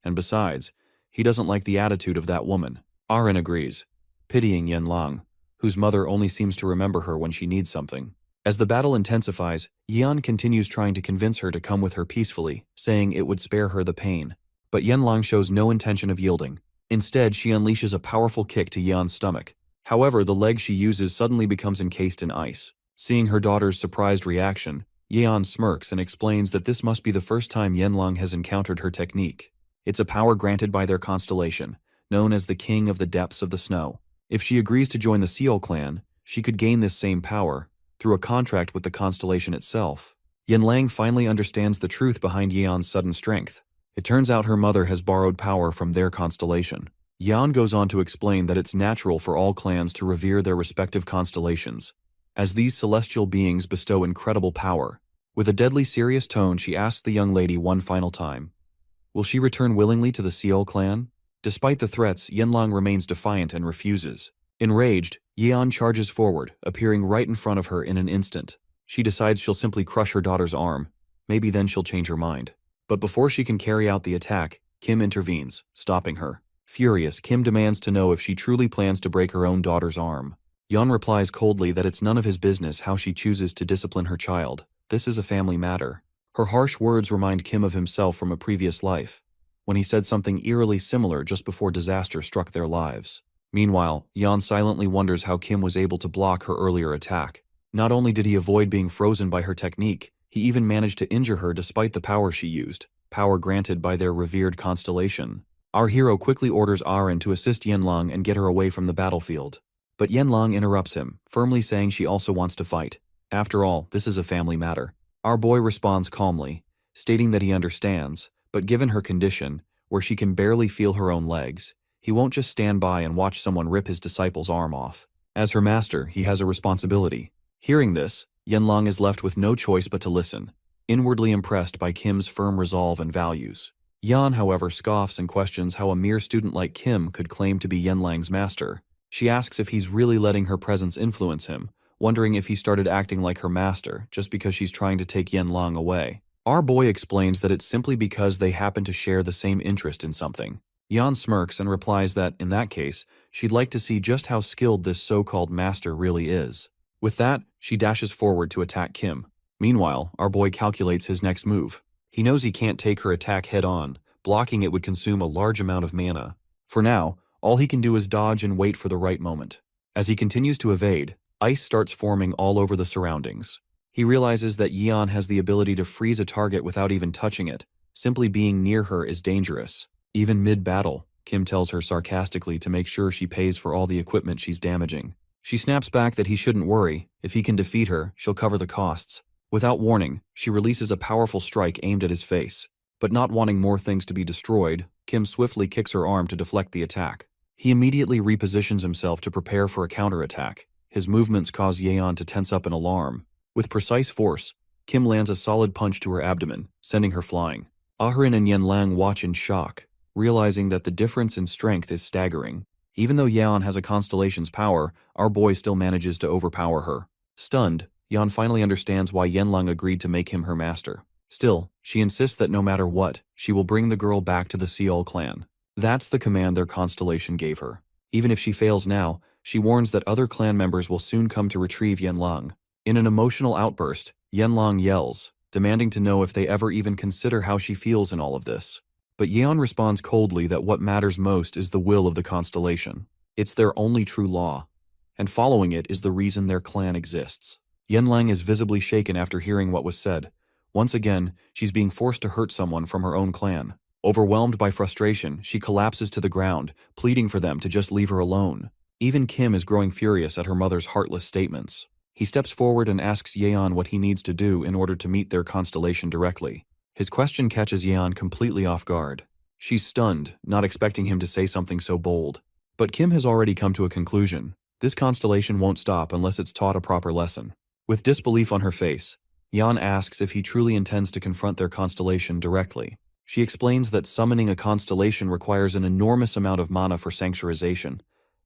[SPEAKER 1] And besides, he doesn't like the attitude of that woman. Arin agrees, pitying Yenlang, whose mother only seems to remember her when she needs something. As the battle intensifies, Yeon continues trying to convince her to come with her peacefully, saying it would spare her the pain. But Yenlang shows no intention of yielding. Instead, she unleashes a powerful kick to Yeon's stomach. However, the leg she uses suddenly becomes encased in ice. Seeing her daughter's surprised reaction, Yeon smirks and explains that this must be the first time Yenlang has encountered her technique. It's a power granted by their constellation, known as the King of the Depths of the Snow. If she agrees to join the Seol clan, she could gain this same power through a contract with the constellation itself. Yenlang finally understands the truth behind Yeon's sudden strength. It turns out her mother has borrowed power from their constellation. Yeon goes on to explain that it's natural for all clans to revere their respective constellations, as these celestial beings bestow incredible power. With a deadly serious tone, she asks the young lady one final time, will she return willingly to the Seol clan? Despite the threats, Yenlang remains defiant and refuses. Enraged, Yeon charges forward, appearing right in front of her in an instant. She decides she'll simply crush her daughter's arm. Maybe then she'll change her mind. But before she can carry out the attack, Kim intervenes, stopping her. Furious, Kim demands to know if she truly plans to break her own daughter's arm. Yeon replies coldly that it's none of his business how she chooses to discipline her child. This is a family matter. Her harsh words remind Kim of himself from a previous life, when he said something eerily similar just before disaster struck their lives. Meanwhile, Yeon silently wonders how Kim was able to block her earlier attack. Not only did he avoid being frozen by her technique, he even managed to injure her despite the power she used, power granted by their revered constellation. Our hero quickly orders Arin to assist Yenlang and get her away from the battlefield. But Yanlang interrupts him, firmly saying she also wants to fight. After all, this is a family matter. Our boy responds calmly, stating that he understands, but given her condition, where she can barely feel her own legs, he won't just stand by and watch someone rip his disciple's arm off. As her master, he has a responsibility. Hearing this, Yanlang is left with no choice but to listen, inwardly impressed by Kim's firm resolve and values. Yan, however, scoffs and questions how a mere student like Kim could claim to be Yanlang's master. She asks if he's really letting her presence influence him, wondering if he started acting like her master just because she's trying to take Yanlang away. Our boy explains that it's simply because they happen to share the same interest in something. Yan smirks and replies that, in that case, she'd like to see just how skilled this so-called master really is. With that, she dashes forward to attack Kim. Meanwhile, our boy calculates his next move. He knows he can't take her attack head-on. Blocking it would consume a large amount of mana. For now, all he can do is dodge and wait for the right moment. As he continues to evade, ice starts forming all over the surroundings. He realizes that Yan has the ability to freeze a target without even touching it. Simply being near her is dangerous. Even mid-battle, Kim tells her sarcastically to make sure she pays for all the equipment she's damaging. She snaps back that he shouldn't worry. If he can defeat her, she'll cover the costs. Without warning, she releases a powerful strike aimed at his face. But not wanting more things to be destroyed, Kim swiftly kicks her arm to deflect the attack. He immediately repositions himself to prepare for a counterattack. His movements cause Yeon to tense up in alarm. With precise force, Kim lands a solid punch to her abdomen, sending her flying. Ahrin and Yanlang watch in shock, realizing that the difference in strength is staggering. Even though Yeon has a Constellation's power, our boy still manages to overpower her. Stunned, Yeon finally understands why Yanlang agreed to make him her master. Still, she insists that no matter what, she will bring the girl back to the Seol clan. That's the command their Constellation gave her. Even if she fails now, she warns that other clan members will soon come to retrieve Yanlang. In an emotional outburst, Yanlang yells, demanding to know if they ever even consider how she feels in all of this. But Yeon responds coldly that what matters most is the will of the Constellation. It's their only true law, and following it is the reason their clan exists. Yanlang is visibly shaken after hearing what was said. Once again, she's being forced to hurt someone from her own clan. Overwhelmed by frustration, she collapses to the ground, pleading for them to just leave her alone. Even Kim is growing furious at her mother's heartless statements. He steps forward and asks Yeon what he needs to do in order to meet their Constellation directly. His question catches Yeon completely off guard. She's stunned, not expecting him to say something so bold. But Kim has already come to a conclusion. This Constellation won't stop unless it's taught a proper lesson. With disbelief on her face, Yeon asks if he truly intends to confront their Constellation directly. She explains that summoning a Constellation requires an enormous amount of mana for sanctuarization,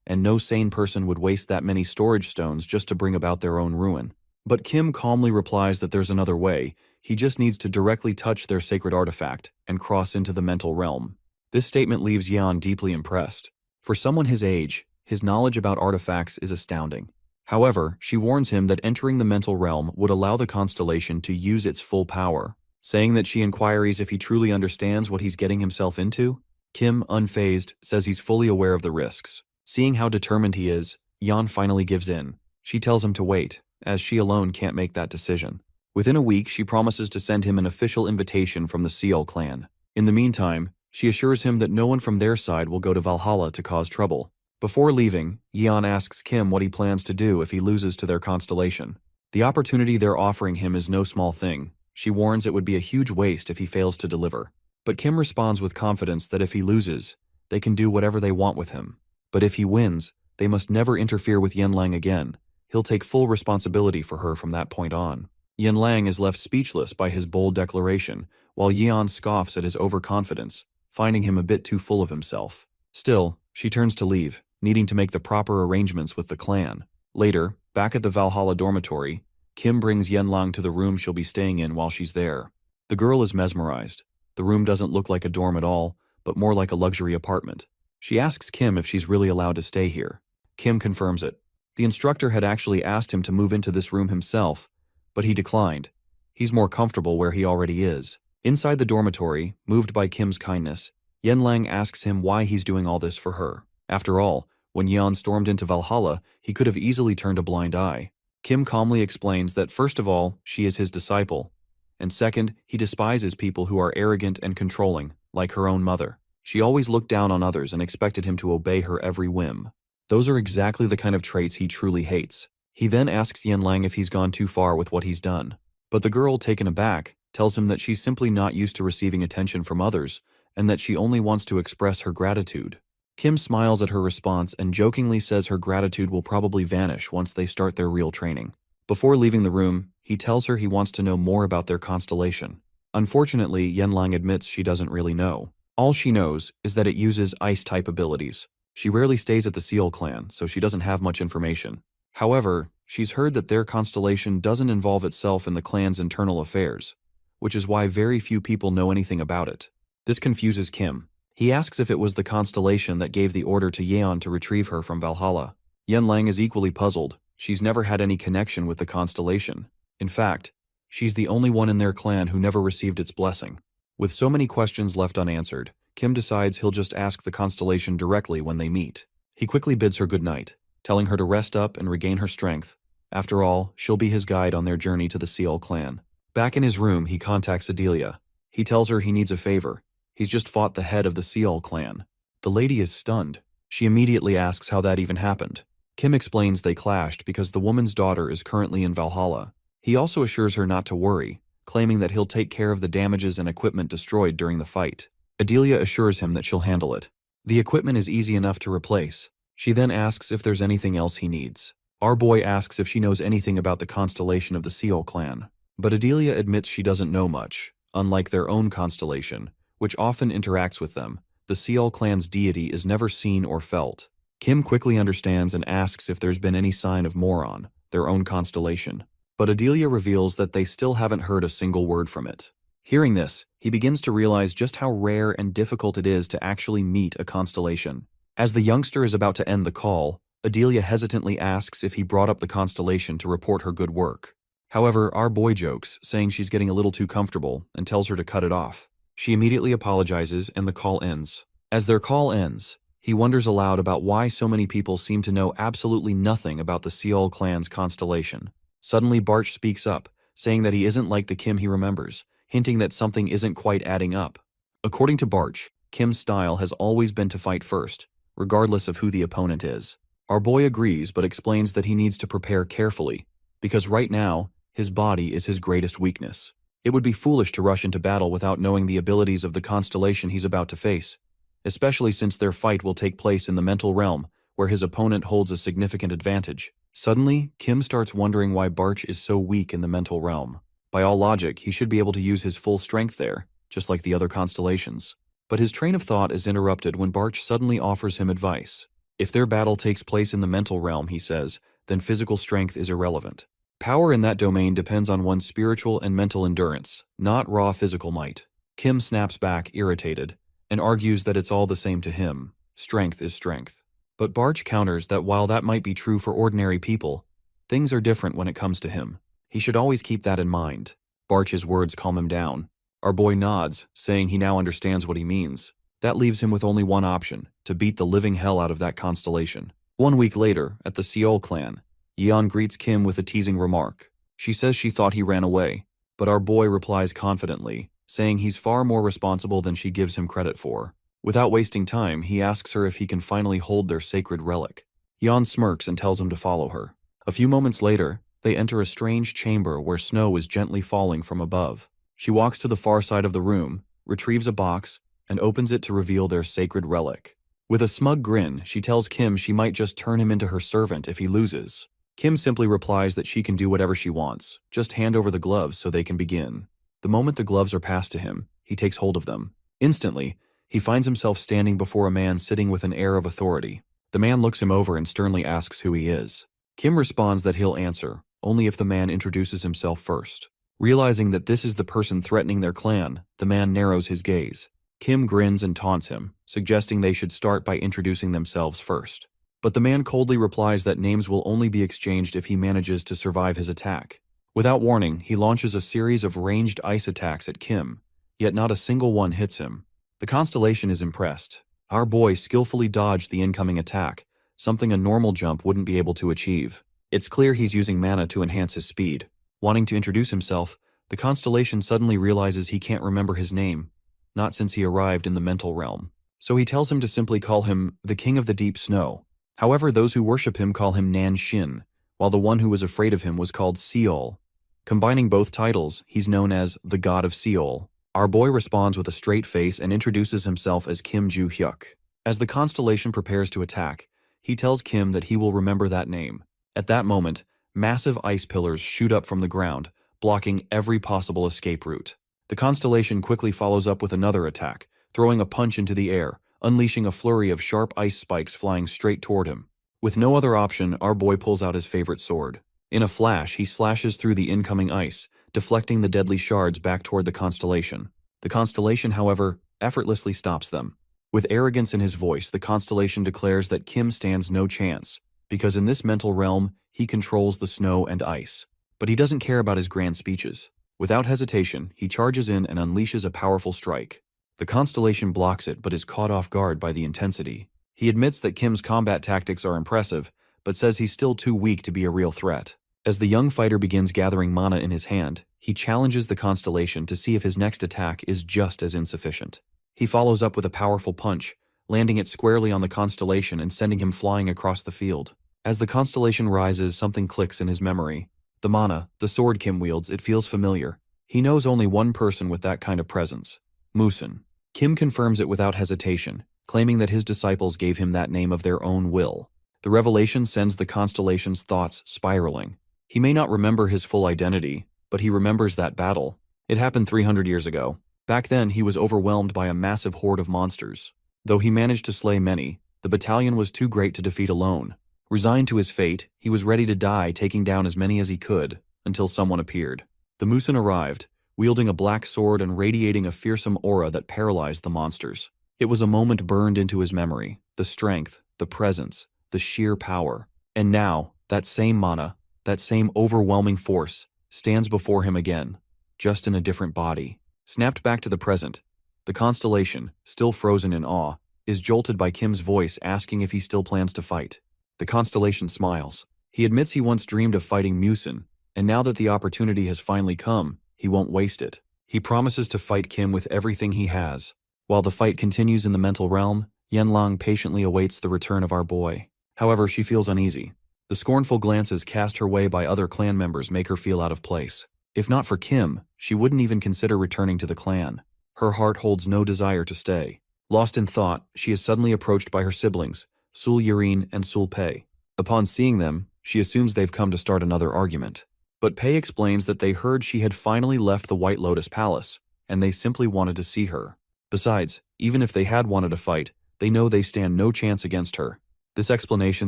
[SPEAKER 1] and no sane person would waste that many storage stones just to bring about their own ruin. But Kim calmly replies that there's another way. He just needs to directly touch their sacred artifact and cross into the mental realm. This statement leaves Yeon deeply impressed. For someone his age, his knowledge about artifacts is astounding. However, she warns him that entering the mental realm would allow the Constellation to use its full power, saying that she inquires if he truly understands what he's getting himself into. Kim, unfazed, says he's fully aware of the risks. Seeing how determined he is, Yeon finally gives in. She tells him to wait, as she alone can't make that decision. Within a week, she promises to send him an official invitation from the Seol clan. In the meantime, she assures him that no one from their side will go to Valhalla to cause trouble. Before leaving, Yeon asks Kim what he plans to do if he loses to their Constellation. The opportunity they're offering him is no small thing. She warns it would be a huge waste if he fails to deliver. But Kim responds with confidence that if he loses, they can do whatever they want with him. But if he wins, they must never interfere with Yanlang again. He'll take full responsibility for her from that point on. Yanlang is left speechless by his bold declaration, while Yeon scoffs at his overconfidence, finding him a bit too full of himself. Still, she turns to leave, needing to make the proper arrangements with the clan. Later, back at the Valhalla dormitory, Kim brings Yanlang to the room she'll be staying in while she's there. The girl is mesmerized. The room doesn't look like a dorm at all, but more like a luxury apartment. She asks Kim if she's really allowed to stay here. Kim confirms it. The instructor had actually asked him to move into this room himself, but he declined. He's more comfortable where he already is. Inside the dormitory, moved by Kim's kindness, Yanlang asks him why he's doing all this for her. After all, when Yeon stormed into Valhalla, he could have easily turned a blind eye. Kim calmly explains that first of all, she is his disciple, and second, he despises people who are arrogant and controlling, like her own mother. She always looked down on others and expected him to obey her every whim. Those are exactly the kind of traits he truly hates. He then asks Yanlang if he's gone too far with what he's done. But the girl, taken aback, tells him that she's simply not used to receiving attention from others and that she only wants to express her gratitude. Kim smiles at her response and jokingly says her gratitude will probably vanish once they start their real training. Before leaving the room, he tells her he wants to know more about their constellation. Unfortunately, Yanlang admits she doesn't really know. All she knows is that it uses ice-type abilities. She rarely stays at the Seal clan, so she doesn't have much information. However, she's heard that their constellation doesn't involve itself in the clan's internal affairs, which is why very few people know anything about it. This confuses Kim. He asks if it was the constellation that gave the order to Yeon to retrieve her from Valhalla. Yanlang is equally puzzled. She's never had any connection with the constellation. In fact, she's the only one in their clan who never received its blessing. With so many questions left unanswered, Kim decides he'll just ask the constellation directly when they meet. He quickly bids her goodnight, telling her to rest up and regain her strength. After all, she'll be his guide on their journey to the Seal clan. Back in his room, he contacts Adelia. He tells her he needs a favor. He's just fought the head of the Seal clan. The lady is stunned. She immediately asks how that even happened. Kim explains they clashed because the woman's daughter is currently in Valhalla. He also assures her not to worry, claiming that he'll take care of the damages and equipment destroyed during the fight. Adelia assures him that she'll handle it. The equipment is easy enough to replace. She then asks if there's anything else he needs. Our boy asks if she knows anything about the constellation of the Seal clan. But Adelia admits she doesn't know much. Unlike their own constellation, which often interacts with them, the Seal clan's deity is never seen or felt. Kim quickly understands and asks if there's been any sign of Moron, their own constellation. But Adelia reveals that they still haven't heard a single word from it. Hearing this, he begins to realize just how rare and difficult it is to actually meet a constellation. As the youngster is about to end the call, Adelia hesitantly asks if he brought up the constellation to report her good work. However, our boy jokes, saying she's getting a little too comfortable, and tells her to cut it off. She immediately apologizes and the call ends. As their call ends, he wonders aloud about why so many people seem to know absolutely nothing about the Seal clan's constellation. Suddenly, Barch speaks up, saying that he isn't like the Kim he remembers, hinting that something isn't quite adding up. According to Barch, Kim's style has always been to fight first, regardless of who the opponent is. Our boy agrees but explains that he needs to prepare carefully, because right now, his body is his greatest weakness. It would be foolish to rush into battle without knowing the abilities of the constellation he's about to face, especially since their fight will take place in the mental realm, where his opponent holds a significant advantage. Suddenly, Kim starts wondering why Barch is so weak in the mental realm. By all logic, he should be able to use his full strength there, just like the other constellations. But his train of thought is interrupted when Barch suddenly offers him advice. If their battle takes place in the mental realm, he says, then physical strength is irrelevant. Power in that domain depends on one's spiritual and mental endurance, not raw physical might. Kim snaps back, irritated, and argues that it's all the same to him. Strength is strength. But Barch counters that while that might be true for ordinary people, things are different when it comes to him. He should always keep that in mind. Barch's words calm him down. Our boy nods, saying he now understands what he means. That leaves him with only one option, to beat the living hell out of that constellation. 1 week later, at the Seal clan, Yeon greets Kim with a teasing remark. She says she thought he ran away, but our boy replies confidently, saying he's far more responsible than she gives him credit for. Without wasting time, he asks her if he can finally hold their sacred relic. Yeon smirks and tells him to follow her. A few moments later, they enter a strange chamber where snow is gently falling from above. She walks to the far side of the room, retrieves a box, and opens it to reveal their sacred relic. With a smug grin, she tells Kim she might just turn him into her servant if he loses. Kim simply replies that she can do whatever she wants, just hand over the gloves so they can begin. The moment the gloves are passed to him, he takes hold of them. Instantly, he finds himself standing before a man sitting with an air of authority. The man looks him over and sternly asks who he is. Kim responds that he'll answer, only if the man introduces himself first. Realizing that this is the person threatening their clan, the man narrows his gaze. Kim grins and taunts him, suggesting they should start by introducing themselves first. But the man coldly replies that names will only be exchanged if he manages to survive his attack. Without warning, he launches a series of ranged ice attacks at Kim, yet not a single one hits him. The constellation is impressed. Our boy skillfully dodged the incoming attack, something a normal jump wouldn't be able to achieve. It's clear he's using mana to enhance his speed. Wanting to introduce himself, the constellation suddenly realizes he can't remember his name, not since he arrived in the mental realm. So he tells him to simply call him the King of the Deep Snow. However, those who worship him call him Nan Shin, while the one who was afraid of him was called Seol. Combining both titles, he's known as the God of Seol. Our boy responds with a straight face and introduces himself as Kim Ju Hyuk. As the constellation prepares to attack, he tells Kim that he will remember that name. At that moment, massive ice pillars shoot up from the ground, blocking every possible escape route. The constellation quickly follows up with another attack, throwing a punch into the air, unleashing a flurry of sharp ice spikes flying straight toward him. With no other option, our boy pulls out his favorite sword. In a flash, he slashes through the incoming ice, deflecting the deadly shards back toward the constellation. The constellation, however, effortlessly stops them. With arrogance in his voice, the constellation declares that Kim stands no chance, because in this mental realm, he controls the snow and ice. But he doesn't care about his grand speeches. Without hesitation, he charges in and unleashes a powerful strike. The constellation blocks it but is caught off guard by the intensity. He admits that Kim's combat tactics are impressive, but says he's still too weak to be a real threat. As the young fighter begins gathering mana in his hand, he challenges the constellation to see if his next attack is just as insufficient. He follows up with a powerful punch, landing it squarely on the constellation and sending him flying across the field. As the constellation rises, something clicks in his memory. The mana, the sword Kim wields, it feels familiar. He knows only one person with that kind of presence: Musen. Kim confirms it without hesitation, claiming that his disciples gave him that name of their own will. The revelation sends the constellation's thoughts spiraling. He may not remember his full identity, but he remembers that battle. It happened 300 years ago. Back then, he was overwhelmed by a massive horde of monsters. Though he managed to slay many, the battalion was too great to defeat alone. Resigned to his fate, he was ready to die, taking down as many as he could, until someone appeared. The Musen arrived, wielding a black sword and radiating a fearsome aura that paralyzed the monsters. It was a moment burned into his memory, the strength, the presence, the sheer power. And now, that same mana, that same overwhelming force, stands before him again, just in a different body. Snapped back to the present, the constellation, still frozen in awe, is jolted by Kim's voice asking if he still plans to fight. The constellation smiles. He admits he once dreamed of fighting Musen, and now that the opportunity has finally come, he won't waste it. He promises to fight Kim with everything he has. While the fight continues in the mental realm, Yanlang patiently awaits the return of our boy. However, she feels uneasy. The scornful glances cast her way by other clan members make her feel out of place. If not for Kim, she wouldn't even consider returning to the clan. Her heart holds no desire to stay. Lost in thought, she is suddenly approached by her siblings, Sul Yurin and Sul Pei. Upon seeing them, she assumes they've come to start another argument. But Pei explains that they heard she had finally left the White Lotus Palace, and they simply wanted to see her. Besides, even if they had wanted to fight, they know they stand no chance against her. This explanation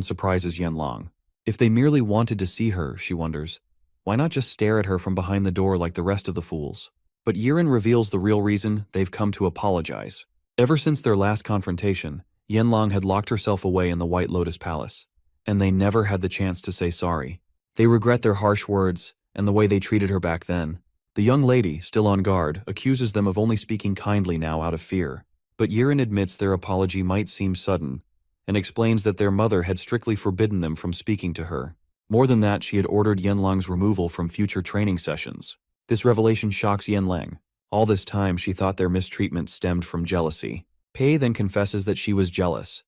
[SPEAKER 1] surprises Yanlang. If they merely wanted to see her, she wonders, why not just stare at her from behind the door like the rest of the fools? But Yiren reveals the real reason they've come to apologize. Ever since their last confrontation, Yanlang had locked herself away in the White Lotus Palace, and they never had the chance to say sorry. They regret their harsh words and the way they treated her back then. The young lady, still on guard, accuses them of only speaking kindly now out of fear. But Yiren admits their apology might seem sudden, and explains that their mother had strictly forbidden them from speaking to her. More than that, she had ordered Yanlang's removal from future training sessions. This revelation shocks Yanlang. All this time, she thought their mistreatment stemmed from jealousy. Pei then confesses that she was jealous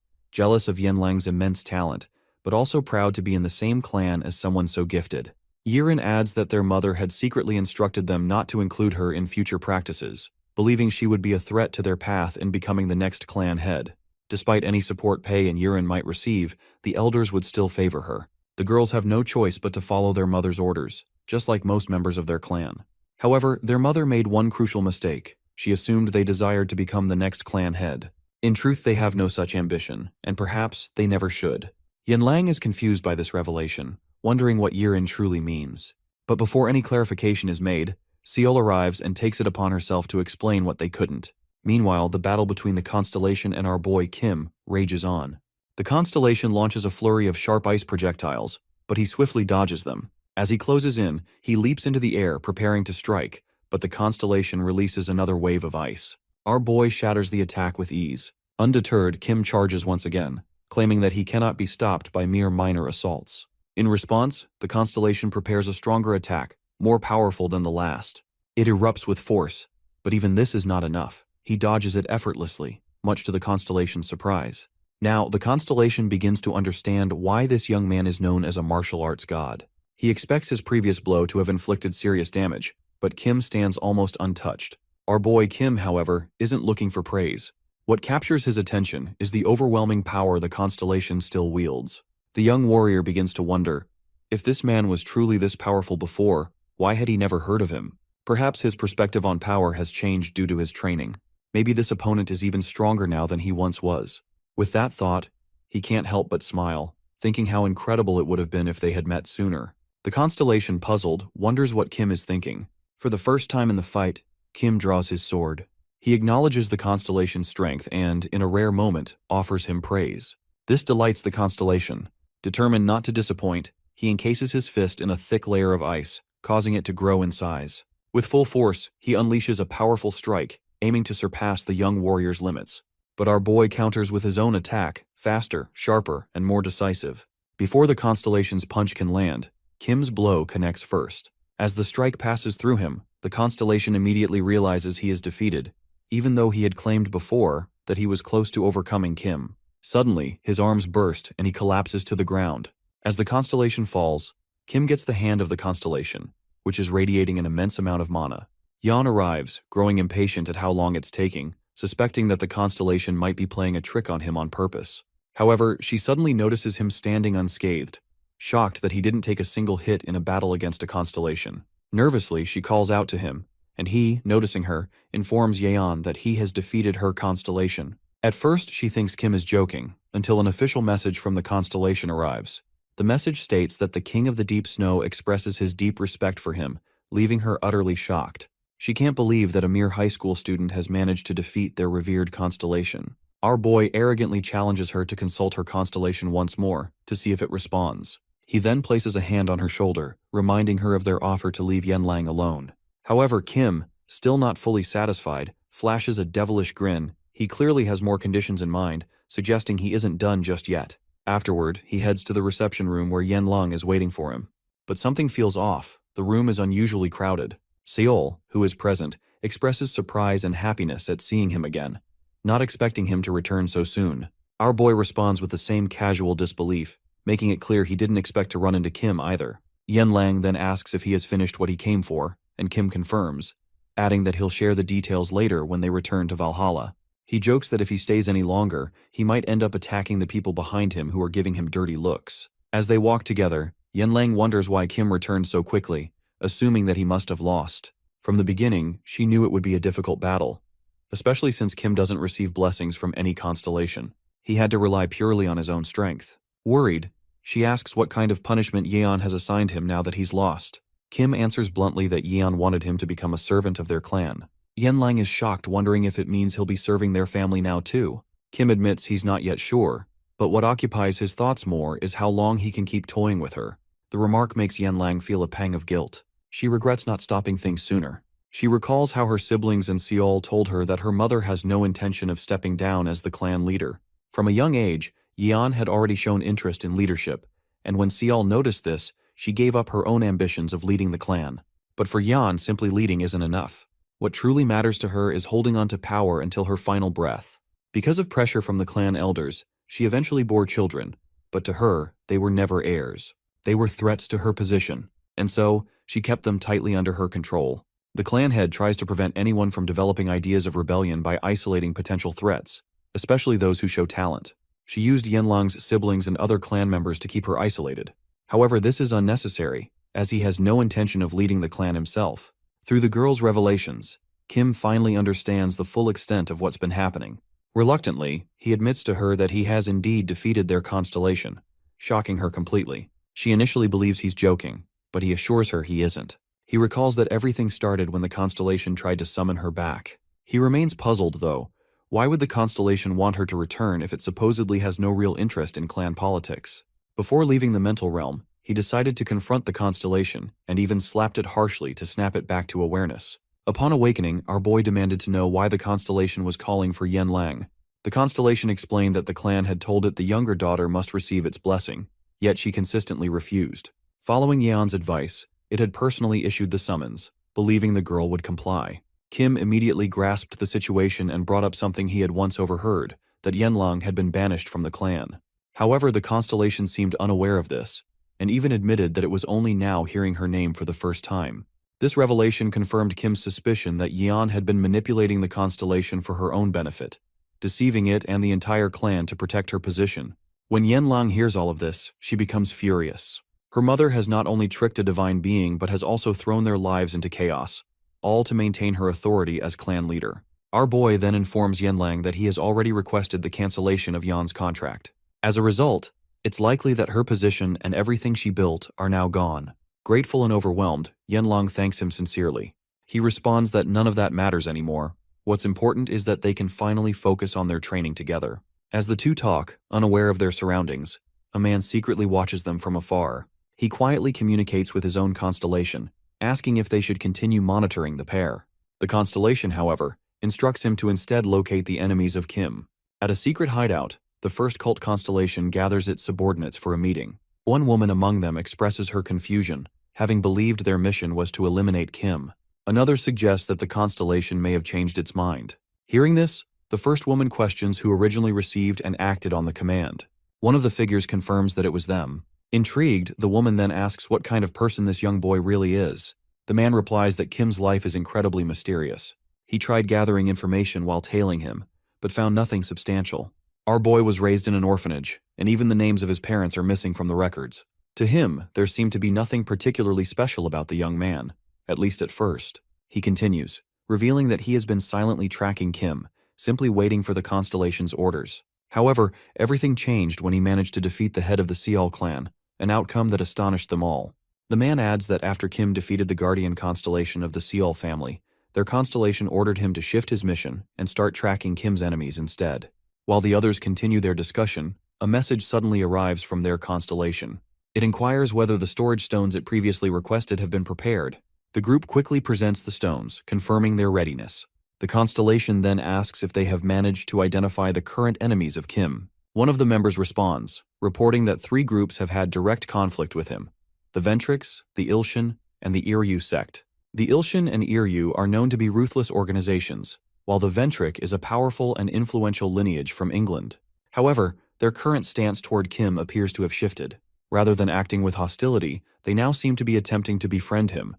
[SPEAKER 1] of Yanlang's immense talent, but also proud to be in the same clan as someone so gifted. Yiren adds that their mother had secretly instructed them not to include her in future practices, believing she would be a threat to their path in becoming the next clan head. Despite any support Pei and Yiren might receive, the elders would still favor her. The girls have no choice but to follow their mother's orders, just like most members of their clan. However, their mother made one crucial mistake. She assumed they desired to become the next clan head. In truth, they have no such ambition, and perhaps they never should. Yanlang is confused by this revelation, wondering what Yiren truly means. But before any clarification is made, Seol arrives and takes it upon herself to explain what they couldn't. Meanwhile, the battle between the constellation and our boy Kim rages on. The constellation launches a flurry of sharp ice projectiles, but he swiftly dodges them. As he closes in, he leaps into the air, preparing to strike, but the constellation releases another wave of ice. Our boy shatters the attack with ease. Undeterred, Kim charges once again, claiming that he cannot be stopped by mere minor assaults. In response, the constellation prepares a stronger attack, more powerful than the last. It erupts with force, but even this is not enough. He dodges it effortlessly, much to the constellation's surprise. Now, the constellation begins to understand why this young man is known as a martial arts god. He expects his previous blow to have inflicted serious damage, but Kim stands almost untouched. Our boy Kim, however, isn't looking for praise. What captures his attention is the overwhelming power the constellation still wields. The young warrior begins to wonder, if this man was truly this powerful before, why had he never heard of him? Perhaps his perspective on power has changed due to his training. Maybe this opponent is even stronger now than he once was. With that thought, he can't help but smile, thinking how incredible it would have been if they had met sooner. The constellation, puzzled, wonders what Kim is thinking. For the first time in the fight, Kim draws his sword. He acknowledges the constellation's strength and, in a rare moment, offers him praise. This delights the constellation. Determined not to disappoint, he encases his fist in a thick layer of ice, causing it to grow in size. With full force, he unleashes a powerful strike, aiming to surpass the young warrior's limits. But our boy counters with his own attack, faster, sharper, and more decisive. Before the constellation's punch can land, Kim's blow connects first. As the strike passes through him, the constellation immediately realizes he is defeated, even though he had claimed before that he was close to overcoming Kim. Suddenly, his arms burst and he collapses to the ground. As the constellation falls, Kim gets the hand of the constellation, which is radiating an immense amount of mana. Yan arrives, growing impatient at how long it's taking, suspecting that the constellation might be playing a trick on him on purpose. However, she suddenly notices him standing unscathed, shocked that he didn't take a single hit in a battle against a constellation. Nervously, she calls out to him, and he, noticing her, informs Yeon that he has defeated her constellation. At first, she thinks Kim is joking, until an official message from the constellation arrives. The message states that the King of the Deep Snow expresses his deep respect for him, leaving her utterly shocked. She can't believe that a mere high school student has managed to defeat their revered constellation. Our boy arrogantly challenges her to consult her constellation once more, to see if it responds. He then places a hand on her shoulder, reminding her of their offer to leave Yenlang alone. However, Kim, still not fully satisfied, flashes a devilish grin. He clearly has more conditions in mind, suggesting he isn't done just yet. Afterward, he heads to the reception room where Yenlang is waiting for him. But something feels off. The room is unusually crowded. Seol, who is present, expresses surprise and happiness at seeing him again, not expecting him to return so soon. Our boy responds with the same casual disbelief, making it clear he didn't expect to run into Kim either. Yenlang then asks if he has finished what he came for, and Kim confirms, adding that he'll share the details later when they return to Valhalla. He jokes that if he stays any longer, he might end up attacking the people behind him who are giving him dirty looks. As they walk together, Yenlang wonders why Kim returned so quickly, assuming that he must have lost. From the beginning, she knew it would be a difficult battle, especially since Kim doesn't receive blessings from any constellation. He had to rely purely on his own strength. Worried, she asks what kind of punishment Yeon has assigned him now that he's lost. Kim answers bluntly that Yeon wanted him to become a servant of their clan. Yenlang is shocked, wondering if it means he'll be serving their family now too. Kim admits he's not yet sure, but what occupies his thoughts more is how long he can keep toying with her. The remark makes Yenlang feel a pang of guilt. She regrets not stopping things sooner. She recalls how her siblings and Seol told her that her mother has no intention of stepping down as the clan leader. From a young age, Yeon had already shown interest in leadership, and when Seol noticed this, she gave up her own ambitions of leading the clan. But for Yeon, simply leading isn't enough. What truly matters to her is holding on to power until her final breath. Because of pressure from the clan elders, she eventually bore children, but to her, they were never heirs. They were threats to her position, and so, she kept them tightly under her control. The clan head tries to prevent anyone from developing ideas of rebellion by isolating potential threats, especially those who show talent. She used Yenlang's siblings and other clan members to keep her isolated. However, this is unnecessary, as he has no intention of leading the clan himself. Through the girl's revelations, Kim finally understands the full extent of what's been happening. Reluctantly, he admits to her that he has indeed defeated their constellation, shocking her completely. She initially believes he's joking, but he assures her he isn't. He recalls that everything started when the constellation tried to summon her back. He remains puzzled, though. Why would the constellation want her to return if it supposedly has no real interest in clan politics? Before leaving the mental realm, he decided to confront the constellation and even slapped it harshly to snap it back to awareness. Upon awakening, our boy demanded to know why the constellation was calling for Yenlang. The constellation explained that the clan had told it the younger daughter must receive its blessing, yet she consistently refused. Following Yeon's advice, it had personally issued the summons, believing the girl would comply. Kim immediately grasped the situation and brought up something he had once overheard, that Yanlang had been banished from the clan. However, the constellation seemed unaware of this, and even admitted that it was only now hearing her name for the first time. This revelation confirmed Kim's suspicion that Yan had been manipulating the constellation for her own benefit, deceiving it and the entire clan to protect her position. When Yanlang hears all of this, she becomes furious. Her mother has not only tricked a divine being but has also thrown their lives into chaos, all to maintain her authority as clan leader. Our boy then informs Yanlang that he has already requested the cancellation of Yan's contract. As a result, it's likely that her position and everything she built are now gone. Grateful and overwhelmed, Yanlang thanks him sincerely. He responds that none of that matters anymore. What's important is that they can finally focus on their training together. As the two talk, unaware of their surroundings, a man secretly watches them from afar. He quietly communicates with his own constellation, asking if they should continue monitoring the pair. The constellation, however, instructs him to instead locate the enemies of Kim. At a secret hideout, the first cult constellation gathers its subordinates for a meeting. One woman among them expresses her confusion, having believed their mission was to eliminate Kim. Another suggests that the constellation may have changed its mind. Hearing this, the first woman questions who originally received and acted on the command. One of the figures confirms that it was them. Intrigued, the woman then asks what kind of person this young boy really is. The man replies that Kim's life is incredibly mysterious. He tried gathering information while tailing him, but found nothing substantial. Our boy was raised in an orphanage, and even the names of his parents are missing from the records. To him, there seemed to be nothing particularly special about the young man, at least at first. He continues, revealing that he has been silently tracking Kim, simply waiting for the constellation's orders. However, everything changed when he managed to defeat the head of the Seol clan, an outcome that astonished them all. The man adds that after Kim defeated the guardian constellation of the Seol family, their constellation ordered him to shift his mission and start tracking Kim's enemies instead. While the others continue their discussion, a message suddenly arrives from their constellation. It inquires whether the storage stones it previously requested have been prepared. The group quickly presents the stones, confirming their readiness. The constellation then asks if they have managed to identify the current enemies of Kim. One of the members responds, reporting that 3 groups have had direct conflict with him: the Ventrix, the Ilshan, and the Iryu sect. The Ilshan and Iryu are known to be ruthless organizations, while the Ventric is a powerful and influential lineage from England. However, their current stance toward Kim appears to have shifted. Rather than acting with hostility, they now seem to be attempting to befriend him,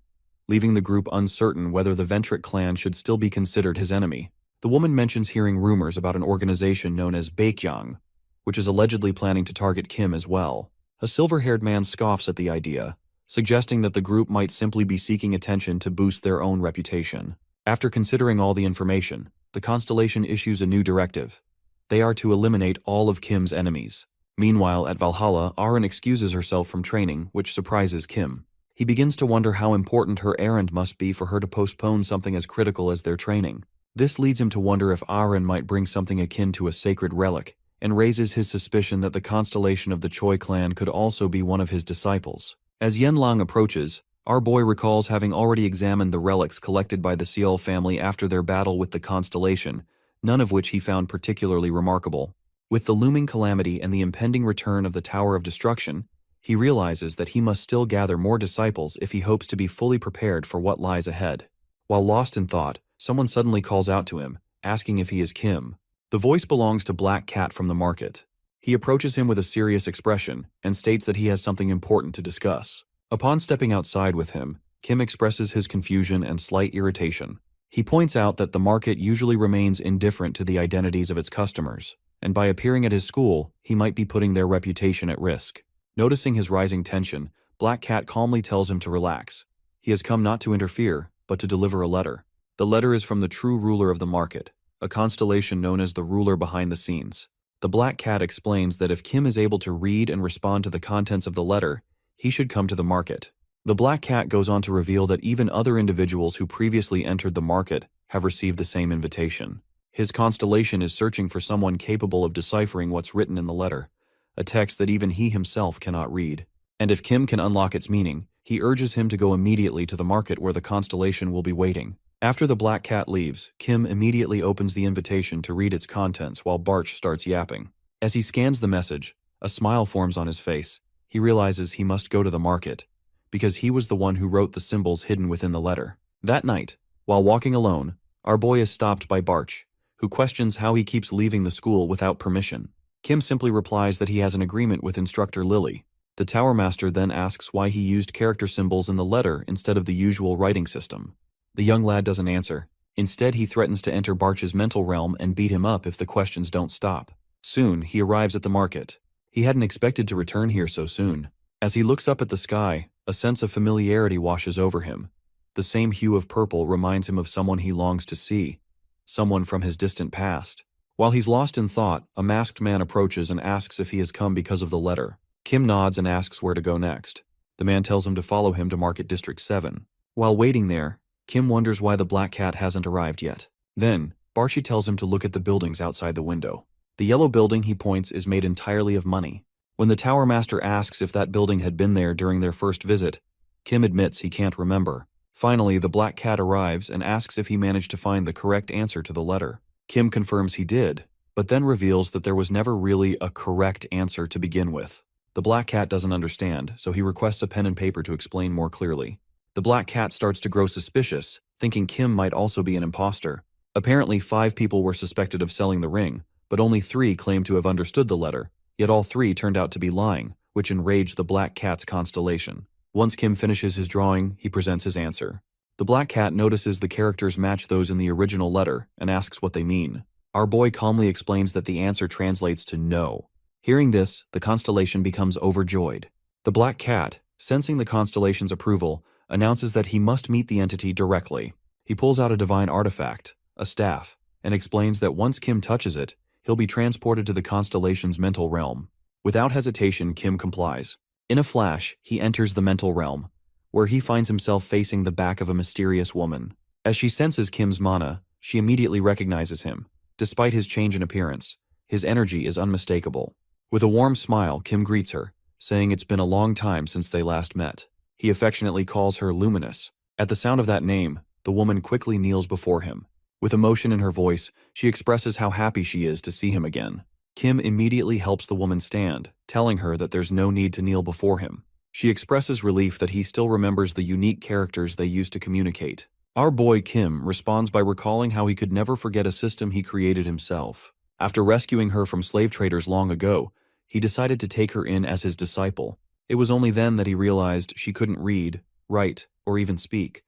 [SPEAKER 1] leaving the group uncertain whether the Ventric clan should still be considered his enemy. The woman mentions hearing rumors about an organization known as Baekhyang, which is allegedly planning to target Kim as well. A silver-haired man scoffs at the idea, suggesting that the group might simply be seeking attention to boost their own reputation. After considering all the information, the constellation issues a new directive. They are to eliminate all of Kim's enemies. Meanwhile, at Valhalla, Aren excuses herself from training, which surprises Kim. He begins to wonder how important her errand must be for her to postpone something as critical as their training. This leads him to wonder if Aren might bring something akin to a sacred relic, and raises his suspicion that the constellation of the Choi clan could also be one of his disciples. As Yanlang approaches, our boy recalls having already examined the relics collected by the Seol family after their battle with the constellation, none of which he found particularly remarkable. With the looming calamity and the impending return of the Tower of Destruction, he realizes that he must still gather more disciples if he hopes to be fully prepared for what lies ahead. While lost in thought, someone suddenly calls out to him, asking if he is Kim. The voice belongs to Black Cat from the market. He approaches him with a serious expression and states that he has something important to discuss. Upon stepping outside with him, Kim expresses his confusion and slight irritation. He points out that the market usually remains indifferent to the identities of its customers, and by appearing at his school, he might be putting their reputation at risk. Noticing his rising tension, Black Cat calmly tells him to relax. He has come not to interfere, but to deliver a letter. The letter is from the true ruler of the market, a constellation known as the ruler behind the scenes. The Black Cat explains that if Kim is able to read and respond to the contents of the letter, he should come to the market. The Black Cat goes on to reveal that even other individuals who previously entered the market have received the same invitation. His constellation is searching for someone capable of deciphering what's written in the letter, a text that even he himself cannot read. And if Kim can unlock its meaning, he urges him to go immediately to the market where the constellation will be waiting. After the Black Cat leaves, Kim immediately opens the invitation to read its contents while Barch starts yapping. As he scans the message, a smile forms on his face. He realizes he must go to the market, because he was the one who wrote the symbols hidden within the letter. That night, while walking alone, our boy is stopped by Barch, who who questions how he keeps leaving the school without permission. Kim simply replies that he has an agreement with instructor Lily. The Tower Master then asks why he used character symbols in the letter instead of the usual writing system. The young lad doesn't answer. Instead, he threatens to enter Barch's mental realm and beat him up if the questions don't stop. Soon, he arrives at the market. He hadn't expected to return here so soon. As he looks up at the sky, a sense of familiarity washes over him. The same hue of purple reminds him of someone he longs to see, someone from his distant past. While he's lost in thought, a masked man approaches and asks if he has come because of the letter. Kim nods and asks where to go next. The man tells him to follow him to Market District 7. While waiting there, Kim wonders why the black cat hasn't arrived yet. Then, Barchi tells him to look at the buildings outside the window. The yellow building, he points, is made entirely of money. When the Tower Master asks if that building had been there during their first visit, Kim admits he can't remember. Finally, the black cat arrives and asks if he managed to find the correct answer to the letter. Kim confirms he did, but then reveals that there was never really a correct answer to begin with. The black cat doesn't understand, so he requests a pen and paper to explain more clearly. The black cat starts to grow suspicious, thinking Kim might also be an imposter. Apparently, 5 people were suspected of selling the ring, but only 3 claimed to have understood the letter, yet all 3 turned out to be lying, which enraged the black cat's constellation. Once Kim finishes his drawing, he presents his answer. The black cat notices the characters match those in the original letter and asks what they mean. Our boy calmly explains that the answer translates to no. Hearing this, the constellation becomes overjoyed. The black cat, sensing the constellation's approval, announces that he must meet the entity directly. He pulls out a divine artifact, a staff, and explains that once Kim touches it, he'll be transported to the constellation's mental realm. Without hesitation, Kim complies. In a flash, he enters the mental realm, where he finds himself facing the back of a mysterious woman. As she senses Kim's mana, she immediately recognizes him. Despite his change in appearance, his energy is unmistakable. With a warm smile, Kim greets her, saying it's been a long time since they last met. He affectionately calls her Luminous. At the sound of that name, the woman quickly kneels before him. With emotion in her voice, she expresses how happy she is to see him again. Kim immediately helps the woman stand, telling her that there's no need to kneel before him. She expresses relief that he still remembers the unique characters they used to communicate. Our boy Kim responds by recalling how he could never forget a system he created himself. After rescuing her from slave traders long ago, he decided to take her in as his disciple. It was only then that he realized she couldn't read, write, or even speak,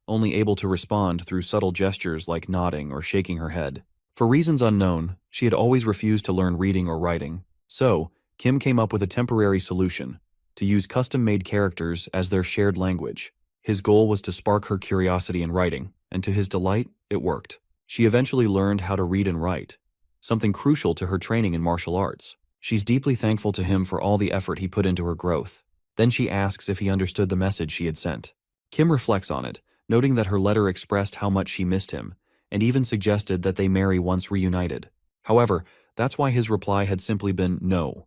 [SPEAKER 1] only able to respond through subtle gestures like nodding or shaking her head. For reasons unknown, she had always refused to learn reading or writing. So, Kim came up with a temporary solution: to use custom-made characters as their shared language. His goal was to spark her curiosity in writing, and to his delight, it worked. She eventually learned how to read and write, something crucial to her training in martial arts. She's deeply thankful to him for all the effort he put into her growth. Then she asks if he understood the message she had sent. Kim reflects on it, noting that her letter expressed how much she missed him, and even suggested that they marry once reunited. However, that's why his reply had simply been no.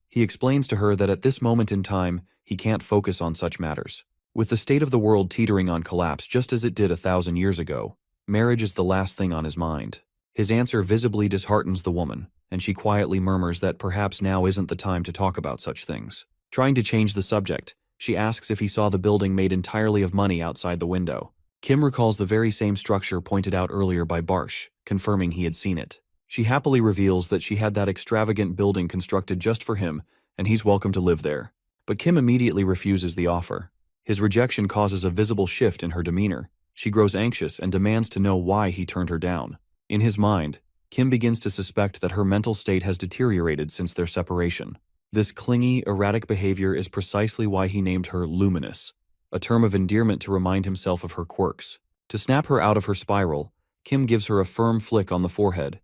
[SPEAKER 1] He explains to her that at this moment in time, he can't focus on such matters. With the state of the world teetering on collapse just as it did 1,000 years ago, marriage is the last thing on his mind. His answer visibly disheartens the woman, and she quietly murmurs that perhaps now isn't the time to talk about such things. Trying to change the subject, she asks if he saw the building made entirely of money outside the window. Kim recalls the very same structure pointed out earlier by Barsh, confirming he had seen it. She happily reveals that she had that extravagant building constructed just for him, and he's welcome to live there. But Kim immediately refuses the offer. His rejection causes a visible shift in her demeanor. She grows anxious and demands to know why he turned her down. In his mind, Kim begins to suspect that her mental state has deteriorated since their separation. This clingy, erratic behavior is precisely why he named her Luminous, a term of endearment to remind himself of her quirks. To snap her out of her spiral, Kim gives her a firm flick on the forehead,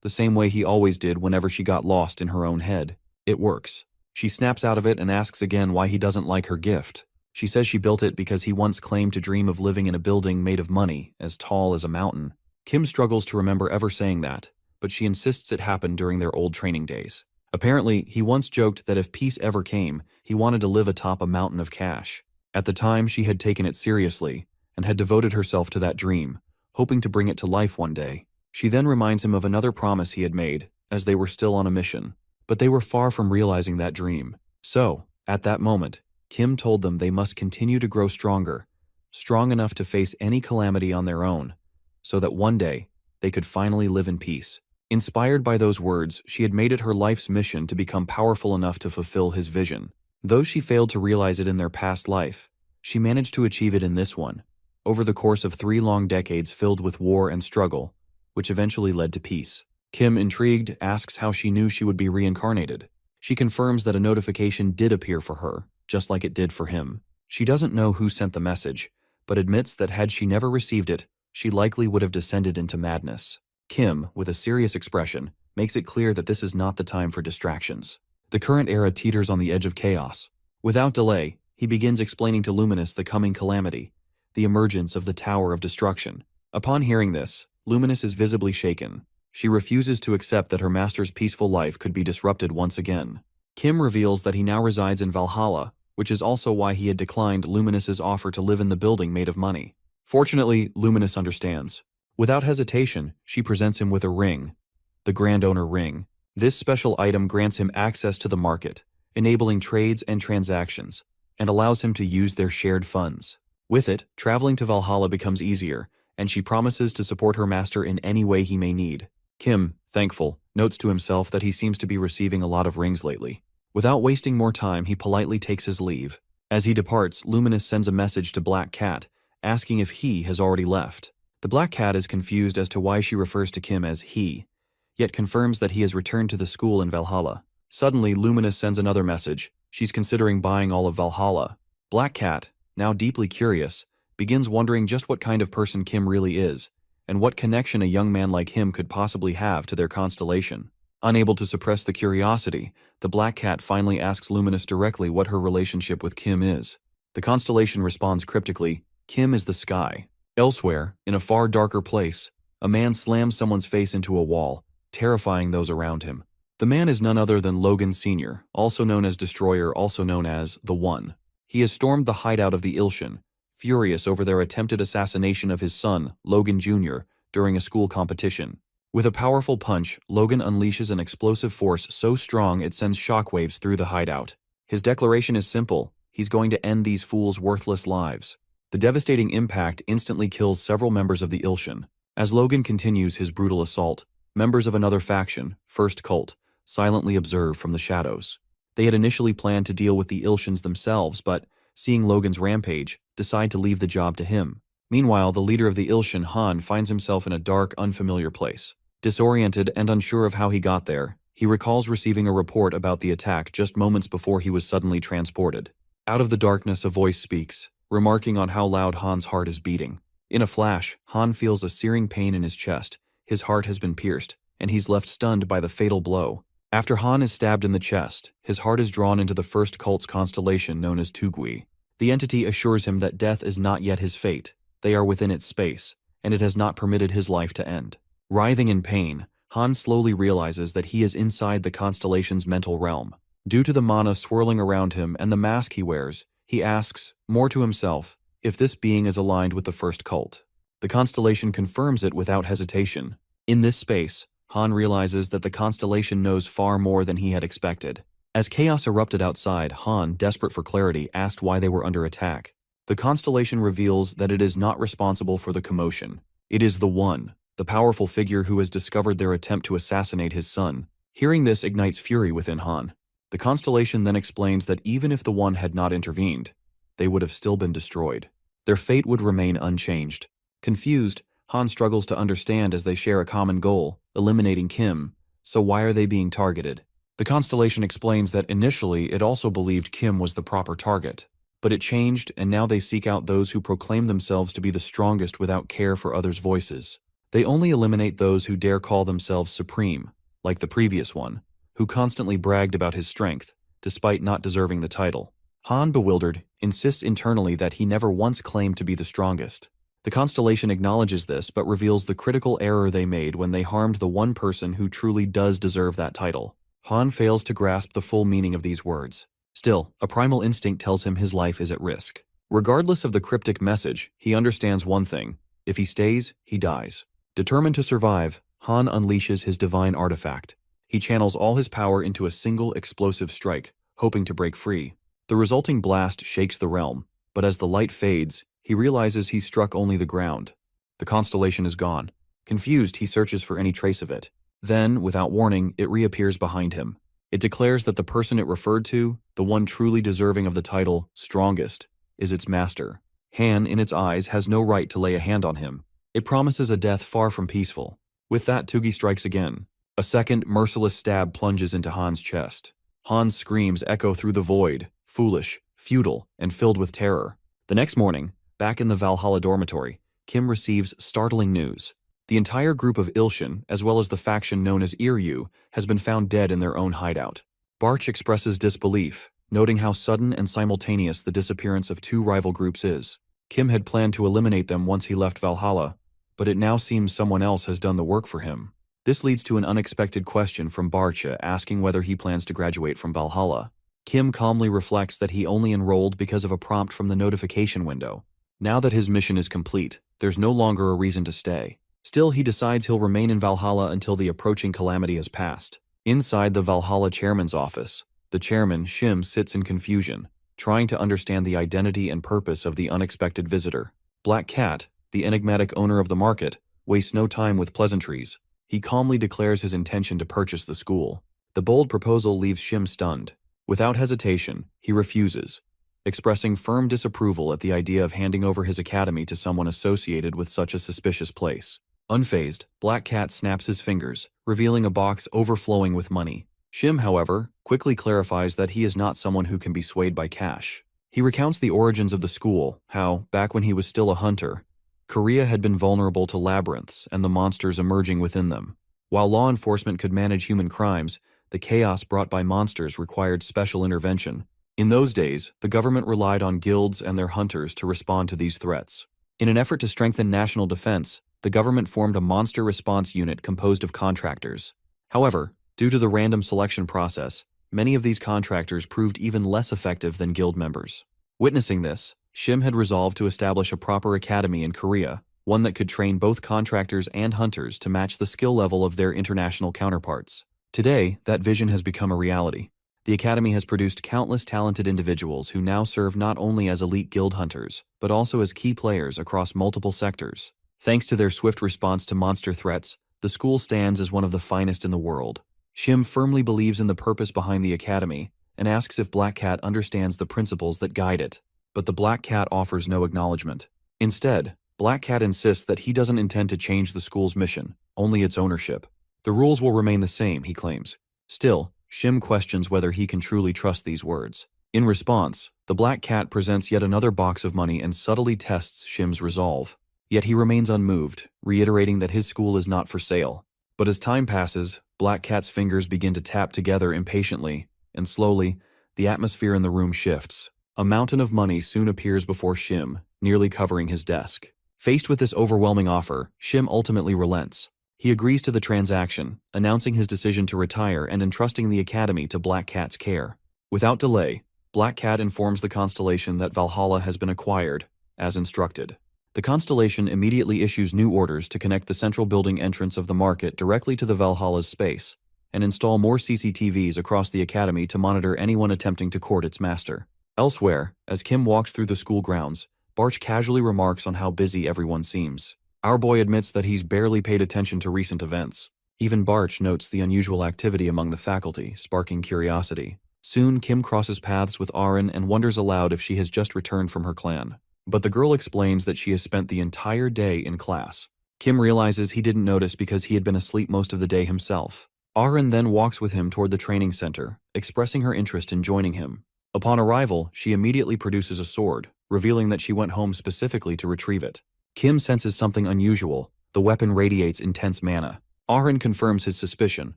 [SPEAKER 1] the same way he always did whenever she got lost in her own head. It works. She snaps out of it and asks again why he doesn't like her gift. She says she built it because he once claimed to dream of living in a building made of money, as tall as a mountain. Kim struggles to remember ever saying that, but she insists it happened during their old training days. Apparently, he once joked that if peace ever came, he wanted to live atop a mountain of cash. At the time, she had taken it seriously and had devoted herself to that dream, hoping to bring it to life one day. She then reminds him of another promise he had made, as they were still on a mission, but they were far from realizing that dream. So, at that moment, Kim told them they must continue to grow stronger, strong enough to face any calamity on their own, so that one day, they could finally live in peace. Inspired by those words, she had made it her life's mission to become powerful enough to fulfill his vision. Though she failed to realize it in their past life, she managed to achieve it in this one, over the course of 3 long decades filled with war and struggle, which eventually led to peace. Kim, intrigued, asks how she knew she would be reincarnated. She confirms that a notification did appear for her, just like it did for him. She doesn't know who sent the message, but admits that had she never received it, she likely would have descended into madness. Kim, with a serious expression, makes it clear that this is not the time for distractions. The current era teeters on the edge of chaos. Without delay, he begins explaining to Luminous the coming calamity, the emergence of the Tower of Destruction. Upon hearing this, Luminous is visibly shaken. She refuses to accept that her master's peaceful life could be disrupted once again. Kim reveals that he now resides in Valhalla, which is also why he had declined Luminous's offer to live in the building made of money. Fortunately, Luminous understands. Without hesitation, she presents him with a ring, the Grand Owner Ring. This special item grants him access to the market, enabling trades and transactions, and allows him to use their shared funds. With it, traveling to Valhalla becomes easier, and she promises to support her master in any way he may need. Kim, thankful, notes to himself that he seems to be receiving a lot of rings lately. Without wasting more time, he politely takes his leave. As he departs, Luminous sends a message to Black Cat, asking if he has already left. The Black Cat is confused as to why she refers to Kim as he, yet confirms that he has returned to the school in Valhalla. Suddenly, Luminous sends another message. She's considering buying all of Valhalla. Black Cat, now deeply curious, begins wondering just what kind of person Kim really is, and what connection a young man like him could possibly have to their constellation. Unable to suppress the curiosity, the Black Cat finally asks Luminous directly what her relationship with Kim is. The constellation responds cryptically, Kim is the sky. Elsewhere, in a far darker place, a man slams someone's face into a wall, terrifying those around him. The man is none other than Logan Sr., also known as Destroyer, also known as The One. He has stormed the hideout of the Ilshan, furious over their attempted assassination of his son, Logan Jr., during a school competition. With a powerful punch, Logan unleashes an explosive force so strong it sends shockwaves through the hideout. His declaration is simple: he's going to end these fools' worthless lives. The devastating impact instantly kills several members of the Ilshan. As Logan continues his brutal assault, members of another faction, First Cult, silently observe from the shadows. They had initially planned to deal with the Ilshans themselves, but, seeing Logan's rampage, decide to leave the job to him. Meanwhile, the leader of the Ilshan, Han, finds himself in a dark, unfamiliar place. Disoriented and unsure of how he got there, he recalls receiving a report about the attack just moments before he was suddenly transported. Out of the darkness, a voice speaks, remarking on how loud Han's heart is beating. In a flash, Han feels a searing pain in his chest. His heart has been pierced, and he's left stunned by the fatal blow. After Han is stabbed in the chest, his heart is drawn into the First Cult's constellation known as Tugui. The entity assures him that death is not yet his fate. They are within its space, and it has not permitted his life to end. Writhing in pain, Han slowly realizes that he is inside the constellation's mental realm. Due to the mana swirling around him and the mask he wears, he asks, more to himself, if this being is aligned with the First Cult. The constellation confirms it without hesitation. In this space, Han realizes that the constellation knows far more than he had expected. As chaos erupted outside, Han, desperate for clarity, asked why they were under attack. The constellation reveals that it is not responsible for the commotion. It is the One, the powerful figure who has discovered their attempt to assassinate his son. Hearing this ignites fury within Han. The constellation then explains that even if the One had not intervened, they would have still been destroyed. Their fate would remain unchanged. Confused, Han struggles to understand as they share a common goal, eliminating Kim. So why are they being targeted? The constellation explains that initially it also believed Kim was the proper target, but it changed, and now they seek out those who proclaim themselves to be the strongest without care for others' voices. They only eliminate those who dare call themselves supreme, like the previous one, who constantly bragged about his strength, despite not deserving the title. Han, bewildered, insists internally that he never once claimed to be the strongest. The constellation acknowledges this, but reveals the critical error they made when they harmed the one person who truly does deserve that title. Han fails to grasp the full meaning of these words. Still, a primal instinct tells him his life is at risk. Regardless of the cryptic message, he understands one thing: if he stays, he dies. Determined to survive, Han unleashes his divine artifact. He channels all his power into a single explosive strike, hoping to break free. The resulting blast shakes the realm, but as the light fades, he realizes he struck only the ground. The constellation is gone. Confused, he searches for any trace of it. Then, without warning, it reappears behind him. It declares that the person it referred to, the one truly deserving of the title, strongest, is its master. Han, in its eyes, has no right to lay a hand on him. It promises a death far from peaceful. With that, Tugi strikes again. A second, merciless stab plunges into Han's chest. Han's screams echo through the void, foolish, futile, and filled with terror. The next morning, back in the Valhalla dormitory, Kim receives startling news. The entire group of Ilshin, as well as the faction known as Iryu, has been found dead in their own hideout. Barch expresses disbelief, noting how sudden and simultaneous the disappearance of two rival groups is. Kim had planned to eliminate them once he left Valhalla, but it now seems someone else has done the work for him. This leads to an unexpected question from Barcha asking whether he plans to graduate from Valhalla. Kim calmly reflects that he only enrolled because of a prompt from the notification window. Now that his mission is complete, there's no longer a reason to stay. Still, he decides he'll remain in Valhalla until the approaching calamity has passed. Inside the Valhalla chairman's office, the chairman, Shim, sits in confusion, trying to understand the identity and purpose of the unexpected visitor. Black Cat, the enigmatic owner of the market, wastes no time with pleasantries. He calmly declares his intention to purchase the school. The bold proposal leaves Shim stunned. Without hesitation, he refuses, expressing firm disapproval at the idea of handing over his academy to someone associated with such a suspicious place. Unfazed, Black Cat snaps his fingers, revealing a box overflowing with money. Shim, however, quickly clarifies that he is not someone who can be swayed by cash. He recounts the origins of the school, how, back when he was still a hunter, Korea had been vulnerable to labyrinths and the monsters emerging within them. While law enforcement could manage human crimes, the chaos brought by monsters required special intervention. In those days, the government relied on guilds and their hunters to respond to these threats. In an effort to strengthen national defense, the government formed a monster response unit composed of contractors. However, due to the random selection process, many of these contractors proved even less effective than guild members. Witnessing this, Shim had resolved to establish a proper academy in Korea, one that could train both contractors and hunters to match the skill level of their international counterparts. Today, that vision has become a reality. The academy has produced countless talented individuals who now serve not only as elite guild hunters, but also as key players across multiple sectors. Thanks to their swift response to monster threats, the school stands as one of the finest in the world. Shim firmly believes in the purpose behind the academy and asks if Black Cat understands the principles that guide it, but the Black Cat offers no acknowledgement. Instead, Black Cat insists that he doesn't intend to change the school's mission, only its ownership. The rules will remain the same, he claims. Still, Shim questions whether he can truly trust these words. In response, the Black Cat presents yet another box of money and subtly tests Shim's resolve. Yet he remains unmoved, reiterating that his school is not for sale. But as time passes, Black Cat's fingers begin to tap together impatiently, and slowly, the atmosphere in the room shifts. A mountain of money soon appears before Shim, nearly covering his desk. Faced with this overwhelming offer, Shim ultimately relents. He agrees to the transaction, announcing his decision to retire and entrusting the academy to Black Cat's care. Without delay, Black Cat informs the Constellation that Valhalla has been acquired, as instructed. The Constellation immediately issues new orders to connect the central building entrance of the market directly to the Valhalla's space, and install more CCTVs across the academy to monitor anyone attempting to court its master. Elsewhere, as Kim walks through the school grounds, Barch casually remarks on how busy everyone seems. Our boy admits that he's barely paid attention to recent events. Even Barch notes the unusual activity among the faculty, sparking curiosity. Soon, Kim crosses paths with Arin and wonders aloud if she has just returned from her clan. But the girl explains that she has spent the entire day in class. Kim realizes he didn't notice because he had been asleep most of the day himself. Arin then walks with him toward the training center, expressing her interest in joining him. Upon arrival, she immediately produces a sword, revealing that she went home specifically to retrieve it. Kim senses something unusual. The weapon radiates intense mana. Arin confirms his suspicion,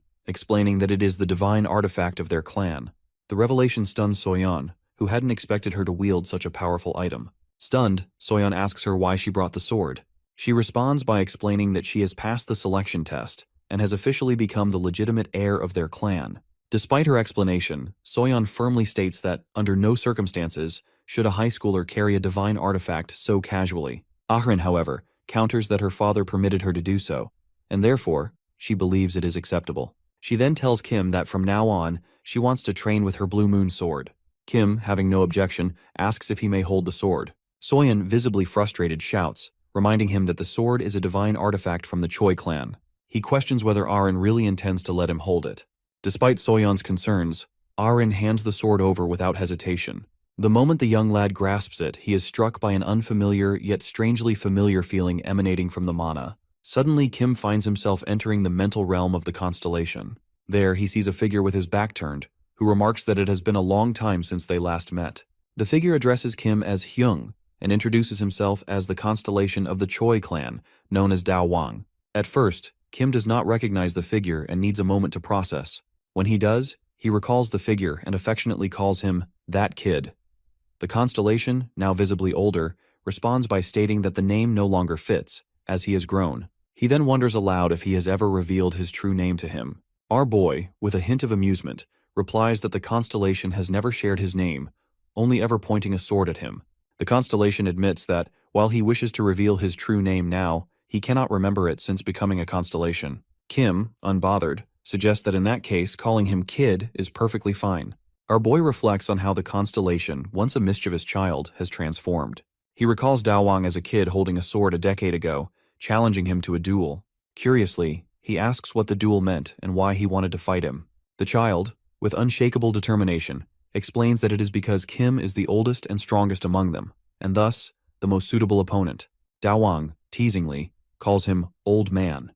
[SPEAKER 1] explaining that it is the divine artifact of their clan. The revelation stuns Soyeon, who hadn't expected her to wield such a powerful item. Stunned, Soyeon asks her why she brought the sword. She responds by explaining that she has passed the selection test and has officially become the legitimate heir of their clan. Despite her explanation, Soyeon firmly states that, under no circumstances, should a high schooler carry a divine artifact so casually. Ahrin, however, counters that her father permitted her to do so, and therefore, she believes it is acceptable. She then tells Kim that from now on, she wants to train with her Blue Moon sword. Kim, having no objection, asks if he may hold the sword. Soyeon, visibly frustrated, shouts, reminding him that the sword is a divine artifact from the Choi clan. He questions whether Arin really intends to let him hold it. Despite Soyeon's concerns, Arin hands the sword over without hesitation. The moment the young lad grasps it, he is struck by an unfamiliar yet strangely familiar feeling emanating from the mana. Suddenly, Kim finds himself entering the mental realm of the constellation. There, he sees a figure with his back turned, who remarks that it has been a long time since they last met. The figure addresses Kim as Hyung and introduces himself as the constellation of the Choi clan, known as Dao Wang. At first, Kim does not recognize the figure and needs a moment to process. When he does, he recalls the figure and affectionately calls him that kid. The constellation, now visibly older, responds by stating that the name no longer fits, as he has grown. He then wonders aloud if he has ever revealed his true name to him. Our boy, with a hint of amusement, replies that the constellation has never shared his name, only ever pointing a sword at him. The constellation admits that, while he wishes to reveal his true name now, he cannot remember it since becoming a constellation. Kim, unbothered, suggests that in that case, calling him kid is perfectly fine. Our boy reflects on how the constellation, once a mischievous child, has transformed. He recalls Dao Wang as a kid holding a sword a decade ago, challenging him to a duel. Curiously, he asks what the duel meant and why he wanted to fight him. The child, with unshakable determination, explains that it is because Kim is the oldest and strongest among them, and thus, the most suitable opponent. Dao Wang, teasingly, calls him old man.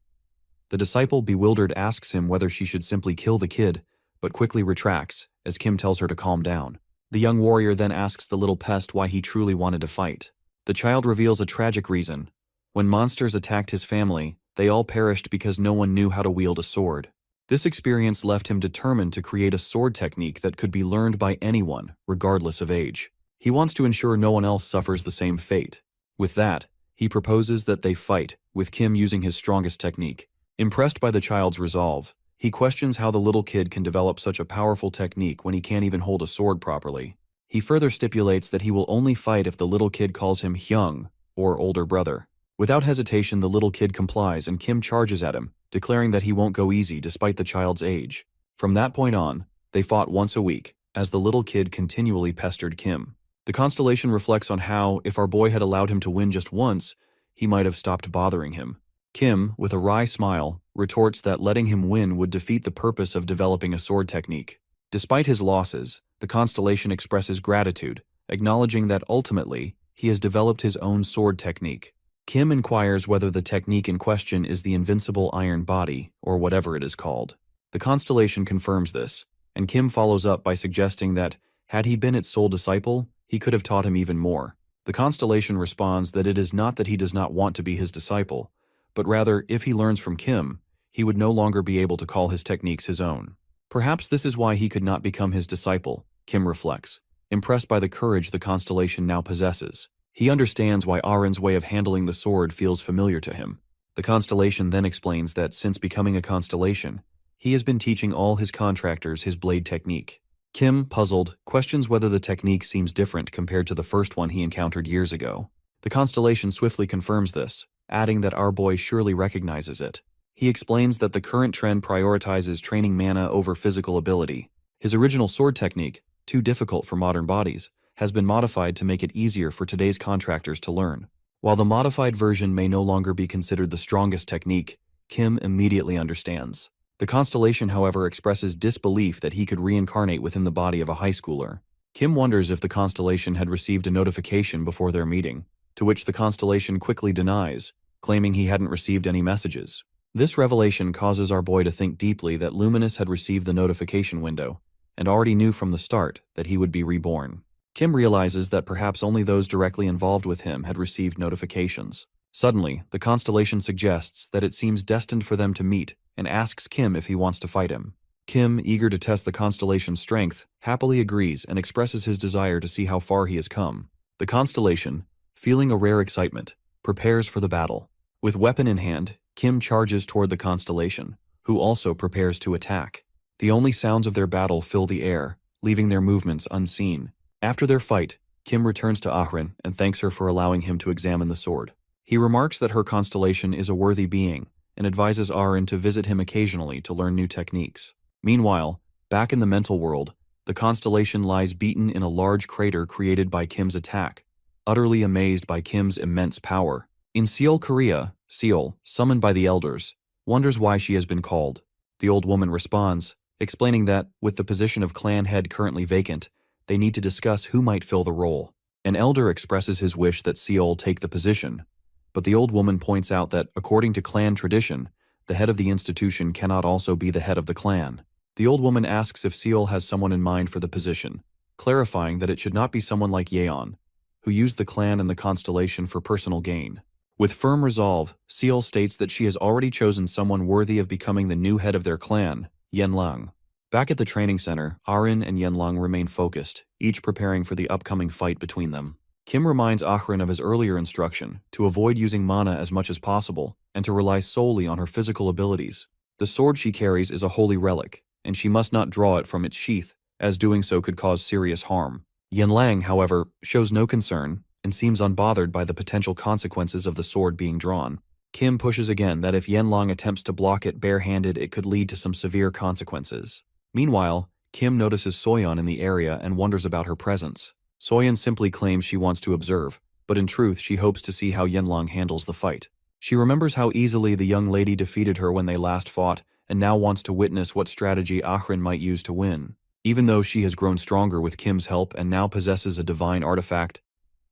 [SPEAKER 1] The disciple, bewildered, asks him whether she should simply kill the kid, but quickly retracts, as Kim tells her to calm down. The young warrior then asks the little pest why he truly wanted to fight. The child reveals a tragic reason. When monsters attacked his family, they all perished because no one knew how to wield a sword. This experience left him determined to create a sword technique that could be learned by anyone, regardless of age. He wants to ensure no one else suffers the same fate. With that, he proposes that they fight, with Kim using his strongest technique. Impressed by the child's resolve, he questions how the little kid can develop such a powerful technique when he can't even hold a sword properly. He further stipulates that he will only fight if the little kid calls him Hyung, or older brother. Without hesitation, the little kid complies and Kim charges at him, declaring that he won't go easy despite the child's age. From that point on, they fought once a week, as the little kid continually pestered Kim. The constellation reflects on how, if our boy had allowed him to win just once, he might have stopped bothering him. Kim, with a wry smile, retorts that letting him win would defeat the purpose of developing a sword technique. Despite his losses, the constellation expresses gratitude, acknowledging that ultimately, he has developed his own sword technique. Kim inquires whether the technique in question is the invincible iron body, or whatever it is called. The constellation confirms this, and Kim follows up by suggesting that, had he been its sole disciple, he could have taught him even more. The constellation responds that it is not that he does not want to be his disciple, but rather, if he learns from Kim, he would no longer be able to call his techniques his own. Perhaps this is why he could not become his disciple, Kim reflects, impressed by the courage the constellation now possesses. He understands why Arin's way of handling the sword feels familiar to him. The constellation then explains that since becoming a constellation, he has been teaching all his contractors his blade technique. Kim, puzzled, questions whether the technique seems different compared to the first one he encountered years ago. The constellation swiftly confirms this, adding that our boy surely recognizes it. He explains that the current trend prioritizes training mana over physical ability. His original sword technique, too difficult for modern bodies, has been modified to make it easier for today's contractors to learn. While the modified version may no longer be considered the strongest technique, Kim immediately understands. The constellation, however, expresses disbelief that he could reincarnate within the body of a high schooler. Kim wonders if the constellation had received a notification before their meeting, to which the constellation quickly denies, claiming he hadn't received any messages. This revelation causes our boy to think deeply that Luminous had received the notification window, and already knew from the start that he would be reborn. Kim realizes that perhaps only those directly involved with him had received notifications. Suddenly, the constellation suggests that it seems destined for them to meet and asks Kim if he wants to fight him. Kim, eager to test the constellation's strength, happily agrees and expresses his desire to see how far he has come. The constellation, feeling a rare excitement, prepares for the battle. With weapon in hand, Kim charges toward the constellation, who also prepares to attack. The only sounds of their battle fill the air, leaving their movements unseen. After their fight, Kim returns to Ahrin and thanks her for allowing him to examine the sword. He remarks that her constellation is a worthy being and advises Arin to visit him occasionally to learn new techniques. Meanwhile, back in the mental world, the constellation lies beaten in a large crater created by Kim's attack. Utterly amazed by Kim's immense power, In Seoul, Korea, Seoul, summoned by the elders, wonders why she has been called. The old woman responds, explaining that, with the position of clan head currently vacant, they need to discuss who might fill the role. An elder expresses his wish that Seoul take the position, but the old woman points out that, according to clan tradition, the head of the institution cannot also be the head of the clan. The old woman asks if Seoul has someone in mind for the position, clarifying that it should not be someone like Yeon, who used the clan and the constellation for personal gain. With firm resolve, Seoul states that she has already chosen someone worthy of becoming the new head of their clan, Yenlang. Back at the training center, Arin and Yenlang remain focused, each preparing for the upcoming fight between them. Kim reminds Arin of his earlier instruction to avoid using mana as much as possible and to rely solely on her physical abilities. The sword she carries is a holy relic, and she must not draw it from its sheath, as doing so could cause serious harm. Yenlang, however, shows no concern and seems unbothered by the potential consequences of the sword being drawn. Kim pushes again that if Yenlang attempts to block it barehanded, it could lead to some severe consequences. Meanwhile, Kim notices Soyeon in the area and wonders about her presence. Soyeon simply claims she wants to observe, but in truth she hopes to see how Yenlang handles the fight. She remembers how easily the young lady defeated her when they last fought, and now wants to witness what strategy Arin might use to win. Even though she has grown stronger with Kim's help and now possesses a divine artifact,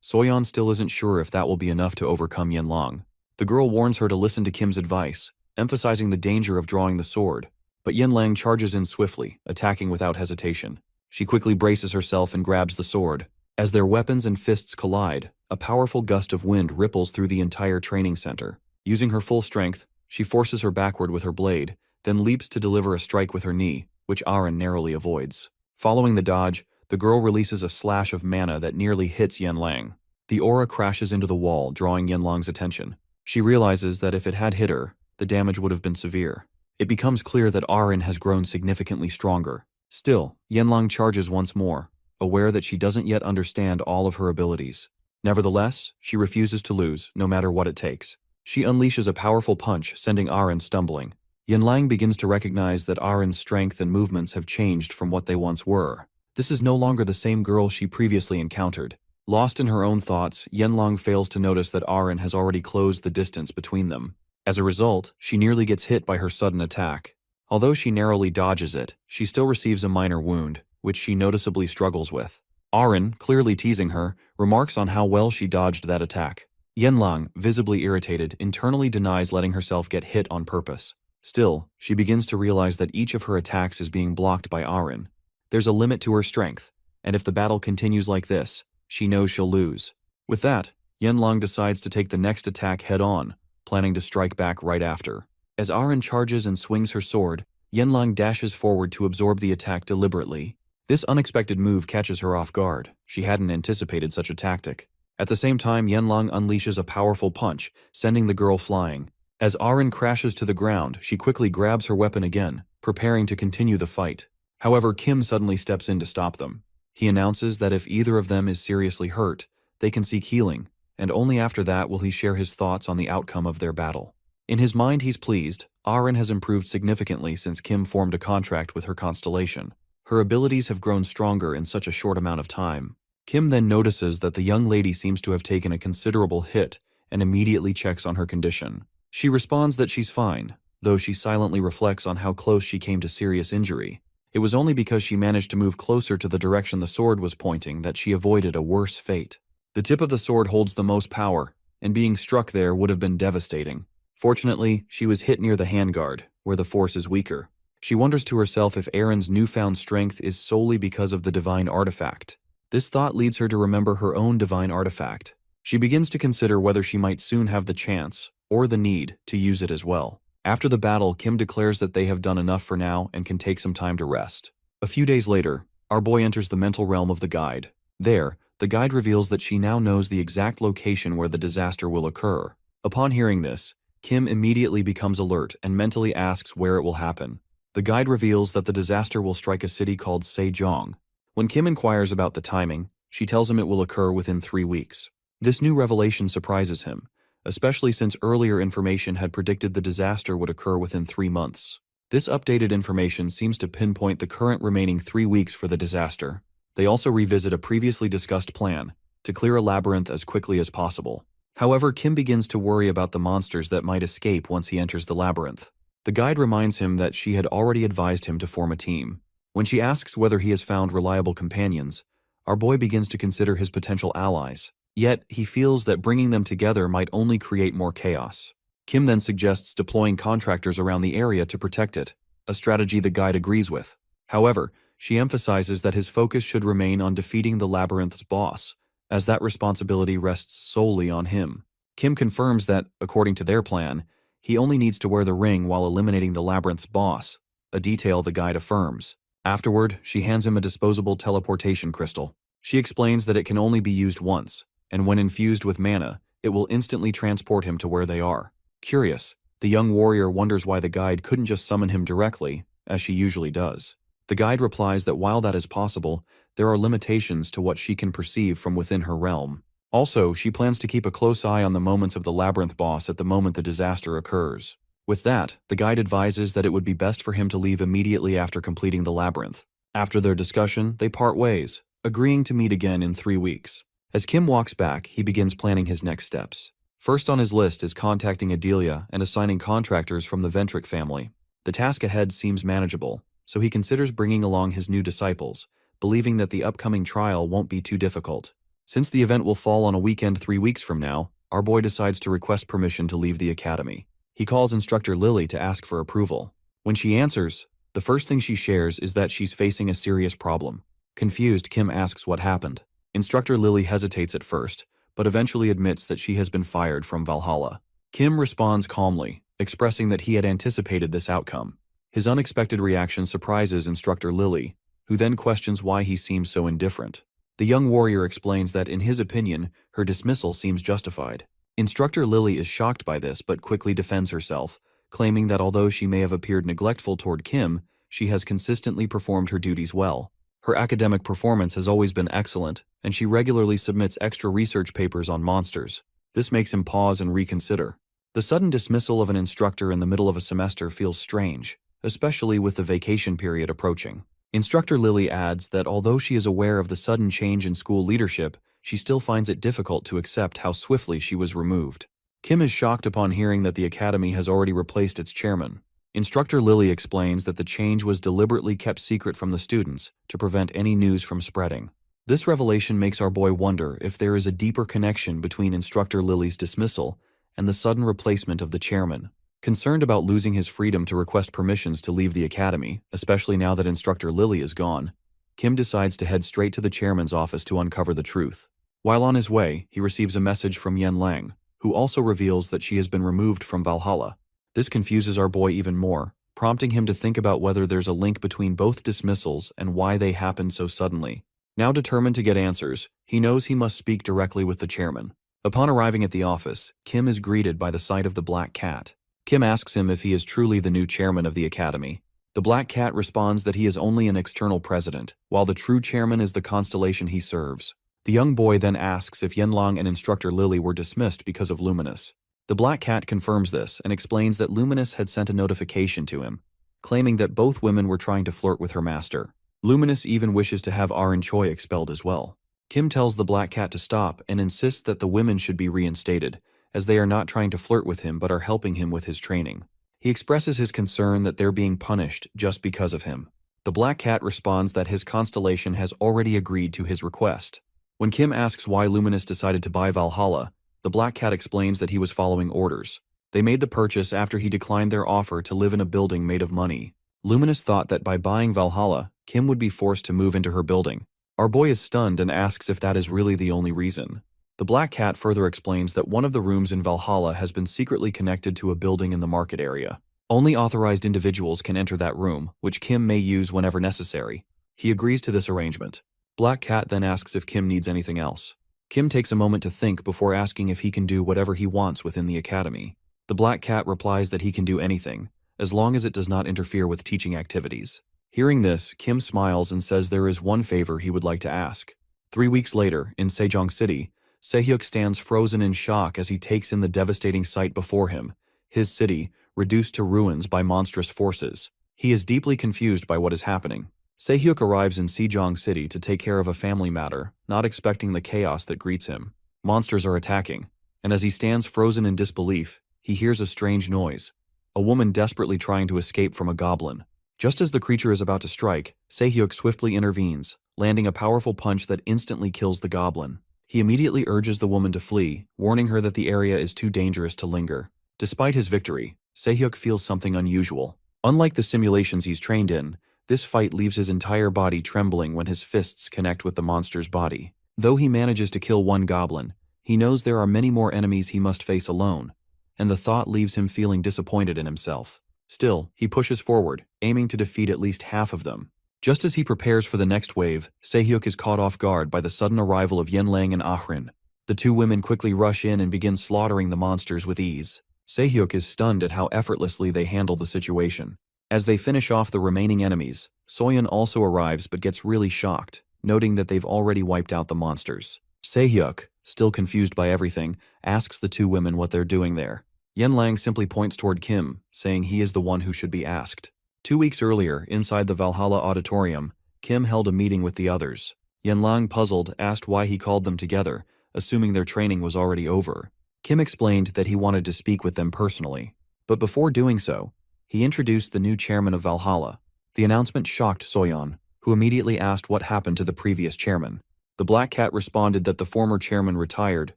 [SPEAKER 1] Soyeon still isn't sure if that will be enough to overcome Yenlang. The girl warns her to listen to Kim's advice, emphasizing the danger of drawing the sword, but Yenlang charges in swiftly, attacking without hesitation. She quickly braces herself and grabs the sword. As their weapons and fists collide, a powerful gust of wind ripples through the entire training center. Using her full strength, she forces her backward with her blade, then leaps to deliver a strike with her knee, which Arin narrowly avoids. Following the dodge, the girl releases a slash of mana that nearly hits Yenlang. The aura crashes into the wall, drawing Yenlang's attention. She realizes that if it had hit her, the damage would have been severe. It becomes clear that Arin has grown significantly stronger. Still, Yenlang charges once more, aware that she doesn't yet understand all of her abilities. Nevertheless, she refuses to lose, no matter what it takes. She unleashes a powerful punch, sending Arin stumbling. Yenlang begins to recognize that Arin's strength and movements have changed from what they once were. This is no longer the same girl she previously encountered. Lost in her own thoughts, Yenlang fails to notice that Arin has already closed the distance between them. As a result, she nearly gets hit by her sudden attack. Although she narrowly dodges it, she still receives a minor wound, which she noticeably struggles with. Arin, clearly teasing her, remarks on how well she dodged that attack. Yenlang, visibly irritated, internally denies letting herself get hit on purpose. Still, she begins to realize that each of her attacks is being blocked by Arin. There's a limit to her strength, and if the battle continues like this, she knows she'll lose. With that, Yenlang decides to take the next attack head-on, planning to strike back right after. As Arin charges and swings her sword, Yenlang dashes forward to absorb the attack deliberately. This unexpected move catches her off guard. She hadn't anticipated such a tactic. At the same time, Yenlang unleashes a powerful punch, sending the girl flying. As Arin crashes to the ground, she quickly grabs her weapon again, preparing to continue the fight. However, Kim suddenly steps in to stop them. He announces that if either of them is seriously hurt, they can seek healing, and only after that will he share his thoughts on the outcome of their battle. In his mind, he's pleased. Arin has improved significantly since Kim formed a contract with her constellation. Her abilities have grown stronger in such a short amount of time. Kim then notices that the young lady seems to have taken a considerable hit and immediately checks on her condition. She responds that she's fine, though she silently reflects on how close she came to serious injury. It was only because she managed to move closer to the direction the sword was pointing that she avoided a worse fate. The tip of the sword holds the most power, and being struck there would have been devastating. Fortunately, she was hit near the handguard, where the force is weaker. She wonders to herself if Erin's newfound strength is solely because of the divine artifact. This thought leads her to remember her own divine artifact. She begins to consider whether she might soon have the chance, or the need, to use it as well. After the battle, Kim declares that they have done enough for now and can take some time to rest. A few days later, our boy enters the mental realm of the guide. There, the guide reveals that she now knows the exact location where the disaster will occur. Upon hearing this, Kim immediately becomes alert and mentally asks where it will happen. The guide reveals that the disaster will strike a city called Sejong. When Kim inquires about the timing, she tells him it will occur within 3 weeks. This new revelation surprises him, especially since earlier information had predicted the disaster would occur within 3 months. This updated information seems to pinpoint the current remaining 3 weeks for the disaster. They also revisit a previously discussed plan to clear a labyrinth as quickly as possible. However, Kim begins to worry about the monsters that might escape once he enters the labyrinth. The guide reminds him that she had already advised him to form a team. When she asks whether he has found reliable companions, our boy begins to consider his potential allies. Yet, he feels that bringing them together might only create more chaos. Kim then suggests deploying contractors around the area to protect it, a strategy the guide agrees with. However, she emphasizes that his focus should remain on defeating the labyrinth's boss, as that responsibility rests solely on him. Kim confirms that, according to their plan, he only needs to wear the ring while eliminating the labyrinth's boss, a detail the guide affirms. Afterward, she hands him a disposable teleportation crystal. She explains that it can only be used once, and when infused with mana, it will instantly transport him to where they are. Curious, the young warrior wonders why the guide couldn't just summon him directly, as she usually does. The guide replies that while that is possible, there are limitations to what she can perceive from within her realm. Also, she plans to keep a close eye on the moments of the labyrinth boss at the moment the disaster occurs. With that, the guide advises that it would be best for him to leave immediately after completing the labyrinth. After their discussion, they part ways, agreeing to meet again in 3 weeks. As Kim walks back, he begins planning his next steps. First on his list is contacting Adelia and assigning contractors from the Ventric family. The task ahead seems manageable, so he considers bringing along his new disciples, believing that the upcoming trial won't be too difficult. Since the event will fall on a weekend 3 weeks from now, our boy decides to request permission to leave the academy. He calls instructor Lily to ask for approval. When she answers, the first thing she shares is that she's facing a serious problem. Confused, Kim asks what happened. Instructor Lily hesitates at first, but eventually admits that she has been fired from Valhalla. Kim responds calmly, expressing that he had anticipated this outcome. His unexpected reaction surprises Instructor Lily, who then questions why he seems so indifferent. The young warrior explains that, in his opinion, her dismissal seems justified. Instructor Lily is shocked by this but quickly defends herself, claiming that although she may have appeared neglectful toward Kim, she has consistently performed her duties well. Her academic performance has always been excellent, and she regularly submits extra research papers on monsters. This makes him pause and reconsider. The sudden dismissal of an instructor in the middle of a semester feels strange, especially with the vacation period approaching. Instructor Lily adds that although she is aware of the sudden change in school leadership, she still finds it difficult to accept how swiftly she was removed. Kim is shocked upon hearing that the academy has already replaced its chairman. Instructor Lily explains that the change was deliberately kept secret from the students to prevent any news from spreading. This revelation makes our boy wonder if there is a deeper connection between Instructor Lily's dismissal and the sudden replacement of the chairman. Concerned about losing his freedom to request permissions to leave the academy, especially now that Instructor Lily is gone, Kim decides to head straight to the chairman's office to uncover the truth. While on his way, he receives a message from Yen Lang, who also reveals that she has been removed from Valhalla. This confuses our boy even more, prompting him to think about whether there's a link between both dismissals and why they happened so suddenly. Now determined to get answers, he knows he must speak directly with the chairman. Upon arriving at the office, Kim is greeted by the sight of the Black Cat. Kim asks him if he is truly the new chairman of the academy. The Black Cat responds that he is only an external president, while the true chairman is the constellation he serves. The young boy then asks if Yenlong and Instructor Lily were dismissed because of Luminous. The Black Cat confirms this and explains that Luminous had sent a notification to him, claiming that both women were trying to flirt with her master. Luminous even wishes to have Arin Choi expelled as well. Kim tells the Black Cat to stop and insists that the women should be reinstated, as they are not trying to flirt with him but are helping him with his training. He expresses his concern that they're being punished just because of him. The Black Cat responds that his constellation has already agreed to his request. When Kim asks why Luminous decided to buy Valhalla, the Black Cat explains that he was following orders. They made the purchase after he declined their offer to live in a building made of money. Luminous thought that by buying Valhalla, Kim would be forced to move into her building. Our boy is stunned and asks if that is really the only reason. The Black Cat further explains that one of the rooms in Valhalla has been secretly connected to a building in the market area. Only authorized individuals can enter that room, which Kim may use whenever necessary. He agrees to this arrangement. Black Cat then asks if Kim needs anything else. Kim takes a moment to think before asking if he can do whatever he wants within the academy. The Black Cat replies that he can do anything, as long as it does not interfere with teaching activities. Hearing this, Kim smiles and says there is one favor he would like to ask. 3 weeks later, in Sejong City, Sehyuk stands frozen in shock as he takes in the devastating sight before him, his city, reduced to ruins by monstrous forces. He is deeply confused by what is happening. Sehyuk arrives in Sejong City to take care of a family matter, not expecting the chaos that greets him. Monsters are attacking, and as he stands frozen in disbelief, he hears a strange noise. A woman desperately trying to escape from a goblin. Just as the creature is about to strike, Se-hyuk swiftly intervenes, landing a powerful punch that instantly kills the goblin. He immediately urges the woman to flee, warning her that the area is too dangerous to linger. Despite his victory, Se-hyuk feels something unusual. Unlike the simulations he's trained in, this fight leaves his entire body trembling when his fists connect with the monster's body. Though he manages to kill one goblin, he knows there are many more enemies he must face alone, and the thought leaves him feeling disappointed in himself. Still, he pushes forward, aiming to defeat at least half of them. Just as he prepares for the next wave, Se-hyuk is caught off guard by the sudden arrival of Yenlang and Ahrin. The two women quickly rush in and begin slaughtering the monsters with ease. Se-hyuk is stunned at how effortlessly they handle the situation. As they finish off the remaining enemies, Soyeon also arrives but gets really shocked, noting that they've already wiped out the monsters. Se-hyuk, still confused by everything, asks the two women what they're doing there. Yenlang simply points toward Kim, saying he is the one who should be asked. 2 weeks earlier, inside the Valhalla auditorium, Kim held a meeting with the others. Yenlang, puzzled, asked why he called them together, assuming their training was already over. Kim explained that he wanted to speak with them personally. But before doing so, he introduced the new chairman of Valhalla. The announcement shocked Soyeon, who immediately asked what happened to the previous chairman. The Black Cat responded that the former chairman retired,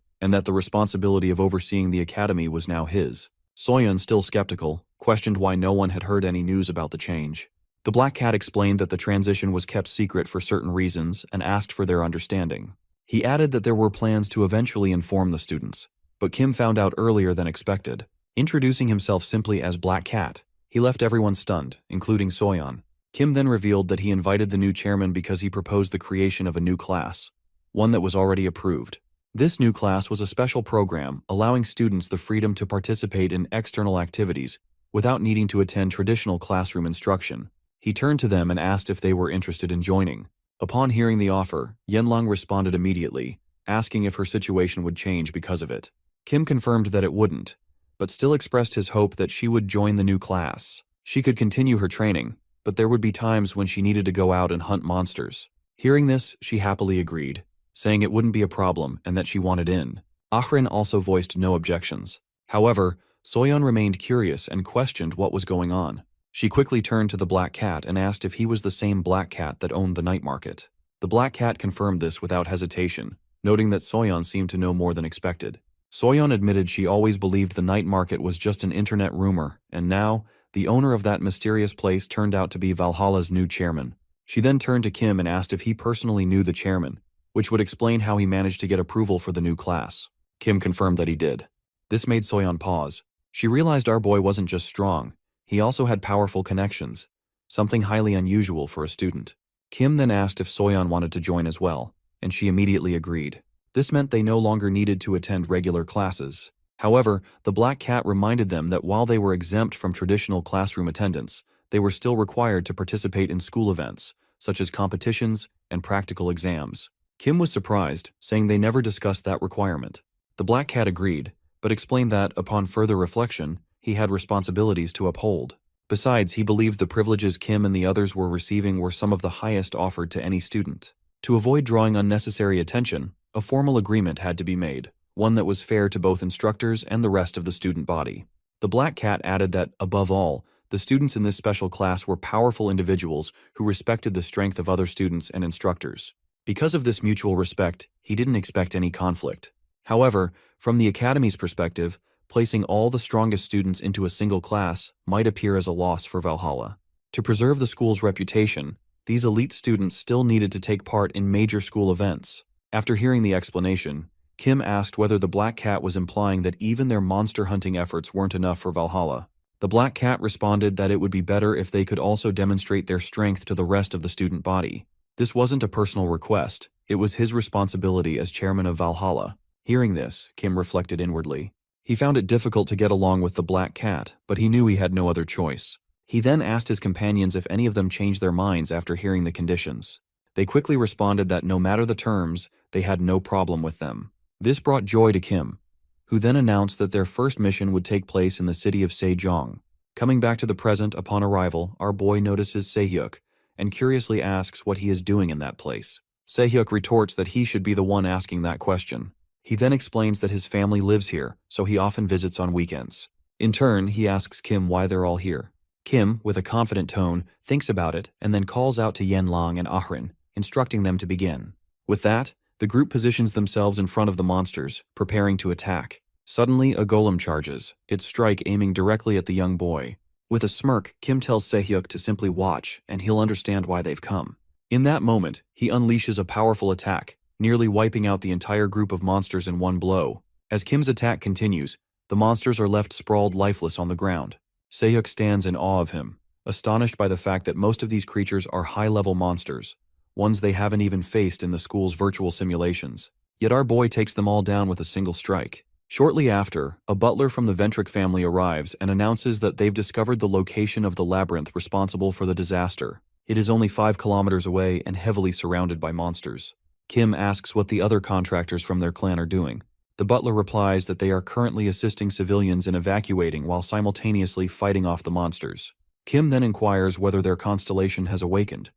[SPEAKER 1] and that the responsibility of overseeing the academy was now his. Soyeon, still skeptical, questioned why no one had heard any news about the change. The Black Cat explained that the transition was kept secret for certain reasons and asked for their understanding. He added that there were plans to eventually inform the students, but Kim found out earlier than expected. Introducing himself simply as Black Cat, he left everyone stunned, including Soyeon. Kim then revealed that he invited the new chairman because he proposed the creation of a new class, one that was already approved. This new class was a special program allowing students the freedom to participate in external activities without needing to attend traditional classroom instruction. He turned to them and asked if they were interested in joining. Upon hearing the offer, Yenlang responded immediately, asking if her situation would change because of it. Kim confirmed that it wouldn't, but still expressed his hope that she would join the new class. She could continue her training, but there would be times when she needed to go out and hunt monsters. Hearing this, she happily agreed, saying it wouldn't be a problem and that she wanted in. Ahrin also voiced no objections. However, Soyeon remained curious and questioned what was going on. She quickly turned to the Black Cat and asked if he was the same Black Cat that owned the night market. The Black Cat confirmed this without hesitation, noting that Soyeon seemed to know more than expected. Soyeon admitted she always believed the night market was just an internet rumor, and now, the owner of that mysterious place turned out to be Valhalla's new chairman. She then turned to Kim and asked if he personally knew the chairman, which would explain how he managed to get approval for the new class. Kim confirmed that he did. This made Soyeon pause. She realized our boy wasn't just strong, he also had powerful connections, something highly unusual for a student. Kim then asked if Soyeon wanted to join as well, and she immediately agreed. This meant they no longer needed to attend regular classes. However, the Black Cat reminded them that while they were exempt from traditional classroom attendance, they were still required to participate in school events, such as competitions and practical exams. Kim was surprised, saying they never discussed that requirement. The Black Cat agreed, but explained that, upon further reflection, he had responsibilities to uphold. Besides, he believed the privileges Kim and the others were receiving were some of the highest offered to any student. To avoid drawing unnecessary attention, a formal agreement had to be made, one that was fair to both instructors and the rest of the student body. The Black Cat added that, above all, the students in this special class were powerful individuals who respected the strength of other students and instructors. Because of this mutual respect, he didn't expect any conflict. However, from the Academy's perspective, placing all the strongest students into a single class might appear as a loss for Valhalla. To preserve the school's reputation, these elite students still needed to take part in major school events. After hearing the explanation, Kim asked whether the Black Cat was implying that even their monster hunting efforts weren't enough for Valhalla. The Black Cat responded that it would be better if they could also demonstrate their strength to the rest of the student body. This wasn't a personal request, it was his responsibility as chairman of Valhalla. Hearing this, Kim reflected inwardly. He found it difficult to get along with the Black Cat, but he knew he had no other choice. He then asked his companions if any of them changed their minds after hearing the conditions. They quickly responded that no matter the terms, they had no problem with them. This brought joy to Kim, who then announced that their first mission would take place in the city of Sejong. Coming back to the present upon arrival, our boy notices Se-hyuk, and curiously asks what he is doing in that place. Se-hyuk retorts that he should be the one asking that question. He then explains that his family lives here, so he often visits on weekends. In turn, he asks Kim why they're all here. Kim, with a confident tone, thinks about it and then calls out to Yenlang and Ahrin, instructing them to begin. With that, the group positions themselves in front of the monsters, preparing to attack. Suddenly, a golem charges, its strike aiming directly at the young boy. With a smirk, Kim tells Se-hyuk to simply watch, and he'll understand why they've come. In that moment, he unleashes a powerful attack, nearly wiping out the entire group of monsters in one blow. As Kim's attack continues, the monsters are left sprawled lifeless on the ground. Se-hyuk stands in awe of him, astonished by the fact that most of these creatures are high-level monsters, ones they haven't even faced in the school's virtual simulations. Yet our boy takes them all down with a single strike. Shortly after, a butler from the Ventric family arrives and announces that they've discovered the location of the labyrinth responsible for the disaster. It is only 5 kilometers away and heavily surrounded by monsters. Kim asks what the other contractors from their clan are doing. The butler replies that they are currently assisting civilians in evacuating while simultaneously fighting off the monsters. Kim then inquires whether their constellation has awakened,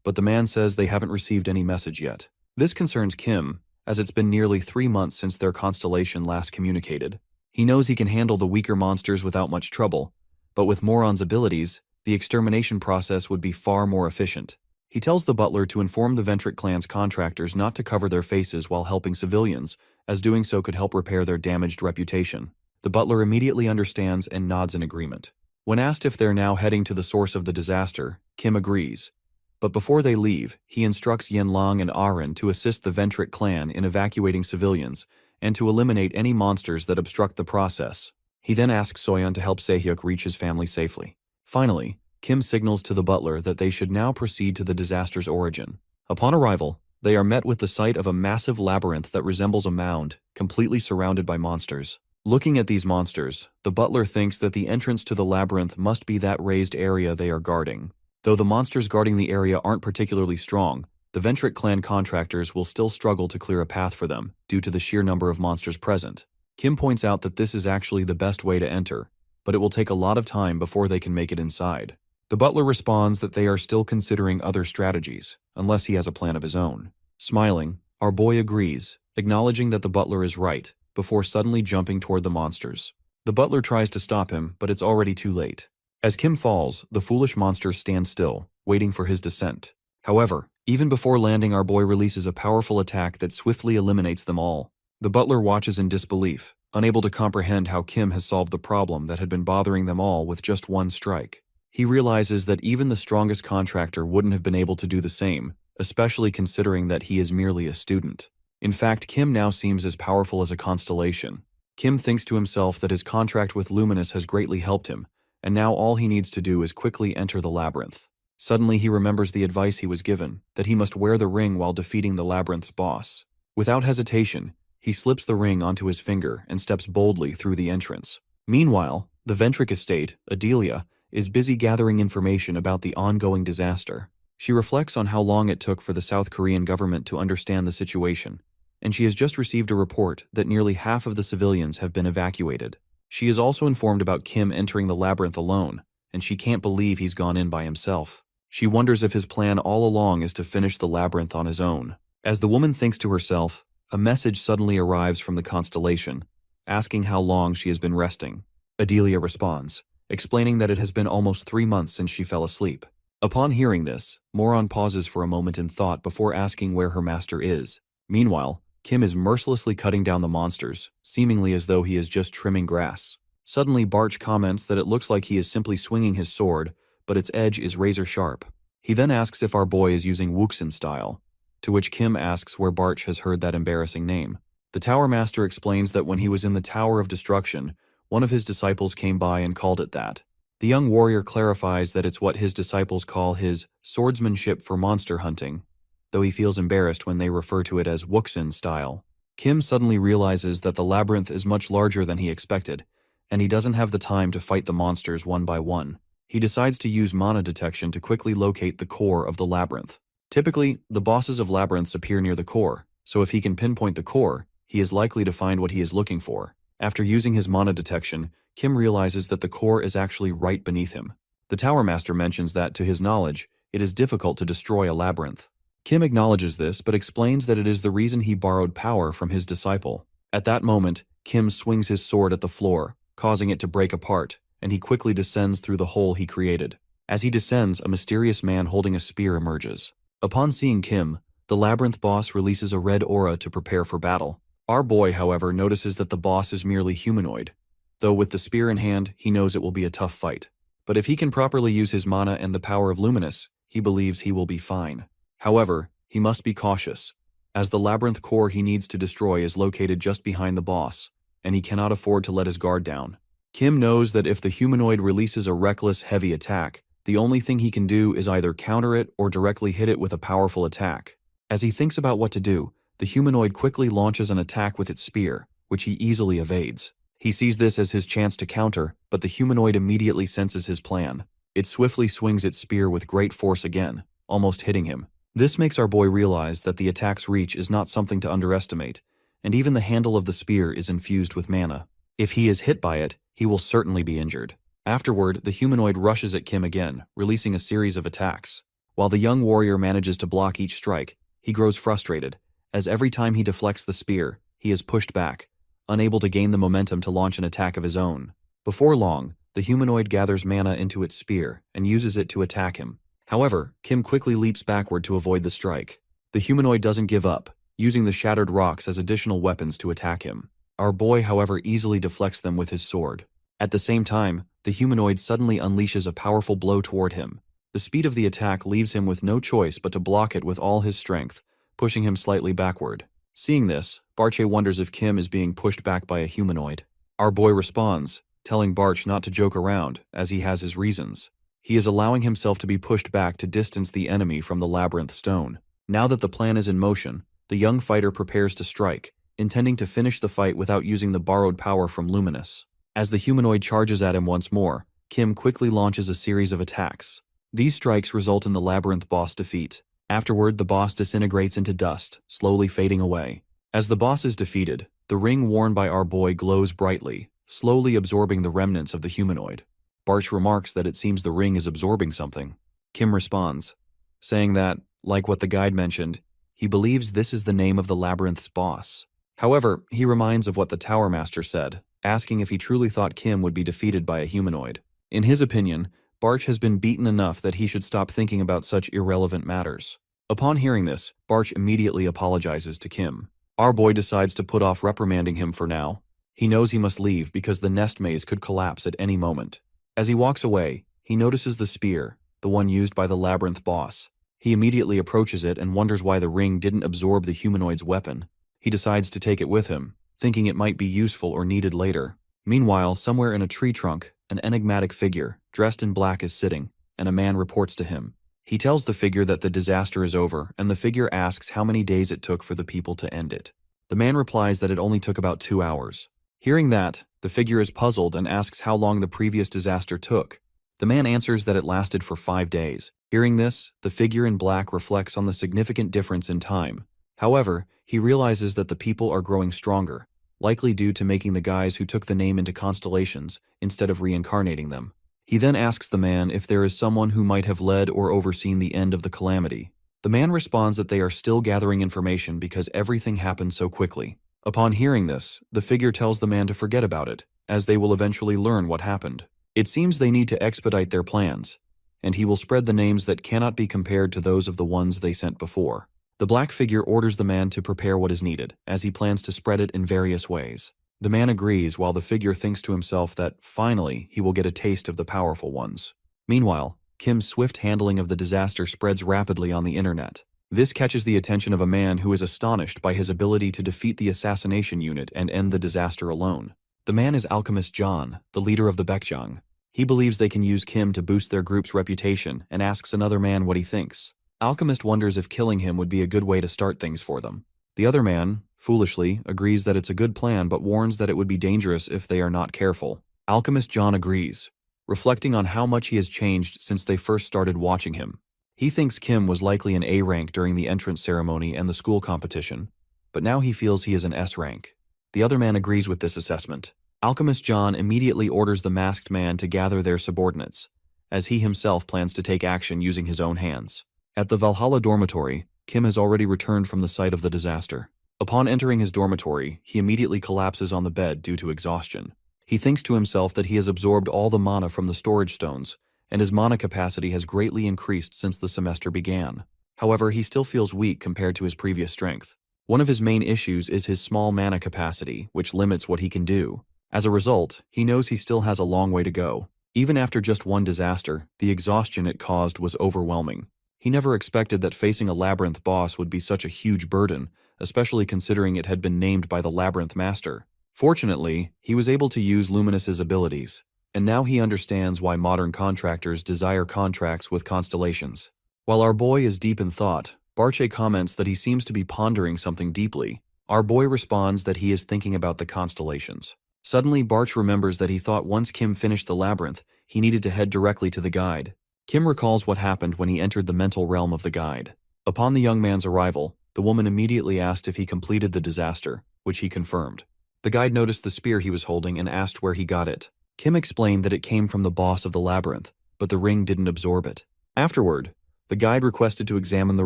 [SPEAKER 1] but the man says they haven't received any message yet. This concerns Kim, as it's been nearly 3 months since their constellation last communicated. He knows he can handle the weaker monsters without much trouble, but with Moron's abilities, the extermination process would be far more efficient. He tells the butler to inform the Ventric clan's contractors not to cover their faces while helping civilians, as doing so could help repair their damaged reputation. The butler immediately understands and nods in agreement. When asked if they're now heading to the source of the disaster, Kim agrees. But before they leave, he instructs Yenlang and Ahrin to assist the Ventric clan in evacuating civilians and to eliminate any monsters that obstruct the process. He then asks Soyeon to help Se-hyuk reach his family safely. Finally, Kim signals to the butler that they should now proceed to the disaster's origin. Upon arrival, they are met with the sight of a massive labyrinth that resembles a mound, completely surrounded by monsters. Looking at these monsters, the butler thinks that the entrance to the labyrinth must be that raised area they are guarding. Though the monsters guarding the area aren't particularly strong, the Ventric clan contractors will still struggle to clear a path for them due to the sheer number of monsters present. Kim points out that this is actually the best way to enter, but it will take a lot of time before they can make it inside. The butler responds that they are still considering other strategies, unless he has a plan of his own. Smiling, our boy agrees, acknowledging that the butler is right, before suddenly jumping toward the monsters. The butler tries to stop him, but it's already too late. As Kim falls, the foolish monsters stand still, waiting for his descent. However, even before landing, our boy releases a powerful attack that swiftly eliminates them all. The butler watches in disbelief, unable to comprehend how Kim has solved the problem that had been bothering them all with just one strike. He realizes that even the strongest contractor wouldn't have been able to do the same, especially considering that he is merely a student. In fact, Kim now seems as powerful as a constellation. Kim thinks to himself that his contract with Luminous has greatly helped him, and now all he needs to do is quickly enter the labyrinth. Suddenly he remembers the advice he was given, that he must wear the ring while defeating the labyrinth's boss. Without hesitation, he slips the ring onto his finger and steps boldly through the entrance. Meanwhile, the Ventric estate, Adelia, is busy gathering information about the ongoing disaster. She reflects on how long it took for the South Korean government to understand the situation, and she has just received a report that nearly half of the civilians have been evacuated. She is also informed about Kim entering the labyrinth alone, and she can't believe he's gone in by himself. She wonders if his plan all along is to finish the labyrinth on his own. As the woman thinks to herself, a message suddenly arrives from the constellation, asking how long she has been resting. Adelia responds, explaining that it has been almost 3 months since she fell asleep. Upon hearing this, Moron pauses for a moment in thought before asking where her master is. Meanwhile, Kim is mercilessly cutting down the monsters, seemingly as though he is just trimming grass. Suddenly, Barch comments that it looks like he is simply swinging his sword, but its edge is razor sharp. He then asks if our boy is using Wuxin style, to which Kim asks where Barch has heard that embarrassing name. The Tower Master explains that when he was in the Tower of Destruction, one of his disciples came by and called it that. The young warrior clarifies that it's what his disciples call his swordsmanship for monster hunting, though he feels embarrassed when they refer to it as Wuxin style. Kim suddenly realizes that the labyrinth is much larger than he expected, and he doesn't have the time to fight the monsters one by one. He decides to use mana detection to quickly locate the core of the labyrinth. Typically, the bosses of labyrinths appear near the core, so if he can pinpoint the core, he is likely to find what he is looking for. After using his mana detection, Kim realizes that the core is actually right beneath him. The Tower Master mentions that, to his knowledge, it is difficult to destroy a labyrinth. Kim acknowledges this, but explains that it is the reason he borrowed power from his disciple. At that moment, Kim swings his sword at the floor, causing it to break apart, and he quickly descends through the hole he created. As he descends, a mysterious man holding a spear emerges. Upon seeing Kim, the labyrinth boss releases a red aura to prepare for battle. Our boy, however, notices that the boss is merely humanoid. Though with the spear in hand, he knows it will be a tough fight. But if he can properly use his mana and the power of Luminous, he believes he will be fine. However, he must be cautious, as the labyrinth core he needs to destroy is located just behind the boss, and he cannot afford to let his guard down. Kim knows that if the humanoid releases a reckless, heavy attack, the only thing he can do is either counter it or directly hit it with a powerful attack. As he thinks about what to do, the humanoid quickly launches an attack with its spear, which he easily evades. He sees this as his chance to counter, but the humanoid immediately senses his plan. It swiftly swings its spear with great force again, almost hitting him. This makes our boy realize that the attack's reach is not something to underestimate, and even the handle of the spear is infused with mana. If he is hit by it, he will certainly be injured. Afterward, the humanoid rushes at Kim again, releasing a series of attacks. While the young warrior manages to block each strike, he grows frustrated, as every time he deflects the spear, he is pushed back, unable to gain the momentum to launch an attack of his own. Before long, the humanoid gathers mana into its spear and uses it to attack him. However, Kim quickly leaps backward to avoid the strike. The humanoid doesn't give up, using the shattered rocks as additional weapons to attack him. Our boy, however, easily deflects them with his sword. At the same time, the humanoid suddenly unleashes a powerful blow toward him. The speed of the attack leaves him with no choice but to block it with all his strength, pushing him slightly backward. Seeing this, Barche wonders if Kim is being pushed back by a humanoid. Our boy responds, telling Barch not to joke around, as he has his reasons. He is allowing himself to be pushed back to distance the enemy from the labyrinth stone. Now that the plan is in motion, the young fighter prepares to strike, intending to finish the fight without using the borrowed power from Luminous. As the humanoid charges at him once more, Kim quickly launches a series of attacks. These strikes result in the labyrinth boss defeat. Afterward, the boss disintegrates into dust, slowly fading away. As the boss is defeated, the ring worn by our boy glows brightly, slowly absorbing the remnants of the humanoid. Barch remarks that it seems the ring is absorbing something. Kim responds, saying that, like what the guide mentioned, he believes this is the name of the labyrinth's boss. However, he reminds of what the Tower Master said, asking if he truly thought Kim would be defeated by a humanoid. In his opinion, Barch has been beaten enough that he should stop thinking about such irrelevant matters. Upon hearing this, Barch immediately apologizes to Kim. Our boy decides to put off reprimanding him for now. He knows he must leave because the nest maze could collapse at any moment. As he walks away, he notices the spear, the one used by the labyrinth boss. He immediately approaches it and wonders why the ring didn't absorb the humanoid's weapon. He decides to take it with him, thinking it might be useful or needed later. Meanwhile, somewhere in a tree trunk, an enigmatic figure, dressed in black, is sitting, and a man reports to him. He tells the figure that the disaster is over, and the figure asks how many days it took for the people to end it. The man replies that it only took about 2 hours. Hearing that, the figure is puzzled and asks how long the previous disaster took. The man answers that it lasted for 5 days. Hearing this, the figure in black reflects on the significant difference in time. However, he realizes that the people are growing stronger, likely due to making the guys who took the name into Constellations instead of reincarnating them. He then asks the man if there is someone who might have led or overseen the end of the calamity. The man responds that they are still gathering information because everything happened so quickly. Upon hearing this, the figure tells the man to forget about it, as they will eventually learn what happened. It seems they need to expedite their plans, and he will spread the names that cannot be compared to those of the ones they sent before. The black figure orders the man to prepare what is needed, as he plans to spread it in various ways. The man agrees while the figure thinks to himself that, finally, he will get a taste of the powerful ones. Meanwhile, Kim's swift handling of the disaster spreads rapidly on the internet. This catches the attention of a man who is astonished by his ability to defeat the assassination unit and end the disaster alone. The man is Alchemist John, the leader of the Baekjang. He believes they can use Kim to boost their group's reputation and asks another man what he thinks. Alchemist wonders if killing him would be a good way to start things for them. The other man, foolishly, agrees that it's a good plan but warns that it would be dangerous if they are not careful. Alchemist John agrees, reflecting on how much he has changed since they first started watching him. He thinks Kim was likely an A rank during the entrance ceremony and the school competition, but now he feels he is an S rank. The other man agrees with this assessment. Alchemist John immediately orders the masked man to gather their subordinates, as he himself plans to take action using his own hands. At the Valhalla dormitory, Kim has already returned from the site of the disaster. Upon entering his dormitory, he immediately collapses on the bed due to exhaustion. He thinks to himself that he has absorbed all the mana from the storage stones, and his mana capacity has greatly increased since the semester began. However, he still feels weak compared to his previous strength. One of his main issues is his small mana capacity, which limits what he can do. As a result, he knows he still has a long way to go. Even after just one disaster, the exhaustion it caused was overwhelming. He never expected that facing a labyrinth boss would be such a huge burden, especially considering it had been named by the labyrinth master. Fortunately, he was able to use Luminous's abilities, and now he understands why modern contractors desire contracts with Constellations. While our boy is deep in thought, Barche comments that he seems to be pondering something deeply. Our boy responds that he is thinking about the Constellations. Suddenly, Barch remembers that he thought once Kim finished the labyrinth, he needed to head directly to the guide. Kim recalls what happened when he entered the mental realm of the guide. Upon the young man's arrival, the woman immediately asked if he completed the disaster, which he confirmed. The guide noticed the spear he was holding and asked where he got it. Kim explained that it came from the boss of the labyrinth, but the ring didn't absorb it. Afterward, the guide requested to examine the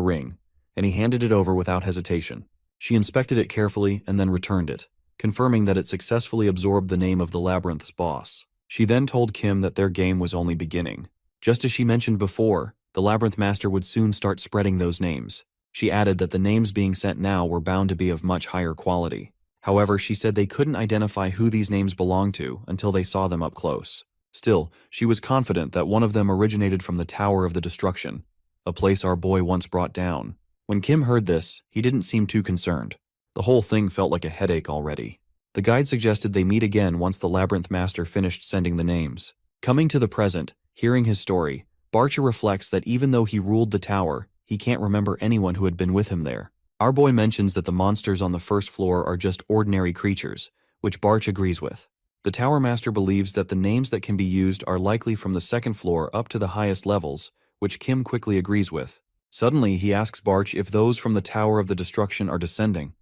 [SPEAKER 1] ring, and he handed it over without hesitation. She inspected it carefully and then returned it, confirming that it successfully absorbed the name of the labyrinth's boss. She then told Kim that their game was only beginning. Just as she mentioned before, the labyrinth master would soon start spreading those names. She added that the names being sent now were bound to be of much higher quality. However, she said they couldn't identify who these names belonged to until they saw them up close. Still, she was confident that one of them originated from the Tower of the Destruction, a place our boy once brought down. When Kim heard this, he didn't seem too concerned. The whole thing felt like a headache already. The guide suggested they meet again once the labyrinth master finished sending the names. Coming to the present, hearing his story, Barcha reflects that even though he ruled the tower, he can't remember anyone who had been with him there. Our boy mentions that the monsters on the first floor are just ordinary creatures, which Barch agrees with. The tower master believes that the names that can be used are likely from the second floor up to the highest levels, which Kim quickly agrees with. Suddenly, he asks Barch if those from the Tower of the Destruction are descending.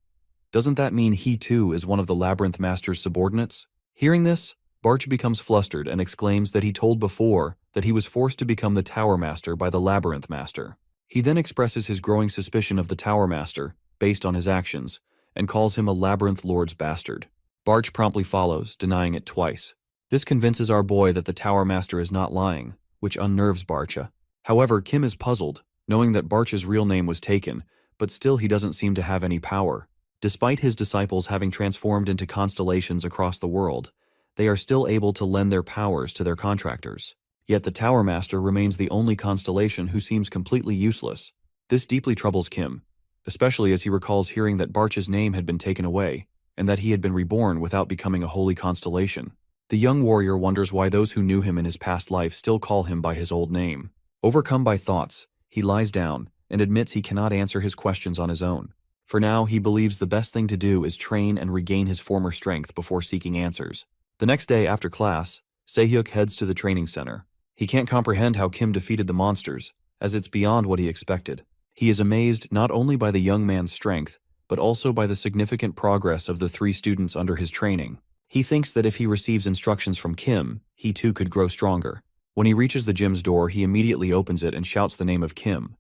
[SPEAKER 1] Doesn't that mean he too is one of the labyrinth master's subordinates? Hearing this, Barch becomes flustered and exclaims that he told before that he was forced to become the tower master by the labyrinth master. He then expresses his growing suspicion of the tower master, based on his actions, and calls him a labyrinth lord's bastard. Barch promptly follows, denying it twice. This convinces our boy that the tower master is not lying, which unnerves Barcha. However, Kim is puzzled, knowing that Barch's real name was taken, but still he doesn't seem to have any power. Despite his disciples having transformed into constellations across the world, they are still able to lend their powers to their contractors. Yet the Tower Master remains the only constellation who seems completely useless. This deeply troubles Kim, especially as he recalls hearing that Barch's name had been taken away, and that he had been reborn without becoming a holy constellation. The young warrior wonders why those who knew him in his past life still call him by his old name. Overcome by thoughts, he lies down and admits he cannot answer his questions on his own. For now, he believes the best thing to do is train and regain his former strength before seeking answers. The next day after class, Sehyuk heads to the training center. He can't comprehend how Kim defeated the monsters, as it's beyond what he expected. He is amazed not only by the young man's strength, but also by the significant progress of the 3 students under his training. He thinks that if he receives instructions from Kim, he too could grow stronger. When he reaches the gym's door, he immediately opens it and shouts the name of Kim.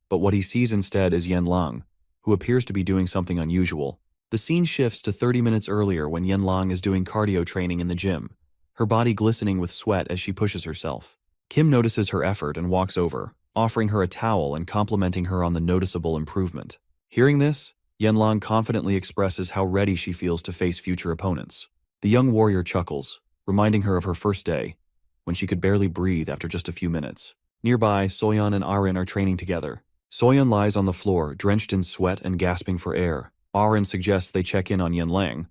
[SPEAKER 1] But what he sees instead is Yenlang, who appears to be doing something unusual. The scene shifts to 30 minutes earlier when Yenlang is doing cardio training in the gym, her body glistening with sweat as she pushes herself. Kim notices her effort and walks over, offering her a towel and complimenting her on the noticeable improvement. Hearing this, Yenlang confidently expresses how ready she feels to face future opponents. The young warrior chuckles, reminding her of her first day, when she could barely breathe after just a few minutes. Nearby, Soyeon and Arin are training together. Soyeon lies on the floor, drenched in sweat and gasping for air. Arin suggests they check in on Yenlang,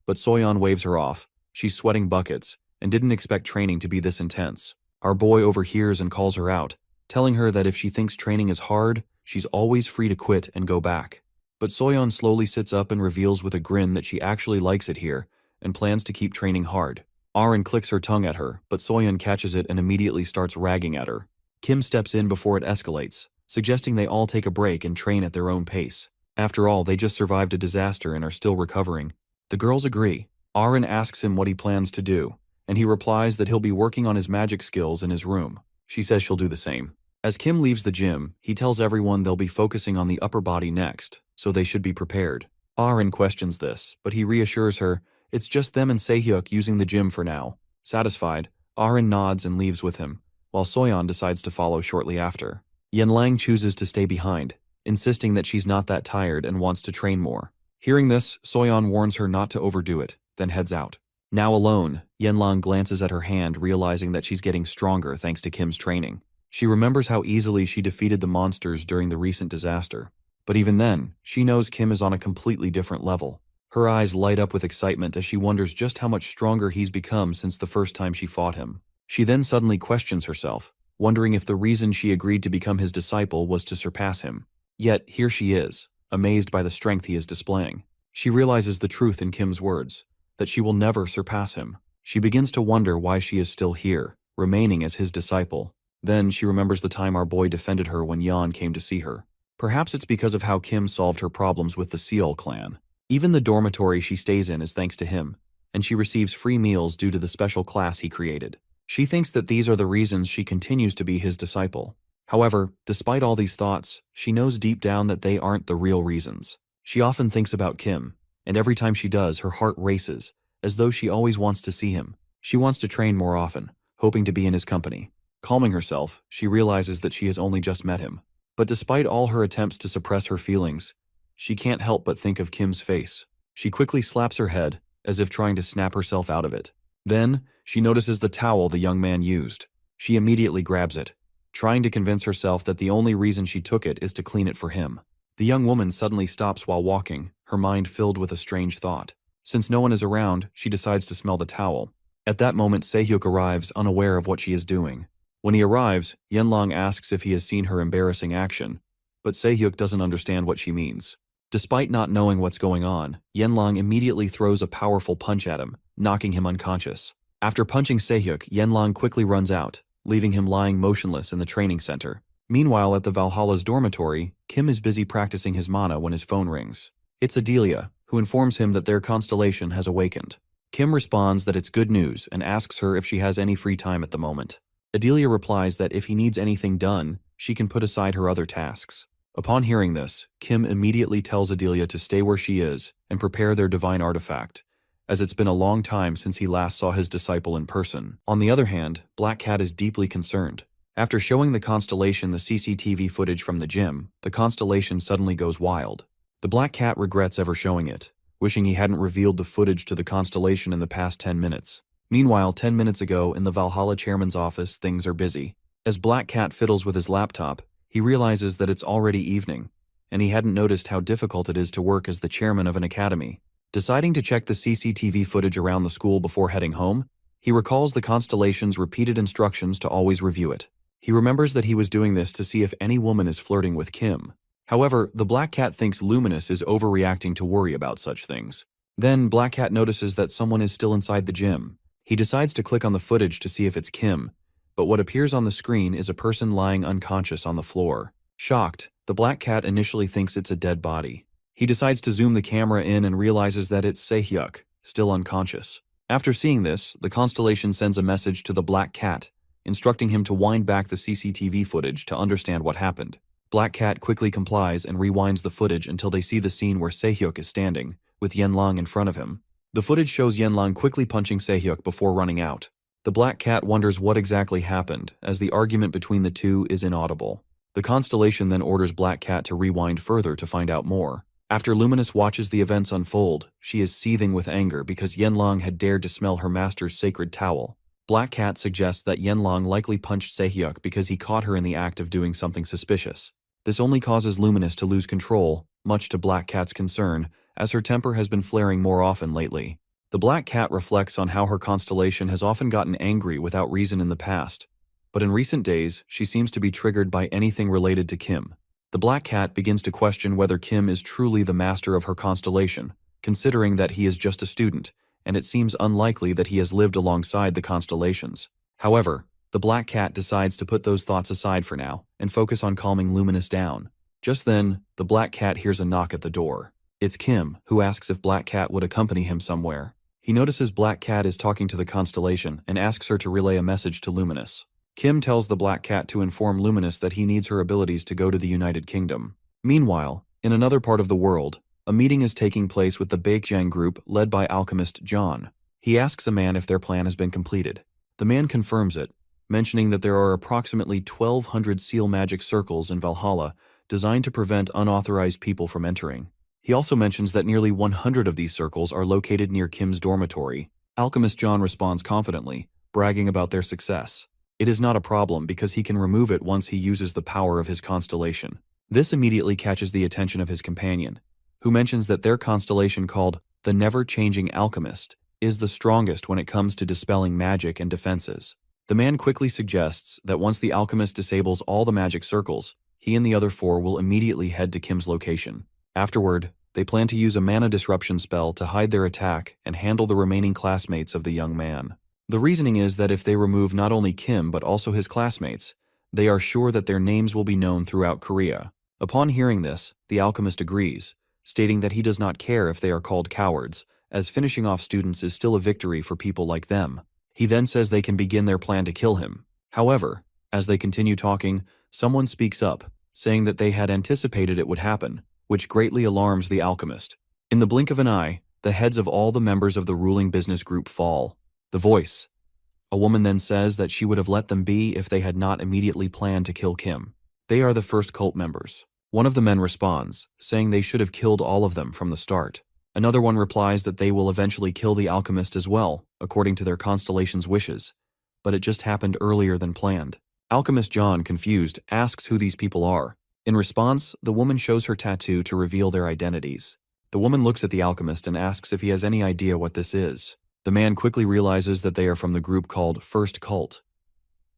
[SPEAKER 1] but Soyeon waves her off. She's sweating buckets and didn't expect training to be this intense. Our boy overhears and calls her out, telling her that if she thinks training is hard, she's always free to quit and go back. But Soyeon slowly sits up and reveals with a grin that she actually likes it here and plans to keep training hard. Arin clicks her tongue at her, but Soyeon catches it and immediately starts ragging at her. Kim steps in before it escalates, suggesting they all take a break and train at their own pace. After all, they just survived a disaster and are still recovering. The girls agree. Arin asks him what he plans to do, and he replies that he'll be working on his magic skills in his room. She says she'll do the same. As Kim leaves the gym, he tells everyone they'll be focusing on the upper body next, so they should be prepared. Arin questions this, but he reassures her it's just them and Sehyuk using the gym for now. Satisfied, Arin nods and leaves with him, while Soyeon decides to follow shortly after. Yenlang chooses to stay behind, insisting that she's not that tired and wants to train more. Hearing this, Soyeon warns her not to overdo it, then heads out. Now alone, Yenlang glances at her hand, realizing that she's getting stronger thanks to Kim's training. She remembers how easily she defeated the monsters during the recent disaster. But even then, she knows Kim is on a completely different level. Her eyes light up with excitement as she wonders just how much stronger he's become since the first time she fought him. She then suddenly questions herself, wondering if the reason she agreed to become his disciple was to surpass him. Yet, here she is, amazed by the strength he is displaying. She realizes the truth in Kim's words, that she will never surpass him. She begins to wonder why she is still here, remaining as his disciple. Then she remembers the time our boy defended her when Yeon came to see her. Perhaps it's because of how Kim solved her problems with the Seol clan. Even the dormitory she stays in is thanks to him, and she receives free meals due to the special class he created. She thinks that these are the reasons she continues to be his disciple. However, despite all these thoughts, she knows deep down that they aren't the real reasons. She often thinks about Kim, and every time she does, her heart races, as though she always wants to see him. She wants to train more often, hoping to be in his company. Calming herself, she realizes that she has only just met him. But despite all her attempts to suppress her feelings, she can't help but think of Kim's face. She quickly slaps her head, as if trying to snap herself out of it. Then, she notices the towel the young man used. She immediately grabs it, trying to convince herself that the only reason she took it is to clean it for him. The young woman suddenly stops while walking, her mind filled with a strange thought. Since no one is around, she decides to smell the towel. At that moment, Sehyuk arrives, unaware of what she is doing. When he arrives, Yenlang asks if he has seen her embarrassing action, but Sehyuk doesn't understand what she means. Despite not knowing what's going on, Yenlang immediately throws a powerful punch at him, knocking him unconscious. After punching Sehyuk, Yenlang quickly runs out, leaving him lying motionless in the training center. Meanwhile, at the Valhalla's dormitory, Kim is busy practicing his mana when his phone rings. It's Adelia, who informs him that their constellation has awakened. Kim responds that it's good news and asks her if she has any free time at the moment. Adelia replies that if he needs anything done, she can put aside her other tasks. Upon hearing this, Kim immediately tells Adelia to stay where she is and prepare their divine artifact, as it's been a long time since he last saw his disciple in person. On the other hand, Black Cat is deeply concerned. After showing the Constellation the CCTV footage from the gym, the Constellation suddenly goes wild. The Black Cat regrets ever showing it, wishing he hadn't revealed the footage to the Constellation in the past 10 minutes. Meanwhile, 10 minutes ago, in the Valhalla chairman's office, things are busy. As Black Cat fiddles with his laptop, he realizes that it's already evening, and he hadn't noticed how difficult it is to work as the chairman of an academy. Deciding to check the CCTV footage around the school before heading home, he recalls the Constellation's repeated instructions to always review it. He remembers that he was doing this to see if any woman is flirting with Kim. However, the Black Cat thinks Luminous is overreacting to worry about such things. Then, Black Cat notices that someone is still inside the gym. He decides to click on the footage to see if it's Kim, but what appears on the screen is a person lying unconscious on the floor. Shocked, the Black Cat initially thinks it's a dead body. He decides to zoom the camera in and realizes that it's Sehyuk, still unconscious. After seeing this, the Constellation sends a message to the Black Cat, instructing him to wind back the CCTV footage to understand what happened. Black Cat quickly complies and rewinds the footage until they see the scene where Sehyuk is standing, with Yenlang in front of him. The footage shows Yenlang quickly punching Sehyuk before running out. The Black Cat wonders what exactly happened, as the argument between the two is inaudible. The Constellation then orders Black Cat to rewind further to find out more. After Luminous watches the events unfold, she is seething with anger because Yenlang had dared to smell her master's sacred towel. Black Cat suggests that Yenlang likely punched Sehyuk because he caught her in the act of doing something suspicious. This only causes Luminous to lose control, much to Black Cat's concern, as her temper has been flaring more often lately. The Black Cat reflects on how her Constellation has often gotten angry without reason in the past, but in recent days, she seems to be triggered by anything related to Kim. The Black Cat begins to question whether Kim is truly the master of her Constellation, considering that he is just a student, and it seems unlikely that he has lived alongside the Constellations. However, the Black Cat decides to put those thoughts aside for now and focus on calming Luminous down. Just then, the Black Cat hears a knock at the door. It's Kim, who asks if Black Cat would accompany him somewhere. He notices Black Cat is talking to the Constellation and asks her to relay a message to Luminous. Kim tells the Black Cat to inform Luminous that he needs her abilities to go to the United Kingdom. Meanwhile, in another part of the world, A meeting is taking place with the Baekjang group led by alchemist John. He asks a man if their plan has been completed. The man confirms it, mentioning that there are approximately 1,200 seal magic circles in Valhalla designed to prevent unauthorized people from entering. He also mentions that nearly 100 of these circles are located near Kim's dormitory. Alchemist John responds confidently, bragging about their success. It is not a problem because he can remove it once he uses the power of his constellation. This immediately catches the attention of his companion, who mentions that their constellation, called the Never-Changing Alchemist, is the strongest when it comes to dispelling magic and defenses. The man quickly suggests that once the alchemist disables all the magic circles, he and the other 4 will immediately head to Kim's location. Afterward, they plan to use a mana disruption spell to hide their attack and handle the remaining classmates of the young man. The reasoning is that if they remove not only Kim but also his classmates, they are sure that their names will be known throughout Korea. Upon hearing this, the alchemist agrees, stating that he does not care if they are called cowards, as finishing off students is still a victory for people like them. He then says they can begin their plan to kill him. However, as they continue talking, someone speaks up, saying that they had anticipated it would happen, which greatly alarms the alchemist. In the blink of an eye, the heads of all the members of the ruling business group fall. The voice. A woman then says that she would have let them be if they had not immediately planned to kill Kim. They are the first cult members. One of the men responds, saying they should have killed all of them from the start. Another one replies that they will eventually kill the alchemist as well, according to their constellation's wishes, but it just happened earlier than planned. Alchemist John, confused, asks who these people are. In response, the woman shows her tattoo to reveal their identities. The woman looks at the alchemist and asks if he has any idea what this is. The man quickly realizes that they are from the group called First Cult.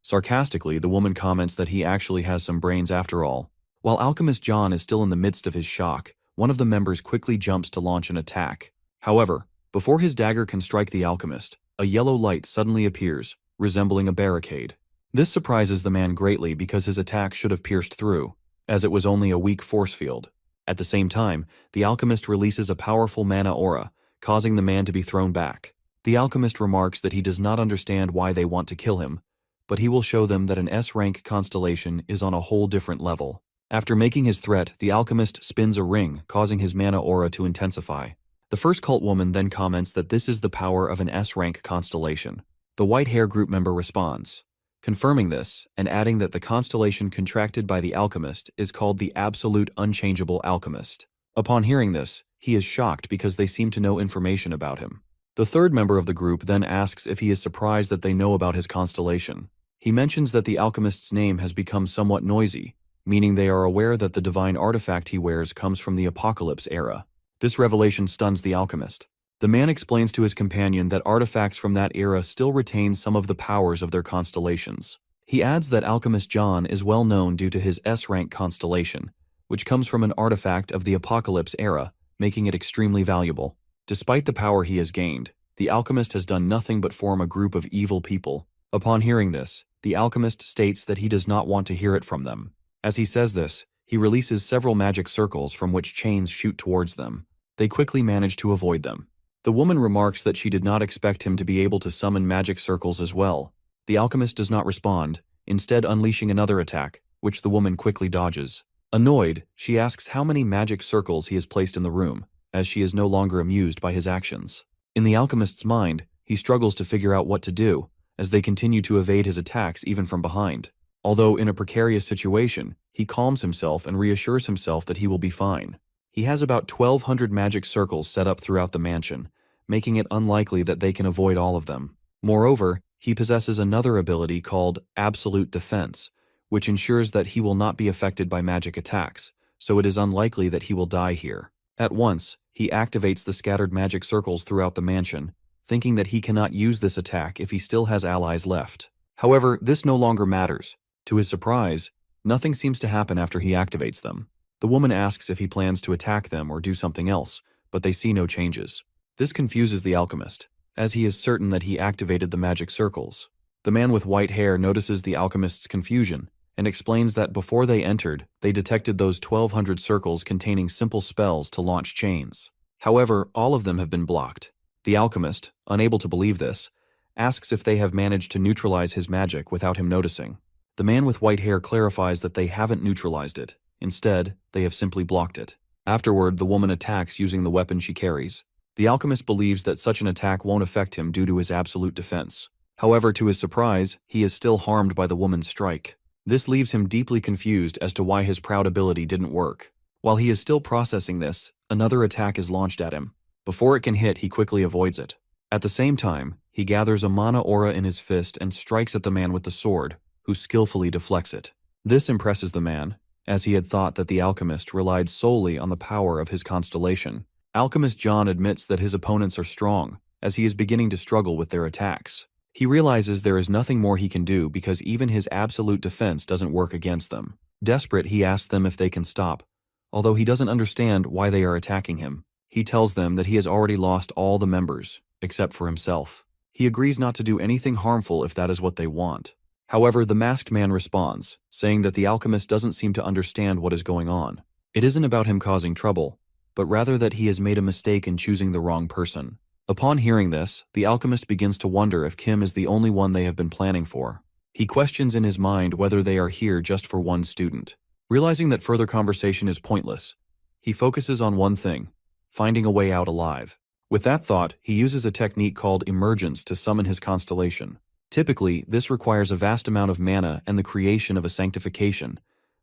[SPEAKER 1] Sarcastically, the woman comments that he actually has some brains after all. While Alchemist John is still in the midst of his shock, one of the members quickly jumps to launch an attack. However, before his dagger can strike the alchemist, a yellow light suddenly appears, resembling a barricade. This surprises the man greatly because his attack should have pierced through, as it was only a weak force field. At the same time, the alchemist releases a powerful mana aura, causing the man to be thrown back. The alchemist remarks that he does not understand why they want to kill him, but he will show them that an S-rank constellation is on a whole different level. After making his threat, the alchemist spins a ring, causing his mana aura to intensify. The first cult woman then comments that this is the power of an S-rank constellation. The white hair group member responds, confirming this and adding that the constellation contracted by the alchemist is called the Absolute Unchangeable Alchemist. Upon hearing this, he is shocked because they seem to know information about him. The third member of the group then asks if he is surprised that they know about his constellation. He mentions that the alchemist's name has become somewhat noisy, meaning they are aware that the divine artifact he wears comes from the apocalypse era. This revelation stuns the alchemist. The man explains to his companion that artifacts from that era still retain some of the powers of their constellations. He adds that Alchemist John is well known due to his S-rank constellation, which comes from an artifact of the apocalypse era, making it extremely valuable. Despite the power he has gained, the alchemist has done nothing but form a group of evil people. Upon hearing this, the alchemist states that he does not want to hear it from them. As he says this, he releases several magic circles from which chains shoot towards them. They quickly manage to avoid them. The woman remarks that she did not expect him to be able to summon magic circles as well. The alchemist does not respond, instead unleashing another attack, which the woman quickly dodges. Annoyed, she asks how many magic circles he has placed in the room, as she is no longer amused by his actions. In the alchemist's mind, he struggles to figure out what to do, as they continue to evade his attacks even from behind. Although in a precarious situation, he calms himself and reassures himself that he will be fine. He has about 1,200 magic circles set up throughout the mansion, making it unlikely that they can avoid all of them. Moreover, he possesses another ability called Absolute Defense, which ensures that he will not be affected by magic attacks, so it is unlikely that he will die here. At once, he activates the scattered magic circles throughout the mansion, thinking that he cannot use this attack if he still has allies left. However, this no longer matters. To his surprise, nothing seems to happen after he activates them. The woman asks if he plans to attack them or do something else, but they see no changes. This confuses the alchemist, as he is certain that he activated the magic circles. The man with white hair notices the alchemist's confusion and explains that before they entered, they detected those 1,200 circles containing simple spells to launch chains. However, all of them have been blocked. The alchemist, unable to believe this, asks if they have managed to neutralize his magic without him noticing. The man with white hair clarifies that they haven't neutralized it. Instead, they have simply blocked it. Afterward, the woman attacks using the weapon she carries. The alchemist believes that such an attack won't affect him due to his absolute defense. However, to his surprise, he is still harmed by the woman's strike. This leaves him deeply confused as to why his proud ability didn't work. While he is still processing this, another attack is launched at him. Before it can hit, he quickly avoids it. At the same time, he gathers a mana aura in his fist and strikes at the man with the sword, who skillfully deflects it. This impresses the man, as he had thought that the alchemist relied solely on the power of his constellation. Alchemist John admits that his opponents are strong, as he is beginning to struggle with their attacks. He realizes there is nothing more he can do because even his absolute defense doesn't work against them. Desperate, he asks them if they can stop, although he doesn't understand why they are attacking him. He tells them that he has already lost all the members, except for himself. He agrees not to do anything harmful if that is what they want. However, the masked man responds, saying that the alchemist doesn't seem to understand what is going on. It isn't about him causing trouble, but rather that he has made a mistake in choosing the wrong person. Upon hearing this, the alchemist begins to wonder if Kim is the only one they have been planning for. He questions in his mind whether they are here just for one student. Realizing that further conversation is pointless, he focuses on one thing: finding a way out alive. With that thought, he uses a technique called emergence to summon his constellation. Typically, this requires a vast amount of mana and the creation of a sanctification,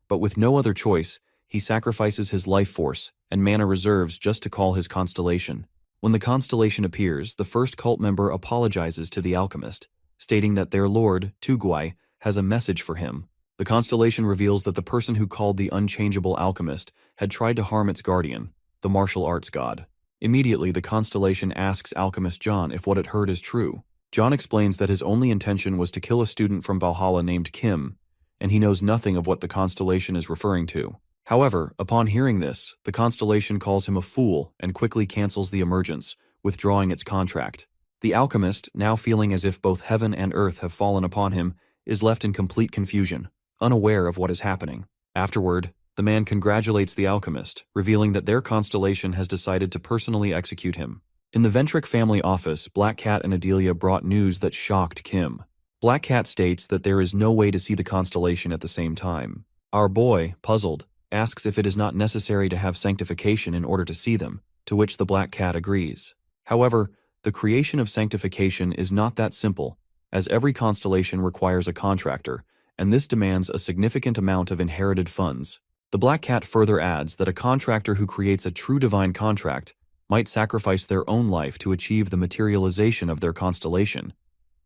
[SPEAKER 1] but with no other choice, he sacrifices his life force and mana reserves just to call his constellation. When the constellation appears, the first cult member apologizes to the alchemist, stating that their lord, Tugwai, has a message for him. The constellation reveals that the person who called the unchangeable alchemist had tried to harm its guardian, the martial arts god. Immediately, the constellation asks alchemist John if what it heard is true. John explains that his only intention was to kill a student from Valhalla named Kim, and he knows nothing of what the constellation is referring to. However, upon hearing this, the constellation calls him a fool and quickly cancels the emergence, withdrawing its contract. The alchemist, now feeling as if both heaven and earth have fallen upon him, is left in complete confusion, unaware of what is happening. Afterward, the man congratulates the alchemist, revealing that their constellation has decided to personally execute him. In the Ventric family office, Black Cat and Adelia brought news that shocked Kim. Black Cat states that there is no way to see the constellation at the same time. Our boy, puzzled, asks if it is not necessary to have sanctification in order to see them, to which the Black Cat agrees. However, the creation of sanctification is not that simple, as every constellation requires a contractor, and this demands a significant amount of inherited funds. The Black Cat further adds that a contractor who creates a true divine contract might sacrifice their own life to achieve the materialization of their constellation,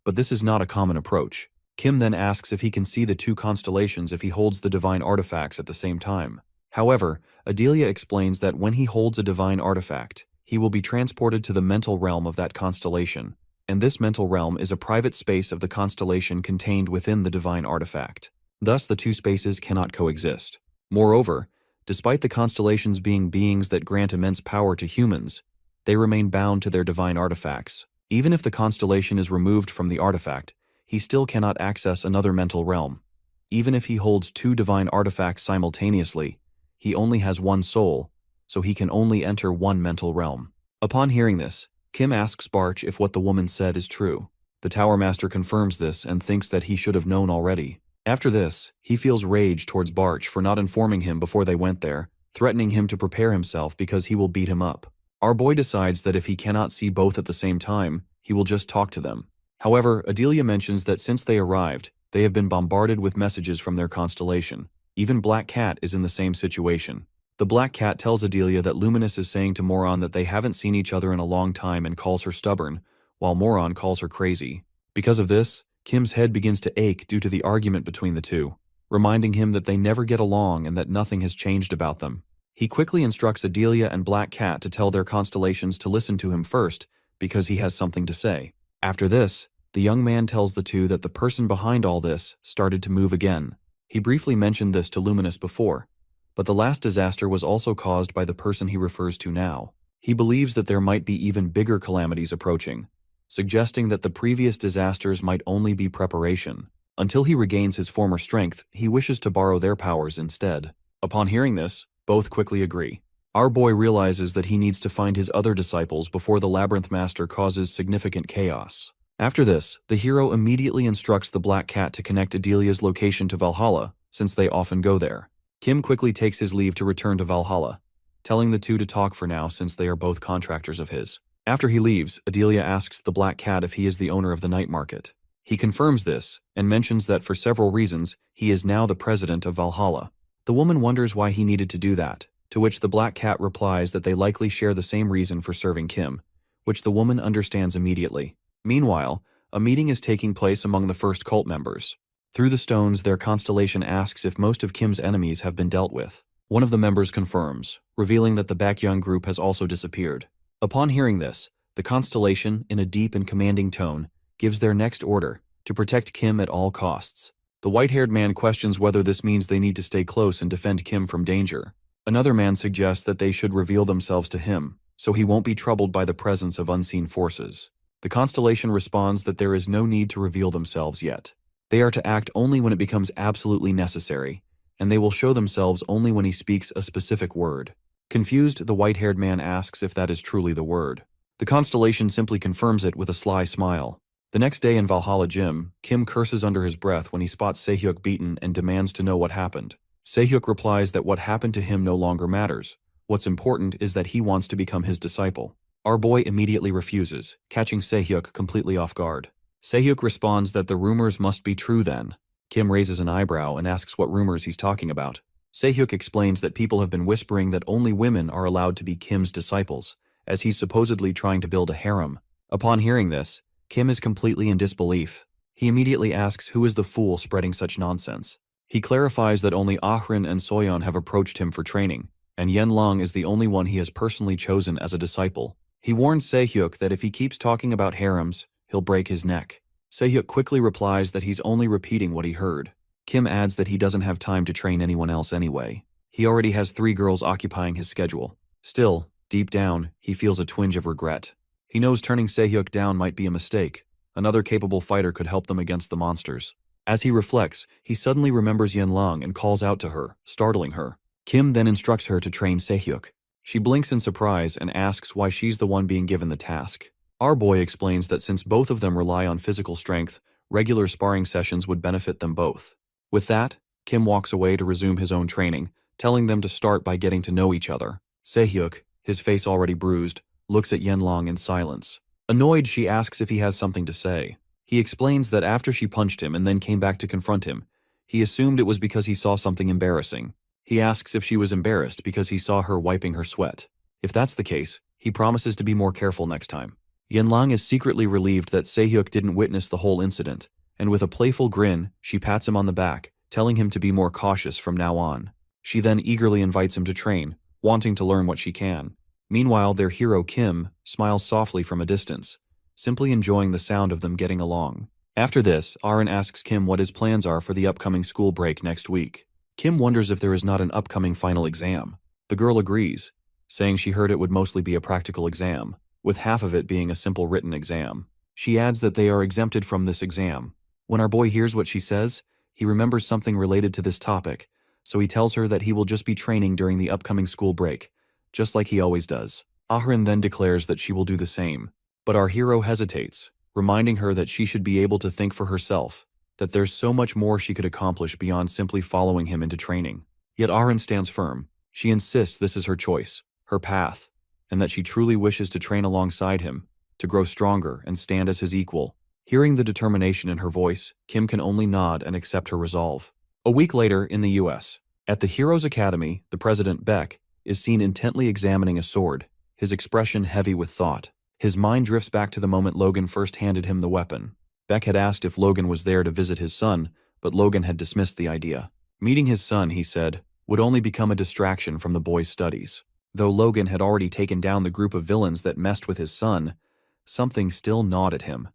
[SPEAKER 1] but this is not a common approach. Kim then asks if he can see the two constellations if he holds the divine artifacts at the same time. However, Adelia explains that when he holds a divine artifact, he will be transported to the mental realm of that constellation, and this mental realm is a private space of the constellation contained within the divine artifact. Thus, the two spaces cannot coexist. Moreover, despite the constellations being beings that grant immense power to humans, they remain bound to their divine artifacts. Even if the constellation is removed from the artifact, he still cannot access another mental realm. Even if he holds two divine artifacts simultaneously, he only has one soul, so he can only enter one mental realm. Upon hearing this, Kim asks Barch if what the woman said is true. The Tower Master confirms this and thinks that he should have known already. After this, he feels rage towards Barch for not informing him before they went there, threatening him to prepare himself because he will beat him up. Our boy decides that if he cannot see both at the same time, he will just talk to them. However, Adelia mentions that since they arrived, they have been bombarded with messages from their constellation. Even Black Cat is in the same situation. The Black Cat tells Adelia that Luminous is saying to Moron that they haven't seen each other in a long time and calls her stubborn, while Moron calls her crazy. Because of this, Kim's head begins to ache due to the argument between the two, reminding him that they never get along and that nothing has changed about them. He quickly instructs Adelia and Black Cat to tell their constellations to listen to him first, because he has something to say. After this, the young man tells the two that the person behind all this started to move again. He briefly mentioned this to Luminous before, but the last disaster was also caused by the person he refers to now. He believes that there might be even bigger calamities approaching, suggesting that the previous disasters might only be preparation. Until he regains his former strength, he wishes to borrow their powers instead. Upon hearing this, both quickly agree. Our boy realizes that he needs to find his other disciples before the Labyrinth Master causes significant chaos. After this, the hero immediately instructs the Black Cat to connect Adelia's location to Valhalla, since they often go there. Kim quickly takes his leave to return to Valhalla. telling the two to talk for now since they are both contractors of his. After he leaves, Adelia asks the Black Cat if he is the owner of the night market. He confirms this and mentions that for several reasons, he is now the president of Valhalla. The woman wonders why he needed to do that, to which the Black Cat replies that they likely share the same reason for serving Kim, which the woman understands immediately. Meanwhile, a meeting is taking place among the first cult members. Through the stones, their constellation asks if most of Kim's enemies have been dealt with. One of the members confirms, revealing that the Baekhyun group has also disappeared. Upon hearing this, the constellation, in a deep and commanding tone, gives their next order, to protect Kim at all costs. The white-haired man questions whether this means they need to stay close and defend Kim from danger. Another man suggests that they should reveal themselves to him, so he won't be troubled by the presence of unseen forces. The constellation responds that there is no need to reveal themselves yet. They are to act only when it becomes absolutely necessary, and they will show themselves only when he speaks a specific word. Confused, the white-haired man asks if that is truly the word. The constellation simply confirms it with a sly smile. The next day in Valhalla Gym, Kim curses under his breath when he spots Se-hyuk beaten and demands to know what happened. Se-hyuk replies that what happened to him no longer matters. What's important is that he wants to become his disciple. Our boy immediately refuses, catching Se-hyuk completely off guard. Se-hyuk responds that the rumors must be true then. Kim raises an eyebrow and asks what rumors he's talking about. Se-hyuk explains that people have been whispering that only women are allowed to be Kim's disciples, as he's supposedly trying to build a harem. Upon hearing this, Kim is completely in disbelief. He immediately asks who is the fool spreading such nonsense. He clarifies that only Ahrin and Soyeon have approached him for training, and Yen-long is the only one he has personally chosen as a disciple. He warns Se-hyuk that if he keeps talking about harems, he'll break his neck. Se-hyuk quickly replies that he's only repeating what he heard. Kim adds that he doesn't have time to train anyone else anyway. He already has 3 girls occupying his schedule. Still, deep down, he feels a twinge of regret. He knows turning Se-hyuk down might be a mistake. Another capable fighter could help them against the monsters. As he reflects, he suddenly remembers Yen-long and calls out to her, startling her. Kim then instructs her to train Se-hyuk. She blinks in surprise and asks why she's the one being given the task. Our boy explains that since both of them rely on physical strength, regular sparring sessions would benefit them both. With that, Kim walks away to resume his own training, telling them to start by getting to know each other. Se-hyuk, his face already bruised, looks at Yen-long in silence. Annoyed, she asks if he has something to say. He explains that after she punched him and then came back to confront him, he assumed it was because he saw something embarrassing. He asks if she was embarrassed because he saw her wiping her sweat. If that's the case, he promises to be more careful next time. Yen-long is secretly relieved that Se-hyuk didn't witness the whole incident, and with a playful grin, she pats him on the back, telling him to be more cautious from now on. She then eagerly invites him to train, wanting to learn what she can. Meanwhile, their hero Kim smiles softly from a distance, simply enjoying the sound of them getting along. After this, Aaron asks Kim what his plans are for the upcoming school break next week. Kim wonders if there is not an upcoming final exam. The girl agrees, saying she heard it would mostly be a practical exam, with half of it being a simple written exam. She adds that they are exempted from this exam. When our boy hears what she says, he remembers something related to this topic, so he tells her that he will just be training during the upcoming school break, just like he always does. Ahrin then declares that she will do the same, but our hero hesitates, reminding her that she should be able to think for herself, that there's so much more she could accomplish beyond simply following him into training. Yet Ahrin stands firm. She insists this is her choice, her path, and that she truly wishes to train alongside him, to grow stronger and stand as his equal. Hearing the determination in her voice, Kim can only nod and accept her resolve. A week later, in the U.S., at the Heroes Academy, the president, Beck, is seen intently examining a sword, his expression heavy with thought. His mind drifts back to the moment Logan first handed him the weapon. Beck had asked if Logan was there to visit his son, but Logan had dismissed the idea. Meeting his son, he said, would only become a distraction from the boy's studies. Though Logan had already taken down the group of villains that messed with his son, something still gnawed at him,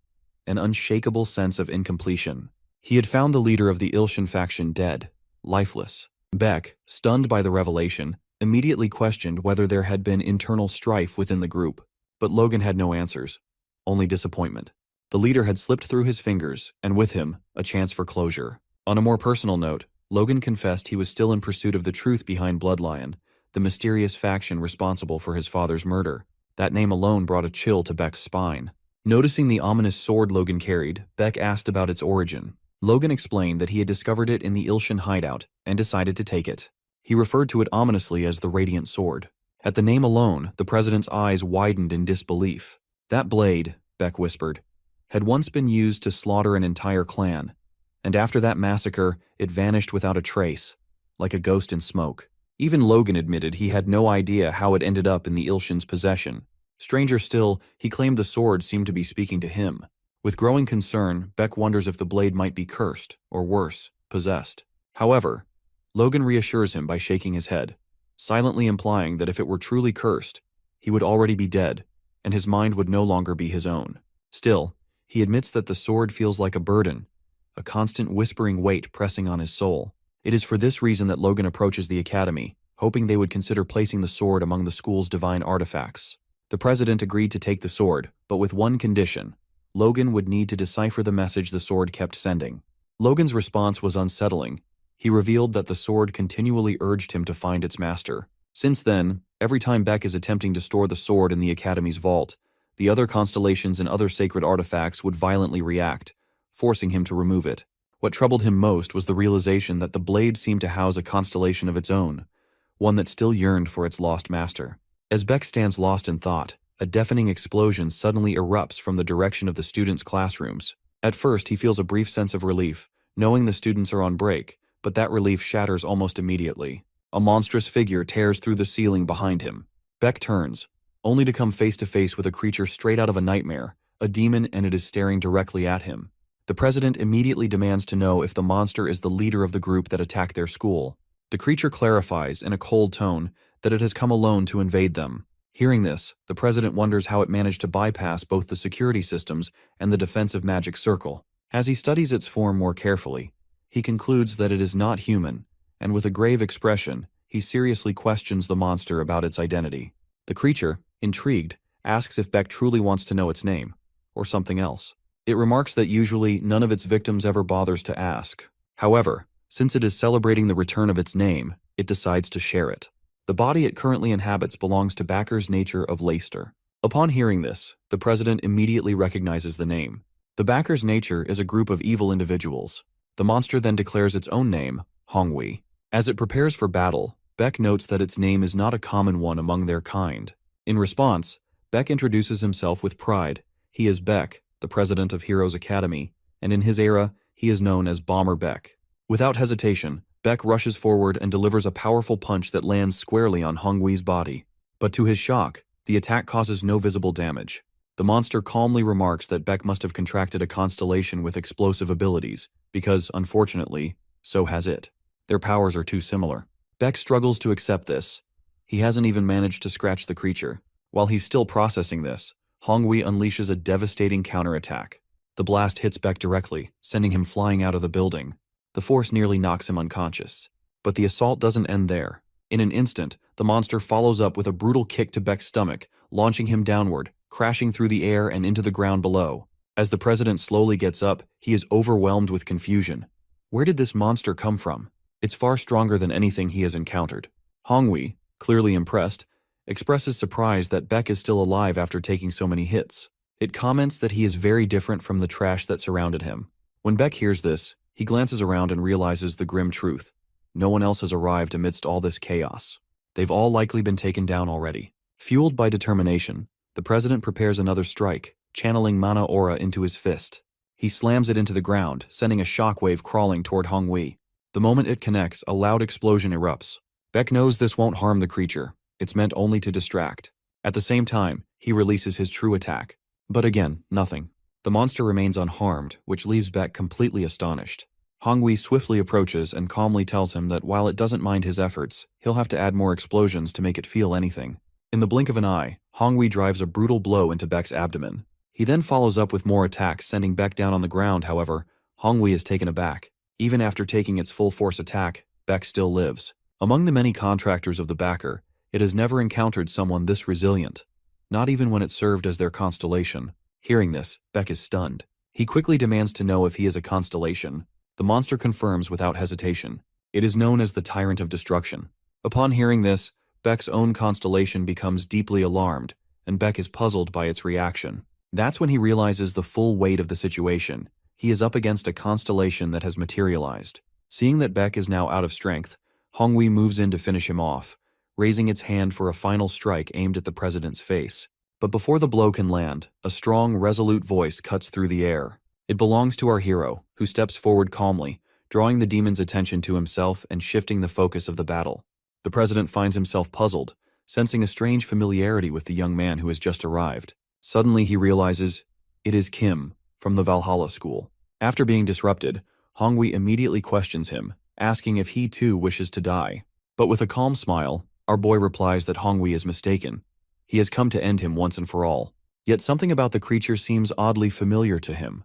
[SPEAKER 1] an unshakable sense of incompletion. He had found the leader of the Ilshan faction dead, lifeless. Beck, stunned by the revelation, immediately questioned whether there had been internal strife within the group, but Logan had no answers, only disappointment. The leader had slipped through his fingers, and with him, a chance for closure. On a more personal note, Logan confessed he was still in pursuit of the truth behind Bloodlion, the mysterious faction responsible for his father's murder. That name alone brought a chill to Beck's spine. Noticing the ominous sword Logan carried, Beck asked about its origin. Logan explained that he had discovered it in the Ilshan hideout and decided to take it. He referred to it ominously as the Radiant Sword. At the name alone, the president's eyes widened in disbelief. That blade, Beck whispered, had once been used to slaughter an entire clan, and after that massacre, it vanished without a trace, like a ghost in smoke. Even Logan admitted he had no idea how it ended up in the Ilshin's possession. Stranger still, he claimed the sword seemed to be speaking to him. With growing concern, Beck wonders if the blade might be cursed, or worse, possessed. However, Logan reassures him by shaking his head, silently implying that if it were truly cursed, he would already be dead, and his mind would no longer be his own. Still, he admits that the sword feels like a burden, a constant whispering weight pressing on his soul. It is for this reason that Logan approaches the academy, hoping they would consider placing the sword among the school's divine artifacts. The president agreed to take the sword, but with one condition: Logan would need to decipher the message the sword kept sending. Logan's response was unsettling. He revealed that the sword continually urged him to find its master. Since then, every time Beck is attempting to store the sword in the Academy's vault, the other constellations and other sacred artifacts would violently react, forcing him to remove it. What troubled him most was the realization that the blade seemed to house a constellation of its own, one that still yearned for its lost master. As Beck stands lost in thought, a deafening explosion suddenly erupts from the direction of the students' classrooms. At first, he feels a brief sense of relief, knowing the students are on break, but that relief shatters almost immediately. A monstrous figure tears through the ceiling behind him. Beck turns, only to come face to face with a creature straight out of a nightmare, a demon, and it is staring directly at him. The president immediately demands to know if the monster is the leader of the group that attacked their school. The creature clarifies, in a cold tone, that it has come alone to invade them. Hearing this, the president wonders how it managed to bypass both the security systems and the defensive magic circle. As he studies its form more carefully, he concludes that it is not human, and with a grave expression, he seriously questions the monster about its identity. The creature, intrigued, asks if Beck truly wants to know its name, or something else. It remarks that usually none of its victims ever bothers to ask. However, since it is celebrating the return of its name, it decides to share it. The body it currently inhabits belongs to Backer's nature of Leicester. Upon hearing this, the president immediately recognizes the name. The Backer's nature is a group of evil individuals. The monster then declares its own name, Honghui. As it prepares for battle, Beck notes that its name is not a common one among their kind. In response, Beck introduces himself with pride. He is Beck, the president of Heroes Academy, and in his era, he is known as Bomber Beck. Without hesitation, Beck rushes forward and delivers a powerful punch that lands squarely on Honghui's body. But to his shock, the attack causes no visible damage. The monster calmly remarks that Beck must have contracted a constellation with explosive abilities, because, unfortunately, so has it. Their powers are too similar. Beck struggles to accept this. He hasn't even managed to scratch the creature. While he's still processing this, Honghui unleashes a devastating counterattack. The blast hits Beck directly, sending him flying out of the building. The force nearly knocks him unconscious. But the assault doesn't end there. In an instant, the monster follows up with a brutal kick to Beck's stomach, launching him downward, crashing through the air and into the ground below. As the president slowly gets up, he is overwhelmed with confusion. Where did this monster come from? It's far stronger than anything he has encountered. Honghui, clearly impressed, expresses surprise that Beck is still alive after taking so many hits. It comments that he is very different from the trash that surrounded him. When Beck hears this, he glances around and realizes the grim truth. No one else has arrived amidst all this chaos. They've all likely been taken down already. Fueled by determination, the president prepares another strike, channeling mana aura into his fist. He slams it into the ground, sending a shockwave crawling toward Honghui. The moment it connects, a loud explosion erupts. Beck knows this won't harm the creature. It's meant only to distract. At the same time, he releases his true attack. But again, nothing. The monster remains unharmed, which leaves Beck completely astonished. Honghui swiftly approaches and calmly tells him that while it doesn't mind his efforts, he'll have to add more explosions to make it feel anything. In the blink of an eye, Honghui drives a brutal blow into Beck's abdomen. He then follows up with more attacks, sending Beck down on the ground. However, Honghui is taken aback. Even after taking its full force attack, Beck still lives. Among the many contractors of the Backer, it has never encountered someone this resilient, not even when it served as their constellation. Hearing this, Beck is stunned. He quickly demands to know if he is a constellation. The monster confirms without hesitation. It is known as the Tyrant of Destruction. Upon hearing this, Beck's own constellation becomes deeply alarmed, and Beck is puzzled by its reaction. That's when he realizes the full weight of the situation. He is up against a constellation that has materialized. Seeing that Beck is now out of strength, Honghui moves in to finish him off, raising its hand for a final strike aimed at the president's face. But before the blow can land, a strong, resolute voice cuts through the air. It belongs to our hero, who steps forward calmly, drawing the demon's attention to himself and shifting the focus of the battle. The president finds himself puzzled, sensing a strange familiarity with the young man who has just arrived. Suddenly he realizes it is Kim, from the Valhalla school. After being disrupted, Hongwi immediately questions him, asking if he too wishes to die. But with a calm smile, our boy replies that Hongwi is mistaken. He has come to end him once and for all. Yet something about the creature seems oddly familiar to him.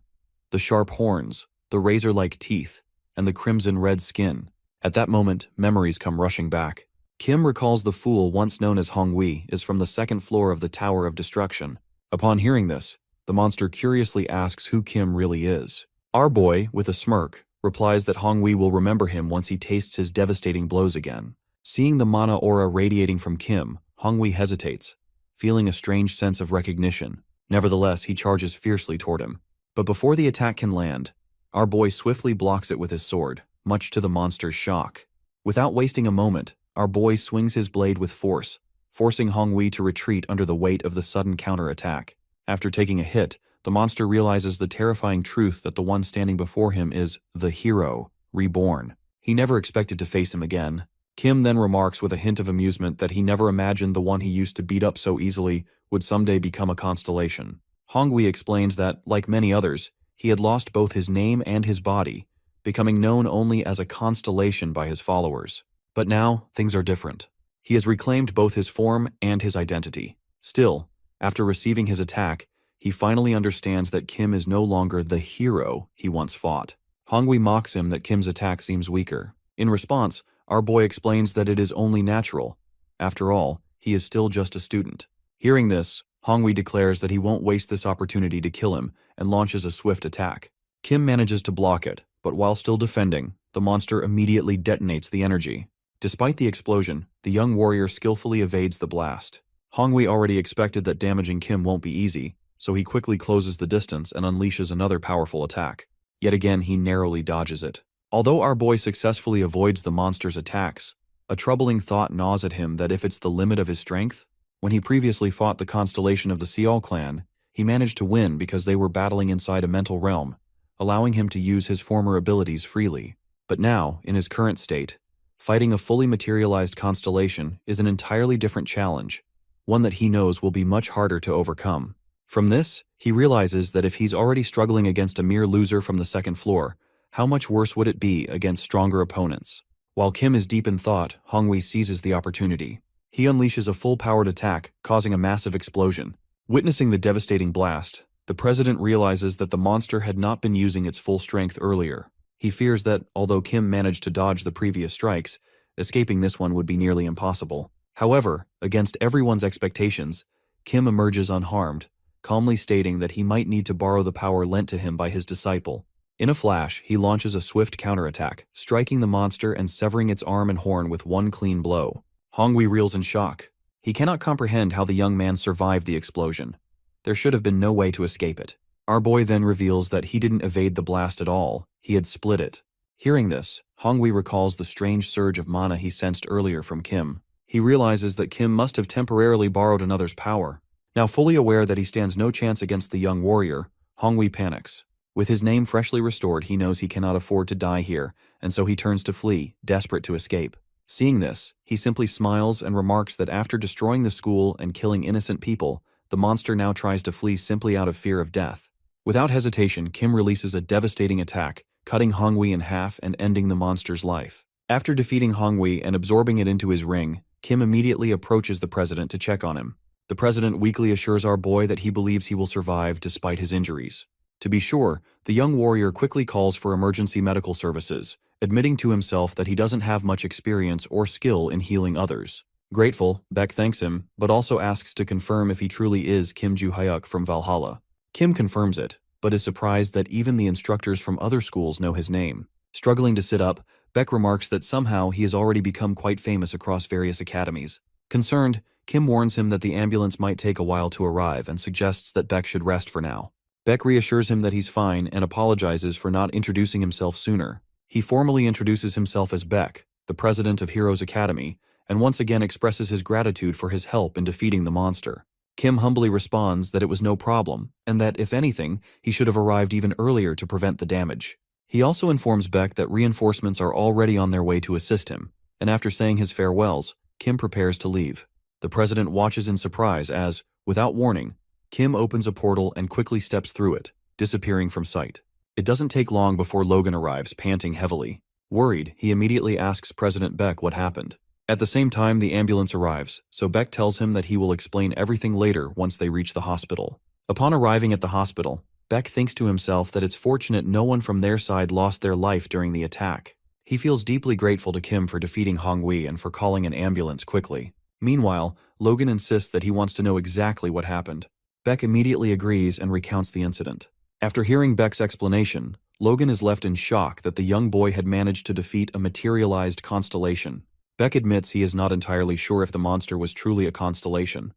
[SPEAKER 1] The sharp horns, the razor-like teeth, and the crimson-red skin. At that moment, memories come rushing back. Kim recalls the fool once known as Hongwi is from the second floor of the Tower of Destruction. Upon hearing this, the monster curiously asks who Kim really is. Our boy, with a smirk, replies that Hongwi will remember him once he tastes his devastating blows again. Seeing the mana aura radiating from Kim, Hongwi hesitates, feeling a strange sense of recognition. Nevertheless, he charges fiercely toward him. But before the attack can land, our boy swiftly blocks it with his sword, much to the monster's shock. Without wasting a moment, our boy swings his blade with force, forcing Hongwi to retreat under the weight of the sudden counterattack. After taking a hit, the monster realizes the terrifying truth that the one standing before him is the hero, reborn. He never expected to face him again. Kim then remarks with a hint of amusement that he never imagined the one he used to beat up so easily would someday become a constellation. Hongwi explains that, like many others, he had lost both his name and his body, becoming known only as a constellation by his followers. But now, things are different. He has reclaimed both his form and his identity. Still, after receiving his attack, he finally understands that Kim is no longer the hero he once fought. Hongwi mocks him that Kim's attack seems weaker. In response, our boy explains that it is only natural. After all, he is still just a student. Hearing this, Hongwi declares that he won't waste this opportunity to kill him and launches a swift attack. Kim manages to block it, but while still defending, the monster immediately detonates the energy. Despite the explosion, the young warrior skillfully evades the blast. Hongwi already expected that damaging Kim won't be easy, so he quickly closes the distance and unleashes another powerful attack. Yet again, he narrowly dodges it. Although our boy successfully avoids the monster's attacks, a troubling thought gnaws at him that if it's the limit of his strength, when he previously fought the constellation of the Seol clan, he managed to win because they were battling inside a mental realm, allowing him to use his former abilities freely. But now, in his current state, fighting a fully materialized constellation is an entirely different challenge, one that he knows will be much harder to overcome. From this, he realizes that if he's already struggling against a mere loser from the second floor, how much worse would it be against stronger opponents? While Kim is deep in thought, Hongwi seizes the opportunity. He unleashes a full-powered attack, causing a massive explosion. Witnessing the devastating blast, the president realizes that the monster had not been using its full strength earlier. He fears that, although Kim managed to dodge the previous strikes, escaping this one would be nearly impossible. However, against everyone's expectations, Kim emerges unharmed, calmly stating that he might need to borrow the power lent to him by his disciple. In a flash, he launches a swift counterattack, striking the monster and severing its arm and horn with one clean blow. Hongwi reels in shock. He cannot comprehend how the young man survived the explosion. There should have been no way to escape it. Our boy then reveals that he didn't evade the blast at all, he had split it. Hearing this, Hongwi recalls the strange surge of mana he sensed earlier from Kim. He realizes that Kim must have temporarily borrowed another's power. Now fully aware that he stands no chance against the young warrior, Hongwi panics. With his name freshly restored, he knows he cannot afford to die here, and so he turns to flee, desperate to escape. Seeing this, he simply smiles and remarks that after destroying the school and killing innocent people, the monster now tries to flee simply out of fear of death. Without hesitation, Kim releases a devastating attack, cutting Hongwi in half and ending the monster's life. After defeating Hongwi and absorbing it into his ring, Kim immediately approaches the president to check on him. The president weakly assures our boy that he believes he will survive despite his injuries. To be sure, the young warrior quickly calls for emergency medical services, admitting to himself that he doesn't have much experience or skill in healing others. Grateful, Baek thanks him, but also asks to confirm if he truly is Kim Ju-hyuk from Valhalla. Kim confirms it, but is surprised that even the instructors from other schools know his name. Struggling to sit up, Baek remarks that somehow he has already become quite famous across various academies. Concerned, Kim warns him that the ambulance might take a while to arrive and suggests that Baek should rest for now. Baek reassures him that he's fine and apologizes for not introducing himself sooner. He formally introduces himself as Baek, the president of Heroes Academy, and once again expresses his gratitude for his help in defeating the monster. Kim humbly responds that it was no problem, and that, if anything, he should have arrived even earlier to prevent the damage. He also informs Beck that reinforcements are already on their way to assist him, and after saying his farewells, Kim prepares to leave. The president watches in surprise as, without warning, Kim opens a portal and quickly steps through it, disappearing from sight. It doesn't take long before Logan arrives, panting heavily. Worried, he immediately asks President Beck what happened. At the same time, the ambulance arrives, so Beck tells him that he will explain everything later once they reach the hospital. Upon arriving at the hospital, Beck thinks to himself that it's fortunate no one from their side lost their life during the attack. He feels deeply grateful to Kim for defeating Hongwei and for calling an ambulance quickly. Meanwhile, Logan insists that he wants to know exactly what happened. Beck immediately agrees and recounts the incident. After hearing Beck's explanation, Logan is left in shock that the young boy had managed to defeat a materialized constellation. Beck admits he is not entirely sure if the monster was truly a constellation,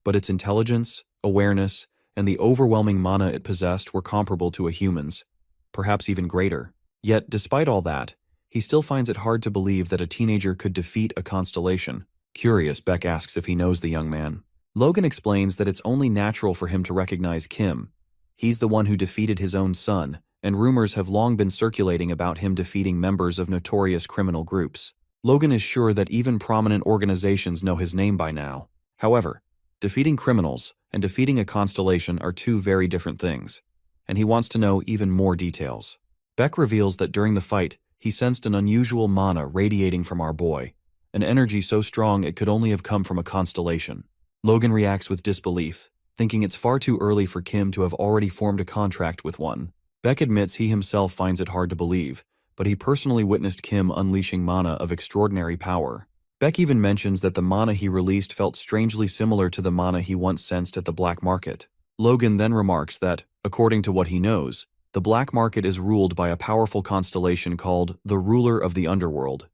[SPEAKER 1] but its intelligence, awareness, and the overwhelming mana it possessed were comparable to a human's, perhaps even greater. Yet, despite all that, he still finds it hard to believe that a teenager could defeat a constellation. Curious, Beck asks if he knows the young man. Logan explains that it's only natural for him to recognize Kim. He's the one who defeated his own son, and rumors have long been circulating about him defeating members of notorious criminal groups. Logan is sure that even prominent organizations know his name by now. However, defeating criminals and defeating a constellation are two very different things, and he wants to know even more details. Beck reveals that during the fight, he sensed an unusual mana radiating from our boy, an energy so strong it could only have come from a constellation. Logan reacts with disbelief, thinking it's far too early for Kim to have already formed a contract with one. Beck admits he himself finds it hard to believe, but he personally witnessed Kim unleashing mana of extraordinary power. Beck even mentions that the mana he released felt strangely similar to the mana he once sensed at the black market. Logan then remarks that, according to what he knows, the black market is ruled by a powerful constellation called the Ruler of the Underworld.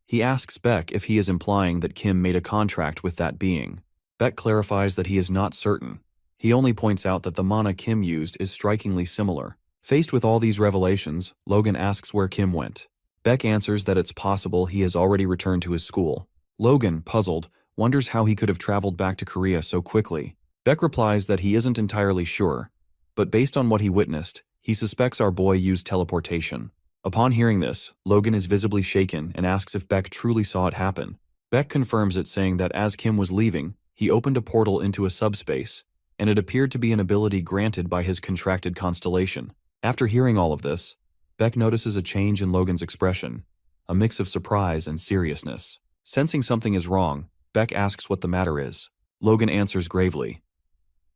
[SPEAKER 1] He asks Beck if he is implying that Kim made a contract with that being. Beck clarifies that he is not certain. He only points out that the mana Kim used is strikingly similar. Faced with all these revelations, Logan asks where Kim went. Beck answers that it's possible he has already returned to his school. Logan, puzzled, wonders how he could have traveled back to Korea so quickly. Beck replies that he isn't entirely sure, but based on what he witnessed, he suspects our boy used teleportation. Upon hearing this, Logan is visibly shaken and asks if Beck truly saw it happen. Beck confirms it, saying that as Kim was leaving, he opened a portal into a subspace, and it appeared to be an ability granted by his contracted constellation. After hearing all of this, Beck notices a change in Logan's expression, a mix of surprise and seriousness. Sensing something is wrong, Beck asks what the matter is. Logan answers gravely.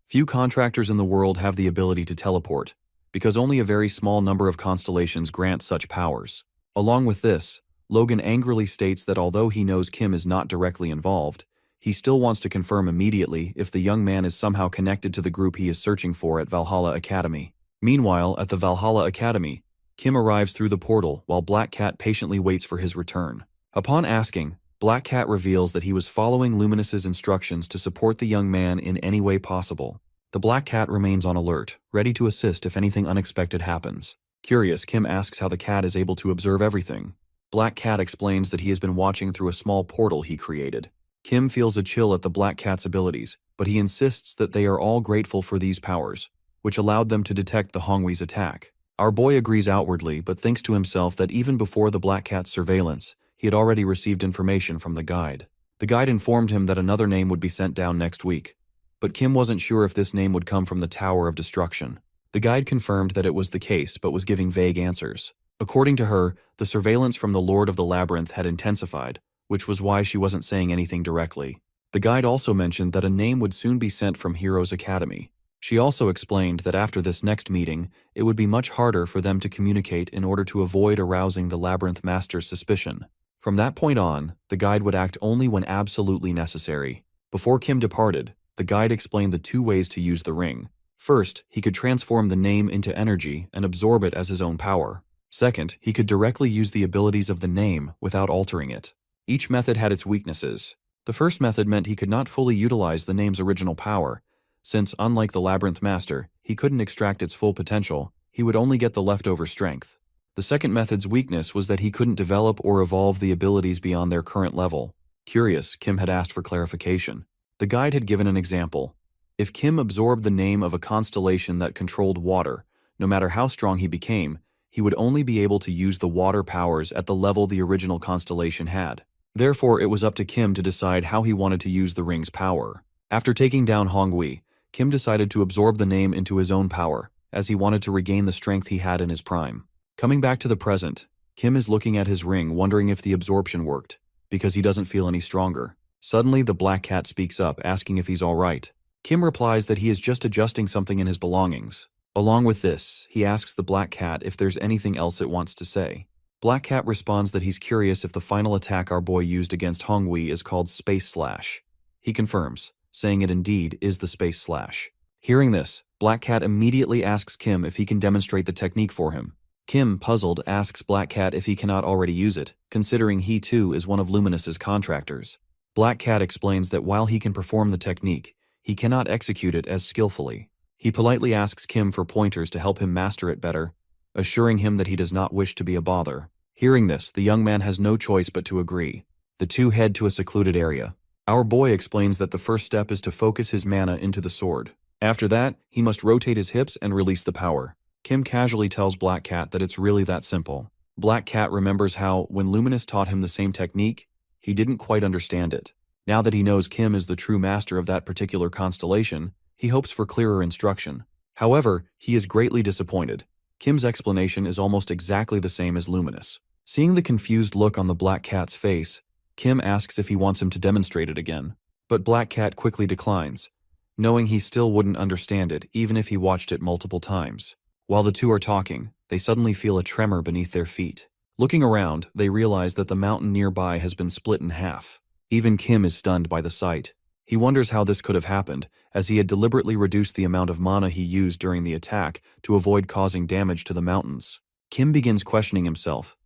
[SPEAKER 1] Few contractors in the world have the ability to teleport, because only a very small number of constellations grant such powers. Along with this, Logan angrily states that although he knows Kim is not directly involved, he still wants to confirm immediately if the young man is somehow connected to the group he is searching for at Valhalla Academy. Meanwhile, at the Valhalla Academy, Kim arrives through the portal while Black Cat patiently waits for his return. Upon asking, Black Cat reveals that he was following Luminous's instructions to support the young man in any way possible. The Black Cat remains on alert, ready to assist if anything unexpected happens. Curious, Kim asks how the cat is able to observe everything. Black Cat explains that he has been watching through a small portal he created. Kim feels a chill at the Black Cat's abilities, but he insists that they are all grateful for these powers, which allowed them to detect the Hongwei's attack. Our boy agrees outwardly, but thinks to himself that even before the Black Cat's surveillance, he had already received information from the guide. The guide informed him that another name would be sent down next week, but Kim wasn't sure if this name would come from the Tower of Destruction. The guide confirmed that it was the case, but was giving vague answers. According to her, the surveillance from the Lord of the Labyrinth had intensified, which was why she wasn't saying anything directly. The guide also mentioned that a name would soon be sent from Heroes Academy. She also explained that after this next meeting, it would be much harder for them to communicate in order to avoid arousing the Labyrinth Master's suspicion. From that point on, the guide would act only when absolutely necessary. Before Kim departed, the guide explained the two ways to use the ring. First, he could transform the name into energy and absorb it as his own power. Second, he could directly use the abilities of the name without altering it. Each method had its weaknesses. The first method meant he could not fully utilize the name's original power, since, unlike the Labyrinth Master, he couldn't extract its full potential, he would only get the leftover strength. The second method's weakness was that he couldn't develop or evolve the abilities beyond their current level. Curious, Kim had asked for clarification. The guide had given an example. If Kim absorbed the name of a constellation that controlled water, no matter how strong he became, he would only be able to use the water powers at the level the original constellation had. Therefore, it was up to Kim to decide how he wanted to use the ring's power. After taking down Hongwei, Kim decided to absorb the name into his own power, as he wanted to regain the strength he had in his prime. Coming back to the present, Kim is looking at his ring, wondering if the absorption worked, because he doesn't feel any stronger. Suddenly, the black cat speaks up, asking if he's all right. Kim replies that he is just adjusting something in his belongings. Along with this, he asks the black cat if there's anything else it wants to say. Black cat responds that he's curious if the final attack our boy used against Hongwei is called Space Slash. He confirms, saying it indeed is the Space Slash. Hearing this, Black Cat immediately asks Kim if he can demonstrate the technique for him. Kim, puzzled, asks Black Cat if he cannot already use it, considering he too is one of Luminous's contractors. Black Cat explains that while he can perform the technique, he cannot execute it as skillfully. He politely asks Kim for pointers to help him master it better, assuring him that he does not wish to be a bother. Hearing this, the young man has no choice but to agree. The two head to a secluded area. Our boy explains that the first step is to focus his mana into the sword. After that, he must rotate his hips and release the power. Kim casually tells Black Cat that it's really that simple. Black Cat remembers how, when Luminous taught him the same technique, he didn't quite understand it. Now that he knows Kim is the true master of that particular constellation, he hopes for clearer instruction. However, he is greatly disappointed. Kim's explanation is almost exactly the same as Luminous. Seeing the confused look on the Black Cat's face, Kim asks if he wants him to demonstrate it again. But Black Cat quickly declines, knowing he still wouldn't understand it even if he watched it multiple times. While the two are talking, they suddenly feel a tremor beneath their feet. Looking around, they realize that the mountain nearby has been split in half. Even Kim is stunned by the sight. He wonders how this could have happened, as he had deliberately reduced the amount of mana he used during the attack to avoid causing damage to the mountains. Kim begins questioning himself.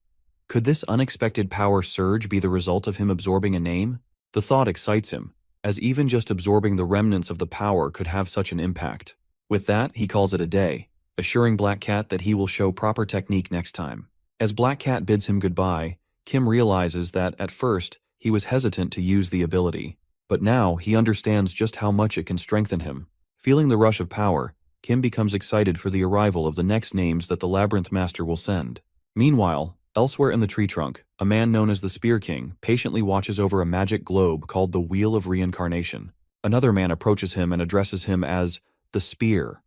[SPEAKER 1] Could this unexpected power surge be the result of him absorbing a name? The thought excites him, as even just absorbing the remnants of the power could have such an impact. With that, he calls it a day, assuring Black Cat that he will show proper technique next time. As Black Cat bids him goodbye, Kim realizes that, at first, he was hesitant to use the ability. But now, he understands just how much it can strengthen him. Feeling the rush of power, Kim becomes excited for the arrival of the next names that the Labyrinth Master will send. Meanwhile, elsewhere in the tree trunk, a man known as the Spear King patiently watches over a magic globe called the Wheel of Reincarnation. Another man approaches him and addresses him as the Spear.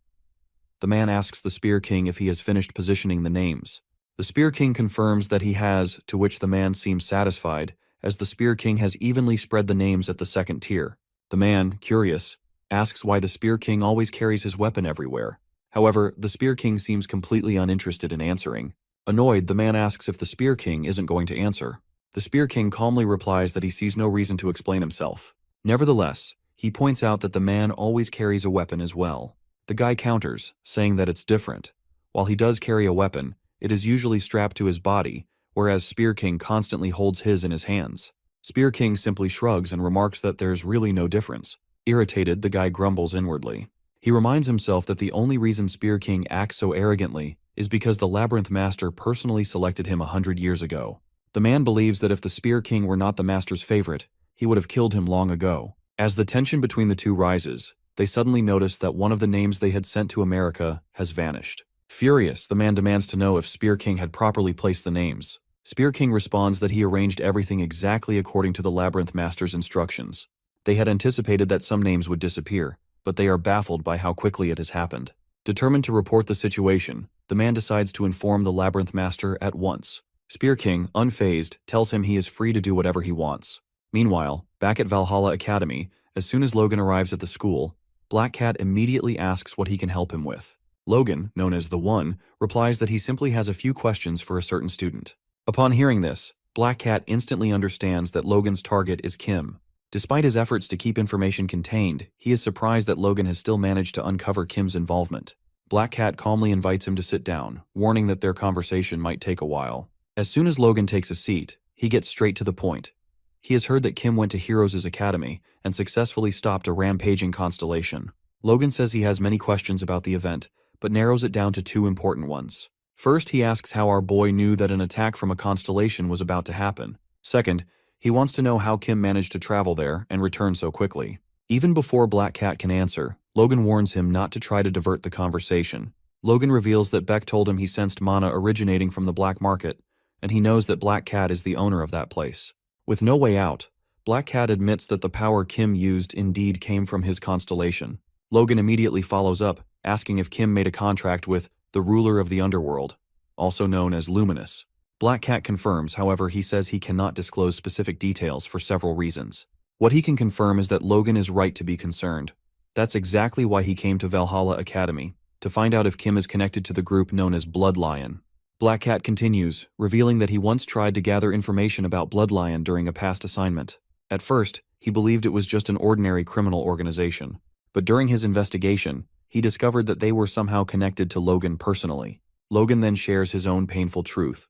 [SPEAKER 1] The man asks the Spear King if he has finished positioning the names. The Spear King confirms that he has, to which the man seems satisfied, as the Spear King has evenly spread the names at the second tier. The man, curious, asks why the Spear King always carries his weapon everywhere. However, the Spear King seems completely uninterested in answering. Annoyed, the man asks if the Spear King isn't going to answer. The Spear King calmly replies that he sees no reason to explain himself. Nevertheless, he points out that the man always carries a weapon as well. The guy counters, saying that it's different. While he does carry a weapon, it is usually strapped to his body, whereas Spear King constantly holds his in his hands. Spear King simply shrugs and remarks that there's really no difference. Irritated, the guy grumbles inwardly. He reminds himself that the only reason Spear King acts so arrogantly is because the Labyrinth Master personally selected him 100 years ago. The man believes that if the Spear King were not the Master's favorite, he would have killed him long ago. As the tension between the two rises, they suddenly notice that one of the names they had sent to America has vanished. Furious, the man demands to know if Spear King had properly placed the names. Spear King responds that he arranged everything exactly according to the Labyrinth Master's instructions. They had anticipated that some names would disappear, but they are baffled by how quickly it has happened. Determined to report the situation, the man decides to inform the Labyrinth Master at once. Spear King, unfazed, tells him he is free to do whatever he wants. Meanwhile, back at Valhalla Academy, as soon as Logan arrives at the school, Black Cat immediately asks what he can help him with. Logan, known as the One, replies that he simply has a few questions for a certain student. Upon hearing this, Black Cat instantly understands that Logan's target is Kim. Despite his efforts to keep information contained, he is surprised that Logan has still managed to uncover Kim's involvement. Black Cat calmly invites him to sit down, warning that their conversation might take a while. As soon as Logan takes a seat, he gets straight to the point. He has heard that Kim went to Heroes' Academy and successfully stopped a rampaging constellation. Logan says he has many questions about the event, but narrows it down to two important ones. First, he asks how our boy knew that an attack from a constellation was about to happen. Second, He wants to know how Kim managed to travel there and return so quickly. Even before Black Cat can answer, Logan warns him not to try to divert the conversation. Logan reveals that Beck told him he sensed mana originating from the black market, and he knows that Black Cat is the owner of that place. With no way out, Black Cat admits that the power Kim used indeed came from his constellation. Logan immediately follows up, asking if Kim made a contract with the ruler of the underworld, also known as Luminous. Black Cat confirms, however, he says he cannot disclose specific details for several reasons. What he can confirm is that Logan is right to be concerned. That's exactly why he came to Valhalla Academy, to find out if Kim is connected to the group known as Blood Lion. Black Cat continues, revealing that he once tried to gather information about Blood Lion during a past assignment. At first, he believed it was just an ordinary criminal organization, but during his investigation, he discovered that they were somehow connected to Logan personally. Logan then shares his own painful truth.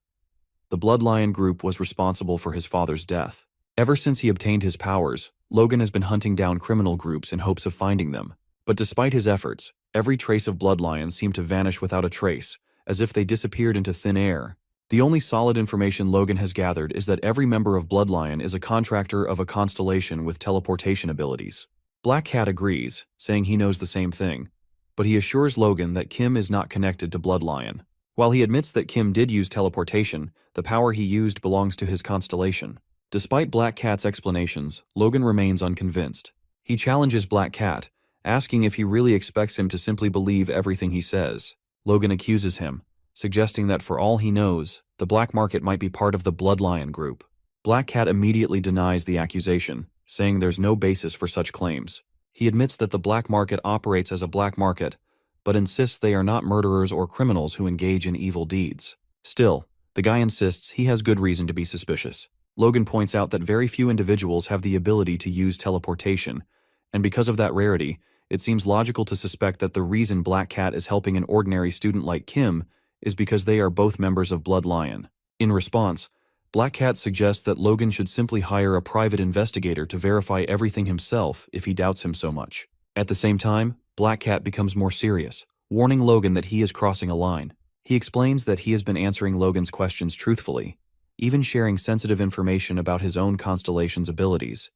[SPEAKER 1] The Blood Lion group was responsible for his father's death. Ever since he obtained his powers, Logan has been hunting down criminal groups in hopes of finding them. But despite his efforts, every trace of Blood Lion seemed to vanish without a trace, as if they disappeared into thin air. The only solid information Logan has gathered is that every member of Blood Lion is a contractor of a constellation with teleportation abilities. Black Cat agrees, saying he knows the same thing, but he assures Logan that Kim is not connected to Blood Lion. While he admits that Kim did use teleportation, the power he used belongs to his constellation. Despite Black Cat's explanations, Logan remains unconvinced. He challenges Black Cat, asking if he really expects him to simply believe everything he says. Logan accuses him, suggesting that for all he knows, the black market might be part of the Blood Lion group. Black Cat immediately denies the accusation, saying there's no basis for such claims. He admits that the black market operates as a black market, but insists they are not murderers or criminals who engage in evil deeds. Still, the guy insists he has good reason to be suspicious. Logan points out that very few individuals have the ability to use teleportation, and because of that rarity, it seems logical to suspect that the reason Black Cat is helping an ordinary student like Kim is because they are both members of Blood Lion. In response, Black Cat suggests that Logan should simply hire a private investigator to verify everything himself if he doubts him so much. At the same time, Black Cat becomes more serious, warning Logan that he is crossing a line. He explains that he has been answering Logan's questions truthfully, even sharing sensitive information about his own constellation's abilities.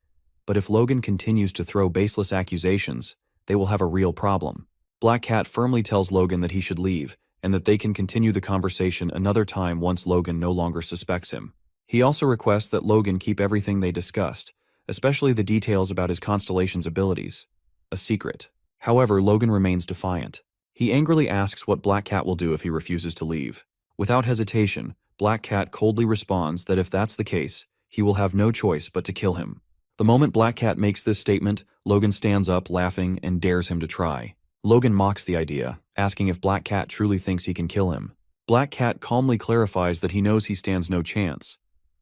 [SPEAKER 1] But if Logan continues to throw baseless accusations, they will have a real problem. Black Cat firmly tells Logan that he should leave, and that they can continue the conversation another time once Logan no longer suspects him. He also requests that Logan keep everything they discussed, especially the details about his constellation's abilities, a secret. However, Logan remains defiant. He angrily asks what Black Cat will do if he refuses to leave. Without hesitation, Black Cat coldly responds that if that's the case, he will have no choice but to kill him. The moment Black Cat makes this statement, Logan stands up, laughing, and dares him to try. Logan mocks the idea, asking if Black Cat truly thinks he can kill him. Black Cat calmly clarifies that he knows he stands no chance.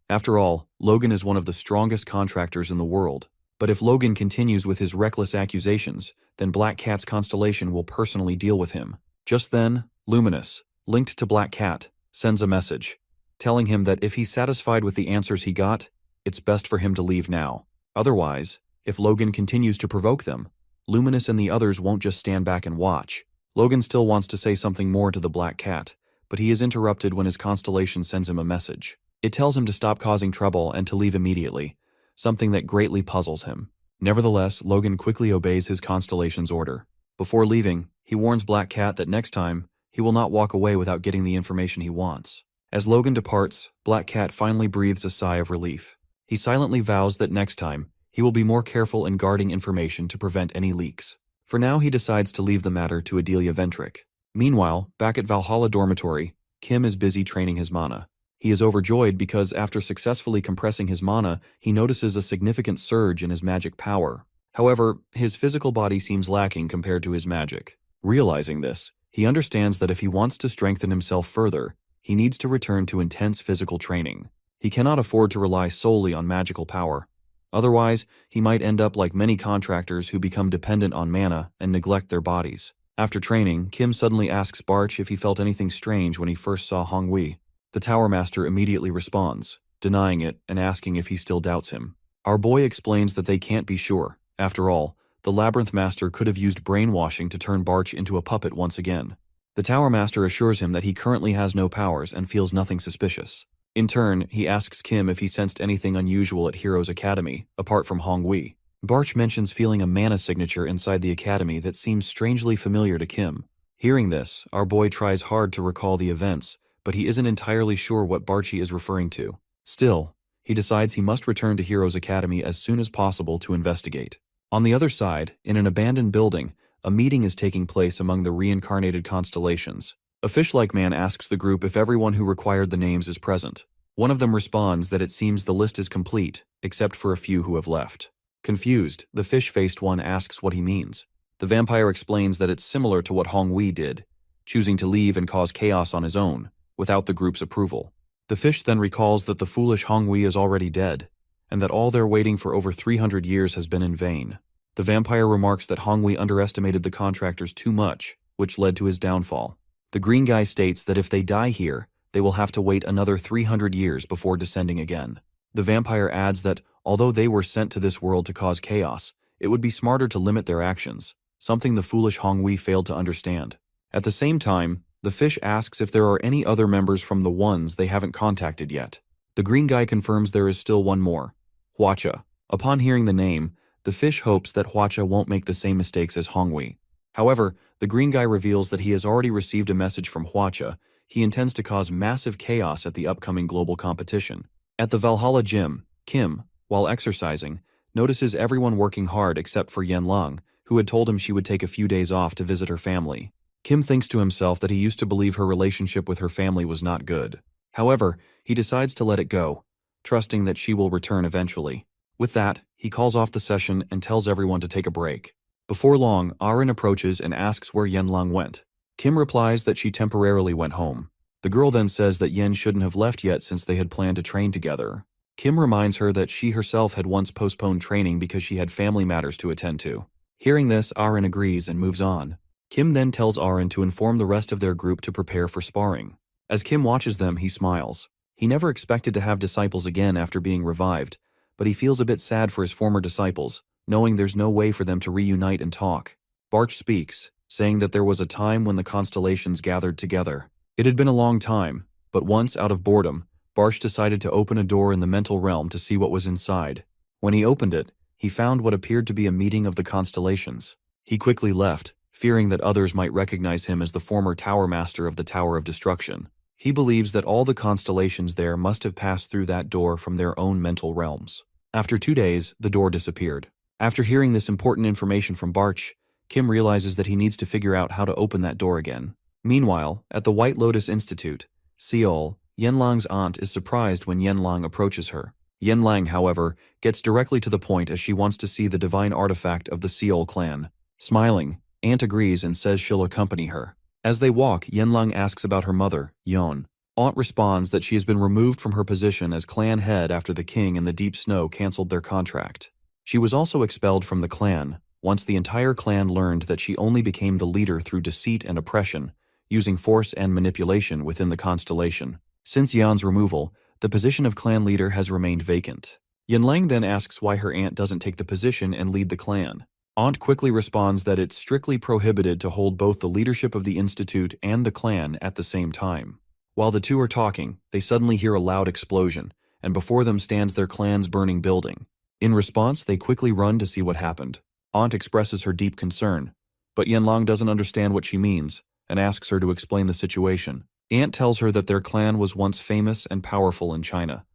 [SPEAKER 1] After all, Logan is one of the strongest contractors in the world. But if Logan continues with his reckless accusations, then Black Cat's constellation will personally deal with him. Just then, Luminous, linked to Black Cat, sends a message, telling him that if he's satisfied with the answers he got, it's best for him to leave now. Otherwise, if Logan continues to provoke them, Luminous and the others won't just stand back and watch. Logan still wants to say something more to the Black Cat, but he is interrupted when his constellation sends him a message. It tells him to stop causing trouble and to leave immediately, something that greatly puzzles him. Nevertheless, Logan quickly obeys his constellation's order. Before leaving, he warns Black Cat that next time, he will not walk away without getting the information he wants. As Logan departs, Black Cat finally breathes a sigh of relief. He silently vows that next time, he will be more careful in guarding information to prevent any leaks. For now, he decides to leave the matter to Adelia Ventric. Meanwhile, back at Valhalla Dormitory, Kim is busy training his mana. He is overjoyed because after successfully compressing his mana, he notices a significant surge in his magic power. However, his physical body seems lacking compared to his magic. Realizing this, he understands that if he wants to strengthen himself further, he needs to return to intense physical training. He cannot afford to rely solely on magical power. Otherwise, he might end up like many contractors who become dependent on mana and neglect their bodies. After training, Kim suddenly asks Barch if he felt anything strange when he first saw Hongwei. The Tower Master immediately responds, denying it and asking if he still doubts him. Our boy explains that they can't be sure. After all, the Labyrinth Master could have used brainwashing to turn Barch into a puppet once again. The Tower Master assures him that he currently has no powers and feels nothing suspicious. In turn, he asks Kim if he sensed anything unusual at Heroes Academy, apart from Honghui. Barch mentions feeling a mana signature inside the academy that seems strangely familiar to Kim. Hearing this, our boy tries hard to recall the events, but he isn't entirely sure what Barchi is referring to. Still, he decides he must return to Heroes Academy as soon as possible to investigate. On the other side, in an abandoned building, a meeting is taking place among the reincarnated Constellations. A fish-like man asks the group if everyone who required the names is present. One of them responds that it seems the list is complete, except for a few who have left. Confused, the fish-faced one asks what he means. The vampire explains that it's similar to what Honghui did, choosing to leave and cause chaos on his own, without the group's approval. The fish then recalls that the foolish Honghui is already dead, and that all their waiting for over 300 years has been in vain. The vampire remarks that Honghui underestimated the contractors too much, which led to his downfall. The green guy states that if they die here, they will have to wait another 300 years before descending again. The vampire adds that, although they were sent to this world to cause chaos, it would be smarter to limit their actions, something the foolish Honghui failed to understand. At the same time, the fish asks if there are any other members from the ones they haven't contacted yet. The green guy confirms there is still one more, Huacha. Upon hearing the name, the fish hopes that Huacha won't make the same mistakes as Honghui. However, the green guy reveals that he has already received a message from Huacha. He intends to cause massive chaos at the upcoming global competition. At the Valhalla gym, Kim, while exercising, notices everyone working hard except for Yanlang, who had told him she would take a few days off to visit her family. Kim thinks to himself that he used to believe her relationship with her family was not good. However, he decides to let it go, trusting that she will return eventually. With that, he calls off the session and tells everyone to take a break. Before long, Aaron approaches and asks where Yanlang went. Kim replies that she temporarily went home. The girl then says that Yen shouldn't have left yet since they had planned to train together. Kim reminds her that she herself had once postponed training because she had family matters to attend to. Hearing this, Aaron agrees and moves on. Kim then tells Aaron to inform the rest of their group to prepare for sparring. As Kim watches them, he smiles. He never expected to have disciples again after being revived, but he feels a bit sad for his former disciples, knowing there's no way for them to reunite and talk. Barch speaks, saying that there was a time when the Constellations gathered together. It had been a long time, but once, out of boredom, Barch decided to open a door in the mental realm to see what was inside. When he opened it, he found what appeared to be a meeting of the Constellations. He quickly left, fearing that others might recognize him as the former Tower Master of the Tower of Destruction. He believes that all the Constellations there must have passed through that door from their own mental realms. After 2 days, the door disappeared. After hearing this important information from Barch, Kim realizes that he needs to figure out how to open that door again. Meanwhile, at the White Lotus Institute, Seol, Yanlang's aunt is surprised when Yanlang approaches her. Yanlang, however, gets directly to the point as she wants to see the divine artifact of the Seol clan. Smiling, Aunt agrees and says she'll accompany her. As they walk, Yanlang asks about her mother, Yon. Aunt responds that she has been removed from her position as clan head after the king and the Deep Snow cancelled their contract. She was also expelled from the clan, once the entire clan learned that she only became the leader through deceit and oppression, using force and manipulation within the constellation. Since Yan's removal, the position of clan leader has remained vacant. Yanlang then asks why her aunt doesn't take the position and lead the clan. Aunt quickly responds that it's strictly prohibited to hold both the leadership of the institute and the clan at the same time. While the two are talking, they suddenly hear a loud explosion, and before them stands their clan's burning building. In response, they quickly run to see what happened. Aunt expresses her deep concern, but Yanlang doesn't understand what she means and asks her to explain the situation. Aunt tells her that their clan was once famous and powerful in China,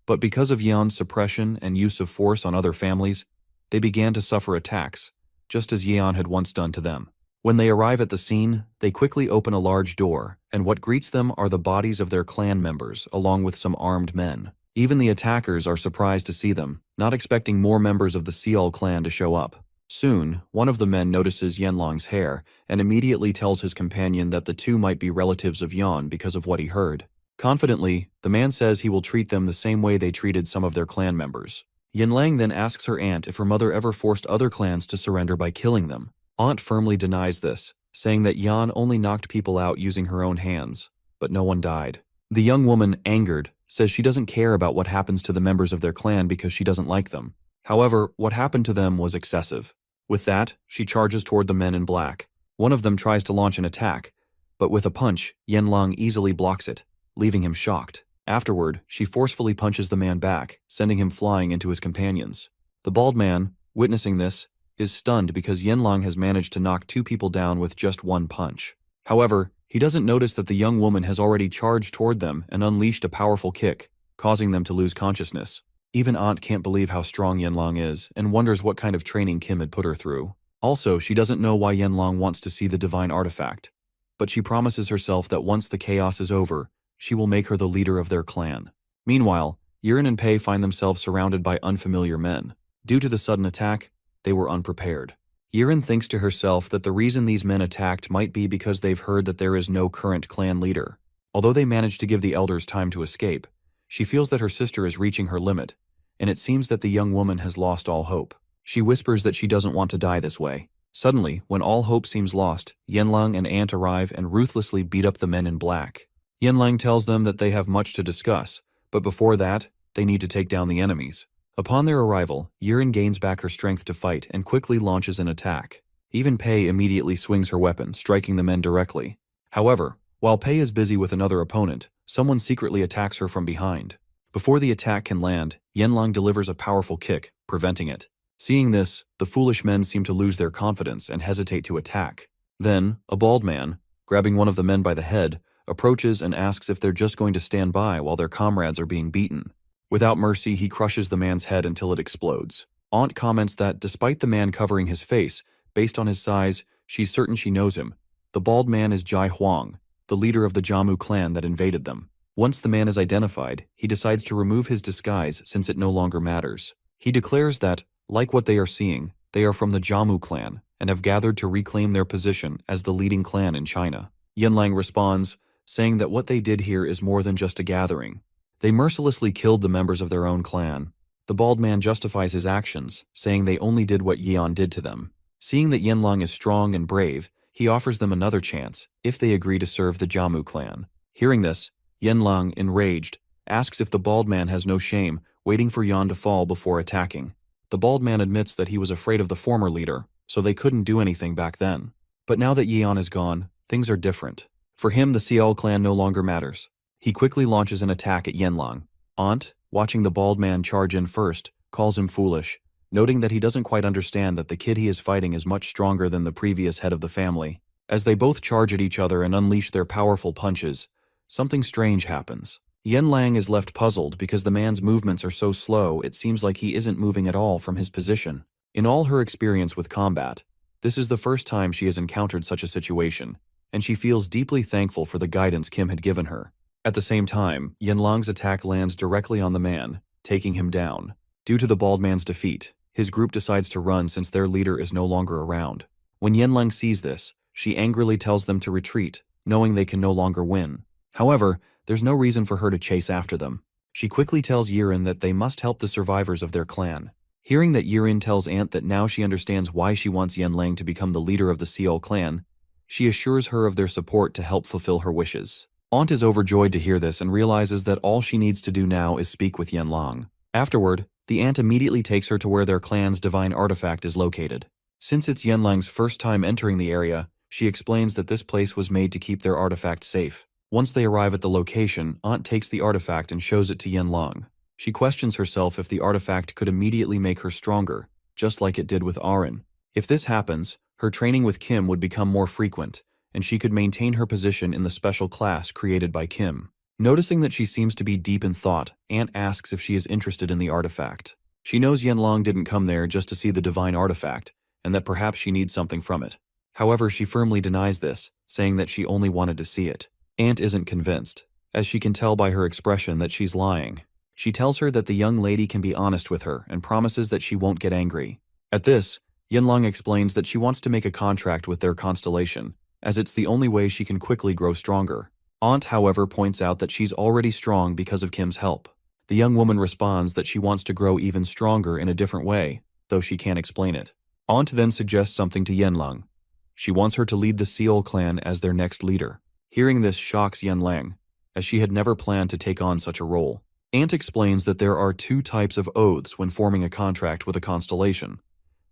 [SPEAKER 1] but because of Yan's suppression and use of force on other families, they began to suffer attacks, just as Yan had once done to them. When they arrive at the scene, they quickly open a large door, and what greets them are the bodies of their clan members, along with some armed men. Even the attackers are surprised to see them, not expecting more members of the Seol clan to show up. Soon, one of the men notices Yanlang's hair and immediately tells his companion that the two might be relatives of Yan because of what he heard. Confidently, the man says he will treat them the same way they treated some of their clan members. Yanlang then asks her aunt if her mother ever forced other clans to surrender by killing them. Aunt firmly denies this, saying that Yan only knocked people out using her own hands, but no one died. The young woman, angered, says she doesn't care about what happens to the members of their clan because she doesn't like them. However, what happened to them was excessive. With that, she charges toward the men in black. One of them tries to launch an attack, but with a punch, Yanlang easily blocks it, leaving him shocked. Afterward, she forcefully punches the man back, sending him flying into his companions. The bald man, witnessing this, is stunned because Yanlang has managed to knock 2 people down with just 1 punch. However, he doesn't notice that the young woman has already charged toward them and unleashed a powerful kick, causing them to lose consciousness. Even Aunt can't believe how strong Yanlang is and wonders what kind of training Kim had put her through. Also, she doesn't know why Yanlang wants to see the divine artifact, but she promises herself that once the chaos is over, she will make her the leader of their clan. Meanwhile, Yirin and Pei find themselves surrounded by unfamiliar men. Due to the sudden attack, they were unprepared. Yirin thinks to herself that the reason these men attacked might be because they've heard that there is no current clan leader. Although they managed to give the elders time to escape, she feels that her sister is reaching her limit, and it seems that the young woman has lost all hope. She whispers that she doesn't want to die this way. Suddenly, when all hope seems lost, Yanlang and Ant arrive and ruthlessly beat up the men in black. Yanlang tells them that they have much to discuss, but before that, they need to take down the enemies. Upon their arrival, Yirin gains back her strength to fight and quickly launches an attack. Even Pei immediately swings her weapon, striking the men directly. However, while Pei is busy with another opponent, someone secretly attacks her from behind. Before the attack can land, Yanlang delivers a powerful kick, preventing it. Seeing this, the foolish men seem to lose their confidence and hesitate to attack. Then, a bald man, grabbing one of the men by the head, approaches and asks if they're just going to stand by while their comrades are being beaten. Without mercy, he crushes the man's head until it explodes. Aunt comments that despite the man covering his face, based on his size, she's certain she knows him. The bald man is Jai Huang, the leader of the Jammu clan that invaded them. Once the man is identified, he decides to remove his disguise since it no longer matters. He declares that, like what they are seeing, they are from the Jammu clan and have gathered to reclaim their position as the leading clan in China. Yanlang responds, saying that what they did here is more than just a gathering. They mercilessly killed the members of their own clan. The bald man justifies his actions, saying they only did what Yan did to them. Seeing that Yanlang is strong and brave, he offers them another chance if they agree to serve the Jammu clan. Hearing this, Yanlang, enraged, asks if the bald man has no shame, waiting for Yan to fall before attacking. The bald man admits that he was afraid of the former leader, so they couldn't do anything back then. But now that Yan is gone, things are different. For him, the Ciel clan no longer matters. He quickly launches an attack at Yanlang. Aunt, watching the bald man charge in first, calls him foolish, noting that he doesn't quite understand that the kid he is fighting is much stronger than the previous head of the family. As they both charge at each other and unleash their powerful punches, something strange happens. Yanlang is left puzzled because the man's movements are so slow it seems like he isn't moving at all from his position. In all her experience with combat, this is the first time she has encountered such a situation, and she feels deeply thankful for the guidance Kim had given her. At the same time, Yanlang's attack lands directly on the man, taking him down. Due to the bald man's defeat, his group decides to run since their leader is no longer around. When Yanlang sees this, she angrily tells them to retreat, knowing they can no longer win. However, there's no reason for her to chase after them. She quickly tells Yirin that they must help the survivors of their clan. Hearing that Yirin tells Ant that now she understands why she wants Yanlang to become the leader of the Ciel clan, she assures her of their support to help fulfill her wishes. Aunt is overjoyed to hear this and realizes that all she needs to do now is speak with Yanlang. Afterward, the aunt immediately takes her to where their clan's divine artifact is located. Since it's Yanlang's first time entering the area, she explains that this place was made to keep their artifact safe. Once they arrive at the location, Aunt takes the artifact and shows it to Yanlang. She questions herself if the artifact could immediately make her stronger, just like it did with Arin. If this happens, her training with Kim would become more frequent, and she could maintain her position in the special class created by Kim. Noticing that she seems to be deep in thought, Ant asks if she is interested in the artifact. She knows Yanlang didn't come there just to see the divine artifact, and that perhaps she needs something from it. However, she firmly denies this, saying that she only wanted to see it. Ant isn't convinced, as she can tell by her expression that she's lying. She tells her that the young lady can be honest with her and promises that she won't get angry. At this, Yanlang explains that she wants to make a contract with their constellation, as it's the only way she can quickly grow stronger. Aunt, however, points out that she's already strong because of Kim's help. The young woman responds that she wants to grow even stronger in a different way, though she can't explain it. Aunt then suggests something to Yanlang. She wants her to lead the Ciel clan as their next leader. Hearing this shocks Yanlang, as she had never planned to take on such a role. Aunt explains that there are 2 types of oaths when forming a contract with a constellation: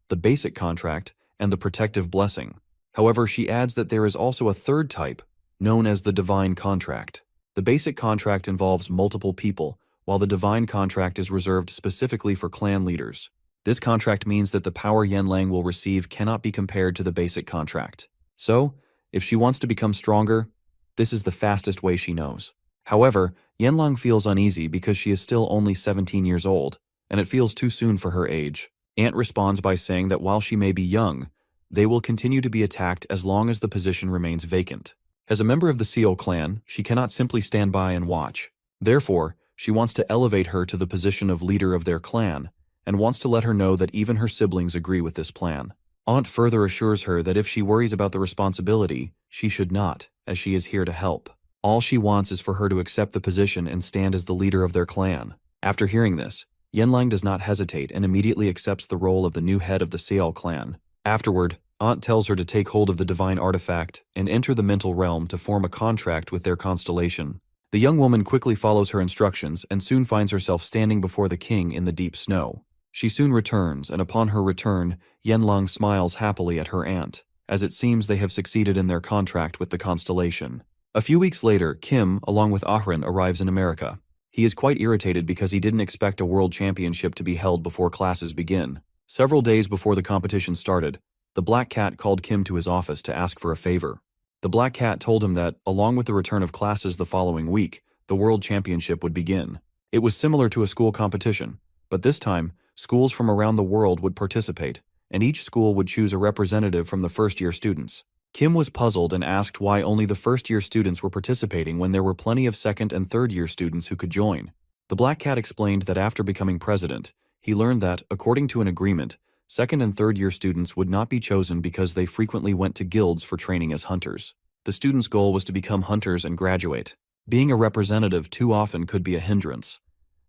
[SPEAKER 1] the basic contract and the protective blessing. However, she adds that there is also a 3rd type, known as the divine contract. The basic contract involves multiple people, while the divine contract is reserved specifically for clan leaders. This contract means that the power Yanlang will receive cannot be compared to the basic contract. So, if she wants to become stronger, this is the fastest way she knows. However, Yanlang feels uneasy because she is still only 17 years old, and it feels too soon for her age. Ant responds by saying that while she may be young, they will continue to be attacked as long as the position remains vacant. As a member of the Seal clan, she cannot simply stand by and watch. Therefore, she wants to elevate her to the position of leader of their clan, and wants to let her know that even her siblings agree with this plan. Aunt further assures her that if she worries about the responsibility, she should not, as she is here to help. All she wants is for her to accept the position and stand as the leader of their clan. After hearing this, Yanlang does not hesitate and immediately accepts the role of the new head of the Seal clan. Afterward, Aunt tells her to take hold of the divine artifact and enter the mental realm to form a contract with their constellation. The young woman quickly follows her instructions and soon finds herself standing before the king in the deep snow. She soon returns, and upon her return, Yanlang smiles happily at her aunt, as it seems they have succeeded in their contract with the constellation. A few weeks later, Kim, along with Ahrin, arrives in America. He is quite irritated because he didn't expect a world championship to be held before classes begin. Several days before the competition started, the Black Cat called Kim to his office to ask for a favor. The Black Cat told him that, along with the return of classes the following week, the world championship would begin. It was similar to a school competition, but this time, schools from around the world would participate, and each school would choose a representative from the first-year students. Kim was puzzled and asked why only the first-year students were participating when there were plenty of second- and third-year students who could join. The Black Cat explained that after becoming president, he learned that, according to an agreement, second- and third-year students would not be chosen because they frequently went to guilds for training as hunters. The students' goal was to become hunters and graduate. Being a representative too often could be a hindrance,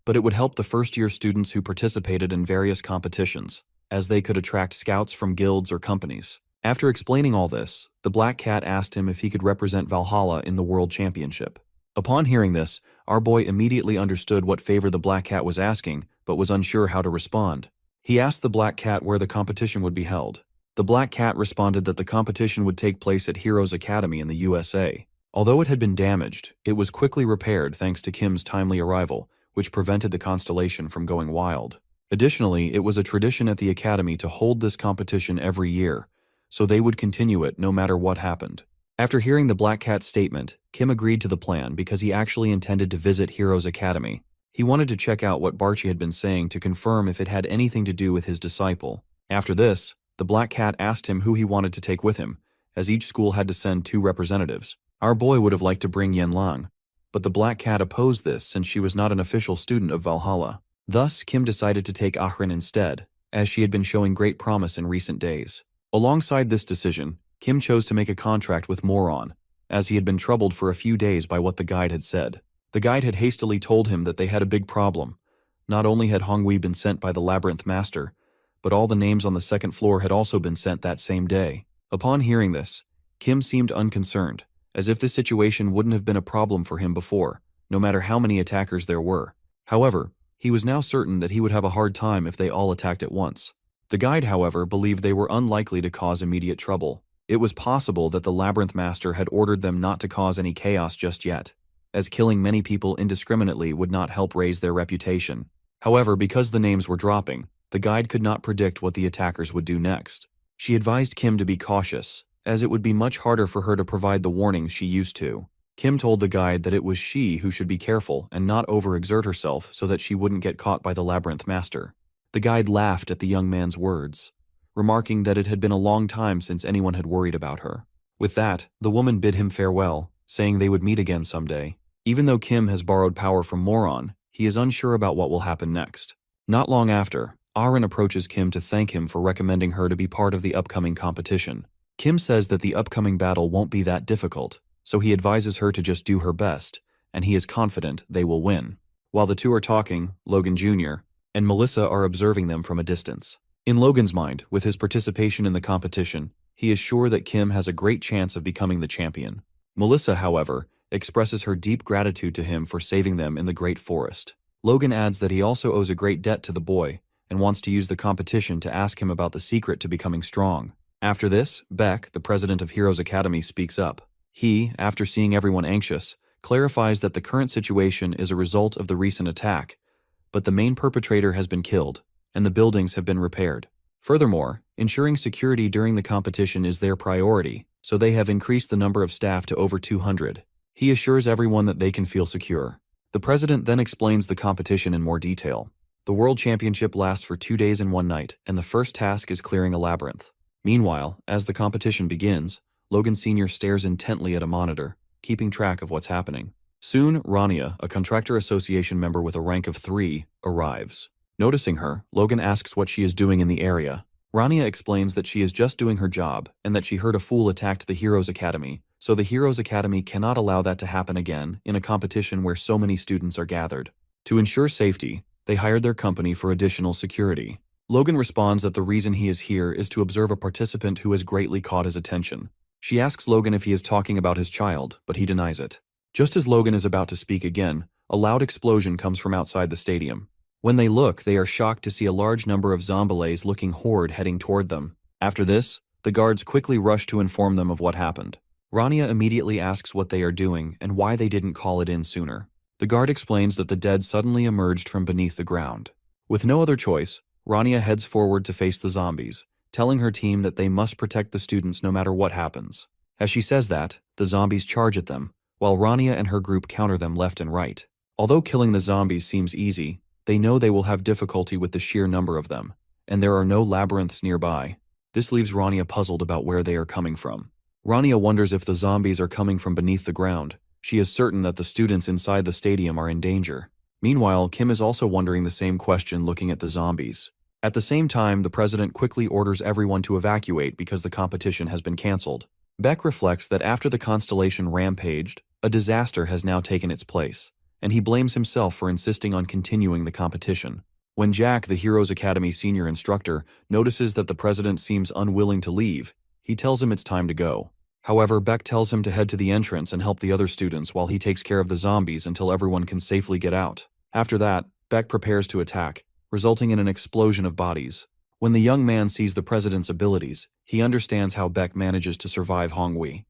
[SPEAKER 1] but it would help the first-year students who participated in various competitions, as they could attract scouts from guilds or companies. After explaining all this, the Black Cat asked him if he could represent Valhalla in the World Championship. Upon hearing this, our boy immediately understood what favor the Black Cat was asking, but was unsure how to respond. He asked the Black Cat where the competition would be held. The Black Cat responded that the competition would take place at Heroes Academy in the USA. Although it had been damaged, it was quickly repaired thanks to Kim's timely arrival, which prevented the constellation from going wild. Additionally, it was a tradition at the Academy to hold this competition every year, so they would continue it no matter what happened. After hearing the Black Cat's statement, Kim agreed to the plan because he actually intended to visit Heroes Academy. He wanted to check out what Barchi had been saying to confirm if it had anything to do with his disciple. After this, the Black Cat asked him who he wanted to take with him, as each school had to send 2 representatives. Our boy would have liked to bring Yanlang, but the Black Cat opposed this since she was not an official student of Valhalla. Thus, Kim decided to take Ahrin instead, as she had been showing great promise in recent days. Alongside this decision, Kim chose to make a contract with Moron, as he had been troubled for a few days by what the guide had said. The guide had hastily told him that they had a big problem. Not only had Hongwei been sent by the Labyrinth Master, but all the names on the second floor had also been sent that same day. Upon hearing this, Kim seemed unconcerned, as if this situation wouldn't have been a problem for him before, no matter how many attackers there were. However, he was now certain that he would have a hard time if they all attacked at once. The guide, however, believed they were unlikely to cause immediate trouble. It was possible that the Labyrinth Master had ordered them not to cause any chaos just yet, as killing many people indiscriminately would not help raise their reputation. However, because the names were dropping, the guide could not predict what the attackers would do next. She advised Kim to be cautious, as it would be much harder for her to provide the warnings she used to. Kim told the guide that it was she who should be careful and not overexert herself so that she wouldn't get caught by the Labyrinth Master. The guide laughed at the young man's words, remarking that it had been a long time since anyone had worried about her. With that, the woman bid him farewell, saying they would meet again someday. Even though Kim has borrowed power from Moron, he is unsure about what will happen next. Not long after, Ahrin approaches Kim to thank him for recommending her to be part of the upcoming competition. Kim says that the upcoming battle won't be that difficult, so he advises her to just do her best, and he is confident they will win. While the two are talking, Logan Jr. and Melissa are observing them from a distance. In Logan's mind, with his participation in the competition, he is sure that Kim has a great chance of becoming the champion. Melissa, however, expresses her deep gratitude to him for saving them in the Great Forest. Logan adds that he also owes a great debt to the boy and wants to use the competition to ask him about the secret to becoming strong. After this, Beck, the president of Heroes Academy, speaks up. He, after seeing everyone anxious, clarifies that the current situation is a result of the recent attack, but the main perpetrator has been killed, and the buildings have been repaired. Furthermore, ensuring security during the competition is their priority, so they have increased the number of staff to over 200. He assures everyone that they can feel secure. The president then explains the competition in more detail. The World Championship lasts for 2 days and 1 night, and the first task is clearing a labyrinth. Meanwhile, as the competition begins, Logan Sr. stares intently at a monitor, keeping track of what's happening. Soon, Rania, a contractor association member with a rank of 3, arrives. Noticing her, Logan asks what she is doing in the area. Rania explains that she is just doing her job, and that she heard a fool attacked the Heroes Academy, so the Heroes Academy cannot allow that to happen again in a competition where so many students are gathered. To ensure safety, they hired their company for additional security. Logan responds that the reason he is here is to observe a participant who has greatly caught his attention. She asks Logan if he is talking about his child, but he denies it. Just as Logan is about to speak again, a loud explosion comes from outside the stadium. When they look, they are shocked to see a large number of zombies-looking horde heading toward them. After this, the guards quickly rush to inform them of what happened. Rania immediately asks what they are doing and why they didn't call it in sooner. The guard explains that the dead suddenly emerged from beneath the ground. With no other choice, Rania heads forward to face the zombies, telling her team that they must protect the students no matter what happens. As she says that, the zombies charge at them, while Rania and her group counter them left and right. Although killing the zombies seems easy, they know they will have difficulty with the sheer number of them, and there are no labyrinths nearby. This leaves Rania puzzled about where they are coming from. Rania wonders if the zombies are coming from beneath the ground. She is certain that the students inside the stadium are in danger. Meanwhile, Kim is also wondering the same question looking at the zombies. At the same time, the president quickly orders everyone to evacuate because the competition has been cancelled. Beck reflects that after the Constellation rampaged, a disaster has now taken its place, and he blames himself for insisting on continuing the competition. When Jack, the Heroes Academy senior instructor, notices that the president seems unwilling to leave, he tells him it's time to go. However, Beck tells him to head to the entrance and help the other students while he takes care of the zombies until everyone can safely get out. After that, Beck prepares to attack, resulting in an explosion of bodies. When the young man sees the president's abilities, he understands how Beck manages to survive Hongwei.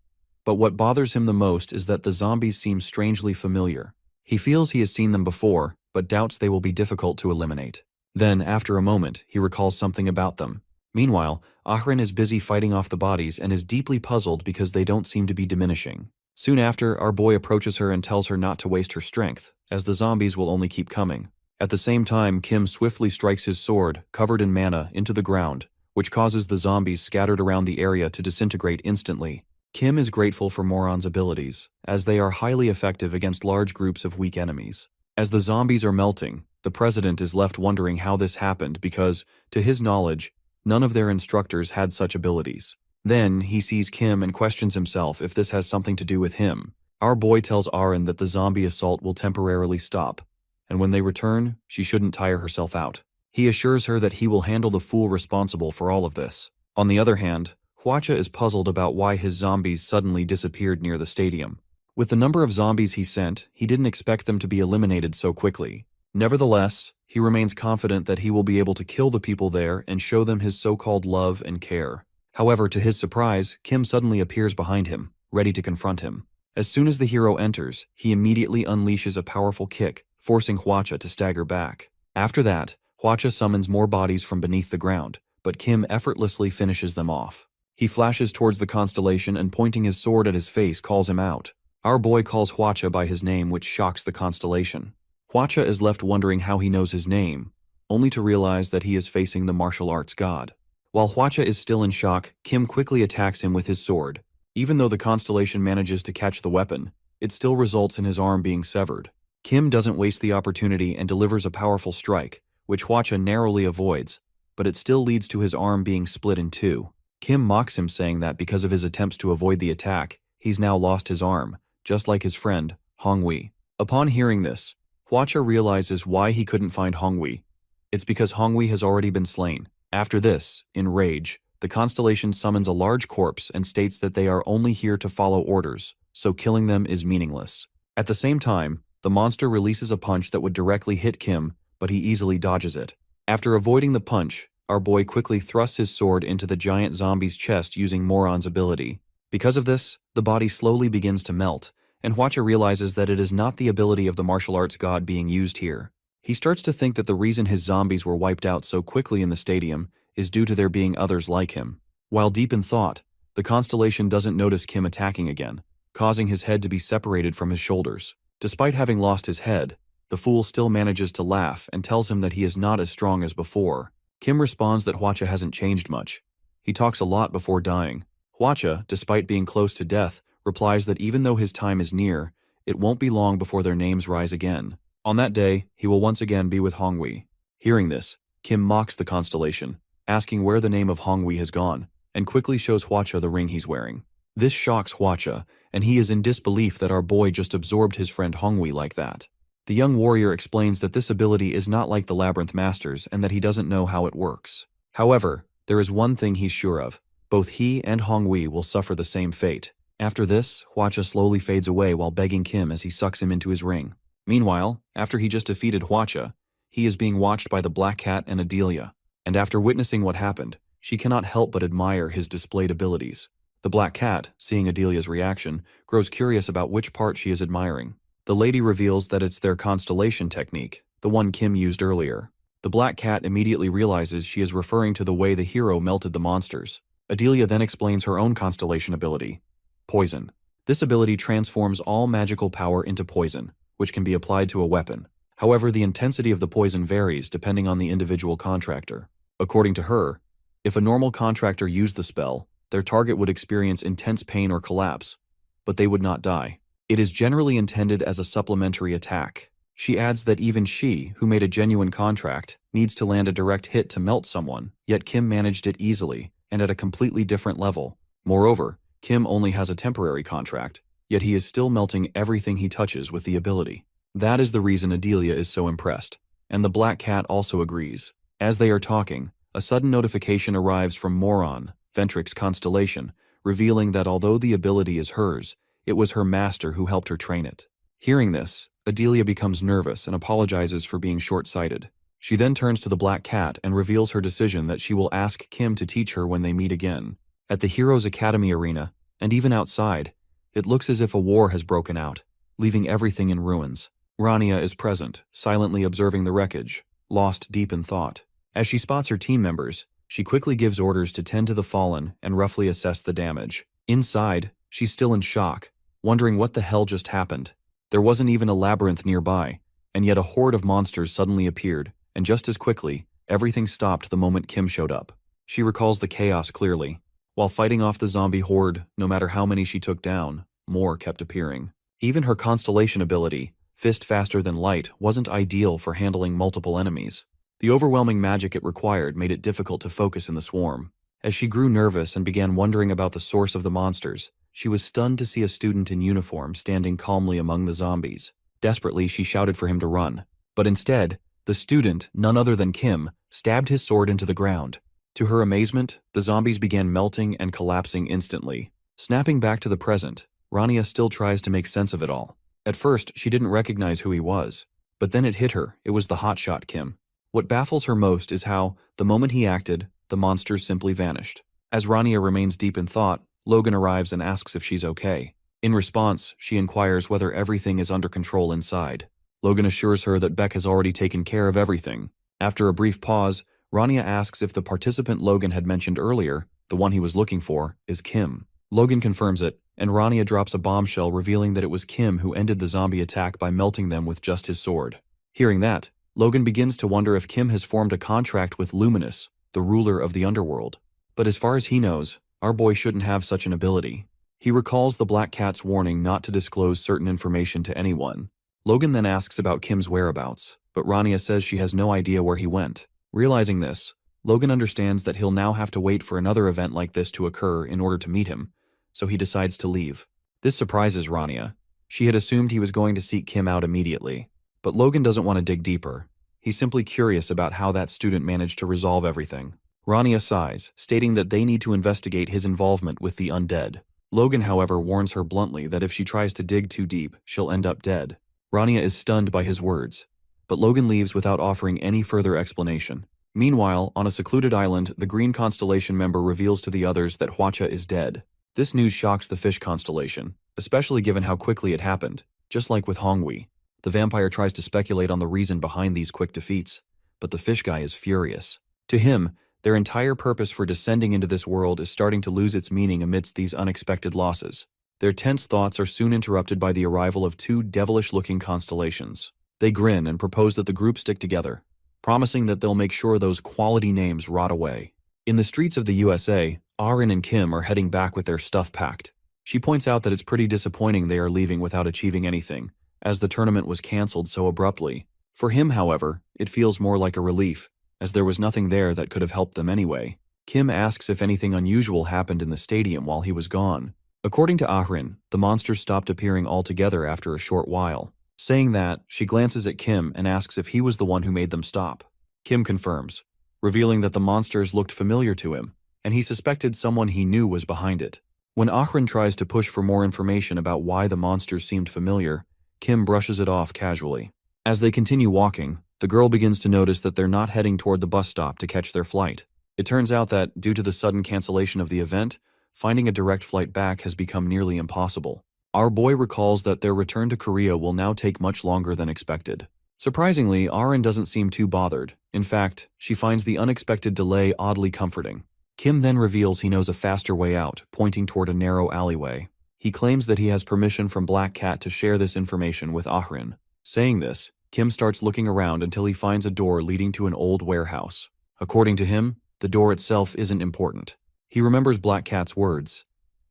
[SPEAKER 1] But what bothers him the most is that the zombies seem strangely familiar. He feels he has seen them before, but doubts they will be difficult to eliminate. Then, after a moment, he recalls something about them. Meanwhile, Ahrin is busy fighting off the bodies and is deeply puzzled because they don't seem to be diminishing. Soon after, our boy approaches her and tells her not to waste her strength, as the zombies will only keep coming. At the same time, Kim swiftly strikes his sword, covered in mana, into the ground, which causes the zombies scattered around the area to disintegrate instantly. Kim is grateful for Moron's abilities, as they are highly effective against large groups of weak enemies. As the zombies are melting, the president is left wondering how this happened because, to his knowledge, none of their instructors had such abilities. Then, he sees Kim and questions himself if this has something to do with him. Our boy tells Aaron that the zombie assault will temporarily stop, and when they return, she shouldn't tire herself out. He assures her that he will handle the fool responsible for all of this. On the other hand, Hwacha is puzzled about why his zombies suddenly disappeared near the stadium. With the number of zombies he sent, he didn't expect them to be eliminated so quickly. Nevertheless, he remains confident that he will be able to kill the people there and show them his so-called love and care. However, to his surprise, Kim suddenly appears behind him, ready to confront him. As soon as the hero enters, he immediately unleashes a powerful kick, forcing Hwacha to stagger back. After that, Hwacha summons more bodies from beneath the ground, but Kim effortlessly finishes them off. He flashes towards the constellation and pointing his sword at his face calls him out. Our boy calls Hwacha by his name, which shocks the constellation. Hwacha is left wondering how he knows his name, only to realize that he is facing the martial arts god. While Hwacha is still in shock, Kim quickly attacks him with his sword. Even though the constellation manages to catch the weapon, it still results in his arm being severed. Kim doesn't waste the opportunity and delivers a powerful strike, which Hwacha narrowly avoids, but it still leads to his arm being split in two. Kim mocks him, saying that because of his attempts to avoid the attack, he's now lost his arm, just like his friend, Hongwei. Upon hearing this, Hwacha realizes why he couldn't find Hongwei. It's because Hongwei has already been slain. After this, in rage, the constellation summons a large corpse and states that they are only here to follow orders, so killing them is meaningless. At the same time, the monster releases a punch that would directly hit Kim, but he easily dodges it. After avoiding the punch, our boy quickly thrusts his sword into the giant zombie's chest using Moron's ability. Because of this, the body slowly begins to melt, and Hwacha realizes that it is not the ability of the martial arts god being used here. He starts to think that the reason his zombies were wiped out so quickly in the stadium is due to there being others like him. While deep in thought, the Constellation doesn't notice Kim attacking again, causing his head to be separated from his shoulders. Despite having lost his head, the fool still manages to laugh and tells him that he is not as strong as before. Kim responds that Hwacha hasn't changed much. He talks a lot before dying. Hwacha, despite being close to death, replies that even though his time is near, it won't be long before their names rise again. On that day, he will once again be with Hongwi. Hearing this, Kim mocks the Constellation, asking where the name of Hongwi has gone, and quickly shows Hwacha the ring he's wearing. This shocks Hwacha, and he is in disbelief that our boy just absorbed his friend Hongwi like that. The young warrior explains that this ability is not like the Labyrinth Masters and that he doesn't know how it works. However, there is one thing he's sure of. Both he and Hongwi will suffer the same fate. After this, Hwacha slowly fades away while begging Kim as he sucks him into his ring. Meanwhile, after he just defeated Hwacha, he is being watched by the Black Cat and Adelia, and after witnessing what happened, she cannot help but admire his displayed abilities. The Black Cat, seeing Adelia's reaction, grows curious about which part she is admiring. The lady reveals that it's their constellation technique, the one Kim used earlier. The Black Cat immediately realizes she is referring to the way the hero melted the monsters. Adelia then explains her own constellation ability, Poison. This ability transforms all magical power into poison, which can be applied to a weapon. However, the intensity of the poison varies depending on the individual contractor. According to her, if a normal contractor used the spell, their target would experience intense pain or collapse, but they would not die. It is generally intended as a supplementary attack. She adds that even she, who made a genuine contract, needs to land a direct hit to melt someone, yet Kim managed it easily and at a completely different level. Moreover, Kim only has a temporary contract, yet he is still melting everything he touches with the ability. That is the reason Adelia is so impressed, and the Black Cat also agrees. As they are talking, a sudden notification arrives from Moron, Ventrix's constellation, revealing that although the ability is hers, it was her master who helped her train it. Hearing this, Adelia becomes nervous and apologizes for being short-sighted. She then turns to the Black Cat and reveals her decision that she will ask Kim to teach her when they meet again. At the Heroes Academy arena, and even outside, it looks as if a war has broken out, leaving everything in ruins. Rania is present, silently observing the wreckage, lost deep in thought. As she spots her team members, she quickly gives orders to tend to the fallen and roughly assess the damage. Inside, she's still in shock, wondering what the hell just happened. There wasn't even a labyrinth nearby, and yet a horde of monsters suddenly appeared, and just as quickly, everything stopped the moment Kim showed up. She recalls the chaos clearly. While fighting off the zombie horde, no matter how many she took down, more kept appearing. Even her constellation ability, Fist Faster Than Light, wasn't ideal for handling multiple enemies. The overwhelming magic it required made it difficult to focus in the swarm. As she grew nervous and began wondering about the source of the monsters, she was stunned to see a student in uniform standing calmly among the zombies. Desperately, she shouted for him to run. But instead, the student, none other than Kim, stabbed his sword into the ground. To her amazement, the zombies began melting and collapsing instantly. Snapping back to the present, Rania still tries to make sense of it all. At first, she didn't recognize who he was. But then it hit her, it was the hotshot Kim. What baffles her most is how, the moment he acted, the monsters simply vanished. As Rania remains deep in thought, Logan arrives and asks if she's okay. In response, she inquires whether everything is under control inside. Logan assures her that Beck has already taken care of everything. After a brief pause, Rania asks if the participant Logan had mentioned earlier, the one he was looking for, is Kim. Logan confirms it, and Rania drops a bombshell revealing that it was Kim who ended the zombie attack by melting them with just his sword. Hearing that, Logan begins to wonder if Kim has formed a contract with Luminous, the ruler of the underworld. But as far as he knows, our boy shouldn't have such an ability. He recalls the Black Cat's warning not to disclose certain information to anyone. Logan then asks about Kim's whereabouts, but Rania says she has no idea where he went. Realizing this, Logan understands that he'll now have to wait for another event like this to occur in order to meet him, so he decides to leave. This surprises Rania. She had assumed he was going to seek Kim out immediately, but Logan doesn't want to dig deeper. He's simply curious about how that student managed to resolve everything. Rania sighs, stating that they need to investigate his involvement with the undead. Logan, however, warns her bluntly that if she tries to dig too deep, she'll end up dead. Rania is stunned by his words, but Logan leaves without offering any further explanation. Meanwhile, on a secluded island, the Green Constellation member reveals to the others that Hwacha is dead. This news shocks the fish constellation, especially given how quickly it happened. Just like with Hongwei, the vampire tries to speculate on the reason behind these quick defeats, but the fish guy is furious. To him, their entire purpose for descending into this world is starting to lose its meaning amidst these unexpected losses. Their tense thoughts are soon interrupted by the arrival of two devilish-looking constellations. They grin and propose that the group stick together, promising that they'll make sure those quality names rot away. In the streets of the USA, Arin and Kim are heading back with their stuff packed. She points out that it's pretty disappointing they are leaving without achieving anything, as the tournament was cancelled so abruptly. For him, however, it feels more like a relief, as there was nothing there that could have helped them anyway. Kim asks if anything unusual happened in the stadium while he was gone. According to Arin, the monsters stopped appearing altogether after a short while. Saying that, she glances at Kim and asks if he was the one who made them stop. Kim confirms, revealing that the monsters looked familiar to him, and he suspected someone he knew was behind it. When Arin tries to push for more information about why the monsters seemed familiar, Kim brushes it off casually. As they continue walking, the girl begins to notice that they're not heading toward the bus stop to catch their flight. It turns out that, due to the sudden cancellation of the event, finding a direct flight back has become nearly impossible. Our boy recalls that their return to Korea will now take much longer than expected. Surprisingly, Arin doesn't seem too bothered. In fact, she finds the unexpected delay oddly comforting. Kim then reveals he knows a faster way out, pointing toward a narrow alleyway. He claims that he has permission from Black Cat to share this information with Arin. Saying this, Kim starts looking around until he finds a door leading to an old warehouse. According to him, the door itself isn't important. He remembers Black Cat's words.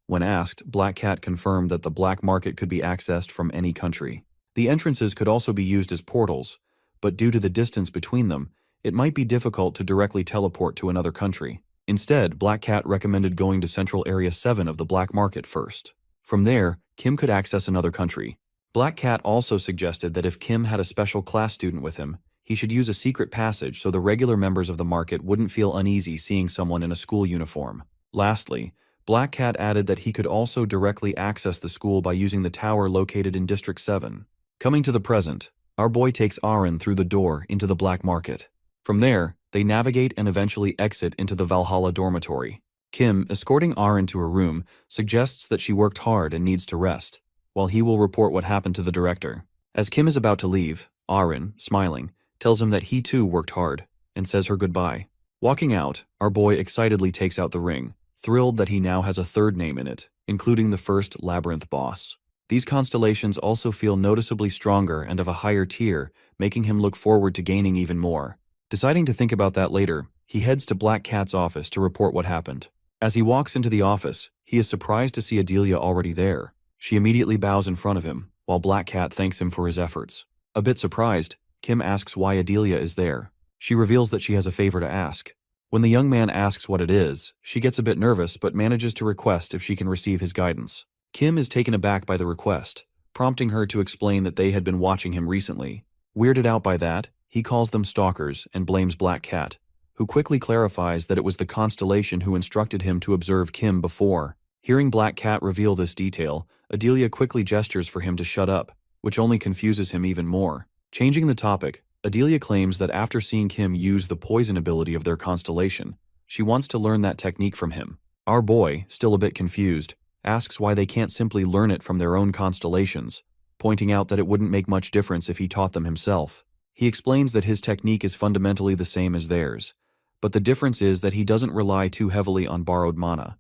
[SPEAKER 1] When asked, Black Cat confirmed that the black market could be accessed from any country. The entrances could also be used as portals, but due to the distance between them, it might be difficult to directly teleport to another country. Instead, Black Cat recommended going to Central Area 7 of the black market first. From there, Kim could access another country. Black Cat also suggested that if Kim had a special class student with him, he should use a secret passage so the regular members of the market wouldn't feel uneasy seeing someone in a school uniform. Lastly, Black Cat added that he could also directly access the school by using the tower located in District 7. Coming to the present, our boy takes Arin through the door into the black market. From there, they navigate and eventually exit into the Valhalla dormitory. Kim, escorting Arin to her room, suggests that she worked hard and needs to rest, while he will report what happened to the director. As Kim is about to leave, Arin, smiling, tells him that he too worked hard, and says her goodbye. Walking out, our boy excitedly takes out the ring, thrilled that he now has a third name in it, including the first Labyrinth boss. These constellations also feel noticeably stronger and of a higher tier, making him look forward to gaining even more. Deciding to think about that later, he heads to Black Cat's office to report what happened. As he walks into the office, he is surprised to see Adelia already there. She immediately bows in front of him, while Black Cat thanks him for his efforts. A bit surprised, Kim asks why Adelia is there. She reveals that she has a favor to ask. When the young man asks what it is, she gets a bit nervous but manages to request if she can receive his guidance. Kim is taken aback by the request, prompting her to explain that they had been watching him recently. Weirded out by that, he calls them stalkers and blames Black Cat, who quickly clarifies that it was the constellation who instructed him to observe Kim before. Hearing Black Cat reveal this detail, Adelia quickly gestures for him to shut up, which only confuses him even more. Changing the topic, Adelia claims that after seeing Kim use the poison ability of their constellation, she wants to learn that technique from him. Our boy, still a bit confused, asks why they can't simply learn it from their own constellations, pointing out that it wouldn't make much difference if he taught them himself. He explains that his technique is fundamentally the same as theirs, but the difference is that he doesn't rely too heavily on borrowed mana.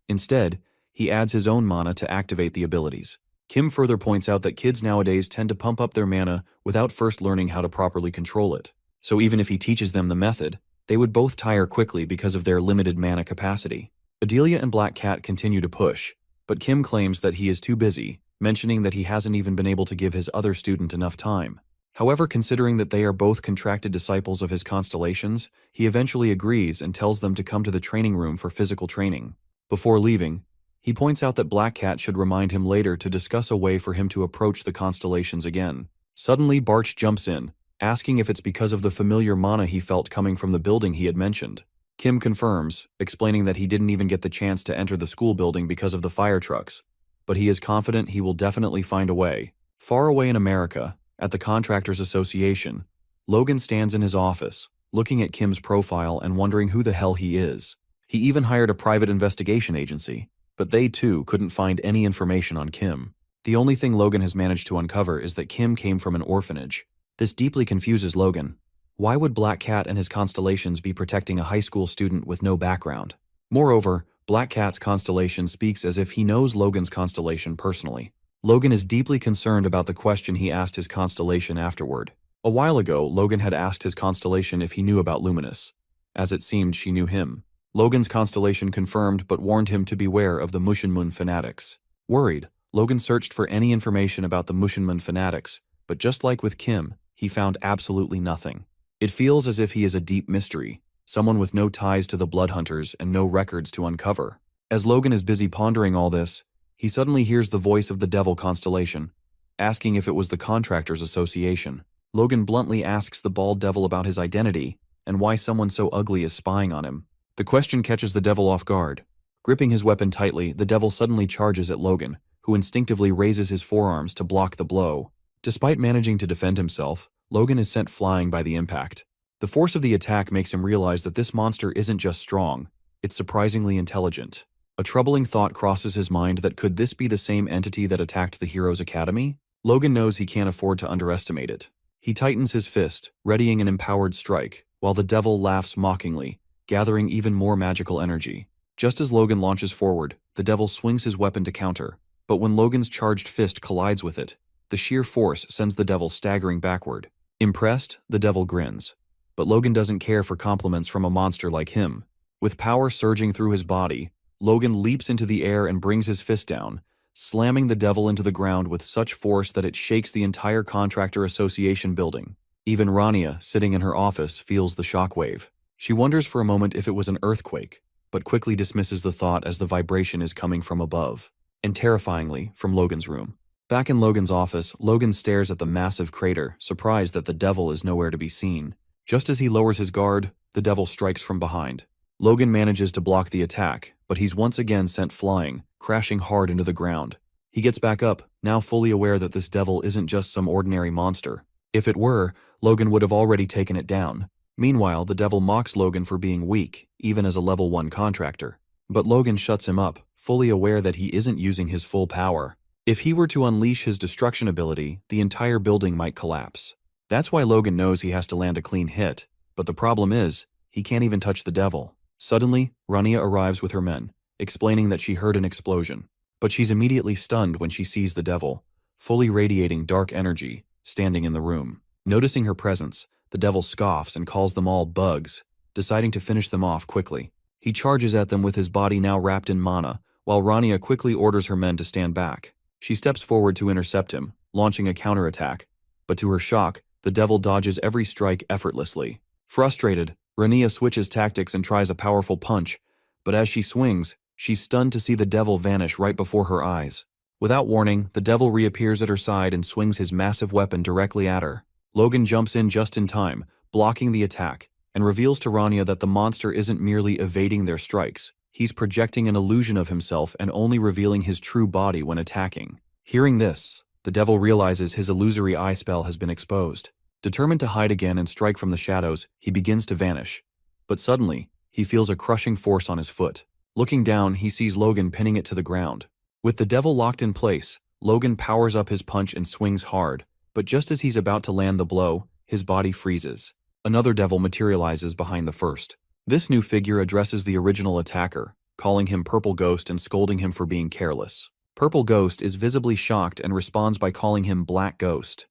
[SPEAKER 1] Instead, he adds his own mana to activate the abilities. Kim further points out that kids nowadays tend to pump up their mana without first learning how to properly control it. So even if he teaches them the method, they would both tire quickly because of their limited mana capacity. Adelia and Black Cat continue to push, but Kim claims that he is too busy, mentioning that he hasn't even been able to give his other student enough time. However, considering that they are both contracted disciples of his constellations, he eventually agrees and tells them to come to the training room for physical training. Before leaving, he points out that Black Cat should remind him later to discuss a way for him to approach the constellations again. Suddenly, Barch jumps in, asking if it's because of the familiar mana he felt coming from the building he had mentioned. Kim confirms, explaining that he didn't even get the chance to enter the school building because of the fire trucks, but he is confident he will definitely find a way. Far away in America, at the Contractors Association, Logan stands in his office, looking at Kim's profile and wondering who the hell he is. He even hired a private investigation agency. But they, too, couldn't find any information on Kim. The only thing Logan has managed to uncover is that Kim came from an orphanage. This deeply confuses Logan. Why would Black Cat and his constellations be protecting a high school student with no background? Moreover, Black Cat's constellation speaks as if he knows Logan's constellation personally. Logan is deeply concerned about the question he asked his constellation afterward. A while ago, Logan had asked his constellation if he knew about Luminous. As it seemed, she knew him. Logan's constellation confirmed but warned him to beware of the Mushinmun fanatics. Worried, Logan searched for any information about the Mushinmun fanatics, but just like with Kim, he found absolutely nothing. It feels as if he is a deep mystery, someone with no ties to the Bloodhunters and no records to uncover. As Logan is busy pondering all this, he suddenly hears the voice of the Devil constellation, asking if it was the Contractors Association. Logan bluntly asks the bald devil about his identity and why someone so ugly is spying on him. The question catches the devil off guard. Gripping his weapon tightly, the devil suddenly charges at Logan, who instinctively raises his forearms to block the blow. Despite managing to defend himself, Logan is sent flying by the impact. The force of the attack makes him realize that this monster isn't just strong, it's surprisingly intelligent. A troubling thought crosses his mind that could this be the same entity that attacked the Heroes Academy? Logan knows he can't afford to underestimate it. He tightens his fist, readying an empowered strike, while the devil laughs mockingly, gathering even more magical energy. Just as Logan launches forward, the devil swings his weapon to counter, but when Logan's charged fist collides with it, the sheer force sends the devil staggering backward. Impressed, the devil grins. But Logan doesn't care for compliments from a monster like him. With power surging through his body, Logan leaps into the air and brings his fist down, slamming the devil into the ground with such force that it shakes the entire Contractor Association building. Even Rania, sitting in her office, feels the shockwave. She wonders for a moment if it was an earthquake, but quickly dismisses the thought as the vibration is coming from above, and terrifyingly, from Logan's room. Back in Logan's office, Logan stares at the massive crater, surprised that the devil is nowhere to be seen. Just as he lowers his guard, the devil strikes from behind. Logan manages to block the attack, but he's once again sent flying, crashing hard into the ground. He gets back up, now fully aware that this devil isn't just some ordinary monster. If it were, Logan would have already taken it down. Meanwhile, the devil mocks Logan for being weak, even as a level 1 contractor. But Logan shuts him up, fully aware that he isn't using his full power. If he were to unleash his destruction ability, the entire building might collapse. That's why Logan knows he has to land a clean hit, but the problem is, he can't even touch the devil. Suddenly, Rania arrives with her men, explaining that she heard an explosion. But she's immediately stunned when she sees the devil, fully radiating dark energy, standing in the room. Noticing her presence, the devil scoffs and calls them all bugs, deciding to finish them off quickly. He charges at them with his body now wrapped in mana, while Rania quickly orders her men to stand back. She steps forward to intercept him, launching a counterattack, but to her shock, the devil dodges every strike effortlessly. Frustrated, Rania switches tactics and tries a powerful punch, but as she swings, she's stunned to see the devil vanish right before her eyes. Without warning, the devil reappears at her side and swings his massive weapon directly at her. Logan jumps in just in time, blocking the attack, and reveals to Rania that the monster isn't merely evading their strikes. He's projecting an illusion of himself and only revealing his true body when attacking. Hearing this, the devil realizes his illusory eye spell has been exposed. Determined to hide again and strike from the shadows, he begins to vanish. But suddenly, he feels a crushing force on his foot. Looking down, he sees Logan pinning it to the ground. With the devil locked in place, Logan powers up his punch and swings hard, but just as he's about to land the blow, his body freezes. Another devil materializes behind the first. This new figure addresses the original attacker, calling him Purple Ghost and scolding him for being careless. Purple Ghost is visibly shocked and responds by calling him Black Ghost.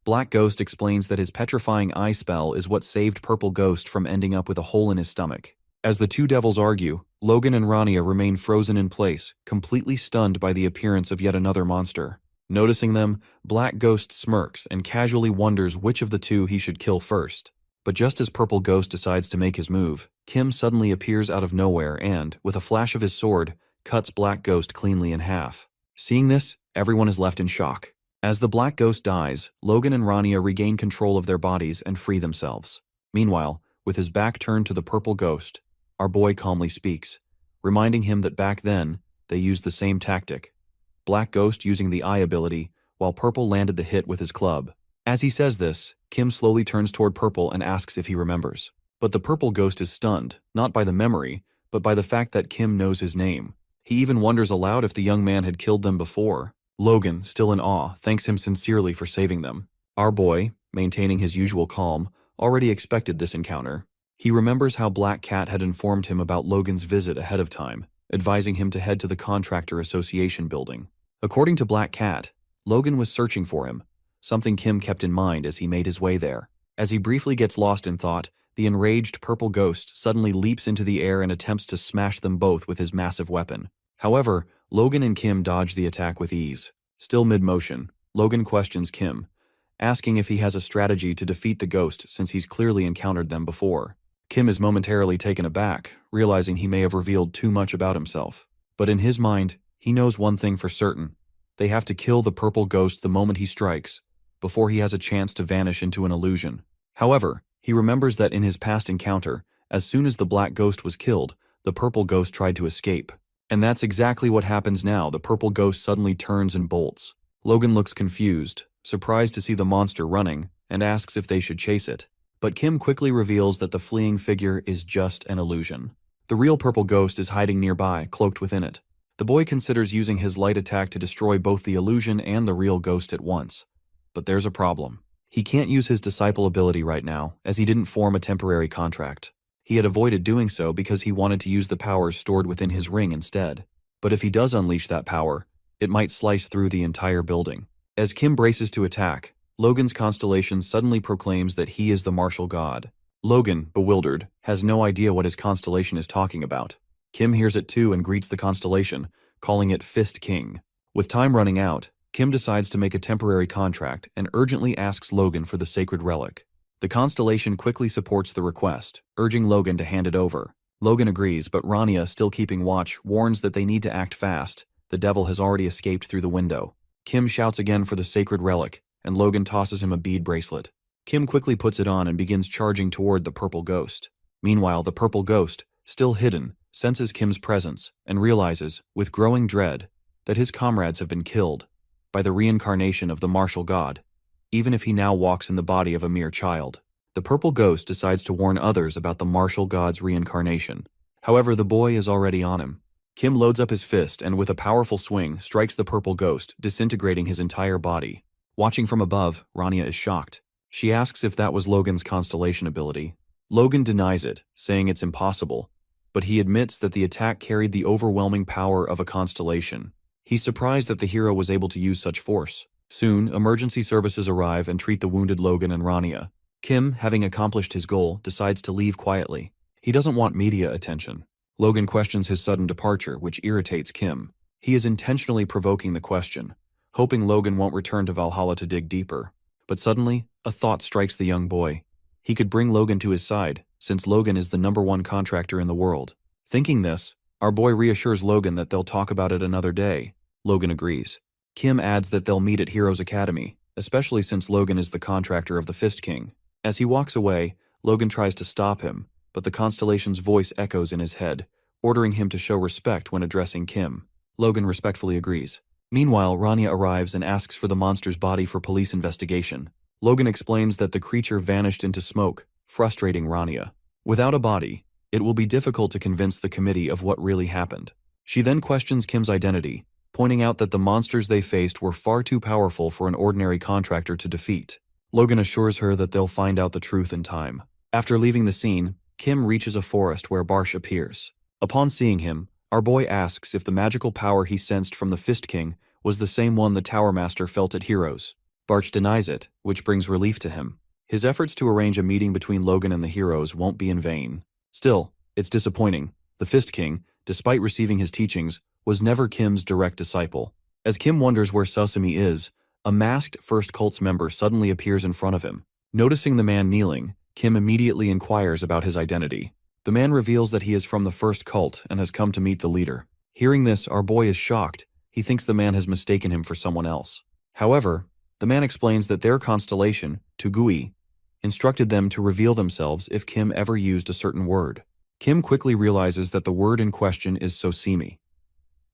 [SPEAKER 1] Black Ghost explains that his petrifying eye spell is what saved Purple Ghost from ending up with a hole in his stomach. As the two devils argue, Logan and Rania remain frozen in place, completely stunned by the appearance of yet another monster. Noticing them, Black Ghost smirks and casually wonders which of the two he should kill first. But just as Purple Ghost decides to make his move, Kim suddenly appears out of nowhere and, with a flash of his sword, cuts Black Ghost cleanly in half. Seeing this, everyone is left in shock. As the Black Ghost dies, Logan and Rania regain control of their bodies and free themselves. Meanwhile, with his back turned to the Purple Ghost, our boy calmly speaks, reminding him that back then, they used the same tactic. Black Ghost using the eye ability, while Purple landed the hit with his club. As he says this, Kim slowly turns toward Purple and asks if he remembers. But the Purple Ghost is stunned, not by the memory, but by the fact that Kim knows his name. He even wonders aloud if the young man had killed them before. Logan, still in awe, thanks him sincerely for saving them. Our boy, maintaining his usual calm, already expected this encounter. He remembers how Black Cat had informed him about Logan's visit ahead of time, advising him to head to the Contractor Association building. According to Black Cat, Logan was searching for him, something Kim kept in mind as he made his way there. As he briefly gets lost in thought, the enraged purple ghost suddenly leaps into the air and attempts to smash them both with his massive weapon. However, Logan and Kim dodge the attack with ease. Still mid-motion, Logan questions Kim, asking if he has a strategy to defeat the ghost since he's clearly encountered them before. Kim is momentarily taken aback, realizing he may have revealed too much about himself. But in his mind, he knows one thing for certain. They have to kill the purple ghost the moment he strikes, before he has a chance to vanish into an illusion. However, he remembers that in his past encounter, as soon as the black ghost was killed, the purple ghost tried to escape. And that's exactly what happens now. The purple ghost suddenly turns and bolts. Logan looks confused, surprised to see the monster running, and asks if they should chase it. But Kim quickly reveals that the fleeing figure is just an illusion. The real purple ghost is hiding nearby, cloaked within it. The boy considers using his light attack to destroy both the illusion and the real ghost at once. But there's a problem. He can't use his disciple ability right now, as he didn't form a temporary contract. He had avoided doing so because he wanted to use the powers stored within his ring instead. But if he does unleash that power, it might slice through the entire building. As Kim braces to attack, Logan's constellation suddenly proclaims that he is the martial god. Logan, bewildered, has no idea what his constellation is talking about. Kim hears it too and greets the constellation, calling it Fist King. With time running out, Kim decides to make a temporary contract and urgently asks Logan for the sacred relic. The constellation quickly supports the request, urging Logan to hand it over. Logan agrees, but Rania, still keeping watch, warns that they need to act fast. The devil has already escaped through the window. Kim shouts again for the sacred relic, and Logan tosses him a bead bracelet. Kim quickly puts it on and begins charging toward the purple ghost. Meanwhile, the purple ghost, still hidden, senses Kim's presence and realizes, with growing dread, that his comrades have been killed by the reincarnation of the martial god, even if he now walks in the body of a mere child. The purple ghost decides to warn others about the martial god's reincarnation. However, the boy is already on him. Kim loads up his fist and with a powerful swing strikes the purple ghost, disintegrating his entire body. Watching from above, Rania is shocked. She asks if that was Logan's constellation ability. Logan denies it, saying it's impossible, but he admits that the attack carried the overwhelming power of a constellation. He's surprised that the hero was able to use such force. Soon, emergency services arrive and treat the wounded Logan and Rania. Kim, having accomplished his goal, decides to leave quietly. He doesn't want media attention. Logan questions his sudden departure, which irritates Kim. He is intentionally provoking the question, hoping Logan won't return to Valhalla to dig deeper. But suddenly, a thought strikes the young boy. He could bring Logan to his side, since Logan is the #1 contractor in the world. Thinking this, our boy reassures Logan that they'll talk about it another day. Logan agrees. Kim adds that they'll meet at Heroes Academy, especially since Logan is the contractor of the Fist King. As he walks away, Logan tries to stop him, but the constellation's voice echoes in his head, ordering him to show respect when addressing Kim. Logan respectfully agrees. Meanwhile, Rania arrives and asks for the monster's body for police investigation. Logan explains that the creature vanished into smoke, frustrating Rania. Without a body, it will be difficult to convince the committee of what really happened. She then questions Kim's identity, pointing out that the monsters they faced were far too powerful for an ordinary contractor to defeat. Logan assures her that they'll find out the truth in time. After leaving the scene, Kim reaches a forest where Barsh appears. Upon seeing him, our boy asks if the magical power he sensed from the Fist King was the same one the Tower Master felt at Heroes. Barsh denies it, which brings relief to him. His efforts to arrange a meeting between Logan and the heroes won't be in vain. Still, it's disappointing. The Fist King, despite receiving his teachings, was never Kim's direct disciple. As Kim wonders where Sesame is, a masked First Cult's member suddenly appears in front of him. Noticing the man kneeling, Kim immediately inquires about his identity. The man reveals that he is from the First Cult and has come to meet the leader. Hearing this, our boy is shocked. He thinks the man has mistaken him for someone else. However, the man explains that their constellation, Tugui, instructed them to reveal themselves if Kim ever used a certain word. Kim quickly realizes that the word in question is Sosimi.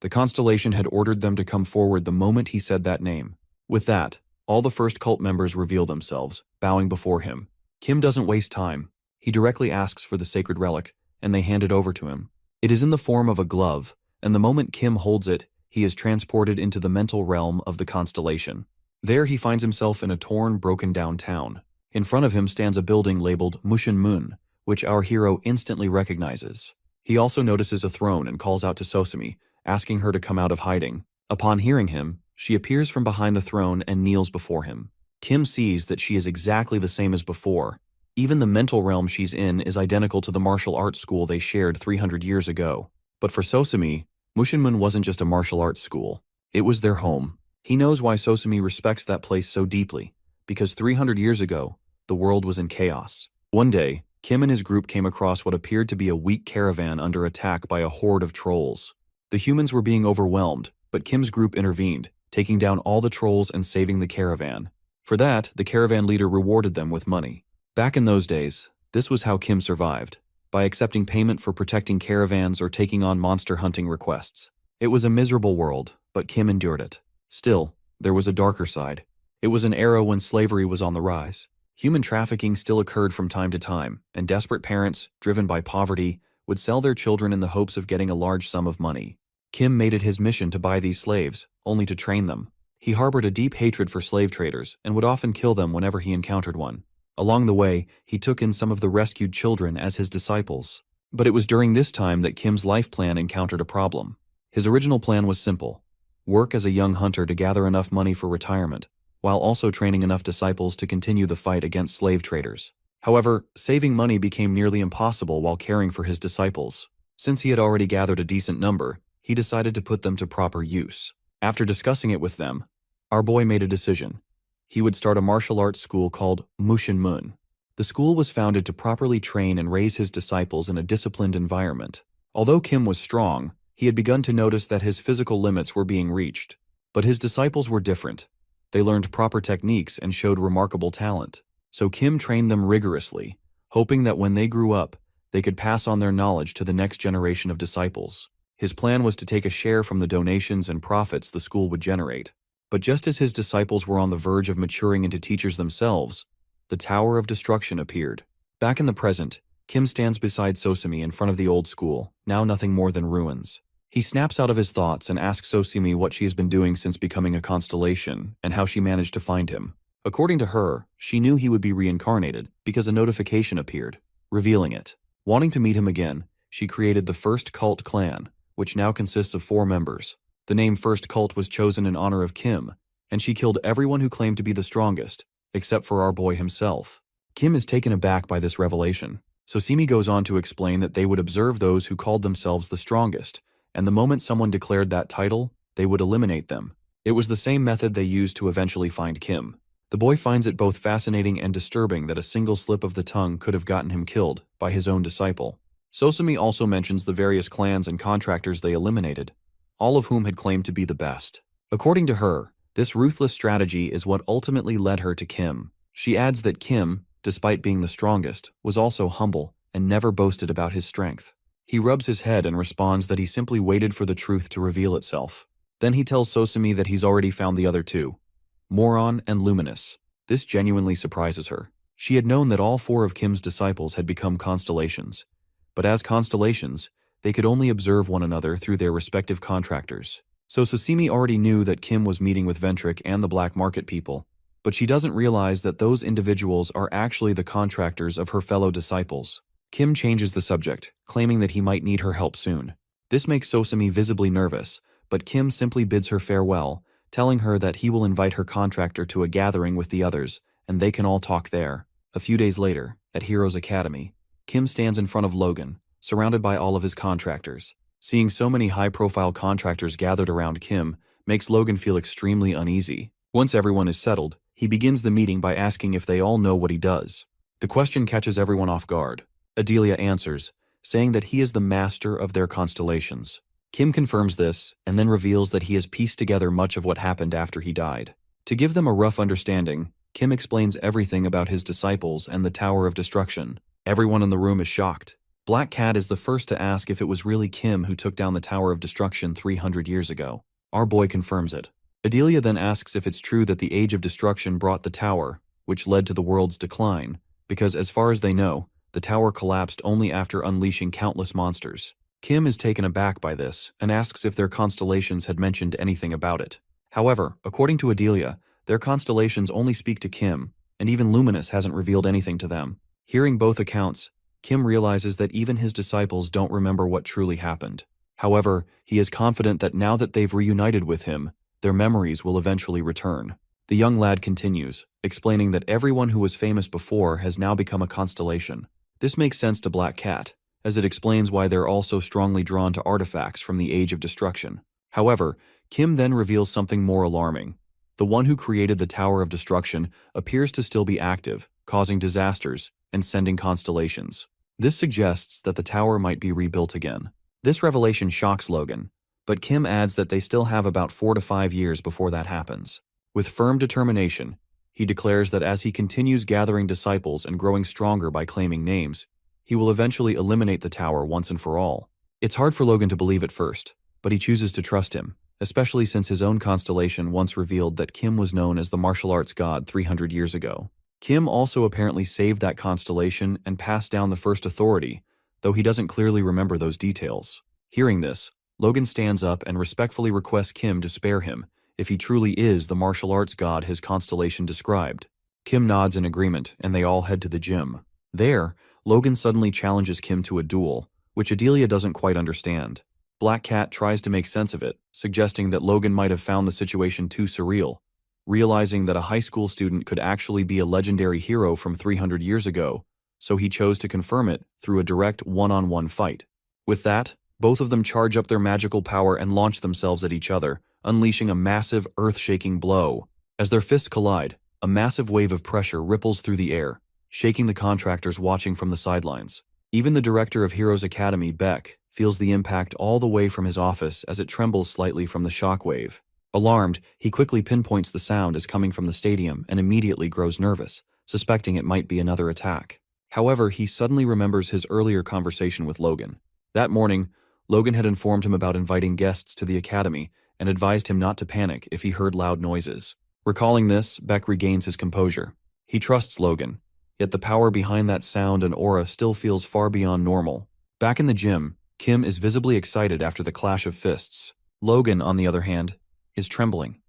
[SPEAKER 1] The constellation had ordered them to come forward the moment he said that name. With that, all the First Cult members reveal themselves, bowing before him. Kim doesn't waste time. He directly asks for the sacred relic, and they hand it over to him. It is in the form of a glove, and the moment Kim holds it, he is transported into the mental realm of the constellation. There he finds himself in a torn, broken-down town. In front of him stands a building labeled Mushin Moon, which our hero instantly recognizes. He also notices a throne and calls out to Sosumi, asking her to come out of hiding. Upon hearing him, she appears from behind the throne and kneels before him. Kim sees that she is exactly the same as before. Even the mental realm she's in is identical to the martial arts school they shared 300 years ago. But for Sosumi, Mushinmun wasn't just a martial arts school. It was their home. He knows why Sosumi respects that place so deeply, because 300 years ago, the world was in chaos. One day, Kim and his group came across what appeared to be a weak caravan under attack by a horde of trolls. The humans were being overwhelmed, but Kim's group intervened, taking down all the trolls and saving the caravan. For that, the caravan leader rewarded them with money. Back in those days, this was how Kim survived, by accepting payment for protecting caravans or taking on monster hunting requests. It was a miserable world, but Kim endured it. Still, there was a darker side. It was an era when slavery was on the rise. Human trafficking still occurred from time to time, and desperate parents, driven by poverty, would sell their children in the hopes of getting a large sum of money. Kim made it his mission to buy these slaves, only to train them. He harbored a deep hatred for slave traders and would often kill them whenever he encountered one. Along the way, he took in some of the rescued children as his disciples. But it was during this time that Kim's life plan encountered a problem. His original plan was simple: work as a young hunter to gather enough money for retirement, while also training enough disciples to continue the fight against slave traders. However, saving money became nearly impossible while caring for his disciples. Since he had already gathered a decent number, he decided to put them to proper use. After discussing it with them, our boy made a decision. He would start a martial arts school called Mushin Moon. The school was founded to properly train and raise his disciples in a disciplined environment. Although Kim was strong, he had begun to notice that his physical limits were being reached. But his disciples were different. They learned proper techniques and showed remarkable talent. So Kim trained them rigorously, hoping that when they grew up, they could pass on their knowledge to the next generation of disciples. His plan was to take a share from the donations and profits the school would generate. But just as his disciples were on the verge of maturing into teachers themselves, the Tower of Destruction appeared. Back in the present, Kim stands beside Sosumi in front of the old school, now nothing more than ruins. He snaps out of his thoughts and asks Sosumi what she has been doing since becoming a constellation and how she managed to find him. According to her, she knew he would be reincarnated because a notification appeared, revealing it. Wanting to meet him again, she created the First Cult clan, which now consists of 4 members. The name First Cult was chosen in honor of Kim, and she killed everyone who claimed to be the strongest, except for our boy himself. Kim is taken aback by this revelation. Sosumi goes on to explain that they would observe those who called themselves the strongest, and the moment someone declared that title, they would eliminate them. It was the same method they used to eventually find Kim. The boy finds it both fascinating and disturbing that a single slip of the tongue could have gotten him killed by his own disciple. Sosumi also mentions the various clans and contractors they eliminated, all of whom had claimed to be the best. According to her, this ruthless strategy is what ultimately led her to Kim. She adds that Kim, despite being the strongest, was also humble and never boasted about his strength. He rubs his head and responds that he simply waited for the truth to reveal itself. Then he tells Sosumi that he's already found the other 2, Moron and Luminous. This genuinely surprises her. She had known that all 4 of Kim's disciples had become constellations, but as constellations, they could only observe one another through their respective contractors. So Sosumi already knew that Kim was meeting with Ventric and the black market people, but she doesn't realize that those individuals are actually the contractors of her fellow disciples. Kim changes the subject, claiming that he might need her help soon. This makes Sosumi visibly nervous, but Kim simply bids her farewell, telling her that he will invite her contractor to a gathering with the others, and they can all talk there. A few days later, at Heroes Academy, Kim stands in front of Logan, surrounded by all of his contractors. Seeing so many high-profile contractors gathered around Kim makes Logan feel extremely uneasy. Once everyone is settled, he begins the meeting by asking if they all know what he does. The question catches everyone off guard. Adelia answers, saying that he is the master of their constellations. Kim confirms this, and then reveals that he has pieced together much of what happened after he died. To give them a rough understanding, Kim explains everything about his disciples and the Tower of Destruction. Everyone in the room is shocked. Black Cat is the first to ask if it was really Kim who took down the Tower of Destruction 300 years ago. Our boy confirms it. Adelia then asks if it's true that the Age of Destruction brought the tower, which led to the world's decline, because as far as they know, the tower collapsed only after unleashing countless monsters. Kim is taken aback by this and asks if their constellations had mentioned anything about it. However, according to Adelia, their constellations only speak to Kim, and even Luminous hasn't revealed anything to them. Hearing both accounts, Kim realizes that even his disciples don't remember what truly happened. However, he is confident that now that they've reunited with him, their memories will eventually return. The young lad continues, explaining that everyone who was famous before has now become a constellation. This makes sense to Black Cat, as it explains why they're all so strongly drawn to artifacts from the Age of Destruction. However, Kim then reveals something more alarming. The one who created the Tower of Destruction appears to still be active, causing disasters and sending constellations. This suggests that the tower might be rebuilt again. This revelation shocks Logan, but Kim adds that they still have about 4 to 5 years before that happens. With firm determination, he declares that as he continues gathering disciples and growing stronger by claiming names, he will eventually eliminate the tower once and for all. It's hard for Logan to believe at first, but he chooses to trust him, especially since his own constellation once revealed that Kim was known as the martial arts god 300 years ago. Kim also apparently saved that constellation and passed down the first authority, though he doesn't clearly remember those details. Hearing this, Logan stands up and respectfully requests Kim to spare him if he truly is the martial arts god his constellation described. Kim nods in agreement, and they all head to the gym. There, Logan suddenly challenges Kim to a duel, which Adelia doesn't quite understand. Black Cat tries to make sense of it, suggesting that Logan might have found the situation too surreal, realizing that a high school student could actually be a legendary hero from 300 years ago, so he chose to confirm it through a direct one-on-one fight. With that, both of them charge up their magical power and launch themselves at each other, unleashing a massive, earth-shaking blow. As their fists collide, a massive wave of pressure ripples through the air, shaking the contractors watching from the sidelines. Even the director of Heroes Academy, Beck, feels the impact all the way from his office as it trembles slightly from the shockwave. Alarmed, he quickly pinpoints the sound as coming from the stadium and immediately grows nervous, suspecting it might be another attack. However, he suddenly remembers his earlier conversation with Logan. That morning, Logan had informed him about inviting guests to the academy and advised him not to panic if he heard loud noises. Recalling this, Beck regains his composure. He trusts Logan, yet the power behind that sound and aura still feels far beyond normal. Back in the gym, Kim is visibly excited after the clash of fists. Logan, on the other hand, is trembling,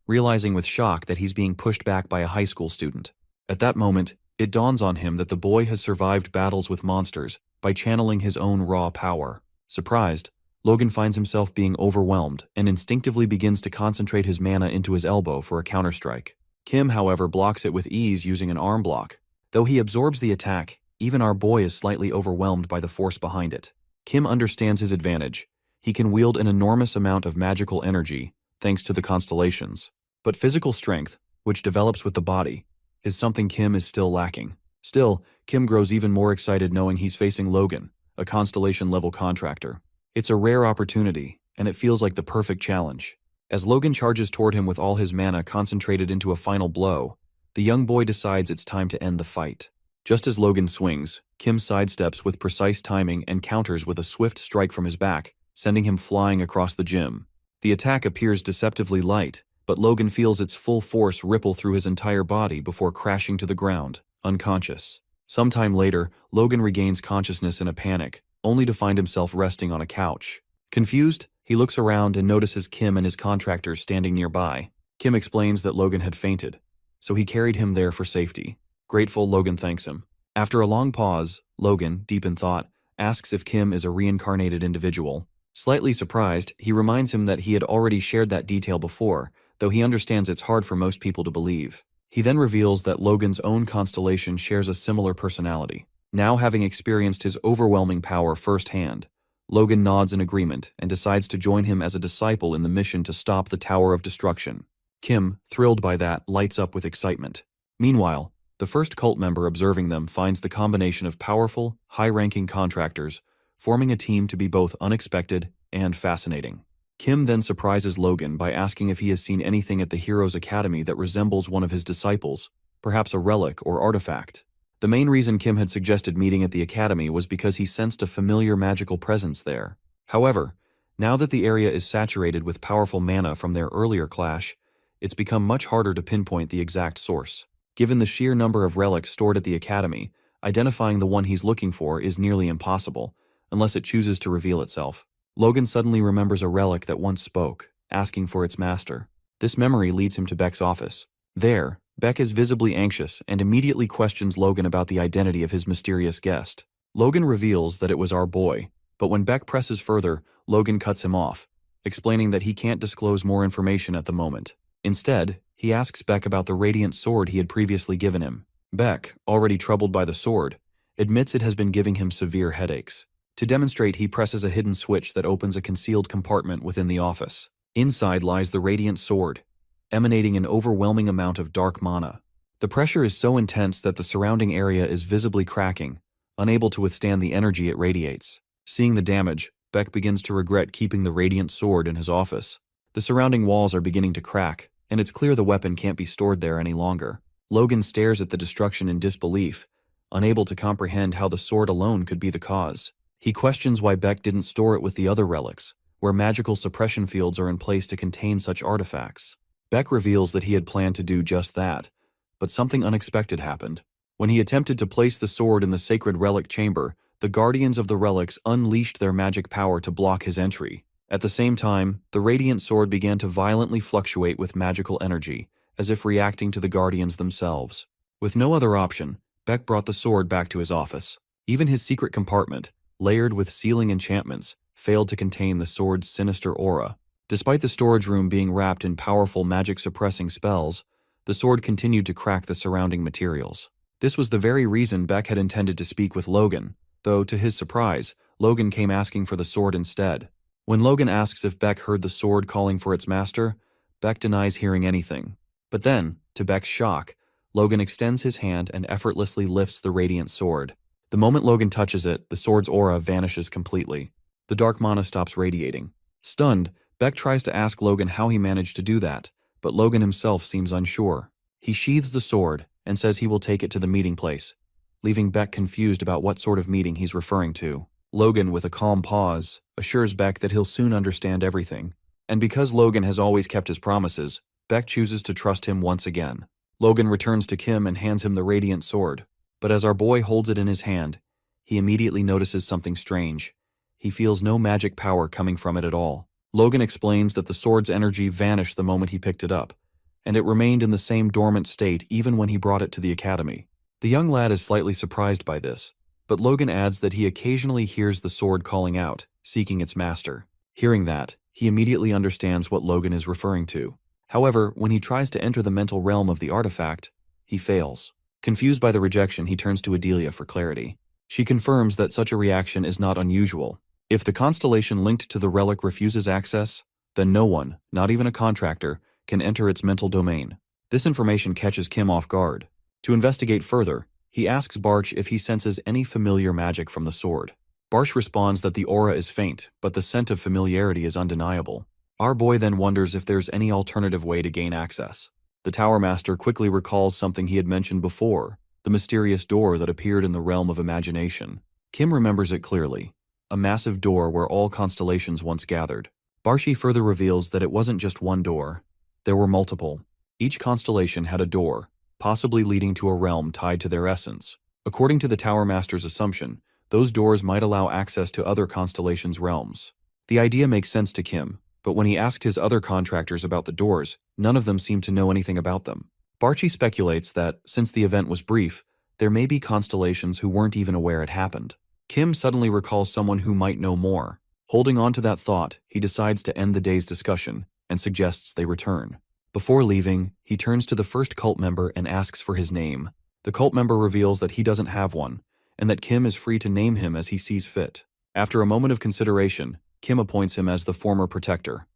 [SPEAKER 1] realizing with shock that he's being pushed back by a high school student. At that moment, it dawns on him that the boy has survived battles with monsters by channeling his own raw power. Surprised, Logan finds himself being overwhelmed and instinctively begins to concentrate his mana into his elbow for a counterstrike. Kim, however, blocks it with ease using an arm block. Though he absorbs the attack, even our boy is slightly overwhelmed by the force behind it. Kim understands his advantage. He can wield an enormous amount of magical energy, thanks to the constellations. But physical strength, which develops with the body, is something Kim is still lacking. Still, Kim grows even more excited knowing he's facing Logan, a constellation-level contractor. It's a rare opportunity, and it feels like the perfect challenge. As Logan charges toward him with all his mana concentrated into a final blow, the young boy decides it's time to end the fight. Just as Logan swings, Kim sidesteps with precise timing and counters with a swift strike from his back, sending him flying across the gym. The attack appears deceptively light, but Logan feels its full force ripple through his entire body before crashing to the ground, unconscious. Sometime later, Logan regains consciousness in a panic, only to find himself resting on a couch. Confused, he looks around and notices Kim and his contractors standing nearby. Kim explains that Logan had fainted, so he carried him there for safety. Grateful, Logan thanks him. After a long pause, Logan, deep in thought, asks if Kim is a reincarnated individual. Slightly surprised, he reminds him that he had already shared that detail before, though he understands it's hard for most people to believe. He then reveals that Logan's own constellation shares a similar personality. Now having experienced his overwhelming power firsthand, Logan nods in agreement and decides to join him as a disciple in the mission to stop the Tower of Destruction. Kim, thrilled by that, lights up with excitement. Meanwhile, the first cult member observing them finds the combination of powerful, high-ranking contractors forming a team to be both unexpected and fascinating. Kim then surprises Logan by asking if he has seen anything at the Heroes Academy that resembles one of his disciples, perhaps a relic or artifact. The main reason Kim had suggested meeting at the academy was because he sensed a familiar magical presence there. However, now that the area is saturated with powerful mana from their earlier clash, it's become much harder to pinpoint the exact source. Given the sheer number of relics stored at the academy, identifying the one he's looking for is nearly impossible, unless it chooses to reveal itself. Logan suddenly remembers a relic that once spoke, asking for its master. This memory leads him to Beck's office. There, Beck is visibly anxious and immediately questions Logan about the identity of his mysterious guest. Logan reveals that it was our boy, but when Beck presses further, Logan cuts him off, explaining that he can't disclose more information at the moment. Instead, he asks Beck about the radiant sword he had previously given him. Beck, already troubled by the sword, admits it has been giving him severe headaches. To demonstrate, he presses a hidden switch that opens a concealed compartment within the office. Inside lies the radiant sword, emanating an overwhelming amount of dark mana. The pressure is so intense that the surrounding area is visibly cracking, unable to withstand the energy it radiates. Seeing the damage, Beck begins to regret keeping the radiant sword in his office. The surrounding walls are beginning to crack, and it's clear the weapon can't be stored there any longer. Logan stares at the destruction in disbelief, unable to comprehend how the sword alone could be the cause. He questions why Beck didn't store it with the other relics, where magical suppression fields are in place to contain such artifacts. Beck reveals that he had planned to do just that, but something unexpected happened. When he attempted to place the sword in the sacred relic chamber, the guardians of the relics unleashed their magic power to block his entry. At the same time, the radiant sword began to violently fluctuate with magical energy, as if reacting to the guardians themselves. With no other option, Beck brought the sword back to his office. Even his secret compartment, layered with sealing enchantments, failed to contain the sword's sinister aura. Despite the storage room being wrapped in powerful magic-suppressing spells, the sword continued to crack the surrounding materials. This was the very reason Beck had intended to speak with Logan, though, to his surprise, Logan came asking for the sword instead. When Logan asks if Beck heard the sword calling for its master, Beck denies hearing anything. But then, to Beck's shock, Logan extends his hand and effortlessly lifts the radiant sword. The moment Logan touches it, the sword's aura vanishes completely. The dark mana stops radiating. Stunned, Beck tries to ask Logan how he managed to do that, but Logan himself seems unsure. He sheathes the sword and says he will take it to the meeting place, leaving Beck confused about what sort of meeting he's referring to. Logan, with a calm pause, assures Beck that he'll soon understand everything. And because Logan has always kept his promises, Beck chooses to trust him once again. Logan returns to Kim and hands him the radiant sword. But as our boy holds it in his hand, he immediately notices something strange. He feels no magic power coming from it at all. Logan explains that the sword's energy vanished the moment he picked it up, and it remained in the same dormant state even when he brought it to the academy. The young lad is slightly surprised by this, but Logan adds that he occasionally hears the sword calling out, seeking its master. Hearing that, he immediately understands what Logan is referring to. However, when he tries to enter the mental realm of the artifact, he fails. Confused by the rejection, he turns to Adelia for clarity. She confirms that such a reaction is not unusual. If the constellation linked to the relic refuses access, then no one, not even a contractor, can enter its mental domain. This information catches Kim off guard. To investigate further, he asks Barch if he senses any familiar magic from the sword. Barch responds that the aura is faint, but the scent of familiarity is undeniable. Our boy then wonders if there's any alternative way to gain access. The Tower Master quickly recalls something he had mentioned before, the mysterious door that appeared in the realm of imagination. Kim remembers it clearly, a massive door where all constellations once gathered. Barshi further reveals that it wasn't just one door. There were multiple. Each constellation had a door, possibly leading to a realm tied to their essence. According to the Tower Master's assumption, those doors might allow access to other constellations' realms. The idea makes sense to Kim, but when he asked his other contractors about the doors, none of them seemed to know anything about them. Barchi speculates that, since the event was brief, there may be constellations who weren't even aware it happened. Kim suddenly recalls someone who might know more. Holding on to that thought, he decides to end the day's discussion and suggests they return. Before leaving, he turns to the first cult member and asks for his name. The cult member reveals that he doesn't have one, and that Kim is free to name him as he sees fit. After a moment of consideration, Kim appoints him as the former protector.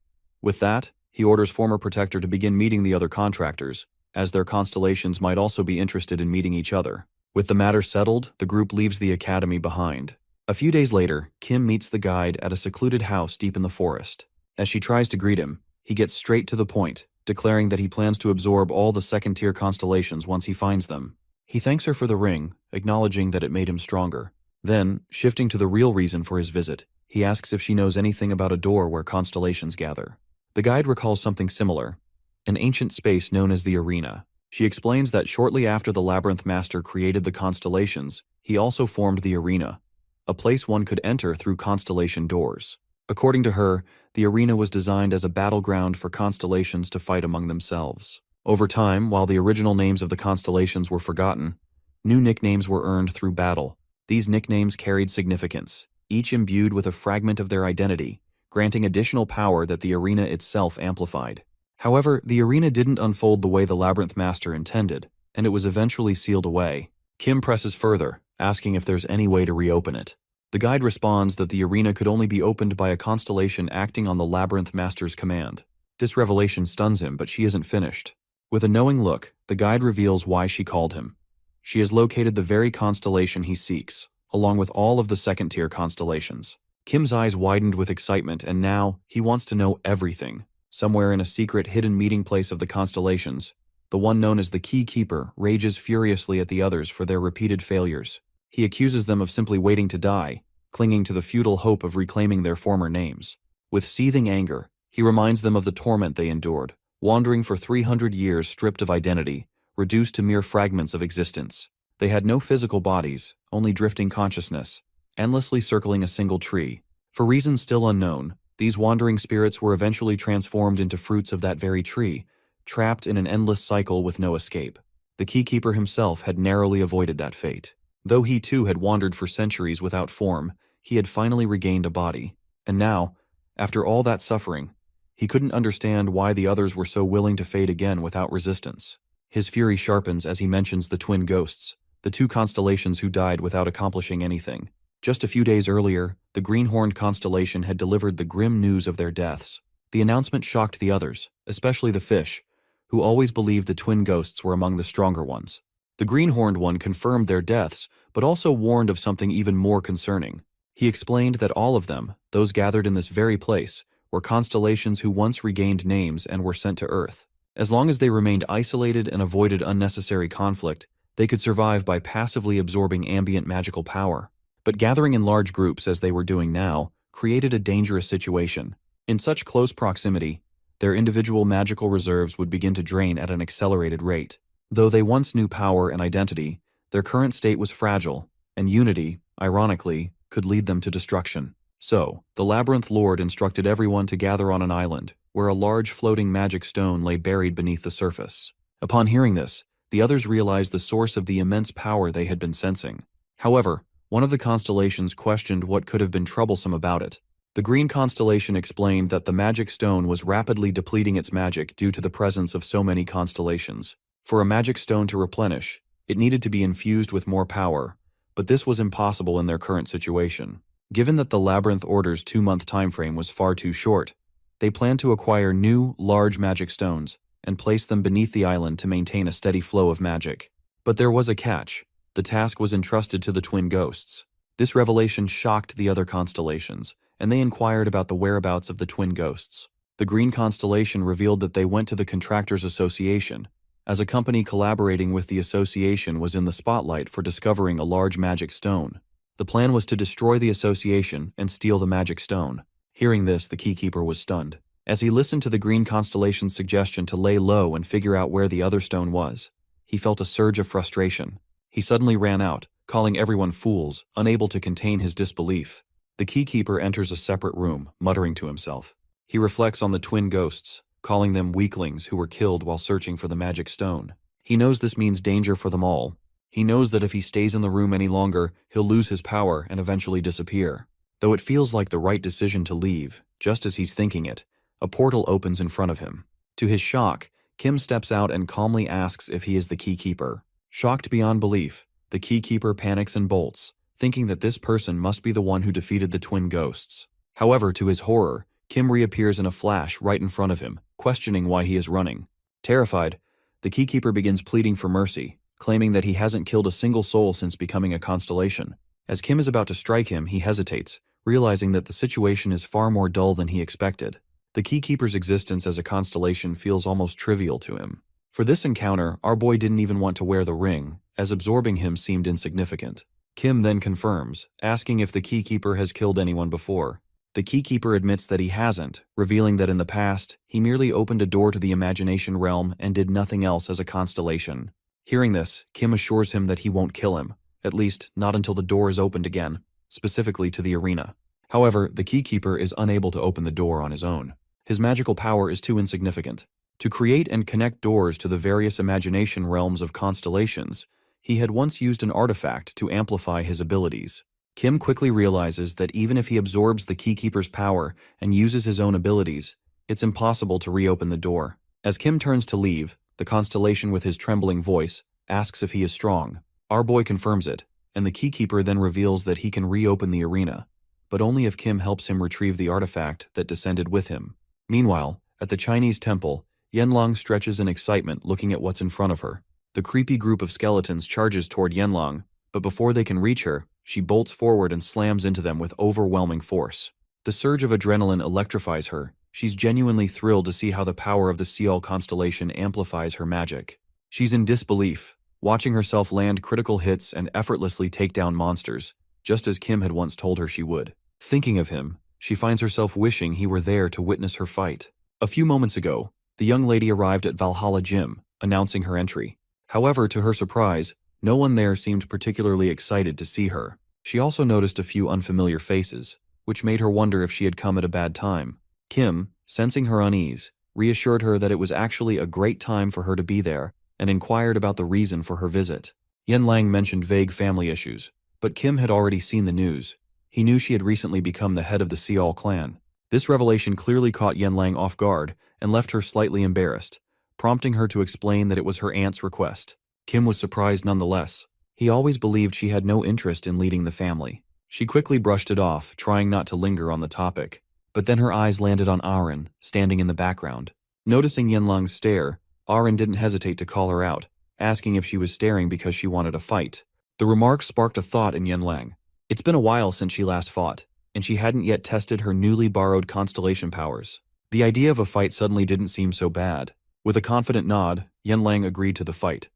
[SPEAKER 1] With that, he orders former protector to begin meeting the other contractors, as their constellations might also be interested in meeting each other. With the matter settled, the group leaves the academy behind. A few days later, Kim meets the guide at a secluded house deep in the forest. As she tries to greet him, he gets straight to the point, declaring that he plans to absorb all the second-tier constellations once he finds them. He thanks her for the ring, acknowledging that it made him stronger. Then, shifting to the real reason for his visit, he asks if she knows anything about a door where constellations gather. The guide recalls something similar, an ancient space known as the arena. She explains that shortly after the Labyrinth Master created the constellations, he also formed the arena, a place one could enter through constellation doors. According to her, the arena was designed as a battleground for constellations to fight among themselves. Over time, while the original names of the constellations were forgotten, new nicknames were earned through battle. These nicknames carried significance, each imbued with a fragment of their identity, granting additional power that the arena itself amplified. However, the arena didn't unfold the way the Labyrinth Master intended, and it was eventually sealed away. Kim presses further, asking if there's any way to reopen it. The guide responds that the arena could only be opened by a constellation acting on the Labyrinth Master's command. This revelation stuns him, but she isn't finished. With a knowing look, the guide reveals why she called him. She has located the very constellation he seeks, along with all of the second-tier constellations. Kim's eyes widened with excitement, and now he wants to know everything. Somewhere in a secret hidden meeting place of the constellations, the one known as the Key Keeper rages furiously at the others for their repeated failures. He accuses them of simply waiting to die, clinging to the futile hope of reclaiming their former names. With seething anger, he reminds them of the torment they endured, wandering for 300 years stripped of identity, reduced to mere fragments of existence. They had no physical bodies, only drifting consciousness, endlessly circling a single tree. For reasons still unknown, these wandering spirits were eventually transformed into fruits of that very tree, trapped in an endless cycle with no escape. The Keykeeper himself had narrowly avoided that fate. Though he too had wandered for centuries without form, he had finally regained a body. And now, after all that suffering, he couldn't understand why the others were so willing to fade again without resistance. His fury sharpens as he mentions the twin ghosts, the two constellations who died without accomplishing anything. Just a few days earlier, the green-horned constellation had delivered the grim news of their deaths. The announcement shocked the others, especially the fish, who always believed the twin ghosts were among the stronger ones. The green-horned one confirmed their deaths, but also warned of something even more concerning. He explained that all of them, those gathered in this very place, were constellations who once regained names and were sent to Earth. As long as they remained isolated and avoided unnecessary conflict, they could survive by passively absorbing ambient magical power. But gathering in large groups, as they were doing now, created a dangerous situation. In such close proximity, their individual magical reserves would begin to drain at an accelerated rate. Though they once knew power and identity, their current state was fragile, and unity, ironically, could lead them to destruction. So, the Labyrinth Lord instructed everyone to gather on an island, where a large floating magic stone lay buried beneath the surface. Upon hearing this, the others realized the source of the immense power they had been sensing. However, one of the constellations questioned what could have been troublesome about it. The green constellation explained that the magic stone was rapidly depleting its magic due to the presence of so many constellations. For a magic stone to replenish, it needed to be infused with more power, but this was impossible in their current situation. Given that the Labyrinth Order's 2-month timeframe was far too short, they planned to acquire new, large magic stones and place them beneath the island to maintain a steady flow of magic. But there was a catch. The task was entrusted to the twin ghosts. This revelation shocked the other constellations, and they inquired about the whereabouts of the twin ghosts. The green constellation revealed that they went to the Contractors Association, as a company collaborating with the association was in the spotlight for discovering a large magic stone. The plan was to destroy the association and steal the magic stone. Hearing this, the Keykeeper was stunned. As he listened to the green constellation's suggestion to lay low and figure out where the other stone was, he felt a surge of frustration. He suddenly ran out, calling everyone fools, unable to contain his disbelief. The Keykeeper enters a separate room, muttering to himself. He reflects on the twin ghosts, calling them weaklings who were killed while searching for the magic stone. He knows this means danger for them all. He knows that if he stays in the room any longer, he'll lose his power and eventually disappear. Though it feels like the right decision to leave, just as he's thinking it, a portal opens in front of him. To his shock, Kim steps out and calmly asks if he is the Keykeeper. Shocked beyond belief, the Keykeeper panics and bolts, thinking that this person must be the one who defeated the twin ghosts. However, to his horror, Kim reappears in a flash right in front of him, questioning why he is running. Terrified, the Keykeeper begins pleading for mercy, claiming that he hasn't killed a single soul since becoming a constellation. As Kim is about to strike him, he hesitates, realizing that the situation is far more dull than he expected. The Keykeeper's existence as a constellation feels almost trivial to him. For this encounter, our boy didn't even want to wear the ring, as absorbing him seemed insignificant. Kim then confirms, asking if the Keykeeper has killed anyone before. The Keykeeper admits that he hasn't, revealing that in the past, he merely opened a door to the imagination realm and did nothing else as a constellation. Hearing this, Kim assures him that he won't kill him, at least not until the door is opened again. specifically to the arena. However, the keykeeper is unable to open the door on his own. His magical power is too insignificant. To create and connect doors to the various imagination realms of constellations, he had once used an artifact to amplify his abilities. Kim quickly realizes that even if he absorbs the keykeeper's power and uses his own abilities, it's impossible to reopen the door. As Kim turns to leave, the constellation with his trembling voice asks if he is strong. Our boy confirms it, and the keykeeper then reveals that he can reopen the arena, but only if Kim helps him retrieve the artifact that descended with him. Meanwhile, at the Chinese temple, Yanlong stretches in excitement looking at what's in front of her. The creepy group of skeletons charges toward Yanlong, but before they can reach her, she bolts forward and slams into them with overwhelming force. The surge of adrenaline electrifies her. She's genuinely thrilled to see how the power of the Seol constellation amplifies her magic. She's in disbelief, watching herself land critical hits and effortlessly take down monsters, just as Kim had once told her she would. Thinking of him, she finds herself wishing he were there to witness her fight. A few moments ago, the young lady arrived at Valhalla Gym, announcing her entry. However, to her surprise, no one there seemed particularly excited to see her. She also noticed a few unfamiliar faces, which made her wonder if she had come at a bad time. Kim, sensing her unease, reassured her that it was actually a great time for her to be there and inquired about the reason for her visit. Yanlang mentioned vague family issues, but Kim had already seen the news. He knew she had recently become the head of the Seol clan. This revelation clearly caught Yanlang off guard and left her slightly embarrassed, prompting her to explain that it was her aunt's request. Kim was surprised nonetheless. He always believed she had no interest in leading the family. She quickly brushed it off, trying not to linger on the topic. But then her eyes landed on Aaron, standing in the background. Noticing Yanlang's stare, Aaron didn't hesitate to call her out, asking if she was staring because she wanted a fight. The remark sparked a thought in Yanlang. It's been a while since she last fought, and she hadn't yet tested her newly borrowed constellation powers. The idea of a fight suddenly didn't seem so bad. With a confident nod, Yanlang agreed to the fight.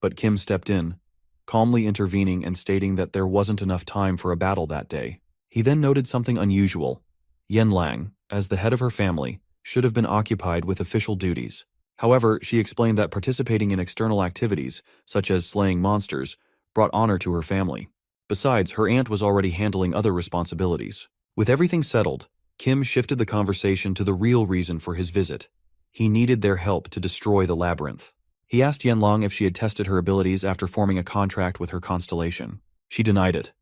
[SPEAKER 1] But Kim stepped in, calmly intervening and stating that there wasn't enough time for a battle that day. He then noted something unusual. Yanlang, as the head of her family, should have been occupied with official duties. However, she explained that participating in external activities, such as slaying monsters, brought honor to her family. Besides, her aunt was already handling other responsibilities. With everything settled, Kim shifted the conversation to the real reason for his visit. He needed their help to destroy the labyrinth. He asked Yanlang if she had tested her abilities after forming a contract with her constellation. She denied it,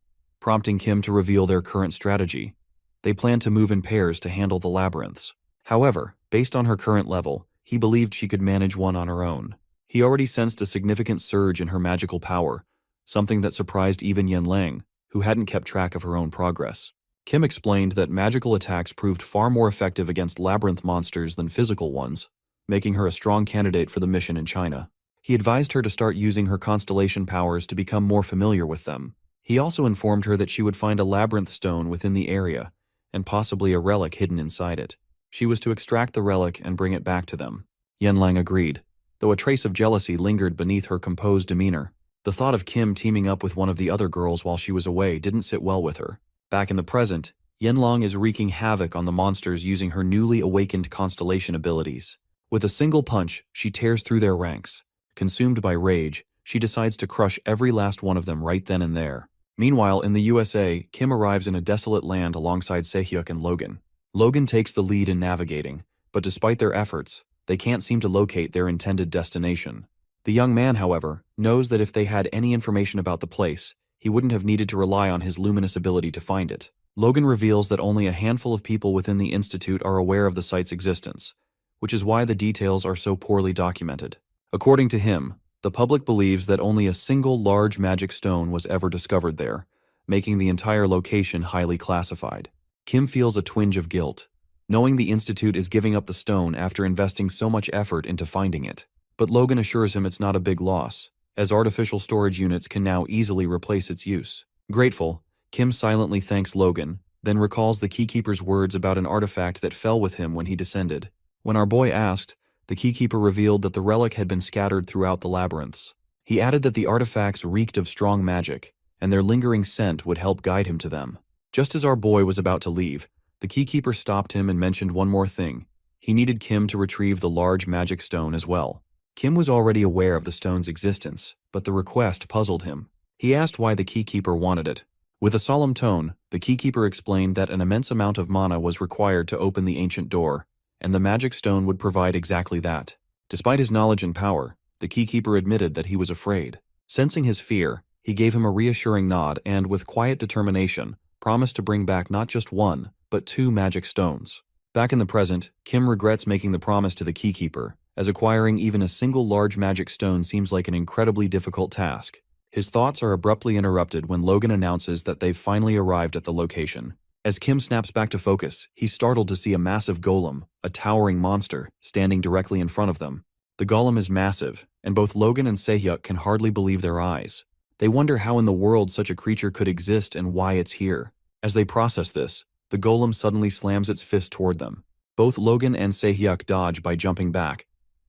[SPEAKER 1] prompting Kim to reveal their current strategy. They planned to move in pairs to handle the labyrinths. However, based on her current level, he believed she could manage one on her own. He already sensed a significant surge in her magical power, something that surprised even Yanlang, who hadn't kept track of her own progress. Kim explained that magical attacks proved far more effective against labyrinth monsters than physical ones, making her a strong candidate for the mission in China. He advised her to start using her constellation powers to become more familiar with them. He also informed her that she would find a labyrinth stone within the area, and possibly a relic hidden inside it. She was to extract the relic and bring it back to them. Yanlang agreed, though a trace of jealousy lingered beneath her composed demeanor. The thought of Kim teaming up with one of the other girls while she was away didn't sit well with her. Back in the present, Yanlang is wreaking havoc on the monsters using her newly awakened constellation abilities. With a single punch, she tears through their ranks. Consumed by rage, she decides to crush every last one of them right then and there. Meanwhile, in the USA, Kim arrives in a desolate land alongside Sehyuk and Logan. Logan takes the lead in navigating, but despite their efforts, they can't seem to locate their intended destination. The young man, however, knows that if they had any information about the place, he wouldn't have needed to rely on his luminous ability to find it. Logan reveals that only a handful of people within the Institute are aware of the site's existence, which is why the details are so poorly documented. According to him, the public believes that only a single large magic stone was ever discovered there, making the entire location highly classified. Kim feels a twinge of guilt, knowing the Institute is giving up the stone after investing so much effort into finding it. But Logan assures him it's not a big loss, as artificial storage units can now easily replace its use. Grateful, Kim silently thanks Logan, then recalls the keykeeper's words about an artifact that fell with him when he descended. When our boy asked, the keykeeper revealed that the relic had been scattered throughout the labyrinths. He added that the artifacts reeked of strong magic, and their lingering scent would help guide him to them. Just as our boy was about to leave, the keykeeper stopped him and mentioned one more thing. He needed Kim to retrieve the large magic stone as well. Kim was already aware of the stone's existence, but the request puzzled him. He asked why the keykeeper wanted it, With a solemn tone, the keykeeper explained that an immense amount of mana was required to open the ancient door, and the magic stone would provide exactly that. Despite his knowledge and power, the keykeeper admitted that he was afraid. Sensing his fear, he gave him a reassuring nod and, with quiet determination, promised to bring back not just one, but 2 magic stones. Back in the present, Kim regrets making the promise to the keykeeper, as acquiring even a single large magic stone seems like an incredibly difficult task. His thoughts are abruptly interrupted when Logan announces that they've finally arrived at the location. As Kim snaps back to focus, he's startled to see a massive golem, a towering monster, standing directly in front of them. The golem is massive, and both Logan and Se-hyuk can hardly believe their eyes. They wonder how in the world such a creature could exist and why it's here. As they process this, the golem suddenly slams its fist toward them. Both Logan and Se-hyuk dodge by jumping back,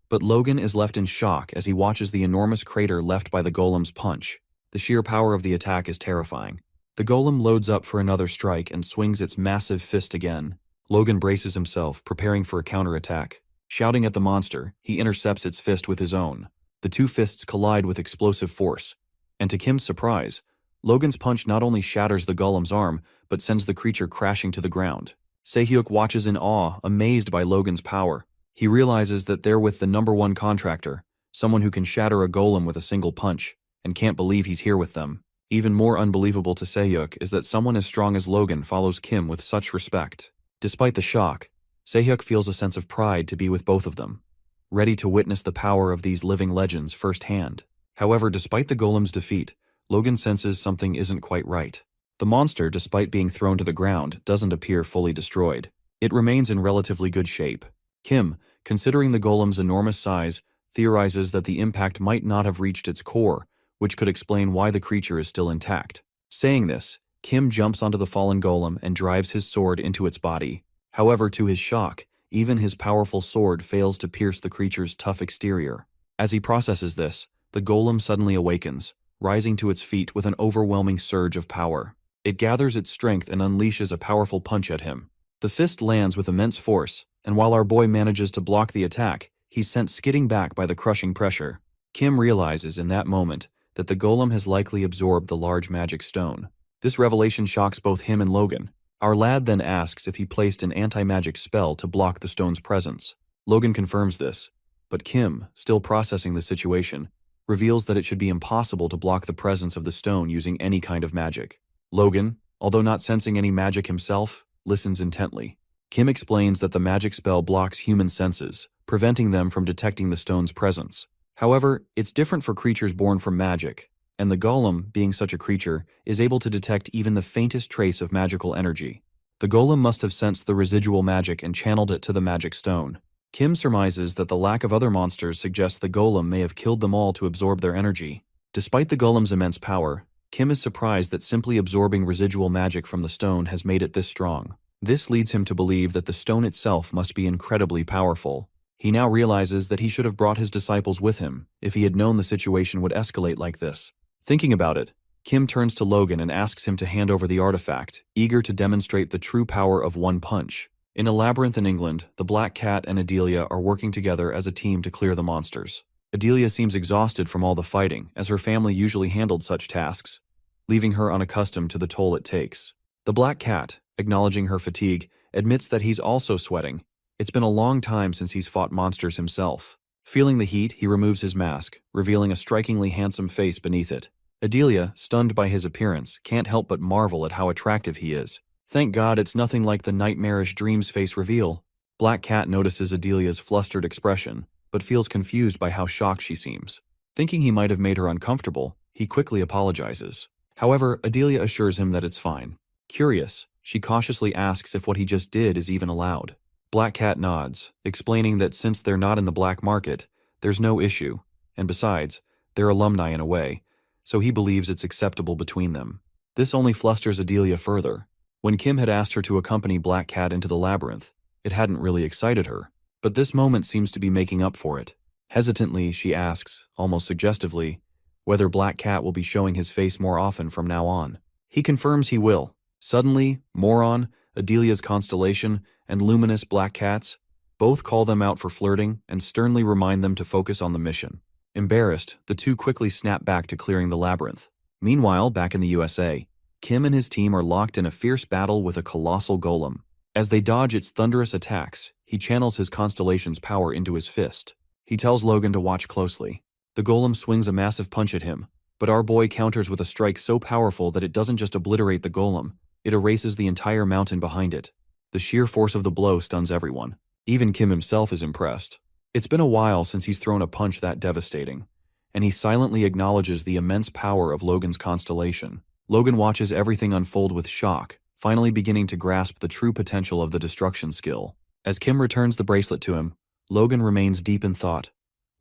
[SPEAKER 1] but Logan is left in shock as he watches the enormous crater left by the golem's punch. The sheer power of the attack is terrifying. The golem loads up for another strike and swings its massive fist again. Logan braces himself, preparing for a counterattack. Shouting at the monster, he intercepts its fist with his own. The 2 fists collide with explosive force, and to Kim's surprise, Logan's punch not only shatters the golem's arm, but sends the creature crashing to the ground. Se-hyuk watches in awe, amazed by Logan's power. He realizes that they're with the #1 contractor, someone who can shatter a golem with a single punch, and can't believe he's here with them. Even more unbelievable to Se-hyuk is that someone as strong as Logan follows Kim with such respect. Despite the shock, Se-hyuk feels a sense of pride to be with both of them, ready to witness the power of these living legends firsthand. However, despite the golem's defeat, Logan senses something isn't quite right. The monster, despite being thrown to the ground, doesn't appear fully destroyed. It remains in relatively good shape. Kim, considering the golem's enormous size, theorizes that the impact might not have reached its core, which could explain why the creature is still intact. Saying this, Kim jumps onto the fallen golem and drives his sword into its body. However, to his shock, even his powerful sword fails to pierce the creature's tough exterior. As he processes this, the golem suddenly awakens, rising to its feet with an overwhelming surge of power. It gathers its strength and unleashes a powerful punch at him. The fist lands with immense force, and while our boy manages to block the attack, he's sent skidding back by the crushing pressure. Kim realizes in that moment that the golem has likely absorbed the large magic stone. This revelation shocks both him and Logan. Our lad then asks if he placed an anti-magic spell to block the stone's presence. Logan confirms this, but Kim, still processing the situation, reveals that it should be impossible to block the presence of the stone using any kind of magic. Logan, although not sensing any magic himself, listens intently. Kim explains that the magic spell blocks human senses, preventing them from detecting the stone's presence. However, it's different for creatures born from magic, and the golem, being such a creature, is able to detect even the faintest trace of magical energy. The golem must have sensed the residual magic and channeled it to the magic stone. Kim surmises that the lack of other monsters suggests the golem may have killed them all to absorb their energy. Despite the golem's immense power, Kim is surprised that simply absorbing residual magic from the stone has made it this strong. This leads him to believe that the stone itself must be incredibly powerful. He now realizes that he should have brought his disciples with him if he had known the situation would escalate like this. Thinking about it, Kim turns to Logan and asks him to hand over the artifact, eager to demonstrate the true power of one punch. In a labyrinth in England, the Black Cat and Adelia are working together as a team to clear the monsters. Adelia seems exhausted from all the fighting, as her family usually handled such tasks, leaving her unaccustomed to the toll it takes. The Black Cat, acknowledging her fatigue, admits that he's also sweating. It's been a long time since he's fought monsters himself. Feeling the heat, he removes his mask, revealing a strikingly handsome face beneath it. Adelia, stunned by his appearance, can't help but marvel at how attractive he is. Thank God it's nothing like the nightmarish dreams face reveal. Black Cat notices Adelia's flustered expression, but feels confused by how shocked she seems. Thinking he might have made her uncomfortable, he quickly apologizes. However, Adelia assures him that it's fine. Curious, she cautiously asks if what he just did is even allowed. Black Cat nods, explaining that since they're not in the black market, there's no issue, and besides, they're alumni in a way, so he believes it's acceptable between them. This only flusters Adelia further. When Kim had asked her to accompany Black Cat into the labyrinth, it hadn't really excited her, but this moment seems to be making up for it. Hesitantly, she asks, almost suggestively, whether Black Cat will be showing his face more often from now on. He confirms he will. Suddenly, Moron, Adelia's Constellation, and Luminous Black Cats both call them out for flirting and sternly remind them to focus on the mission. Embarrassed, the two quickly snap back to clearing the labyrinth. Meanwhile, back in the USA, Kim and his team are locked in a fierce battle with a colossal golem. As they dodge its thunderous attacks, he channels his Constellation's power into his fist. He tells Logan to watch closely. The golem swings a massive punch at him, but our boy counters with a strike so powerful that it doesn't just obliterate the golem, it erases the entire mountain behind it. The sheer force of the blow stuns everyone. Even Kim himself is impressed. It's been a while since he's thrown a punch that devastating, and he silently acknowledges the immense power of Logan's Constellation. Logan watches everything unfold with shock, finally beginning to grasp the true potential of the destruction skill. As Kim returns the bracelet to him, Logan remains deep in thought,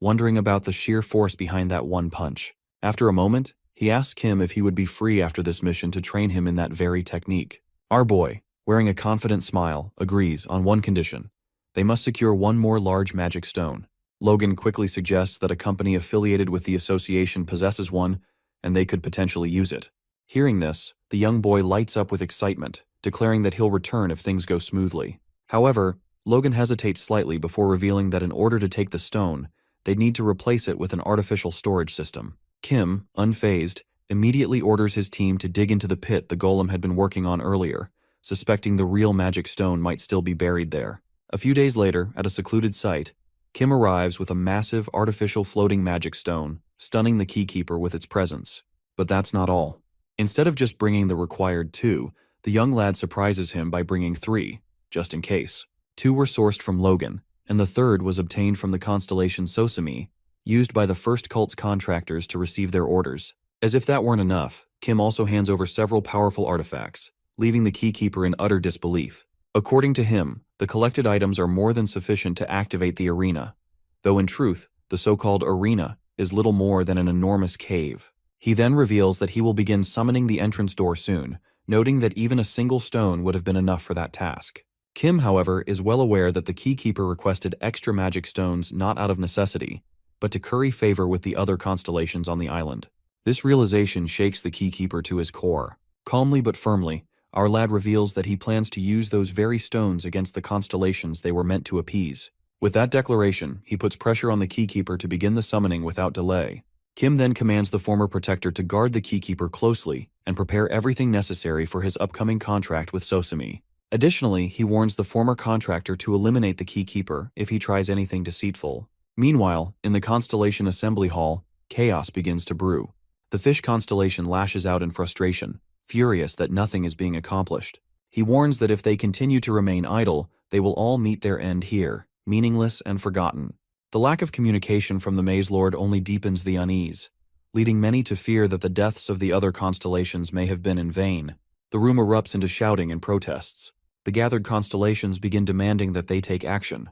[SPEAKER 1] wondering about the sheer force behind that one punch. After a moment, he asks Kim if he would be free after this mission to train him in that very technique. Our boy, wearing a confident smile, agrees on one condition. They must secure one more large magic stone. Logan quickly suggests that a company affiliated with the association possesses one, and they could potentially use it. Hearing this, the young boy lights up with excitement, declaring that he'll return if things go smoothly. However, Logan hesitates slightly before revealing that in order to take the stone, they'd need to replace it with an artificial storage system. Kim, unfazed, immediately orders his team to dig into the pit the golem had been working on earlier, suspecting the real magic stone might still be buried there. A few days later, at a secluded site, Kim arrives with a massive artificial floating magic stone, stunning the keykeeper with its presence. But that's not all. Instead of just bringing the required 2, the young lad surprises him by bringing 3, just in case. 2 were sourced from Logan, and the third was obtained from the constellation Sosami, used by the first cult's contractors to receive their orders. As if that weren't enough, Kim also hands over several powerful artifacts, leaving the keykeeper in utter disbelief. According to him, the collected items are more than sufficient to activate the arena, though in truth, the so-called arena is little more than an enormous cave. He then reveals that he will begin summoning the entrance door soon, noting that even a single stone would have been enough for that task. Kim, however, is well aware that the keykeeper requested extra magic stones not out of necessity, but to curry favor with the other constellations on the island. This realization shakes the keykeeper to his core. Calmly but firmly, our lad reveals that he plans to use those very stones against the constellations they were meant to appease. With that declaration, he puts pressure on the keykeeper to begin the summoning without delay. Kim then commands the former protector to guard the keykeeper closely and prepare everything necessary for his upcoming contract with Sosami. Additionally, he warns the former contractor to eliminate the keykeeper if he tries anything deceitful. Meanwhile, in the Constellation Assembly Hall, chaos begins to brew. The fish constellation lashes out in frustration, furious that nothing is being accomplished. He warns that if they continue to remain idle, they will all meet their end here, meaningless and forgotten. The lack of communication from the Maze Lord only deepens the unease, leading many to fear that the deaths of the other constellations may have been in vain. The room erupts into shouting and protests. The gathered constellations begin demanding that they take action,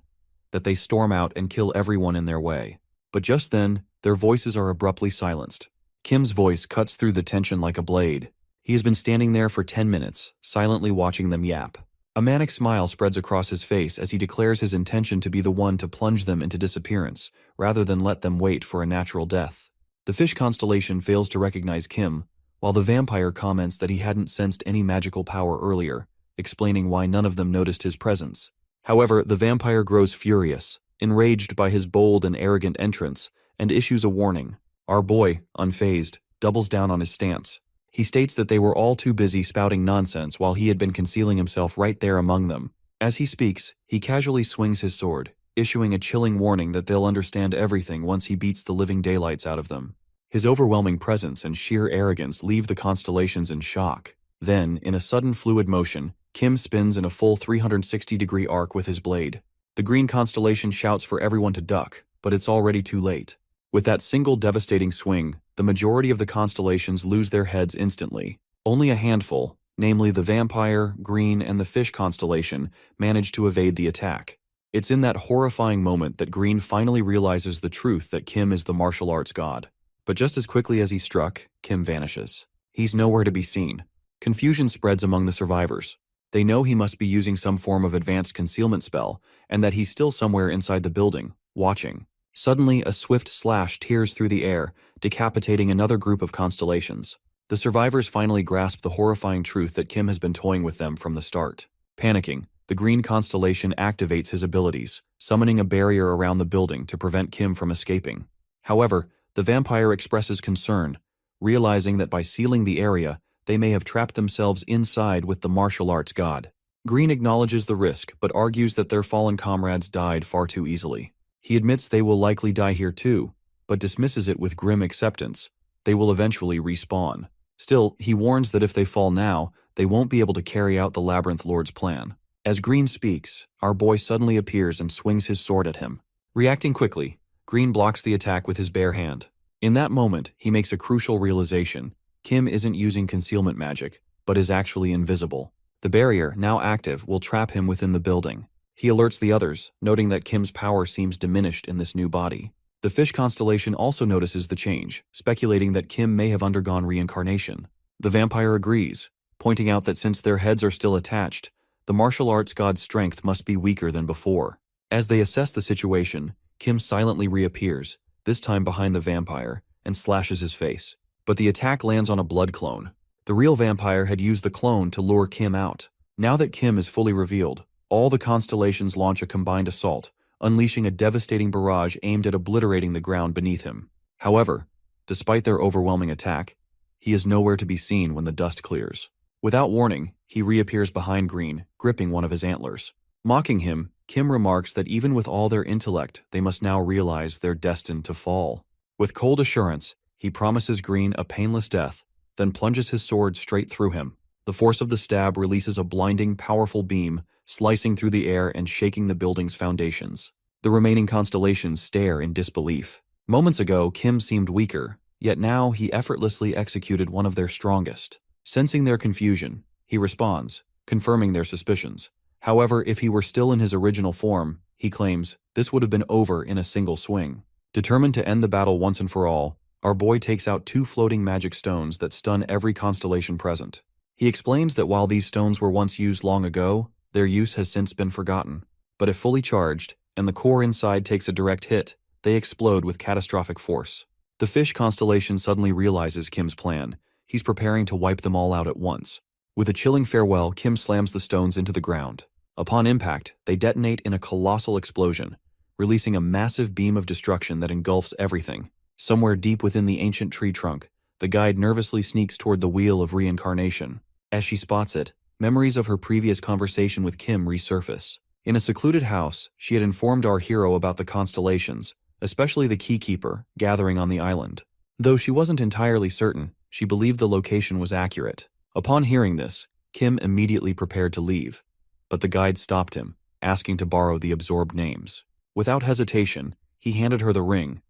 [SPEAKER 1] that they storm out and kill everyone in their way. But just then, their voices are abruptly silenced. Kim's voice cuts through the tension like a blade. He has been standing there for 10 minutes, silently watching them yap. A manic smile spreads across his face as he declares his intention to be the one to plunge them into disappearance, rather than let them wait for a natural death. The fish constellation fails to recognize Kim, while the vampire comments that he hadn't sensed any magical power earlier, explaining why none of them noticed his presence. However, the vampire grows furious, enraged by his bold and arrogant entrance, and issues a warning. Our boy, unfazed, doubles down on his stance. He states that they were all too busy spouting nonsense while he had been concealing himself right there among them. As he speaks, he casually swings his sword, issuing a chilling warning that they'll understand everything once he beats the living daylights out of them. His overwhelming presence and sheer arrogance leave the constellations in shock. Then, in a sudden fluid motion, Kim spins in a full 360-degree arc with his blade. The green constellation shouts for everyone to duck, but it's already too late. With that single devastating swing, the majority of the constellations lose their heads instantly. Only a handful, namely the vampire, green, and the fish constellation, manage to evade the attack. It's in that horrifying moment that Green finally realizes the truth that Kim is the martial arts god. But just as quickly as he struck, Kim vanishes. He's nowhere to be seen. Confusion spreads among the survivors. They know he must be using some form of advanced concealment spell, and that he's still somewhere inside the building, watching. Suddenly, a swift slash tears through the air, decapitating another group of constellations. The survivors finally grasp the horrifying truth that Kim has been toying with them from the start. Panicking, the green constellation activates his abilities, summoning a barrier around the building to prevent Kim from escaping. However, the vampire expresses concern, realizing that by sealing the area, they may have trapped themselves inside with the martial arts god. Green acknowledges the risk, but argues that their fallen comrades died far too easily. He admits they will likely die here too, but dismisses it with grim acceptance. They will eventually respawn. Still, he warns that if they fall now, they won't be able to carry out the Labyrinth Lord's plan. As Green speaks, our boy suddenly appears and swings his sword at him. Reacting quickly, Green blocks the attack with his bare hand. In that moment, he makes a crucial realization. Kim isn't using concealment magic, but is actually invisible. The barrier, now active, will trap him within the building. He alerts the others, noting that Kim's power seems diminished in this new body. The fish constellation also notices the change, speculating that Kim may have undergone reincarnation. The vampire agrees, pointing out that since their heads are still attached, the martial arts god's strength must be weaker than before. As they assess the situation, Kim silently reappears, this time behind the vampire, and slashes his face. But the attack lands on a blood clone. The real vampire had used the clone to lure Kim out. Now that Kim is fully revealed, all the constellations launch a combined assault, unleashing a devastating barrage aimed at obliterating the ground beneath him. However, despite their overwhelming attack, he is nowhere to be seen when the dust clears. Without warning, he reappears behind Green, gripping one of his antlers. Mocking him, Kim remarks that even with all their intellect, they must now realize they're destined to fall. With cold assurance, he promises Green a painless death, then plunges his sword straight through him. The force of the stab releases a blinding, powerful beam, slicing through the air and shaking the building's foundations. The remaining constellations stare in disbelief. Moments ago, Kim seemed weaker, yet now he effortlessly executed one of their strongest. Sensing their confusion, he responds, confirming their suspicions. However, if he were still in his original form, he claims, this would have been over in a single swing. Determined to end the battle once and for all, our boy takes out 2 floating magic stones that stun every constellation present. He explains that while these stones were once used long ago, their use has since been forgotten. But if fully charged, and the core inside takes a direct hit, they explode with catastrophic force. The fish constellation suddenly realizes Kim's plan. He's preparing to wipe them all out at once. With a chilling farewell, Kim slams the stones into the ground. Upon impact, they detonate in a colossal explosion, releasing a massive beam of destruction that engulfs everything. Somewhere deep within the ancient tree trunk, the guide nervously sneaks toward the wheel of reincarnation. As she spots it, memories of her previous conversation with Kim resurface. In a secluded house, she had informed our hero about the constellations, especially the keykeeper, gathering on the island. Though she wasn't entirely certain, she believed the location was accurate. Upon hearing this, Kim immediately prepared to leave, but the guide stopped him, asking to borrow the absorbed names. Without hesitation, he handed her the ring,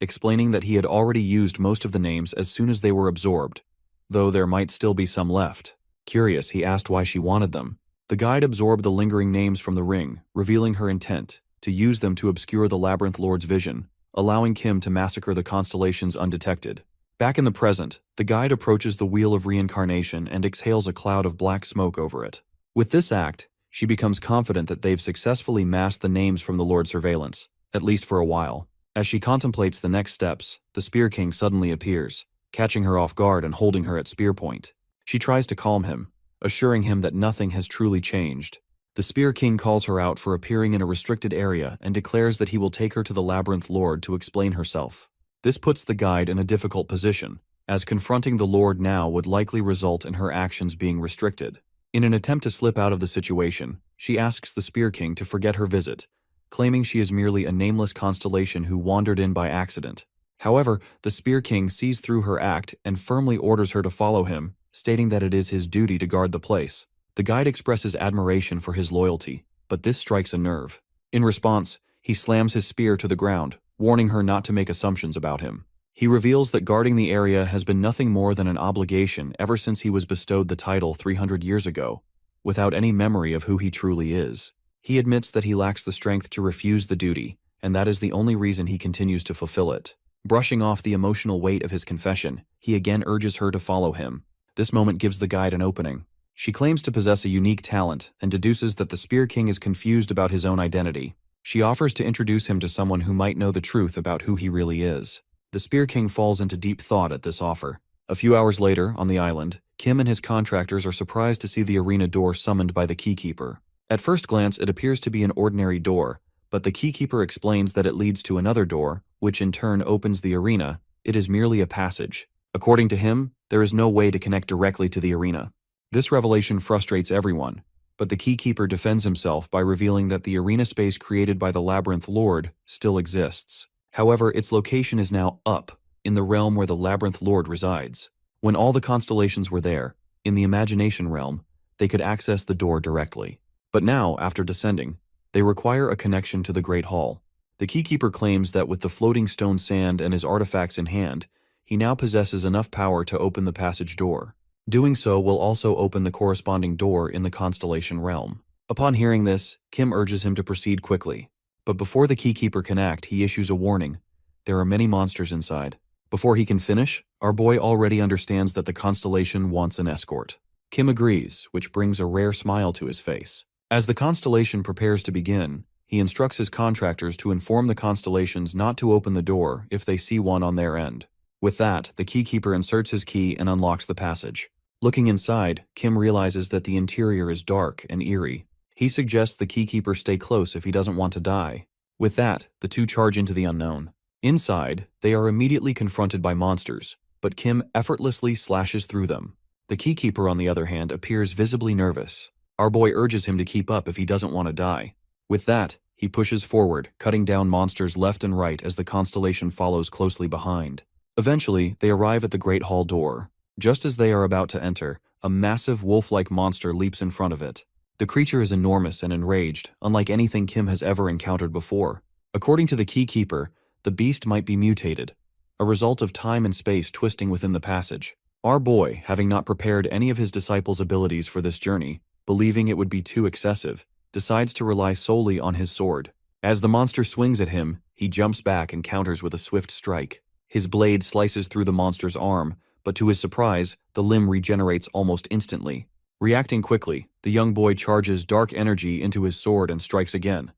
[SPEAKER 1] explaining that he had already used most of the names as soon as they were absorbed, though there might still be some left. Curious, he asked why she wanted them. The guide absorbed the lingering names from the ring, revealing her intent, to use them to obscure the Labyrinth Lord's vision, allowing Kim to massacre the constellations undetected. Back in the present, the guide approaches the wheel of reincarnation and exhales a cloud of black smoke over it. With this act, she becomes confident that they've successfully masked the names from the Lord's surveillance, at least for a while. As she contemplates the next steps, the Spear King suddenly appears, catching her off guard and holding her at spear point. She tries to calm him, assuring him that nothing has truly changed. The Spear King calls her out for appearing in a restricted area and declares that he will take her to the Labyrinth Lord to explain herself. This puts the guide in a difficult position, as confronting the Lord now would likely result in her actions being restricted. In an attempt to slip out of the situation, she asks the Spear King to forget her visit, claiming she is merely a nameless constellation who wandered in by accident. However, the Spear King sees through her act and firmly orders her to follow him, stating that it is his duty to guard the place. The guide expresses admiration for his loyalty, but this strikes a nerve. In response, he slams his spear to the ground, warning her not to make assumptions about him. He reveals that guarding the area has been nothing more than an obligation ever since he was bestowed the title 300 years ago, without any memory of who he truly is. He admits that he lacks the strength to refuse the duty, and that is the only reason he continues to fulfill it. Brushing off the emotional weight of his confession, he again urges her to follow him. This moment gives the guide an opening. She claims to possess a unique talent and deduces that the Spear King is confused about his own identity. She offers to introduce him to someone who might know the truth about who he really is. The Spear King falls into deep thought at this offer. A few hours later, on the island, Kim and his contractors are surprised to see the arena door summoned by the keykeeper. At first glance, it appears to be an ordinary door, but the keykeeper explains that it leads to another door, which in turn opens the arena. It is merely a passage. According to him, there is no way to connect directly to the arena. This revelation frustrates everyone, but the Keykeeper defends himself by revealing that the arena space created by the Labyrinth Lord still exists. However, its location is now up, in the realm where the Labyrinth Lord resides. When all the constellations were there, in the imagination realm, they could access the door directly. But now, after descending, they require a connection to the Great Hall. The Keykeeper claims that with the floating stone sand and his artifacts in hand, he now possesses enough power to open the passage door. Doing so will also open the corresponding door in the constellation realm. Upon hearing this, Kim urges him to proceed quickly. But before the Keykeeper can act, he issues a warning. There are many monsters inside. Before he can finish, our boy already understands that the constellation wants an escort. Kim agrees, which brings a rare smile to his face. As the constellation prepares to begin, he instructs his contractors to inform the constellations not to open the door if they see one on their end. With that, the Keykeeper inserts his key and unlocks the passage. Looking inside, Kim realizes that the interior is dark and eerie. He suggests the Keykeeper stay close if he doesn't want to die. With that, the two charge into the unknown. Inside, they are immediately confronted by monsters, but Kim effortlessly slashes through them. The Keykeeper, on the other hand, appears visibly nervous. Our boy urges him to keep up if he doesn't want to die. With that, he pushes forward, cutting down monsters left and right as the constellation follows closely behind. Eventually, they arrive at the Great Hall door. Just as they are about to enter, a massive wolf-like monster leaps in front of it. The creature is enormous and enraged, unlike anything Kim has ever encountered before. According to the Keykeeper, the beast might be mutated, a result of time and space twisting within the passage. Our boy, having not prepared any of his disciples' abilities for this journey, believing it would be too excessive, decides to rely solely on his sword. As the monster swings at him, he jumps back and counters with a swift strike. His blade slices through the monster's arm, but to his surprise, the limb regenerates almost instantly. Reacting quickly, the young boy charges dark energy into his sword and strikes again,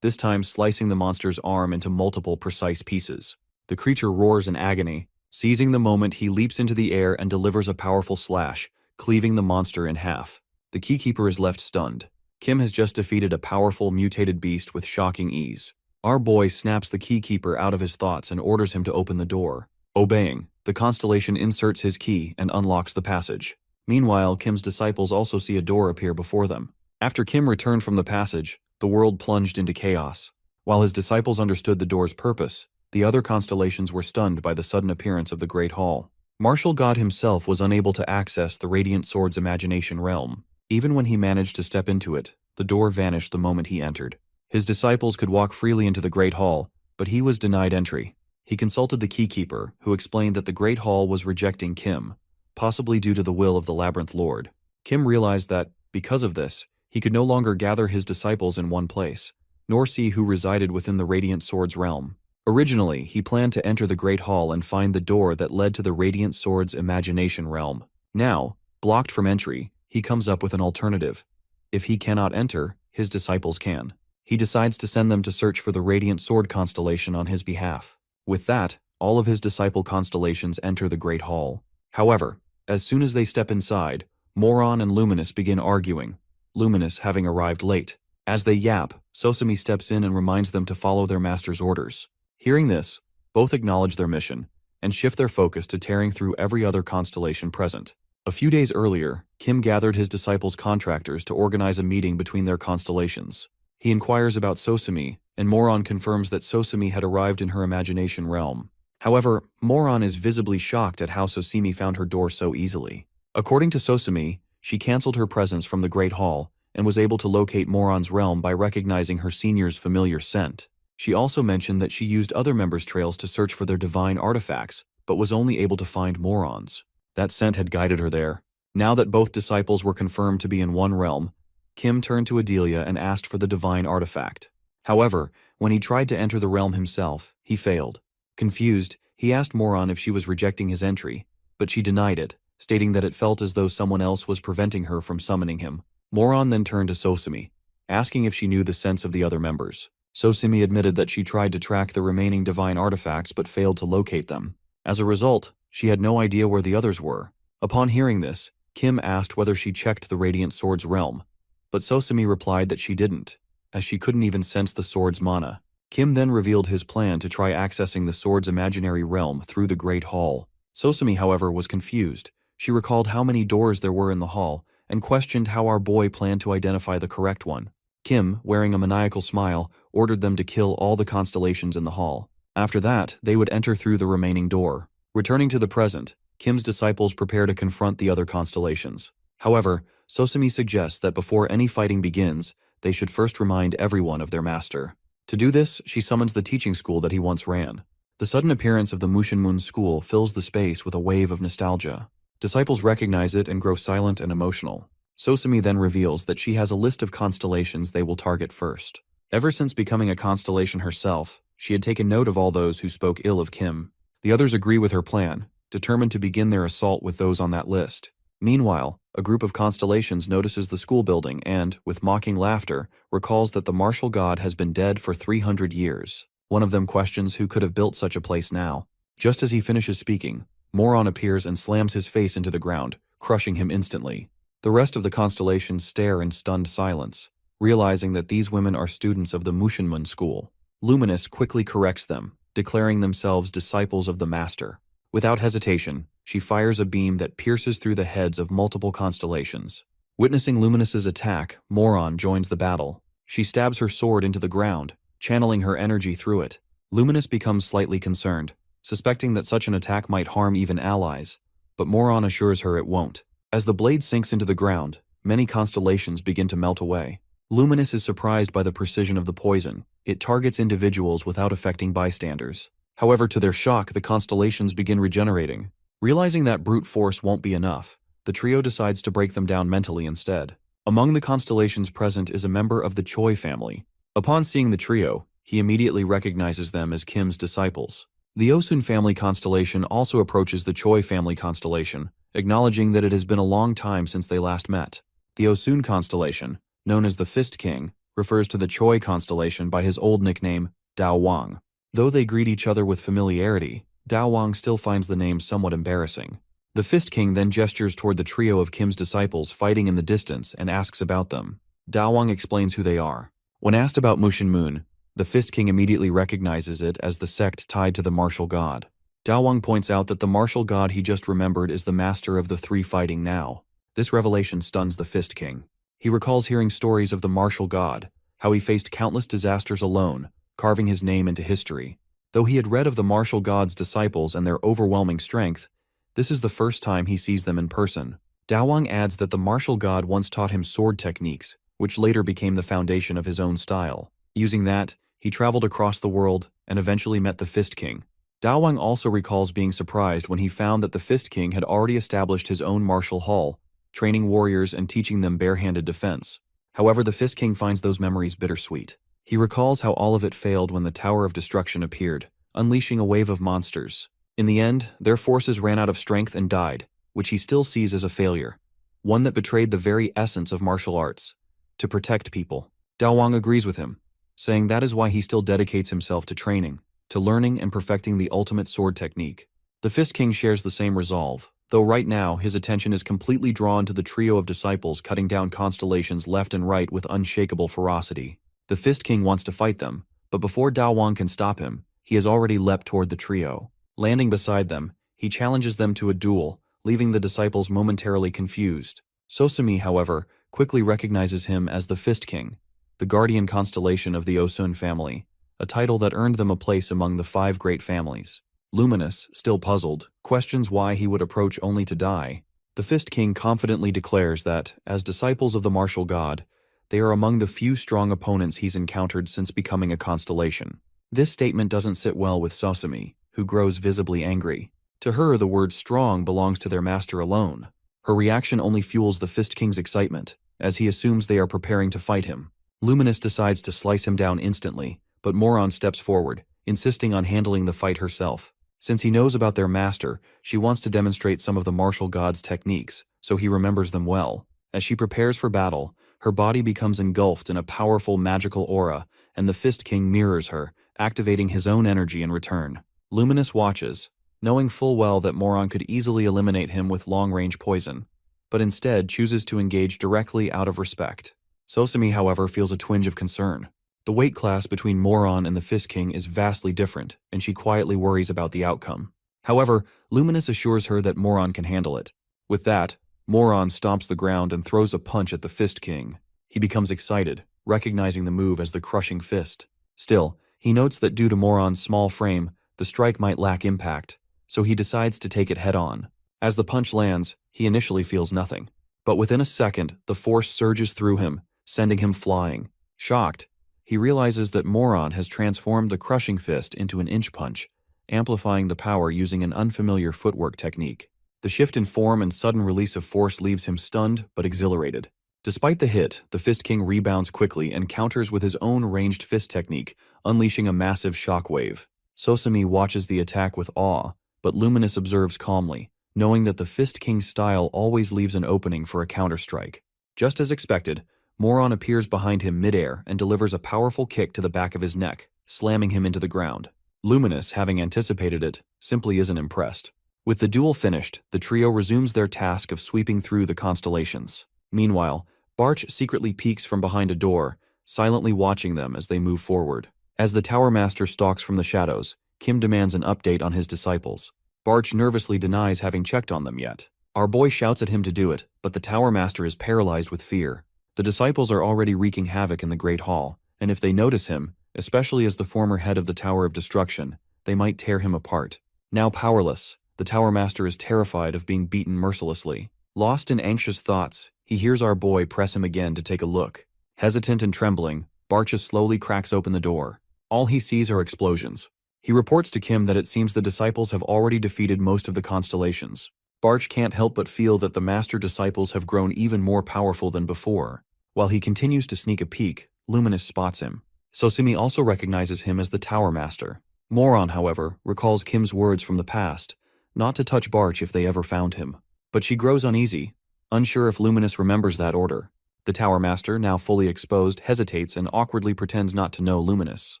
[SPEAKER 1] this time slicing the monster's arm into multiple precise pieces. The creature roars in agony. Seizing the moment, he leaps into the air and delivers a powerful slash, cleaving the monster in half. The Keykeeper is left stunned. Kim has just defeated a powerful mutated beast with shocking ease. Our boy snaps the Keykeeper out of his thoughts and orders him to open the door. Obeying, the constellation inserts his key and unlocks the passage. Meanwhile, Kim's disciples also see a door appear before them. After Kim returned from the passage, the world plunged into chaos. While his disciples understood the door's purpose, the other constellations were stunned by the sudden appearance of the Great Hall. Martial God himself was unable to access the Radiant Sword's imagination realm. Even when he managed to step into it, the door vanished the moment he entered. His disciples could walk freely into the Great Hall, but he was denied entry. He consulted the Keykeeper, who explained that the Great Hall was rejecting Kim, possibly due to the will of the Labyrinth Lord. Kim realized that, because of this, he could no longer gather his disciples in one place, nor see who resided within the Radiant Sword's realm. Originally, he planned to enter the Great Hall and find the door that led to the Radiant Sword's imagination realm. Now, blocked from entry, he comes up with an alternative. If he cannot enter, his disciples can. He decides to send them to search for the Radiant Sword constellation on his behalf. With that, all of his disciple constellations enter the Great Hall. However, as soon as they step inside, Moron and Luminous begin arguing, Luminous having arrived late. As they yap, Sosumi steps in and reminds them to follow their master's orders. Hearing this, both acknowledge their mission and shift their focus to tearing through every other constellation present. A few days earlier, Kim gathered his disciples' contractors to organize a meeting between their constellations. He inquires about Sosumi, and Moron confirms that Sosumi had arrived in her imagination realm. However, Moron is visibly shocked at how Sosumi found her door so easily. According to Sosumi, she cancelled her presence from the Great Hall and was able to locate Moron's realm by recognizing her senior's familiar scent. She also mentioned that she used other members' trails to search for their divine artifacts, but was only able to find Moron's. That scent had guided her there. Now that both disciples were confirmed to be in one realm, Kim turned to Adelia and asked for the divine artifact. However, when he tried to enter the realm himself, he failed. Confused, he asked Moron if she was rejecting his entry, but she denied it, stating that it felt as though someone else was preventing her from summoning him. Moron then turned to Sosumi, asking if she knew the sense of the other members. Sosumi admitted that she tried to track the remaining divine artifacts but failed to locate them. As a result, she had no idea where the others were. Upon hearing this, Kim asked whether she checked the Radiant Sword's realm, but Sosumi replied that she didn't, as she couldn't even sense the sword's mana. Kim then revealed his plan to try accessing the sword's imaginary realm through the Great Hall. Sosumi, however, was confused, She recalled how many doors there were in the hall and questioned how our boy planned to identify the correct one. Kim, wearing a maniacal smile, ordered them to kill all the constellations in the hall. After that, they would enter through the remaining door. Returning to the present, Kim's disciples prepare to confront the other constellations. However, Sosumi suggests that before any fighting begins, they should first remind everyone of their master. To do this, she summons the teaching school that he once ran. The sudden appearance of the Mushinmun school fills the space with a wave of nostalgia. Disciples recognize it and grow silent and emotional. Sosumi then reveals that she has a list of constellations they will target first. Ever since becoming a constellation herself, she had taken note of all those who spoke ill of Kim. The others agree with her plan, determined to begin their assault with those on that list. Meanwhile, a group of constellations notices the school building and, with mocking laughter, recalls that the martial god has been dead for 300 years. One of them questions who could have built such a place now. Just as he finishes speaking, Moron appears and slams his face into the ground, crushing him instantly. The rest of the constellations stare in stunned silence, realizing that these women are students of the Mushinmun school. Luminous quickly corrects them, declaring themselves disciples of the master. Without hesitation, she fires a beam that pierces through the heads of multiple constellations. Witnessing Luminous's attack, Moron joins the battle. She stabs her sword into the ground, channeling her energy through it. Luminous becomes slightly concerned, suspecting that such an attack might harm even allies, but Moron assures her it won't. As the blade sinks into the ground, many constellations begin to melt away. Luminous is surprised by the precision of the poison. It targets individuals without affecting bystanders. However, to their shock, the constellations begin regenerating. Realizing that brute force won't be enough, the trio decides to break them down mentally instead. Among the constellations present is a member of the Choi family. Upon seeing the trio, he immediately recognizes them as Kim's disciples. The Osun family constellation also approaches the Choi family constellation, acknowledging that it has been a long time since they last met. The Osun constellation, known as the Fist King, refers to the Choi constellation by his old nickname, Dao Wang. Though they greet each other with familiarity, Dao Wang still finds the name somewhat embarrassing. The Fist King then gestures toward the trio of Kim's disciples fighting in the distance and asks about them. Dao Wang explains who they are. When asked about Mushinmun, the Fist King immediately recognizes it as the sect tied to the martial god. Dao Wang points out that the martial god he just remembered is the master of the three fighting now. This revelation stuns the Fist King. He recalls hearing stories of the martial god, how he faced countless disasters alone, carving his name into history. Though he had read of the martial god's disciples and their overwhelming strength, this is the first time he sees them in person. Dao Wang adds that the martial god once taught him sword techniques, which later became the foundation of his own style. Using that, he traveled across the world and eventually met the Fist King. Dao Wang also recalls being surprised when he found that the Fist King had already established his own martial hall, training warriors and teaching them barehanded defense. However, the Fist King finds those memories bittersweet. He recalls how all of it failed when the Tower of Destruction appeared, unleashing a wave of monsters. In the end, their forces ran out of strength and died, which he still sees as a failure, one that betrayed the very essence of martial arts, to protect people. Dao Wang agrees with him, saying that is why he still dedicates himself to training, to learning and perfecting the ultimate sword technique. The Fist King shares the same resolve, though right now his attention is completely drawn to the trio of disciples cutting down constellations left and right with unshakable ferocity. The Fist King wants to fight them, but before Dao Wang can stop him, he has already leapt toward the trio. Landing beside them, he challenges them to a duel, leaving the disciples momentarily confused. Sosumi, however, quickly recognizes him as the Fist King, the guardian constellation of the Osun family, a title that earned them a place among the 5 great families. Luminous, still puzzled, questions why he would approach only to die. The Fist King confidently declares that, as disciples of the martial god, they are among the few strong opponents he's encountered since becoming a constellation. This statement doesn't sit well with Sosumi, who grows visibly angry. To her, the word strong belongs to their master alone. Her reaction only fuels the Fist King's excitement, as he assumes they are preparing to fight him. Luminous decides to slice him down instantly, but Moron steps forward, insisting on handling the fight herself. Since he knows about their master, she wants to demonstrate some of the martial god's techniques, so he remembers them well. As she prepares for battle, her body becomes engulfed in a powerful magical aura, and the Fist King mirrors her, activating his own energy in return. Luminous watches, knowing full well that Moron could easily eliminate him with long-range poison, but instead chooses to engage directly out of respect. Sosumi, however, feels a twinge of concern. The weight class between Moron and the Fist King is vastly different, and she quietly worries about the outcome. However, Luminous assures her that Moron can handle it. With that, Moron stomps the ground and throws a punch at the Fist King. He becomes excited, recognizing the move as the crushing fist. Still, he notes that due to Moron's small frame, the strike might lack impact, so he decides to take it head-on. As the punch lands, he initially feels nothing. But within a second, the force surges through him, sending him flying. Shocked, he realizes that Moron has transformed the crushing fist into an inch punch, amplifying the power using an unfamiliar footwork technique. The shift in form and sudden release of force leaves him stunned but exhilarated. Despite the hit, the Fist King rebounds quickly and counters with his own ranged fist technique, unleashing a massive shockwave. Sosumi watches the attack with awe, but Luminous observes calmly, knowing that the Fist King's style always leaves an opening for a counterstrike. Just as expected, Moron appears behind him midair and delivers a powerful kick to the back of his neck, slamming him into the ground. Luminous, having anticipated it, simply isn't impressed. With the duel finished, the trio resumes their task of sweeping through the Constellations. Meanwhile, Barch secretly peeks from behind a door, silently watching them as they move forward. As the Tower Master stalks from the shadows, Kim demands an update on his disciples. Barch nervously denies having checked on them yet. Our boy shouts at him to do it, but the Tower Master is paralyzed with fear. The disciples are already wreaking havoc in the Great Hall, and if they notice him, especially as the former head of the Tower of Destruction, they might tear him apart. Now powerless, the Tower Master is terrified of being beaten mercilessly. Lost in anxious thoughts, he hears our boy press him again to take a look. Hesitant and trembling, Barchus slowly cracks open the door. All he sees are explosions. He reports to Kim that it seems the disciples have already defeated most of the Constellations. Barch can't help but feel that the Master disciples have grown even more powerful than before. While he continues to sneak a peek, Luminous spots him. Sosumi also recognizes him as the Tower Master. Moron, however, recalls Kim's words from the past, not to touch Barch if they ever found him. But she grows uneasy, unsure if Luminous remembers that order. The Tower Master, now fully exposed, hesitates and awkwardly pretends not to know Luminous.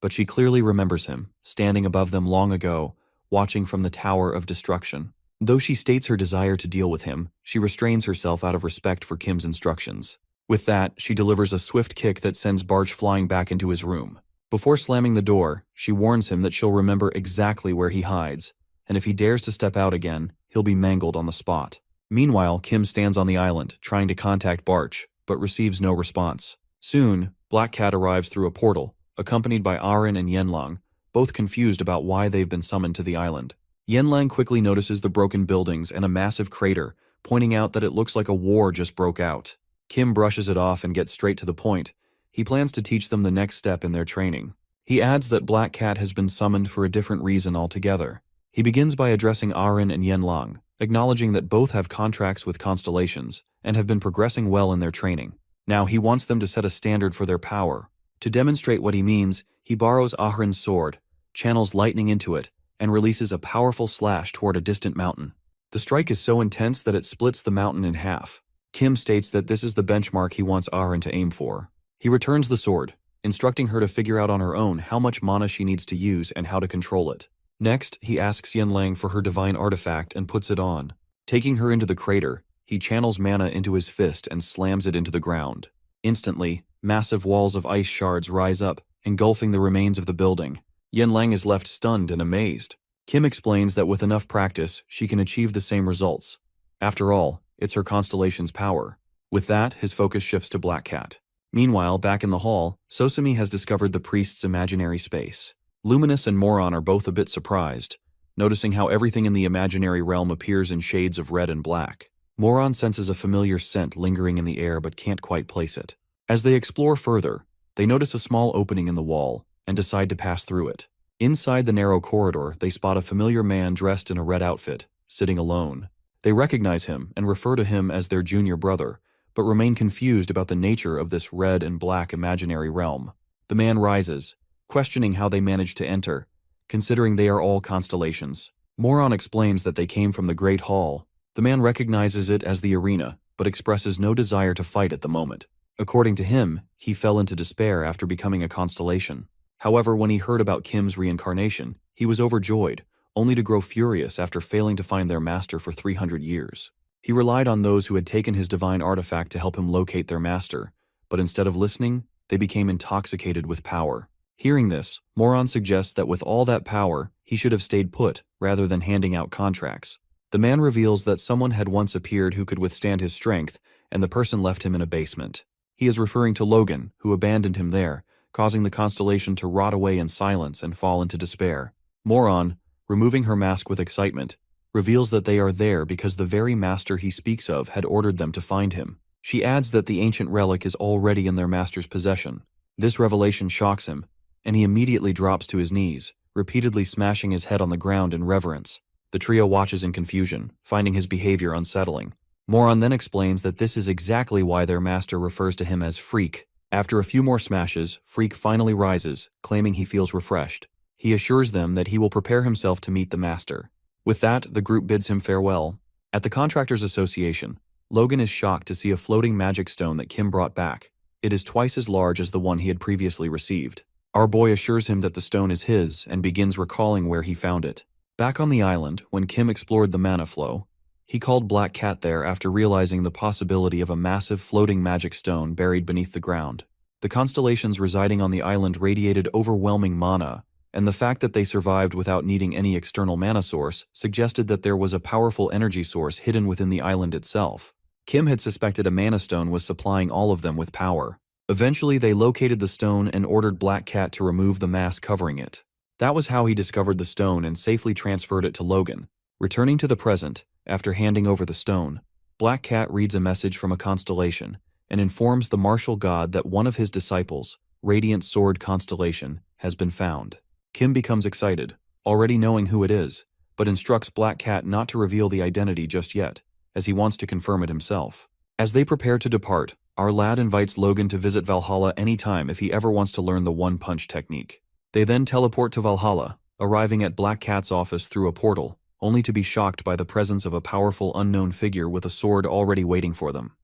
[SPEAKER 1] But she clearly remembers him, standing above them long ago, watching from the Tower of Destruction. Though she states her desire to deal with him, she restrains herself out of respect for Kim's instructions. With that, she delivers a swift kick that sends Barch flying back into his room. Before slamming the door, she warns him that she'll remember exactly where he hides, and if he dares to step out again, he'll be mangled on the spot. Meanwhile, Kim stands on the island, trying to contact Barch, but receives no response. Soon, Black Cat arrives through a portal, accompanied by Arin and Yenlang, both confused about why they've been summoned to the island. Yenlang quickly notices the broken buildings and a massive crater, pointing out that it looks like a war just broke out. Kim brushes it off and gets straight to the point. He plans to teach them the next step in their training. He adds that Black Cat has been summoned for a different reason altogether. He begins by addressing Arin and Yenlang, acknowledging that both have contracts with Constellations and have been progressing well in their training. Now he wants them to set a standard for their power. To demonstrate what he means, he borrows Arin's sword, channels lightning into it, and releases a powerful slash toward a distant mountain. The strike is so intense that it splits the mountain in half. Kim states that this is the benchmark he wants Arin to aim for. He returns the sword, instructing her to figure out on her own how much mana she needs to use and how to control it. Next, he asks Yenlang for her divine artifact and puts it on. Taking her into the crater, he channels mana into his fist and slams it into the ground. Instantly, massive walls of ice shards rise up, engulfing the remains of the building. Yenlang is left stunned and amazed. Kim explains that with enough practice, she can achieve the same results. After all, it's her Constellation's power. With that, his focus shifts to Black Cat. Meanwhile, back in the hall, Sosumi has discovered the priest's imaginary space. Luminous and Moron are both a bit surprised, noticing how everything in the imaginary realm appears in shades of red and black. Moron senses a familiar scent lingering in the air but can't quite place it. As they explore further, they notice a small opening in the wall and decide to pass through it. Inside the narrow corridor, they spot a familiar man dressed in a red outfit, sitting alone. They recognize him and refer to him as their junior brother, but remain confused about the nature of this red and black imaginary realm. The man rises, questioning how they managed to enter, considering they are all Constellations. Moron explains that they came from the Great Hall. The man recognizes it as the arena, but expresses no desire to fight at the moment. According to him, he fell into despair after becoming a Constellation. However, when he heard about Kim's reincarnation, he was overjoyed, only to grow furious after failing to find their master for 300 years. He relied on those who had taken his divine artifact to help him locate their master, but instead of listening, they became intoxicated with power. Hearing this, Moron suggests that with all that power, he should have stayed put rather than handing out contracts. The man reveals that someone had once appeared who could withstand his strength, and the person left him in a basement. He is referring to Logan, who abandoned him there, causing the constellation to rot away in silence and fall into despair. Moron, removing her mask with excitement, reveals that they are there because the very master he speaks of had ordered them to find him. She adds that the ancient relic is already in their master's possession. This revelation shocks him, and he immediately drops to his knees, repeatedly smashing his head on the ground in reverence. The trio watches in confusion, finding his behavior unsettling. Moron then explains that this is exactly why their master refers to him as Freak. After a few more smashes, Freak finally rises, claiming he feels refreshed. He assures them that he will prepare himself to meet the master. With that, the group bids him farewell. At the Contractors Association, Logan is shocked to see a floating magic stone that Kim brought back. It is twice as large as the one he had previously received. Our boy assures him that the stone is his and begins recalling where he found it. Back on the island, when Kim explored the mana flow, he called Black Cat there after realizing the possibility of a massive floating magic stone buried beneath the ground. The constellations residing on the island radiated overwhelming mana, and the fact that they survived without needing any external mana source suggested that there was a powerful energy source hidden within the island itself. Kim had suspected a mana stone was supplying all of them with power. Eventually, they located the stone and ordered Black Cat to remove the mask covering it. That was how he discovered the stone and safely transferred it to Logan. Returning to the present, after handing over the stone, Black Cat reads a message from a constellation and informs the martial god that one of his disciples, Radiant Sword Constellation, has been found. Kim becomes excited, already knowing who it is, but instructs Black Cat not to reveal the identity just yet, as he wants to confirm it himself. As they prepare to depart, our lad invites Logan to visit Valhalla anytime if he ever wants to learn the one-punch technique. They then teleport to Valhalla, arriving at Black Cat's office through a portal, only to be shocked by the presence of a powerful unknown figure with a sword already waiting for them.